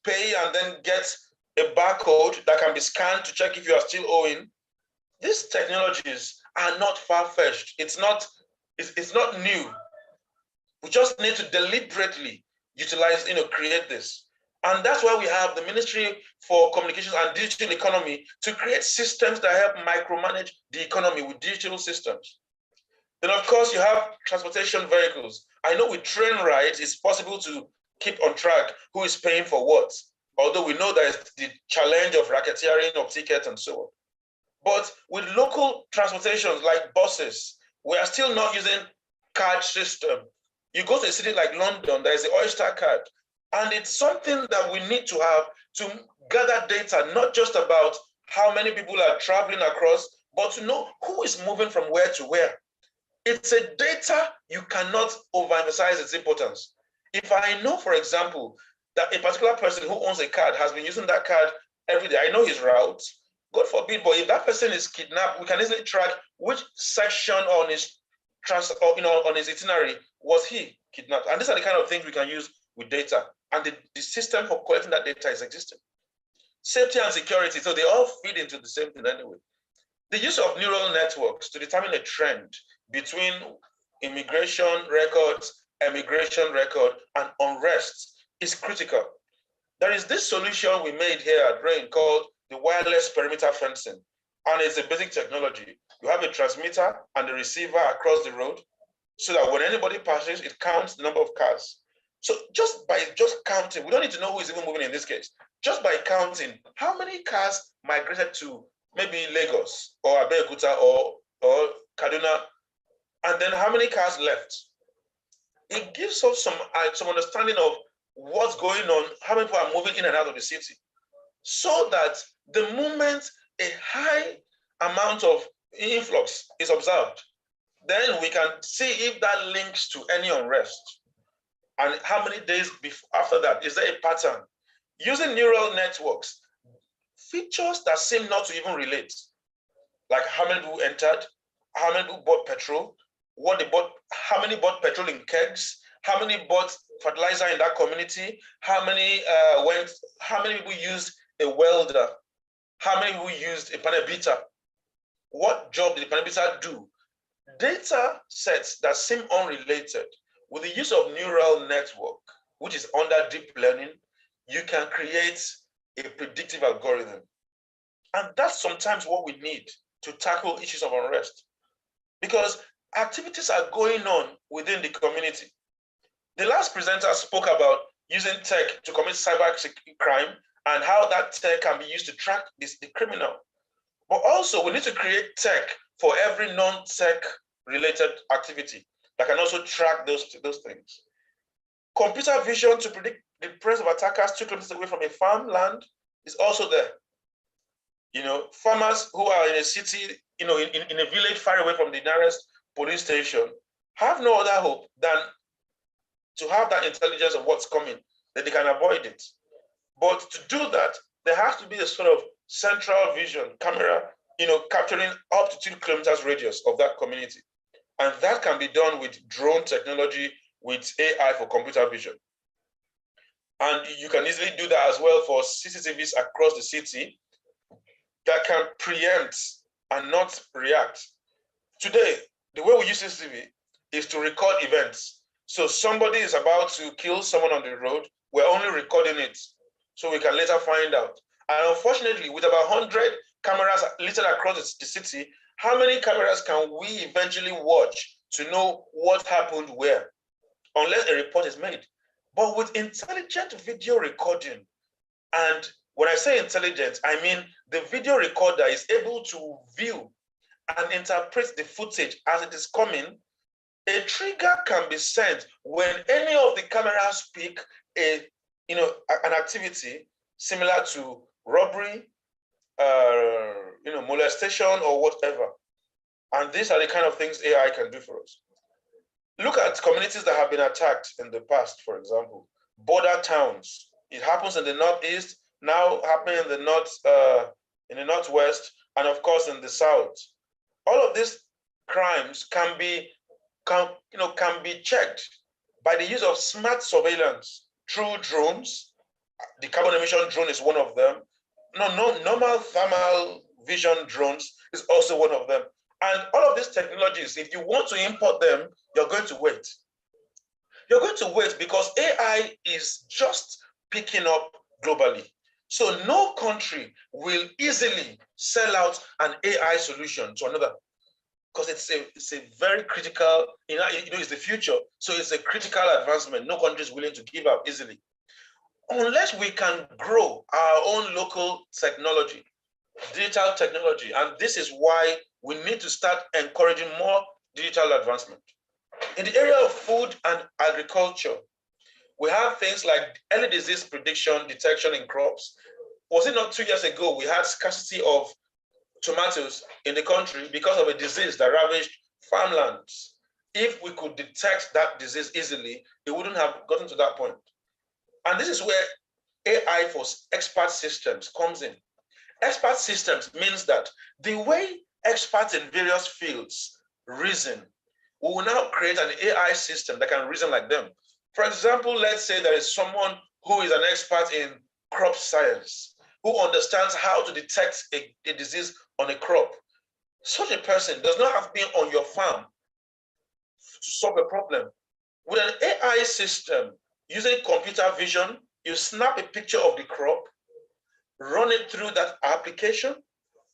pay and then get a barcode that can be scanned to check if you are still owing? These technologies are not far-fetched. It's not new. We just need to deliberately utilize, create this. And that's why we have the Ministry for Communications and Digital Economy to create systems that help micromanage the economy with digital systems. Then, of course, you have transportation vehicles. I know with train rides, it's possible to keep on track who is paying for what, although we know there's the challenge of racketeering of tickets and so on. But with local transportations like buses, we are still not using card system. You go to a city like London, there's the Oyster card. And it's something that we need to have to gather data, not just about how many people are traveling across, but to know who is moving from where to where. It's a data you cannot overemphasize its importance. If I know, for example, that a particular person who owns a card has been using that card every day, I know his route, God forbid, but if that person is kidnapped, we can easily track which section on his on his itinerary was he kidnapped. And these are the kind of things we can use with data. And the system for collecting that data is existing. Safety and security, so they all feed into the same thing anyway. The use of neural networks to determine a trend between immigration records, emigration record, and unrest is critical. There is this solution we made here at RAIN called the wireless perimeter fencing. And it's a basic technology. You have a transmitter and a receiver across the road so that when anybody passes, it counts the number of cars. So just by counting, we don't need to know who is even moving in this case. Just by counting, how many cars migrated to maybe Lagos or Abeokuta or Kaduna, and then how many cars left? it gives us some understanding of what's going on, how many people are moving in and out of the city, so that the moment a high amount of influx is observed, then we can see if that links to any unrest. And how many days after that? Is there a pattern? Using neural networks, features that seem not to even relate, like how many people entered, how many people bought petrol, what they bought, how many bought petrol in kegs, how many bought fertilizer in that community, how many people used a welder, how many people used a panel beater, what job did the panel beater do? Data sets that seem unrelated, with the use of neural network, which is under deep learning, you can create a predictive algorithm. And that's sometimes what we need to tackle issues of unrest, because activities are going on within the community. The last presenter spoke about using tech to commit cyber crime and how that tech can be used to track the criminal. But also, we need to create tech for every non-tech related activity that can also track those things. Computer vision to predict the presence of attackers 2 kilometers away from a farmland is also there. Farmers who are in a city, in a village far away from the nearest police station, have no other hope than to have that intelligence of what's coming, that they can avoid it. But to do that, there has to be a sort of central vision camera, capturing up to 2 kilometers radius of that community. And that can be done with drone technology, with AI for computer vision. And you can easily do that as well for CCTVs across the city that can preempt and not react. Today, the way we use CCTV is to record events. So somebody is about to kill someone on the road, we're only recording it so we can later find out. And unfortunately, with about 100 cameras littered across the city, how many cameras can we eventually watch to know what happened where, unless a report is made? But with intelligent video recording, and when I say intelligent, I mean the video recorder is able to view and interpret the footage as it is coming, a trigger can be sent when any of the cameras pick an activity similar to robbery, molestation or whatever. And these are the kind of things AI can do for us. Look at communities that have been attacked in the past, for example, border towns. It happens in the Northeast, now happening in the Northwest, and of course in the South. All of these crimes can be checked by the use of smart surveillance through drones. The carbon emission drone is one of them. Normal thermal vision drones is also one of them. And all of these technologies, if you want to import them, you're going to wait. You're going to wait because AI is just picking up globally. So no country will easily sell out an AI solution to another, because it's a very critical, it's the future. So it's a critical advancement. No country is willing to give up easily. Unless we can grow our own local technology, digital technology. And this is why we need to start encouraging more digital advancement. In the area of food and agriculture, we have things like early disease prediction, detection in crops. Was it not 2 years ago we had scarcity of tomatoes in the country because of a disease that ravaged farmlands? If we could detect that disease easily, it wouldn't have gotten to that point. And this is where AI for expert systems comes in. Expert systems means that the way experts in various fields reason, we will now create an AI system that can reason like them. For example, let's say there is someone who is an expert in crop science, who understands how to detect a disease on a crop. Such a person does not have to be on your farm to solve a problem. With an AI system, using computer vision, you snap a picture of the crop, run it through that application,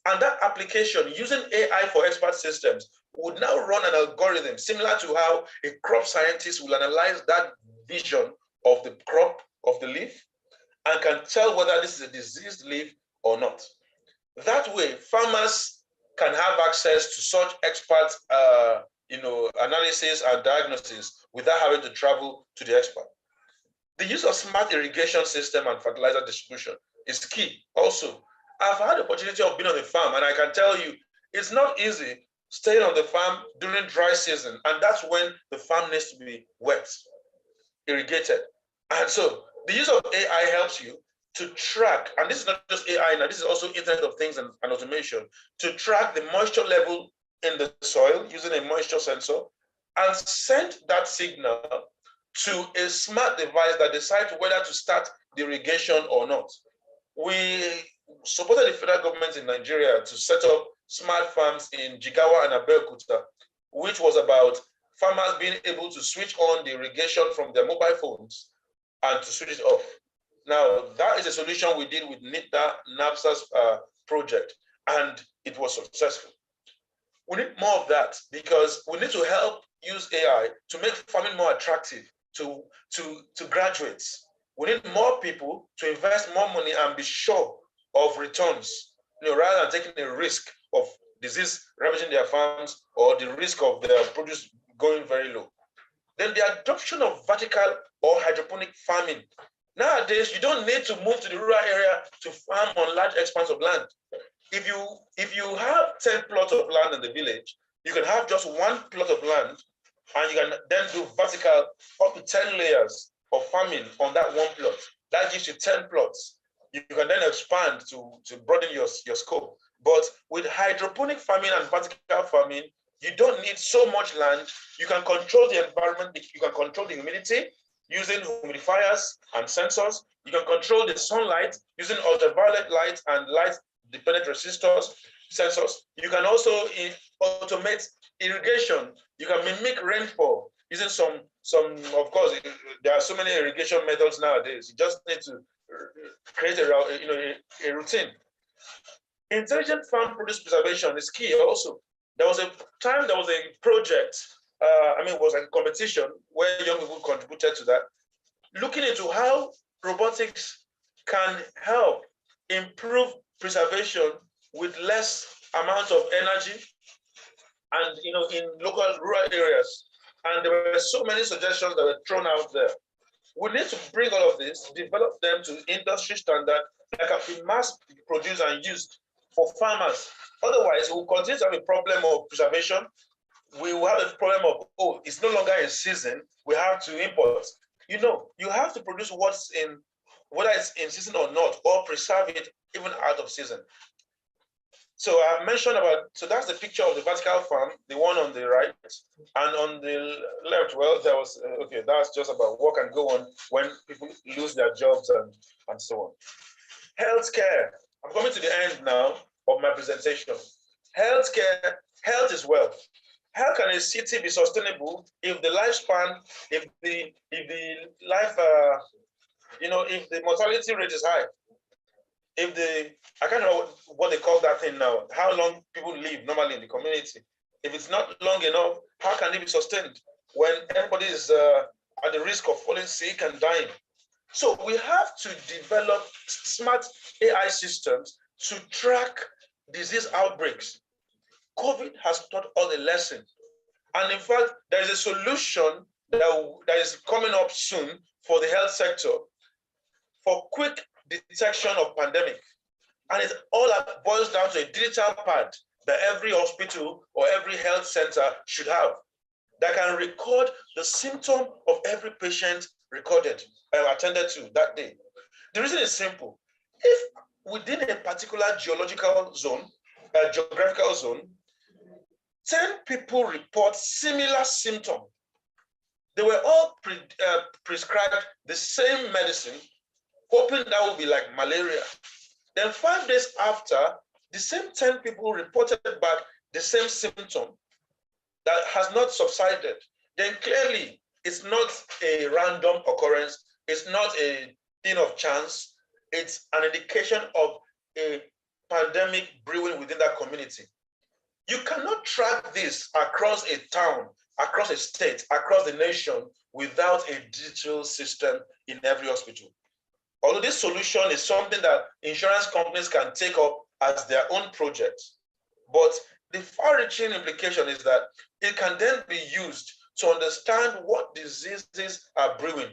and that application, using AI for expert systems, would now run an algorithm similar to how a crop scientist will analyze that vision of the crop, of the leaf, and can tell whether this is a diseased leaf or not. That way, farmers can have access to such expert analysis and diagnosis without having to travel to the expert. The use of smart irrigation system and fertilizer distribution is key. Also, I've had the opportunity of being on the farm, and I can tell you, it's not easy staying on the farm during dry season, and that's when the farm needs to be wet, irrigated. And so the use of AI helps you to track, and this is not just AI now, this is also Internet of Things and automation, to track the moisture level in the soil using a moisture sensor and send that signal to a smart device that decides whether to start the irrigation or not. We supported the federal government in Nigeria to set up smart farms in Jigawa and Abeokuta, which was about farmers being able to switch on the irrigation from their mobile phones and to switch it off. Now, that is a solution we did with NAPSA's project, and it was successful. We need more of that because we need to help use AI to make farming more attractive to graduates. We need more people to invest more money and be sure of returns, rather than taking a risk of disease ravaging their farms or the risk of their produce going very low. Then the adoption of vertical or hydroponic farming. Nowadays, you don't need to move to the rural area to farm on large expanse of land. If you have 10 plots of land in the village, you can have just one plot of land, and you can then do vertical up to 10 layers of farming on that one plot. That gives you 10 plots. You can then expand to broaden your scope. But with hydroponic farming and vertical farming, you don't need so much land. You can control the environment. You can control the humidity using humidifiers and sensors. You can control the sunlight using ultraviolet light and light-dependent resistors, sensors. You can also automate irrigation. You can mimic rainfall using some, of course, there are so many irrigation methods nowadays. You just need to create a routine. Intelligent farm produce preservation is key also. There was a time, there was a project, it was a competition where young people contributed to that, looking into how robotics can help improve preservation with less amount of energy and in local rural areas. And there were so many suggestions that were thrown out there. We need to bring all of this, develop them to industry standard that can be mass produced and used for farmers. Otherwise, we'll continue to have a problem of preservation. We will have a problem of, it's no longer in season, we have to import. You have to produce what's in, whether it's in season or not, or preserve it even out of season. So I mentioned so that's the picture of the vertical farm, the one on the right, and on the left, well, there was, that's just about what can go on when people lose their jobs and so on. Healthcare, I'm coming to the end now of my presentation. Healthcare, health is wealth. How can a city be sustainable if the lifespan, if the mortality rate is high? I can't know what they call that thing now, how long people live normally in the community. If it's not long enough, how can it be sustained when everybody is at the risk of falling sick and dying? So we have to develop smart AI systems to track disease outbreaks. COVID has taught us a lesson. And in fact, there is a solution that is coming up soon for the health sector for quick detection of pandemic. And it all boils down to a digital pad that every hospital or every health center should have that can record the symptom of every patient attended to that day. The reason is simple. If within a particular geographical zone, 10 people report similar symptoms, they were all prescribed the same medicine, hoping that would be like malaria. Then 5 days after, the same 10 people reported back the same symptom that has not subsided. Then clearly, it's not a random occurrence. It's not a thing of chance. It's an indication of a pandemic brewing within that community. You cannot track this across a town, across a state, across the nation without a digital system in every hospital. Although this solution is something that insurance companies can take up as their own project, but the far-reaching implication is that it can then be used to understand what diseases are brewing.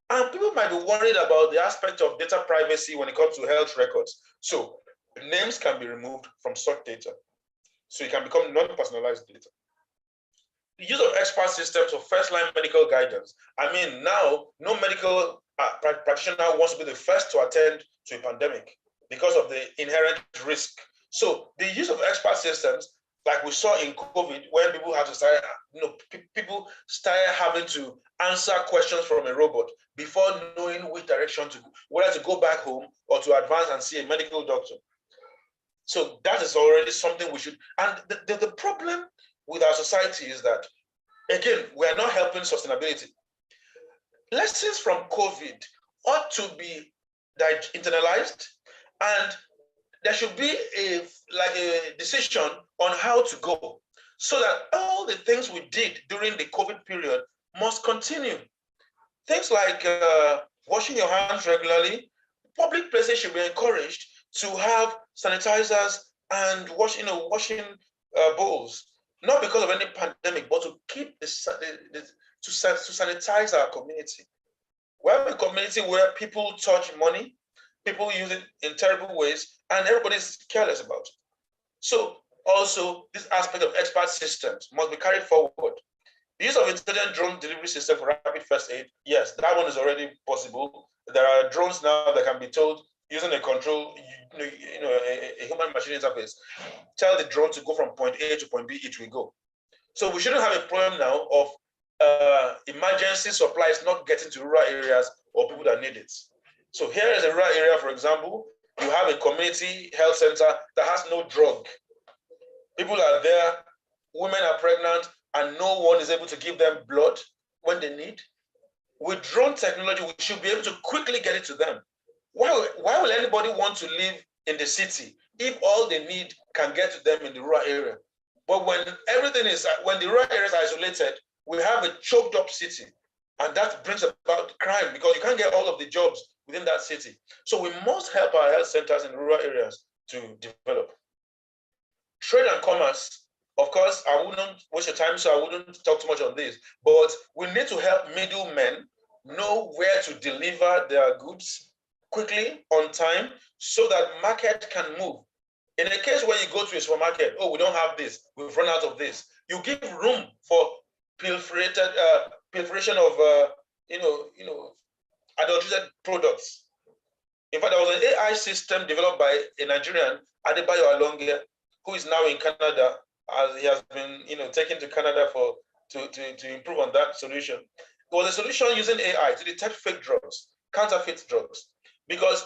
And people might be worried about the aspect of data privacy when it comes to health records. So names can be removed from such data. So it can become non-personalized data. The use of expert systems for first-line medical guidance. I mean, now no medical practitioner wants to be the first to attend to a pandemic because of the inherent risk. So the use of expert systems, like we saw in COVID, when people had to start, people started having to answer questions from a robot before knowing which direction to go, whether to go back home or to advance and see a medical doctor. So that is already something we should, and the problem with our society is that, again, we are not helping sustainability. Lessons from COVID ought to be internalized, and there should be a decision on how to go, so that all the things we did during the COVID period must continue. Things like washing your hands regularly. Public places should be encouraged to have sanitizers and washing bowls, not because of any pandemic, but to keep to sanitize our community. We have a community where people touch money, people use it in terrible ways, and everybody's careless about it. So also, this aspect of expert systems must be carried forward. The use of intelligent drone delivery system for rapid first aid, yes, that one is already possible. There are drones now that can be told using a control, a human machine interface. Tell the drone to go from point A to point B, it will go. So we shouldn't have a problem now of emergency supplies not getting to rural areas or people that need it. So here is a rural area, for example, you have a community health center that has no drug. People are there, women are pregnant, and no one is able to give them blood when they need. With drone technology, we should be able to quickly get it to them. Why will anybody want to live in the city if all they need can get to them in the rural area? But when the rural area is isolated, we have a choked up city, and that brings about crime because you can't get all of the jobs within that city. So we must help our health centers in rural areas to develop. Trade and commerce, of course, I wouldn't waste your time, so I wouldn't talk too much on this, but we need to help middlemen know where to deliver their goods quickly, on time, so that market can move. In a case where you go to a supermarket, oh, we don't have this, we've run out of this, you give room for pilferation of adulterated products. In fact, there was an AI system developed by a Nigerian, Adebayo Alonge, who is now in Canada, as he has been taken to Canada to improve on that solution. It was a solution using AI to detect fake drugs, counterfeit drugs, because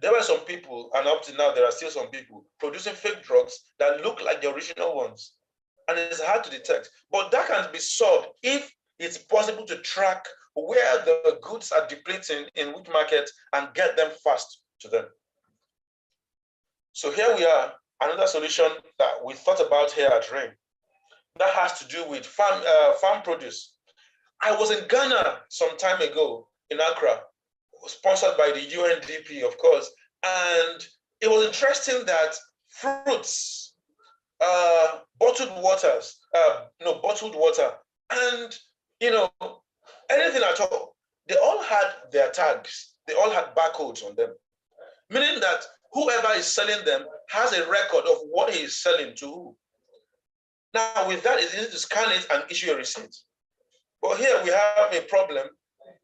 there were some people, and up to now there are still some people producing fake drugs that look like the original ones, and it's hard to detect. But that can be solved if it's possible to track where the goods are depleting in which market and get them fast to them. So here we are, another solution that we thought about here at RAIN that has to do with farm produce. I was in Ghana some time ago in Accra, sponsored by the UNDP, of course, and it was interesting that fruits, bottled water, and anything at all, they all had their tags, they all had barcodes on them, meaning that whoever is selling them has a record of what he is selling to who. Now, with that, it's easy to scan it and issue a receipt. But here we have a problem.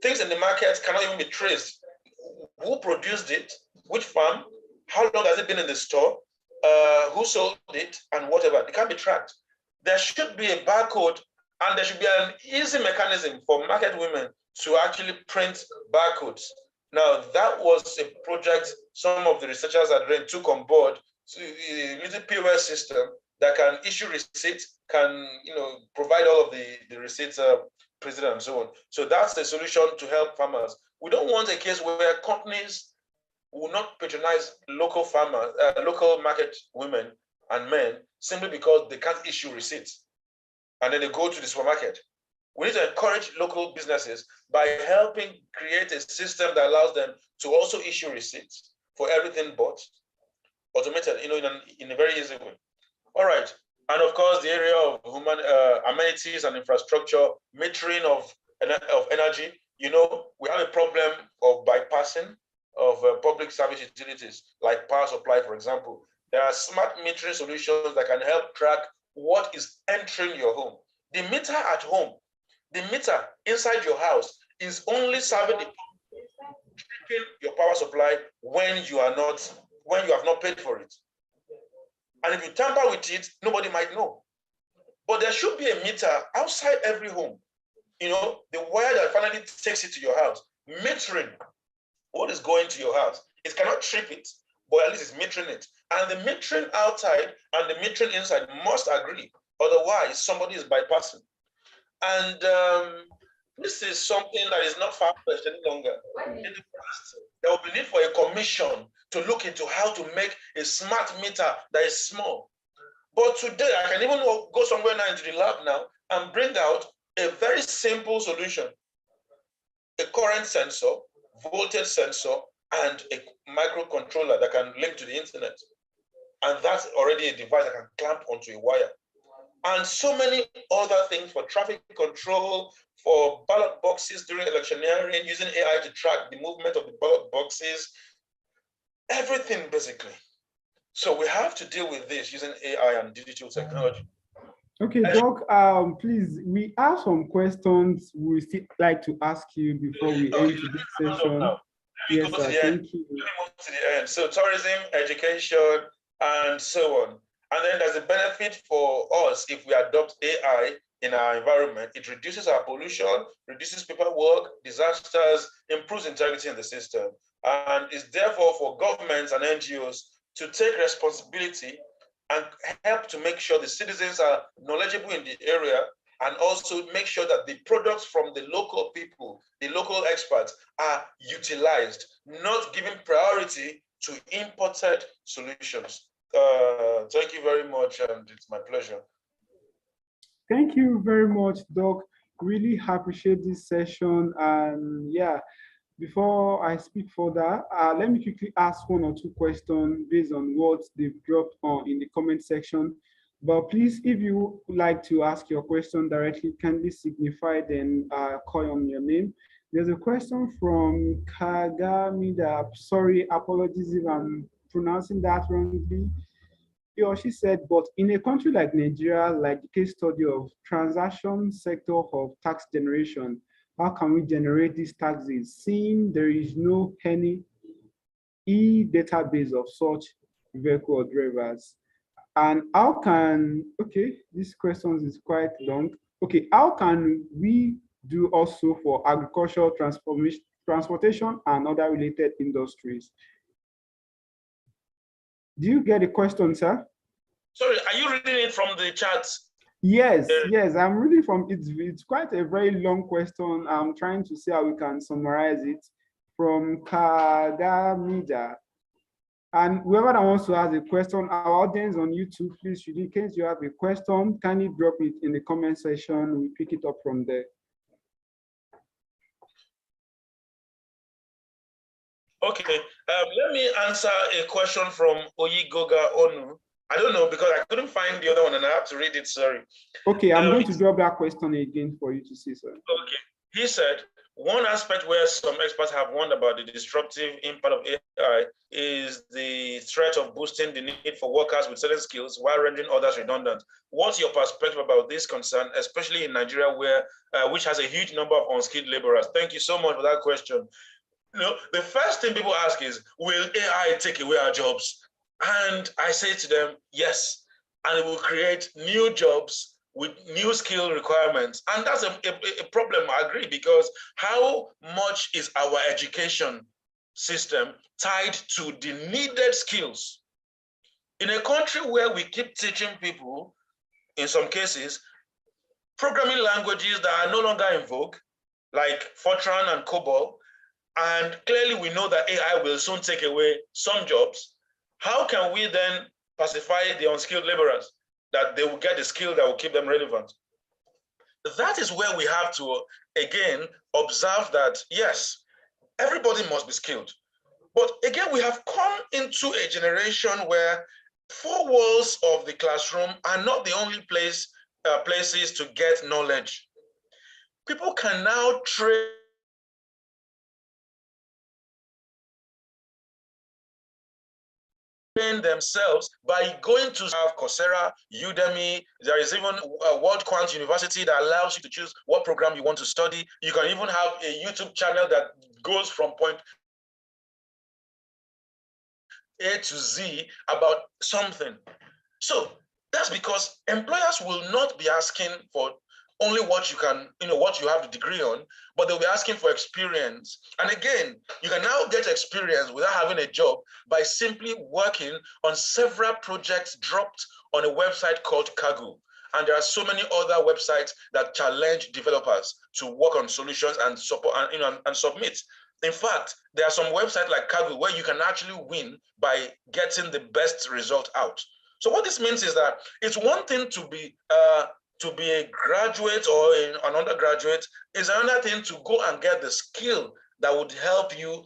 Things in the market cannot even be traced. Who produced it? Which farm? How long has it been in the store? Who sold it? And whatever. It can't be tracked. There should be a barcode, and there should be an easy mechanism for market women to actually print barcodes. Now, that was a project some of the researchers at RAIN took on board, a little POS system that can issue receipts, can provide all of the receipts printed and so on. So that's the solution to help farmers. We don't want a case where companies will not patronize local farmers, local market women and men simply because they can't issue receipts, and then they go to the supermarket. We need to encourage local businesses by helping create a system that allows them to also issue receipts for everything bought, automated, in a very easy way. All right, And of course, the area of human amenities and infrastructure, metering of energy. You know, we have a problem of bypassing of public service utilities, like power supply, for example. There are smart metering solutions that can help track what is entering your home. The meter at home, the meter inside your house is only serving the tripping your power supply when you have not paid for it. And if you tamper with it, nobody might know. But there should be a meter outside every home. You know, the wire that finally takes it to your house, metering what is going to your house. It cannot trip it, but at least it's metering it. And the metering outside and the metering inside must agree. Otherwise, somebody is bypassing. And this is something that is not far-fetched any longer. In the past, there will be need for a commission to look into how to make a smart meter that is small. But today, I can even go somewhere now into the lab now and bring out a very simple solution. A current sensor, voltage sensor, and a microcontroller that can link to the internet. And that's already a device that can clamp onto a wire. And so many other things for traffic control, for ballot boxes during electioneering, using AI to track the movement of the ballot boxes, everything basically. So we have to deal with this using AI and digital technology. Okay, Doc, please, we have some questions we still like to ask you before we end this session. Yes, sir, thank you. Let me move to the end. So tourism, education, and so on. And then there's a benefit for us if we adopt AI in our environment. It reduces our pollution, reduces paperwork, disasters, improves integrity in the system. And it's therefore for governments and NGOs to take responsibility and help to make sure the citizens are knowledgeable in the area, and also make sure that the products from the local people, the local experts, are utilized, not giving priority to imported solutions. Thank you very much, and it's my pleasure. Thank you very much, Doc. Really appreciate this session. And yeah, before I speak further, let me quickly ask one or two questions based on what they've dropped on in the comment section. But please, if you would like to ask your question directly, kindly signify, then call on your name. There's a question from Kagamida. Sorry, apologies if I'm pronouncing that wrongly. He or she said, but in a country like Nigeria, like the case study of transaction sector of tax generation, how can we generate these taxes, seeing there is no any e-database of such vehicle or drivers? And how can, okay, this question is quite long. Okay, how can we do also for agricultural transportation and other related industries? Do you get the question, sir? Sorry, are you reading it from the chat? Yes, yes, I'm reading from it. It's quite a very long question. I'm trying to see how we can summarize it from Kagamida. And whoever that wants to ask a question, our audience on YouTube, please, in case you have a question, kindly drop it in the comment section. We pick it up from there. Okay, let me answer a question from Oyigoga Onu. I don't know, because I couldn't find the other one and I have to read it, sorry. Okay, I'm going to drop that question again for you to see, sir. Okay, he said, one aspect where some experts have warned about the disruptive impact of AI is the threat of boosting the need for workers with certain skills while rendering others redundant. What's your perspective about this concern, especially in Nigeria, where which has a huge number of unskilled laborers? Thank you so much for that question. You know, the first thing people ask is, will AI take away our jobs? And I say to them, yes, and it will create new jobs with new skill requirements. And that's a problem, I agree, because how much is our education system tied to the needed skills? In a country where we keep teaching people, in some cases, programming languages that are no longer in vogue, like Fortran and COBOL, and clearly we know that AI will soon take away some jobs, how can we then pacify the unskilled laborers that they will get the skill that will keep them relevant? That is where we have to, again, observe that, yes, everybody must be skilled. But again, we have come into a generation where four walls of the classroom are not the only places to get knowledge. People can now train themselves by going to Coursera, Udemy. There is even a World Quant University that allows you to choose what program you want to study. You can even have a YouTube channel that goes from point A to Z about something. So that's because employers will not be asking for only what you can, what you have the degree on, but they'll be asking for experience. And again, you can now get experience without having a job by simply working on several projects dropped on a website called Kaggle. And there are so many other websites that challenge developers to work on solutions and support and submit. In fact, there are some websites like Kaggle where you can actually win by getting the best result out. So what this means is that it's one thing to be a graduate or an undergraduate, is another thing to go and get the skill that would help you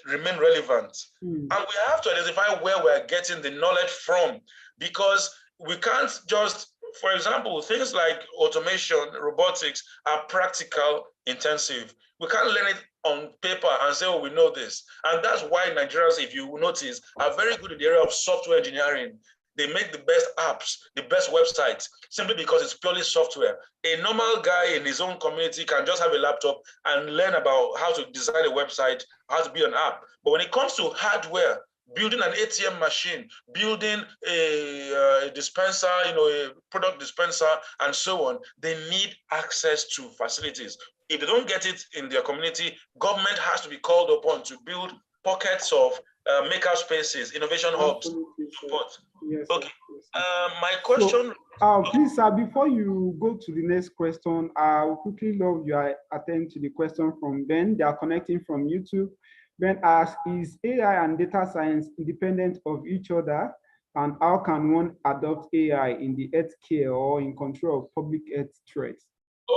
remain relevant. And we have to identify where we're getting the knowledge from, because we can't just, for example, things like automation, robotics are practical intensive. We can't learn it on paper and say, oh, we know this. And that's why Nigerians, if you notice, are very good in the area of software engineering. They make the best apps, the best websites, simply because it's purely software. A normal guy in his own community can just have a laptop and learn about how to design a website, how to build an app. But when it comes to hardware, building an ATM machine, building a dispenser, a product dispenser, and so on, they need access to facilities. If they don't get it in their community, government has to be called upon to build pockets of maker spaces, innovation hubs, support. Yes, okay. Yes. My question. So, please, sir, before you go to the next question, I would quickly love you attend to the question from Ben. They are connecting from YouTube. Ben asks, is AI and data science independent of each other? And how can one adopt AI in the healthcare or in control of public health threats?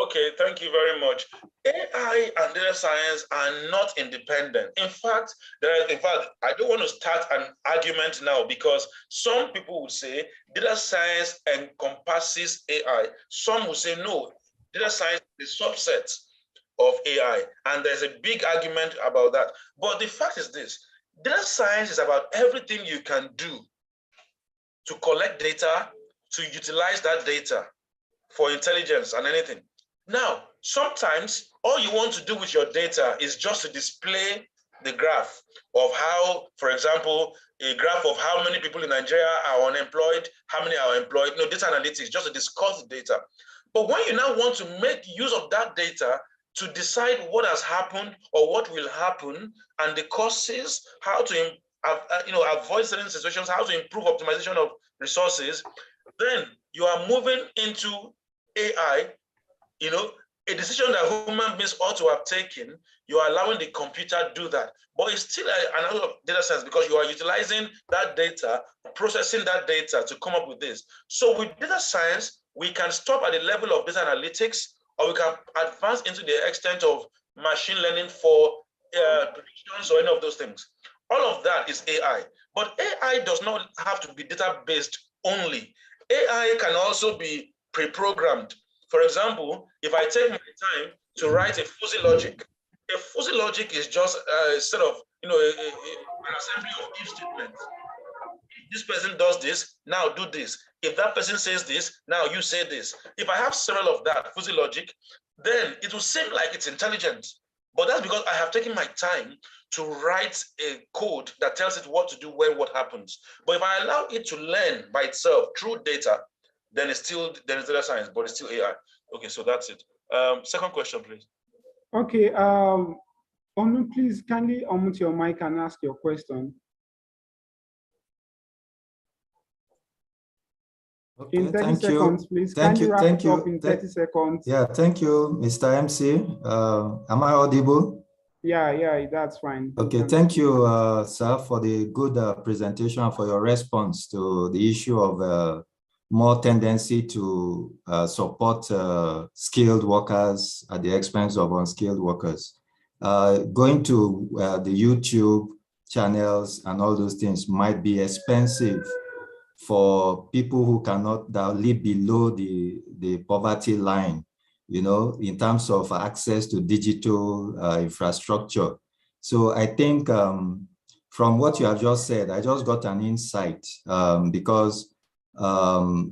Okay, thank you very much. AI and data science are not independent. In fact, I don't want to start an argument now, because some people would say data science encompasses AI. Some will say no, data science is a subset of AI, and there's a big argument about that. But the fact is this: data science is about everything you can do to collect data, to utilize that data for intelligence and anything. Now, sometimes all you want to do with your data is just to display the graph of how, for example, a graph of how many people in Nigeria are unemployed, how many are employed, data analytics, just to discuss the data. But when you now want to make use of that data to decide what has happened or what will happen and the causes, how to avoid certain situations, how to improve optimization of resources, then you are moving into AI. A decision that human beings ought to have taken, you are allowing the computer to do that. But it's still another data science, because you are utilizing that data, processing that data to come up with this. So with data science, we can stop at the level of data analytics, or we can advance into the extent of machine learning for predictions or any of those things. All of that is AI. But AI does not have to be data-based only. AI can also be pre-programmed. For example, if I take my time to write a fuzzy logic is just a set of, an assembly of if statements. If this person does this, now do this. If that person says this, now you say this. If I have several of that fuzzy logic, then it will seem like it's intelligent. But that's because I have taken my time to write a code that tells it what to do when what happens. But if I allow it to learn by itself through data, then it's data science, but it's still AI. Okay, so that's it. Second question, please. Okay, please kindly unmute your mic and ask your question. Okay, in 30 thank seconds, you. Please. Thank Kindly you. wrap Thank it you. up in 30 seconds. Yeah, thank you, Mr. MC. Am I audible? Yeah, that's fine. Okay, thank you, sir, for the good presentation, for your response to the issue of more tendency to support skilled workers at the expense of unskilled workers. Going to the YouTube channels and all those things might be expensive for people who cannot, that live below the poverty line, you know, in terms of access to digital infrastructure. So I think from what you have just said, I just got an insight because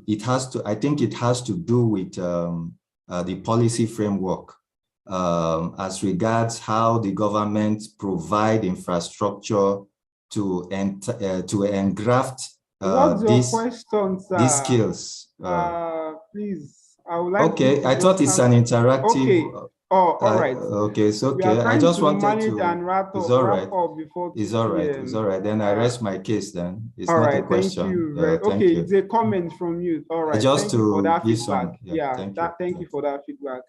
it has to, I think it has to do with the policy framework as regards how the government provide infrastructure to engraft What's your question, sir? these skills. Please, I would like okay, I thought it's an interactive. Okay. Oh, all right. Okay, it's We are okay. I trying just to wanted manage to. and wrap It's up, all right. before It's all right. 2 It's all right. Then I rest my case. Then it's all not right. a question. Thank you. Thank Okay, you. it's a comment from you. All right. Just Thank you for to that give feedback. some. Yeah. Thank you for that feedback.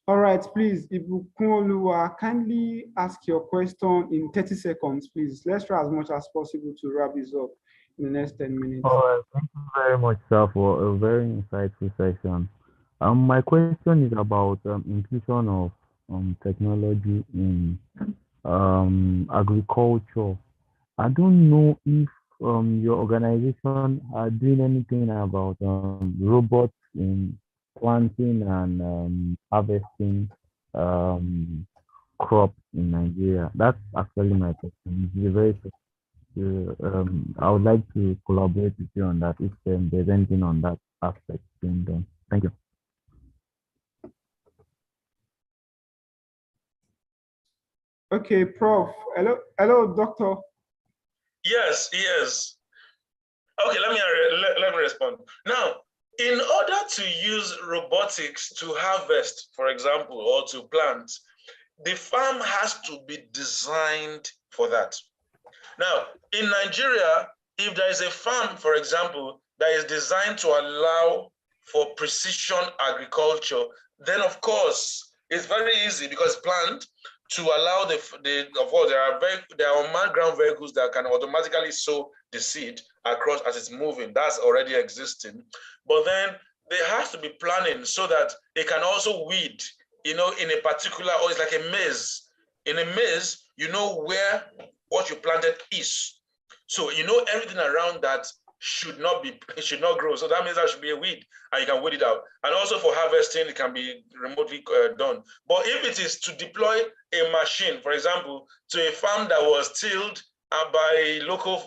All right, please, Ibukunoluwa, kindly ask your question in 30 seconds, please. Let's try as much as possible to wrap this up in the next 10 minutes. All right, thank you very much, sir, for a very insightful session. My question is about inclusion of technology in agriculture. I don't know if your organization are doing anything about robots in planting and harvesting crops in Nigeria. That's actually my question. It's very I would like to collaborate with you on that if there's anything on that aspect being done. Thank you. Okay, Prof. Hello, Doctor. Yes. Okay, let me respond. Now, in order to use robotics to harvest, for example, or to plant, the farm has to be designed for that. Now, in Nigeria, if there is a farm, for example, that is designed to allow for precision agriculture, then of course, it's very easy because plant to allow there are unmanned ground vehicles that can automatically sow the seed across as it's moving. That's already existing. But then there has to be planning so that it can also weed, in a particular, or it's like a maze. In a maze, you know where what you planted is. So everything around that should not grow. So that means there should be a weed and you can weed it out. And also for harvesting, it can be remotely done. But if it is to deploy a machine, for example, to a farm that was tilled by local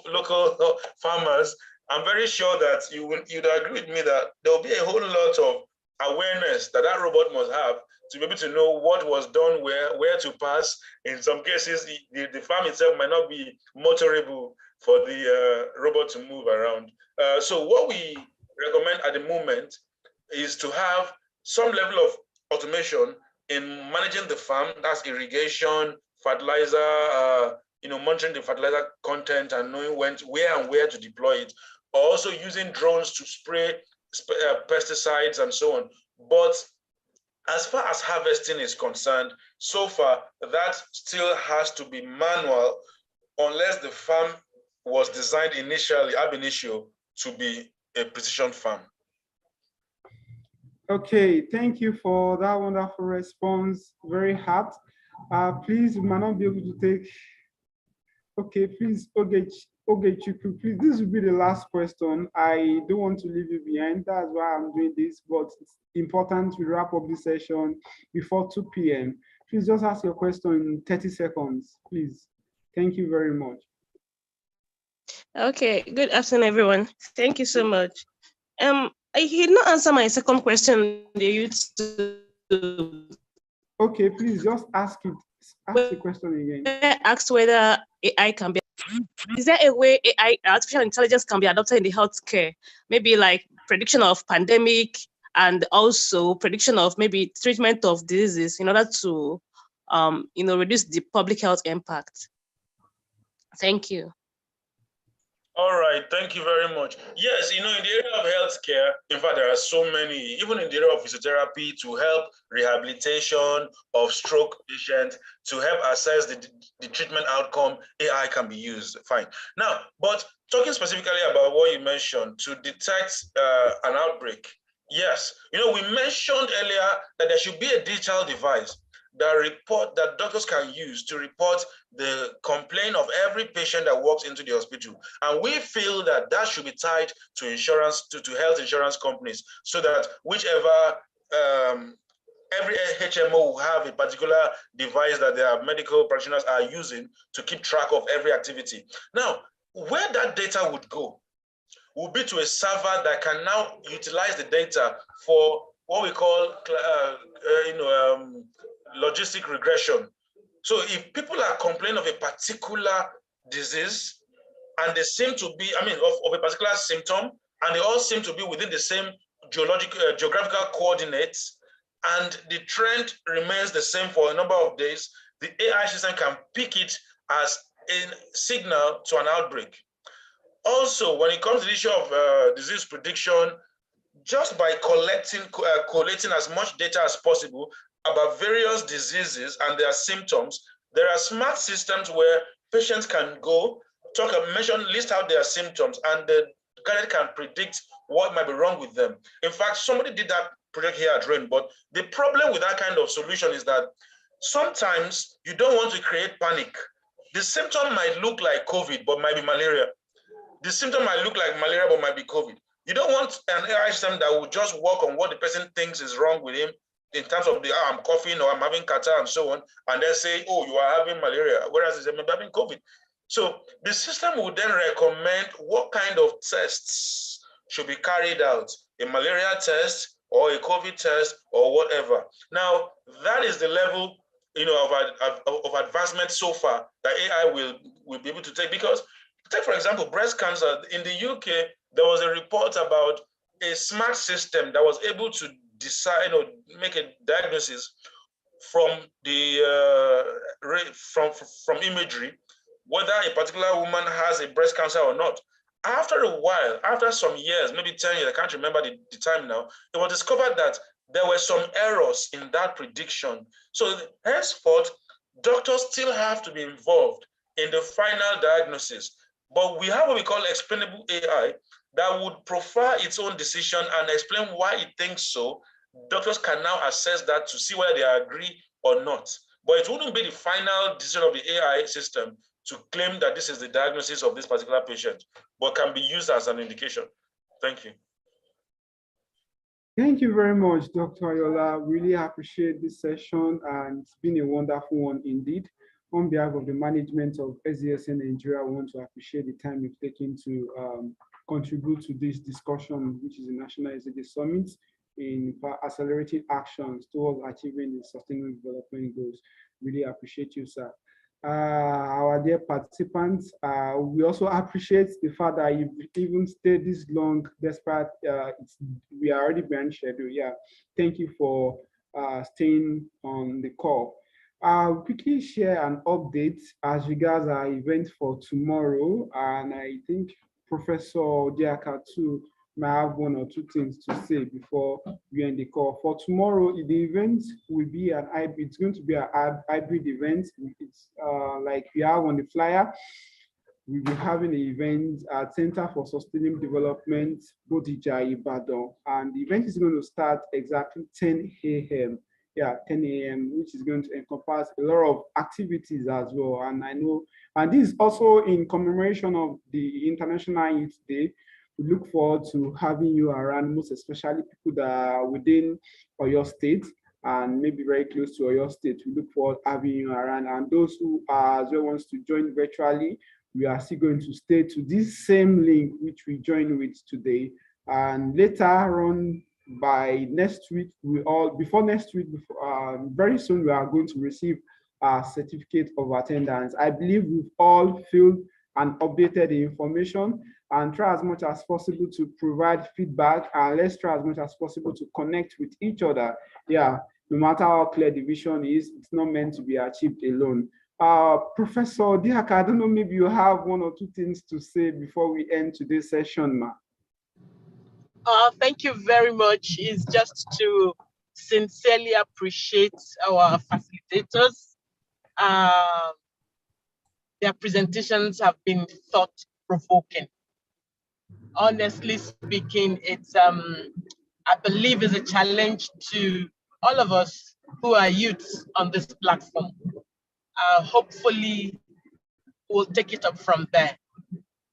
farmers, I'm very sure that you'd agree with me that there will be a whole lot of awareness that robot must have to be able to know what was done where to pass. In some cases, the farm itself might not be motorable for the robot to move around. So what we recommend at the moment is to have some level of automation in managing the farm. That's irrigation, fertilizer, monitoring the fertilizer content and knowing where to deploy it. Also using drones to spray pesticides and so on. But as far as harvesting is concerned, so far, that still has to be manual unless the farm was designed initially, ab initio, to be a precision farm. Okay, thank you for that wonderful response. Very hard. Please, we might not be able to take. Okay, please, Ogechiku, please, this will be the last question. I don't want to leave you behind. That's why I'm doing this, but it's important to wrap up this session before 2 p.m. Please just ask your question in 30 seconds, please. Thank you very much. Okay, good afternoon, everyone. Thank you so much. I did not answer my second question. Okay, please just ask it. Ask the question again. I asked whether AI can be. Is there a way AI, artificial intelligence, can be adopted in the healthcare? Maybe like prediction of pandemic and also prediction of maybe treatment of diseases in order to, reduce the public health impact. Thank you. All right, thank you very much. Yes, in the area of healthcare, in fact, there are so many, even in the area of physiotherapy to help rehabilitation of stroke patients, to help assess the treatment outcome, AI can be used, fine. Now, but talking specifically about what you mentioned, to detect an outbreak, yes. We mentioned earlier that there should be a digital device that doctors can use to report the complaint of every patient that walks into the hospital. And we feel that that should be tied to insurance, to health insurance companies, so that whichever every HMO will have a particular device that their medical practitioners are using to keep track of every activity. Now, where that data would go will be to a server that can now utilize the data for what we call logistic regression. So if people are complaining of a particular disease and they seem to be, of a particular symptom, and they all seem to be within the same geographical coordinates, and the trend remains the same for a number of days, the AI system can pick it as a signal to an outbreak. Also, when it comes to the issue of disease prediction, just by collating as much data as possible about various diseases and their symptoms, there are smart systems where patients can go, list out their symptoms, and the guide can predict what might be wrong with them. In fact, somebody did that project here at RAIN, but the problem with that kind of solution is that sometimes you don't want to create panic. The symptom might look like COVID, but might be malaria. The symptom might look like malaria, but might be COVID. You don't want an AI system that will just work on what the person thinks is wrong with him in terms of I'm coughing or I'm having catarrh and so on, and then say, oh, you are having malaria, whereas it's having COVID. So the system will then recommend what kind of tests should be carried out, a malaria test or a COVID test or whatever. Now, that is the level of advancement so far that AI will be able to take. Because take, for example, breast cancer. In the UK, there was a report about a smart system that was able to decide or make a diagnosis from the from imagery whether a particular woman has a breast cancer or not. After a while, after some years, maybe 10 years, I can't remember the time now, it was discovered that there were some errors in that prediction. So henceforth, doctors still have to be involved in the final diagnosis. But we have what we call explainable AI that would profile its own decision and explain why it thinks so. Doctors can now assess that to see whether they agree or not. But it wouldn't be the final decision of the AI system to claim that this is the diagnosis of this particular patient, but can be used as an indication. Thank you. Thank you very much, Dr. Ayola. Really appreciate this session, and it's been a wonderful one indeed. On behalf of the management of SDSN Nigeria, I want to appreciate the time you've taken to contribute to this discussion, which is the National Sdg Summit, in accelerating actions towards achieving the Sustainable Development Goals. Really appreciate you, sir. Our dear participants, we also appreciate the fact that you've even stayed this long, despite we are already behind schedule. Yeah, thank you for staying on the call. I'll quickly share an update as regards our event for tomorrow, and I think Professor Diaka too may have one or two things to say before we end the call. For tomorrow, the event will be an hybrid. It's going to be a hybrid event. It's like we have on the flyer. We'll be having an event at Center for Sustainable Development, Bodija, Ibadan. And the event is going to start exactly 10 a.m. Yeah, 10 a.m., which is going to encompass a lot of activities as well. And I know, and this is also in commemoration of the International Youth Day. We look forward to having you around, most especially people that are within Oyo State and maybe very close to Oyo State. We look forward to having you around. And those who are as well wants to join virtually, we are still going to stay to this same link which we joined with today. And later on, by next week, very soon we are going to receive a certificate of attendance. I believe we've all filled and updated the information, and try as much as possible to provide feedback, and let's try as much as possible to connect with each other. Yeah, no matter how clear the vision is, it's not meant to be achieved alone. Professor Diaka, I don't know, maybe you have one or two things to say before we end today's session, ma. Thank you very much. It's just to sincerely appreciate our facilitators. Their presentations have been thought-provoking. Honestly speaking, it's I believe is a challenge to all of us who are youths on this platform. Hopefully, we'll take it up from there.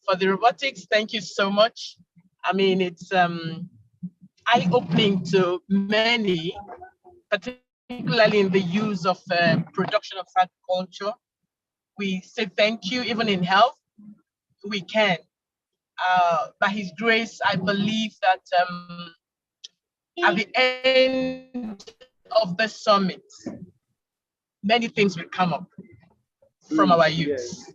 For the robotics, thank you so much. I mean, it's eye-opening to many, particularly in the use of production of agriculture. We say thank you. Even in health, we can. By His grace, I believe that at the end of the summit, many things will come up from our youths.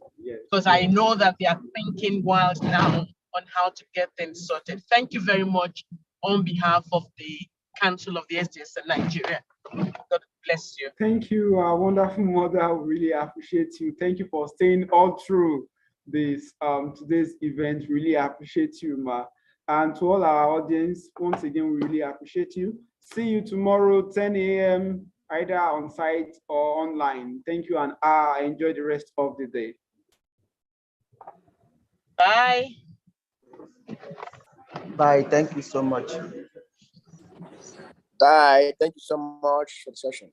Because I know that they are thinking wild now on how to get things sorted. Thank you very much on behalf of the Council of the SDSN Nigeria. God bless you. Thank you, wonderful mother. We really appreciate you. Thank you for staying all through this today's event. Really appreciate you, ma. And to all our audience, once again, we really appreciate you. See you tomorrow, 10 a.m., either on site or online. Thank you, and enjoy the rest of the day. Bye. Bye. Thank you so much. Bye. Thank you so much for the session.